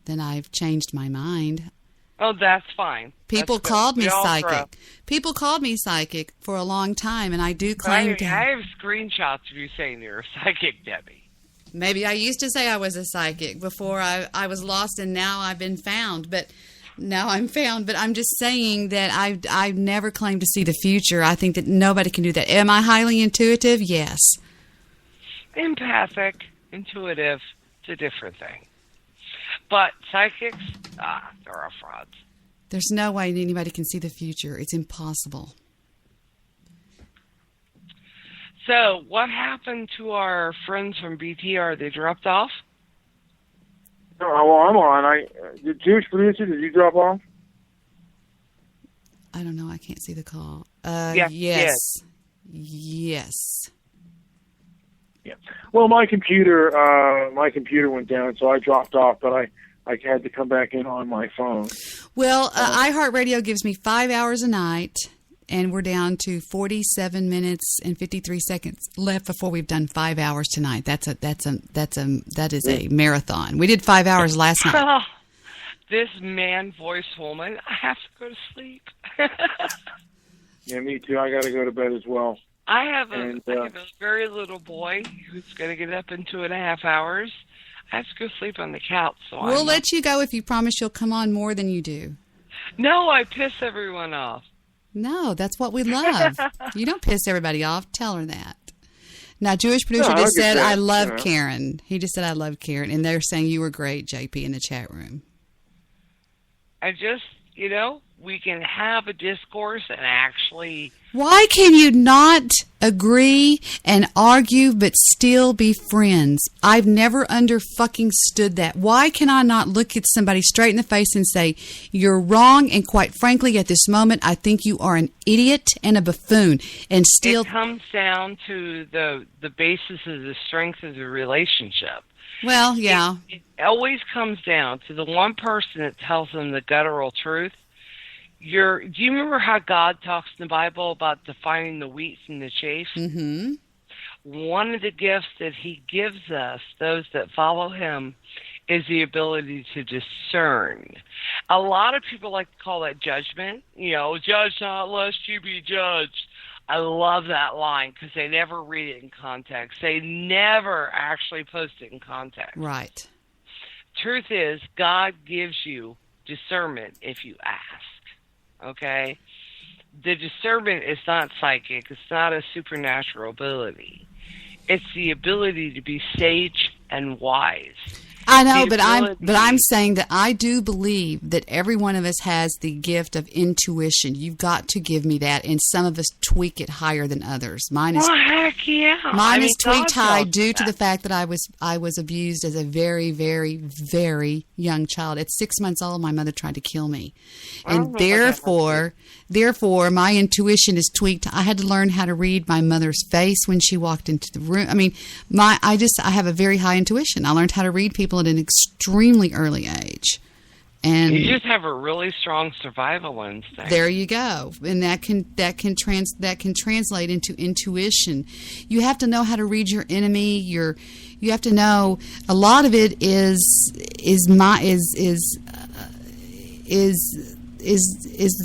Then I've changed my mind. Oh, that's fine. People called me psychic. People called me psychic for a long time, and I do claim to. I have screenshots of you saying you're a psychic, Debbie. Maybe I used to say I was a psychic before I was lost, and now I've been found. But now I'm found. But I'm just saying that I've never claimed to see the future. I think that nobody can do that. Am I highly intuitive? Yes. Empathic, intuitive, it's a different thing. But psychics, they're all frauds. There's no way anybody can see the future. It's impossible. So, what happened to our friends from BTR? They dropped off? No, well, I'm on. The Jewish producer, did you drop off? I don't know. I can't see the call. Yes. Yes. Yeah. Well, my computer went down, so I dropped off, but I had to come back in on my phone. Well, iHeartRadio gives me 5 hours a night, and we're down to 47 minutes and 53 seconds left before we've done 5 hours tonight. That is a marathon. We did 5 hours last night. This man voice woman, I have to go to sleep. Yeah, me too. I got to go to bed as well. I have a very little boy who's going to get up in 2.5 hours. I have to go sleep on the couch. So we'll let you go if you promise you'll come on more than you do. No, I piss everyone off. No, that's what we love. You don't piss everybody off. Tell her that. Now, Jewish producer just said, I love Karen. He just said, I love Karen. And they're saying you were great, JP, in the chat room. I just, we can have a discourse and actually... Why can you not agree and argue but still be friends? I've never under-fucking-stood that. Why can I not look at somebody straight in the face and say, you're wrong, and quite frankly, at this moment, I think you are an idiot and a buffoon, and still... It comes down to the basis of the strength of the relationship. Well, yeah. It always comes down to the one person that tells them the guttural truth. Do you remember how God talks in the Bible about defining the wheat from the chaff? Mm-hmm. One of the gifts that he gives us, those that follow him, is the ability to discern. A lot of people like to call that judgment. Judge not lest you be judged. I love that line because they never read it in context. They never actually post it in context. Right. Truth is, God gives you discernment if you ask. Okay? The discernment is not psychic. It's not a supernatural ability. It's the ability to be sage and wise. I know, but I'm saying that I do believe that every one of us has the gift of intuition. You've got to give me that, and some of us tweak it higher than others. Mine is heck yeah. Mine is tweaked high due to the fact that I was abused as a very, very, very young child. At 6 months old, my mother tried to kill me, and therefore, my intuition is tweaked. I had to learn how to read my mother's face when she walked into the room. I mean, I have a very high intuition. I learned how to read people at an extremely early age. And you just have a really strong survival instinct. There you go, and that can translate into intuition. You have to know how to read your enemy. You have to know a lot of it is the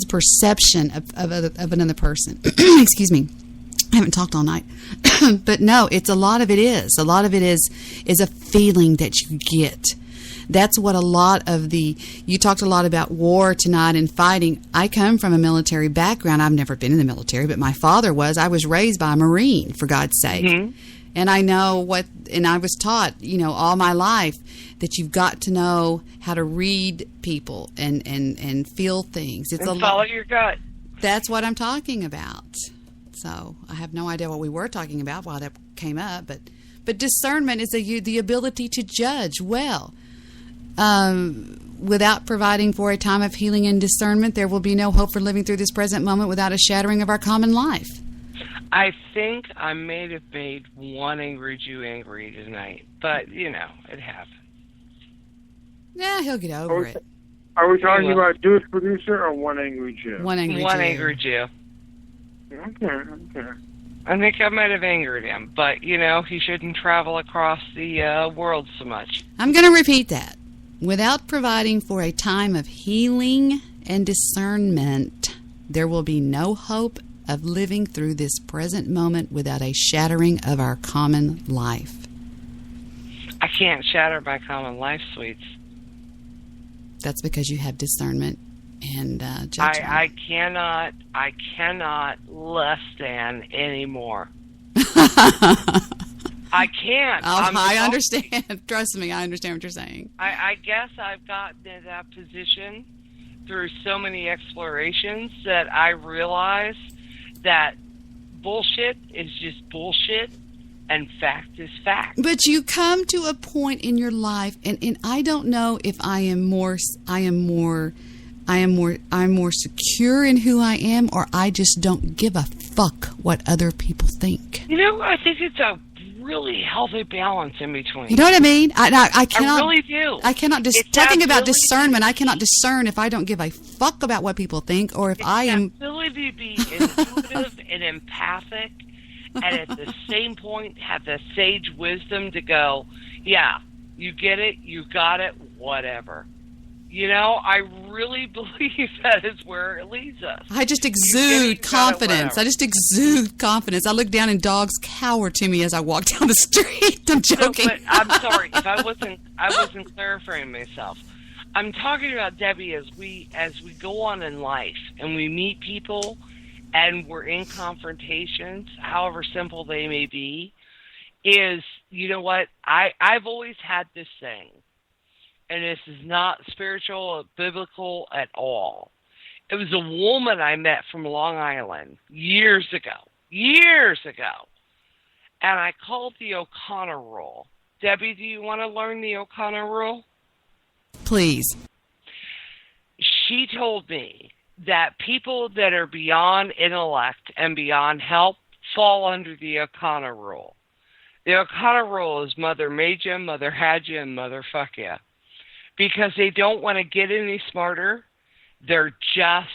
perception of another person. Excuse me. I haven't talked all night. But no, a lot of it is a feeling that you get. That's what you talked a lot about war tonight and fighting. I come from a military background. I've never been in the military, but my father was. I was raised by a Marine, for God's sake. Mm-hmm. And I know and I was taught, all my life that you've got to know how to read people and feel things. And follow your gut. That's what I'm talking about. So I have no idea what we were talking about while that came up, but discernment is the ability to judge well. Without providing for a time of healing and discernment, there will be no hope for living through this present moment without a shattering of our common life. I think I may have made one angry Jew angry tonight, but, it happened. Yeah, he'll get over it. Are we talking about Jewish producer or one angry Jew? One angry Jew. Okay. I think I might have angered him, but, he shouldn't travel across the world so much. I'm going to repeat that. Without providing for a time of healing and discernment, there will be no hope of living through this present moment without a shattering of our common life. I can't shatter my common life, sweets. That's because you have discernment and judgment. I cannot less than anymore. I can't. I understand. Trust me, I understand what you're saying. I guess I've gotten in that position through so many explorations that I realize that bullshit is just bullshit and fact is fact. But you come to a point in your life, and I don't know if I am more secure in who I am, or I just don't give a fuck what other people think. I think it's a really healthy balance in between. You know what I mean? I cannot. I really do. I cannot. Talking about discernment, I cannot discern if I don't give a fuck about what people think, or if I am. The ability to be intuitive and empathic, and at the same point have the sage wisdom to go, yeah, you get it, you got it, whatever. I really believe that is where it leads us. I just exude confidence. I look down and dogs cower to me as I walk down the street. I'm joking. No, but I'm sorry if I wasn't clarifying myself. I'm talking about, Debbie, as we go on in life and we meet people and we're in confrontations, however simple they may be, is, what? I've always had this thing. And this is not spiritual or biblical at all. It was a woman I met from Long Island years ago. And I called the O'Connor rule. Debbie, do you want to learn the O'Connor rule? Please. She told me that people that are beyond intellect and beyond help fall under the O'Connor rule. The O'Connor rule is mother made you, mother had you, and mother fuck you. Because they don't want to get any smarter. They're just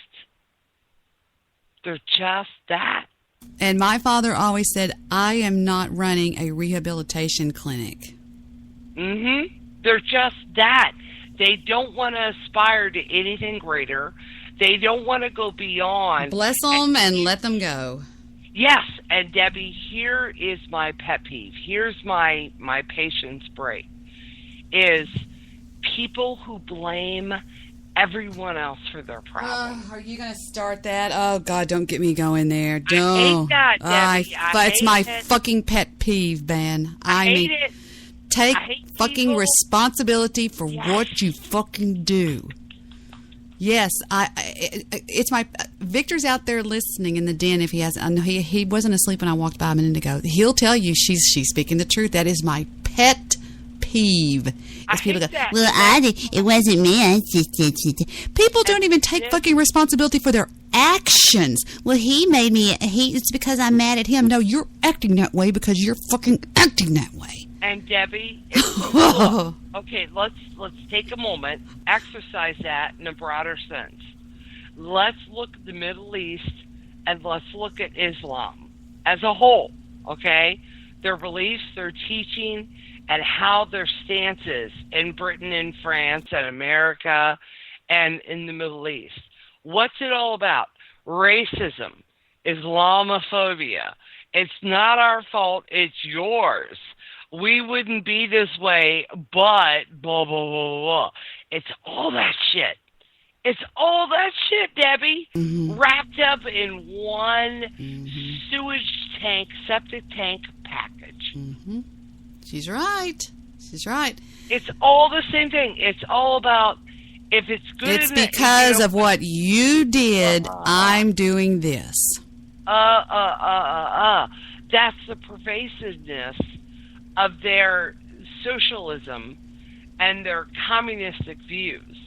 that. And my father always said, I am not running a rehabilitation clinic. Mm-hmm. They're just that. They don't want to aspire to anything greater. They don't want to go beyond. Bless them and let them go. Yes, and Debbie, here is my pet peeve. Here's my patience break. Is people who blame everyone else for their problems. Are you going to start that? Oh, God, don't get me going there. Don't. I hate that, Debbie. It's my fucking pet peeve, Ben. I hate it. Take fucking responsibility for what you fucking do. Yes, it's my Victor's out there listening in the den. If he has, I know he wasn't asleep when I walked by a minute ago. He'll tell you she's speaking the truth. That is my pet peeve. It's people go, well, it wasn't me. People don't even take fucking responsibility for their actions. Well, he made me. It's because I'm mad at him. No, you're acting that way because you're fucking acting that way. And Debbie, okay, let's take a moment, exercise that in a broader sense. Let's look at the Middle East and let's look at Islam as a whole, okay? Their beliefs, their teaching, and how their stance is in Britain and France and America and in the Middle East. What's it all about? Racism, Islamophobia. It's not our fault, it's yours. We wouldn't be this way, but blah, blah, blah, blah. It's all that shit. It's all that shit, Debbie, wrapped up in one sewage tank, septic tank package. She's right. She's right. It's all the same thing. It's all about if it's good. It's because of what you did, I'm doing this. That's the pervasiveness of their socialism and their communistic views.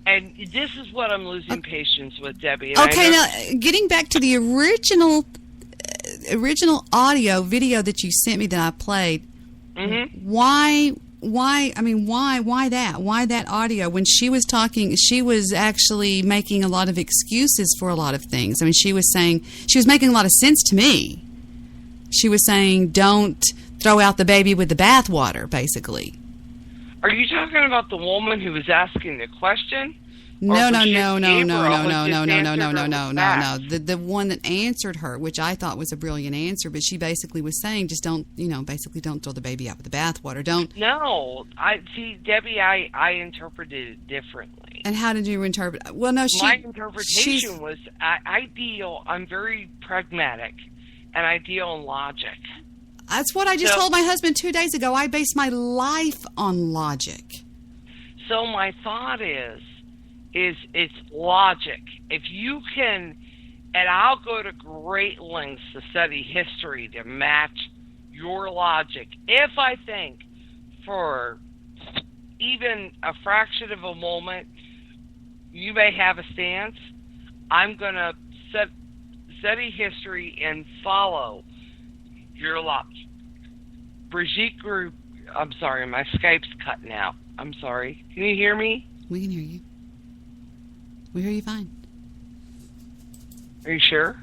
And this is what I'm losing patience with, Debbie. And okay, now, getting back to the original audio video that you sent me that I played, why that? Why that audio? When she was talking, she was actually making a lot of excuses for a lot of things. I mean, she was making a lot of sense to me. She was saying, don't throw out the baby with the bathwater, basically. Are you talking about the woman who was asking the question? No. The one that answered her, which I thought was a brilliant answer, but she basically was saying, just don't throw the baby out with the bathwater. Don't. No, Debbie, I interpreted it differently. And how did you interpret? Well, no, my interpretation was I'm very pragmatic, and I deal in logic. That's what I just told my husband 2 days ago. I base my life on logic. So my thought is it's logic. If you can, and I'll go to great lengths to study history to match your logic. If I think for even a fraction of a moment you may have a stance, I'm going to study history and follow your logic. Brigitte Group, I'm sorry, my Skype's cutting out. I'm sorry. Can you hear me? We can hear you. We hear you fine. Are you sure?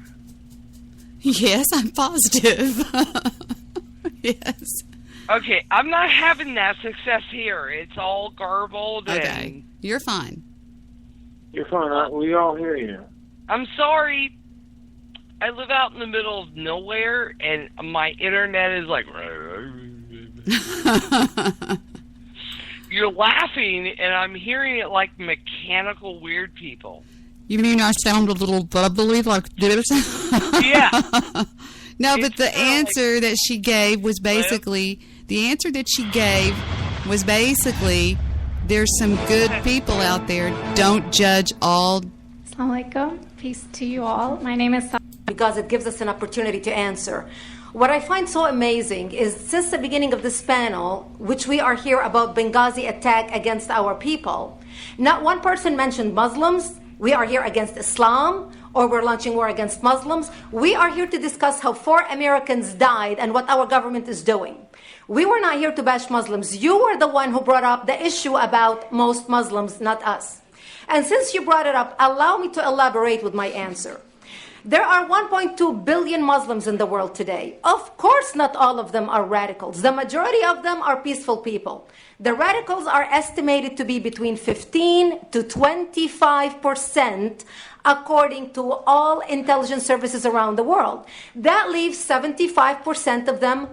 Yes, I'm positive. Yes. Okay, I'm not having that success here. It's all garbled. Okay, you're fine. You're fine. We all hear you. I'm sorry. I live out in the middle of nowhere, and my internet is like... You're laughing, and I'm hearing it like mechanical weird people. You mean I sound a little bubbly like this? Yeah. No, but the answer that she gave was basically... The answer that she gave was basically, there's some good people out there. Don't judge all... Assalamu alaikum. Peace to you all. My name is... Because it gives us an opportunity to answer. What I find so amazing is since the beginning of this panel, which we are here about Benghazi attack against our people, not one person mentioned Muslims. We are here against Islam, or we're launching war against Muslims. We are here to discuss how 4 Americans died and what our government is doing. We were not here to bash Muslims. You were the one who brought up the issue about most Muslims, not us. And since you brought it up, allow me to elaborate with my answer. There are 1.2 billion Muslims in the world today. Of course, not all of them are radicals. The majority of them are peaceful people. The radicals are estimated to be between 15 to 25%, according to all intelligence services around the world. That leaves 75% of them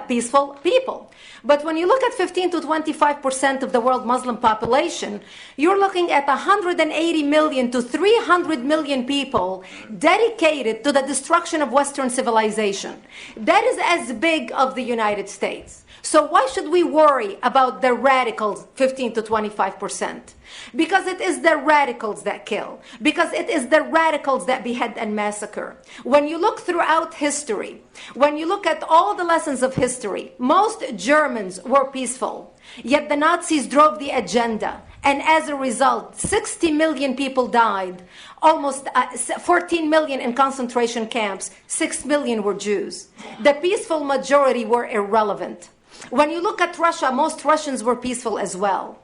peaceful people. But when you look at 15 to 25% of the world Muslim population, you're looking at 180 million to 300 million people dedicated to the destruction of Western civilization. That is as big of the United States. So why should we worry about the radicals, 15 to 25%? Because it is the radicals that kill. Because it is the radicals that behead and massacre. When you look throughout history, when you look at all the lessons of history, most Germans were peaceful. Yet the Nazis drove the agenda. And as a result, 60 million people died. Almost 14 million in concentration camps. 6 million were Jews. The peaceful majority were irrelevant. When you look at Russia, most Russians were peaceful as well.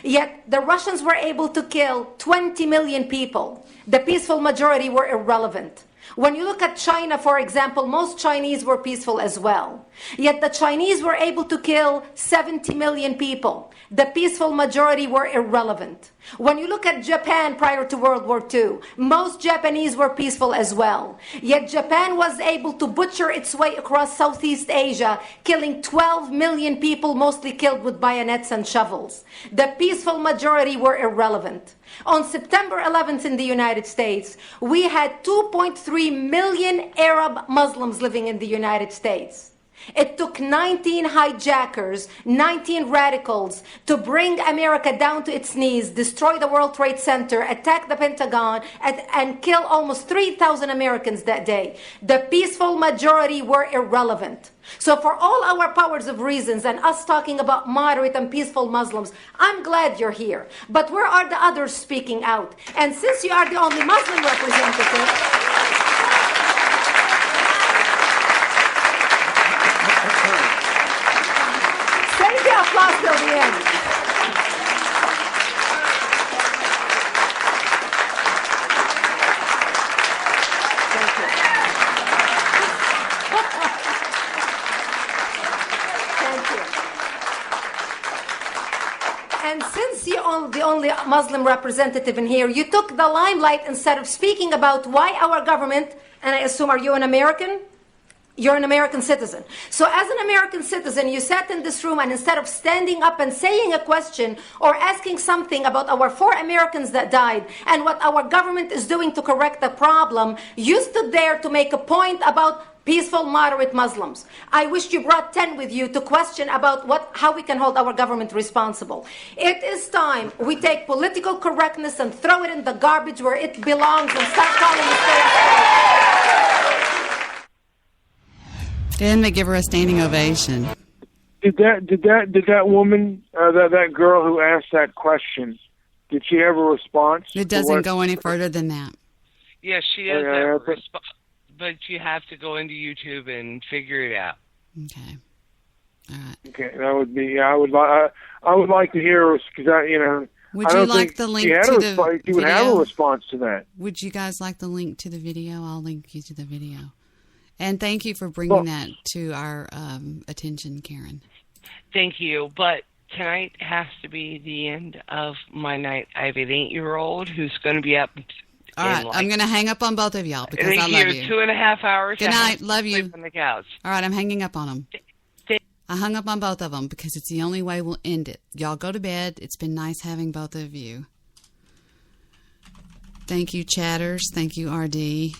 Yet the Russians were able to kill 20 million people. The peaceful majority were irrelevant. When you look at China, for example, most Chinese were peaceful as well. Yet the Chinese were able to kill 70 million people. The peaceful majority were irrelevant. When you look at Japan prior to World War II, most Japanese were peaceful as well. Yet Japan was able to butcher its way across Southeast Asia, killing 12 million people, mostly killed with bayonets and shovels. The peaceful majority were irrelevant. On September 11th in the United States, we had 2.3 million Arab Muslims living in the United States. It took 19 hijackers, 19 radicals to bring America down to its knees, destroy the World Trade Center, attack the Pentagon, and kill almost 3,000 Americans that day. The peaceful majority were irrelevant. So for all our powers of reasons and us talking about moderate and peaceful Muslims, I'm glad you're here. But where are the others speaking out? And since you are the only Muslim representative, save the applause till the end. And since you're the only Muslim representative in here, you took the limelight instead of speaking about why our government, and I assume, are you an American? You're an American citizen. So as an American citizen, you sat in this room and instead of standing up and saying a question or asking something about our 4 Americans that died and what our government is doing to correct the problem, you stood there to make a point about peaceful, moderate Muslims. I wish you brought 10 with you to question about how we can hold our government responsible. It is time we take political correctness and throw it in the garbage where it belongs and stop calling it. Didn't they give her a standing ovation? Did that woman, that girl who asked that question, did she have a response? It doesn't go any further than that. Yes, she does have a response, but you have to go into YouTube and figure it out. Okay. All right. Okay, that would be. I would like to hear, because Would you like the link to the video? You would have a response to that. Would you guys like the link to the video? I'll link you to the video. And thank you for bringing that to our attention, Karen. Thank you. But tonight has to be the end of my night. I have an 8-year-old who's going to be up. All right, I'm going to hang up on both of y'all because I love you. 2.5 hours. Good night. Love you. On the couch. All right, I'm hanging up on them. I hung up on both of them because it's the only way we'll end it. Y'all go to bed. It's been nice having both of you. Thank you, chatters. Thank you, RD.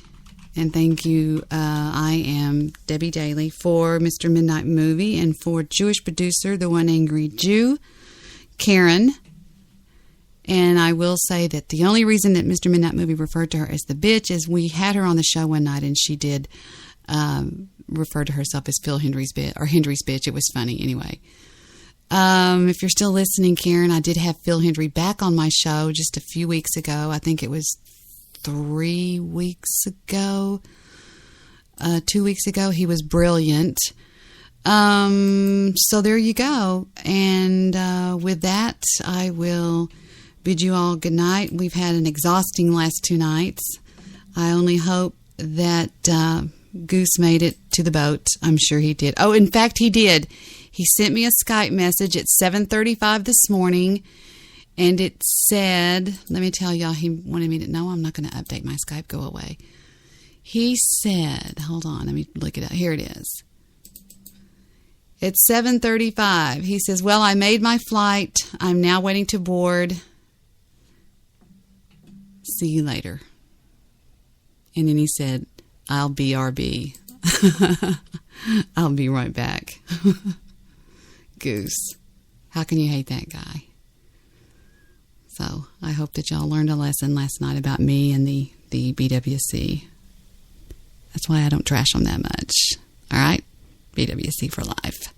And thank you, I am Debbie Daly for Mr. Midnight Movie and for Jewish producer, the one angry Jew, Karen. And I will say that the only reason that Mr. Midnight Movie referred to her as the bitch is we had her on the show one night and she did refer to herself as Phil Hendry's bitch, or Hendry's bitch. It was funny anyway. If you're still listening, Karen, I did have Phil Hendry back on my show just a few weeks ago. I think it was 3 weeks ago, 2 weeks ago. He was brilliant. So there you go. And with that, I will bid you all good night. We've had an exhausting last 2 nights. I only hope that Goose made it to the boat. I'm sure he did. Oh, in fact, he did. He sent me a Skype message at 7:35 this morning, and it said, let me tell y'all, he wanted me to know. I'm not going to update my Skype. Go away. He said, hold on, let me look it up. Here it is. It's 7:35. He says, well, I made my flight. I'm now waiting to board. See you later. And then he said, I'll BRB. I'll be right back. Goose. How can you hate that guy? So I hope that y'all learned a lesson last night about me and the BWC. That's why I don't trash them that much. All right? BWC for life.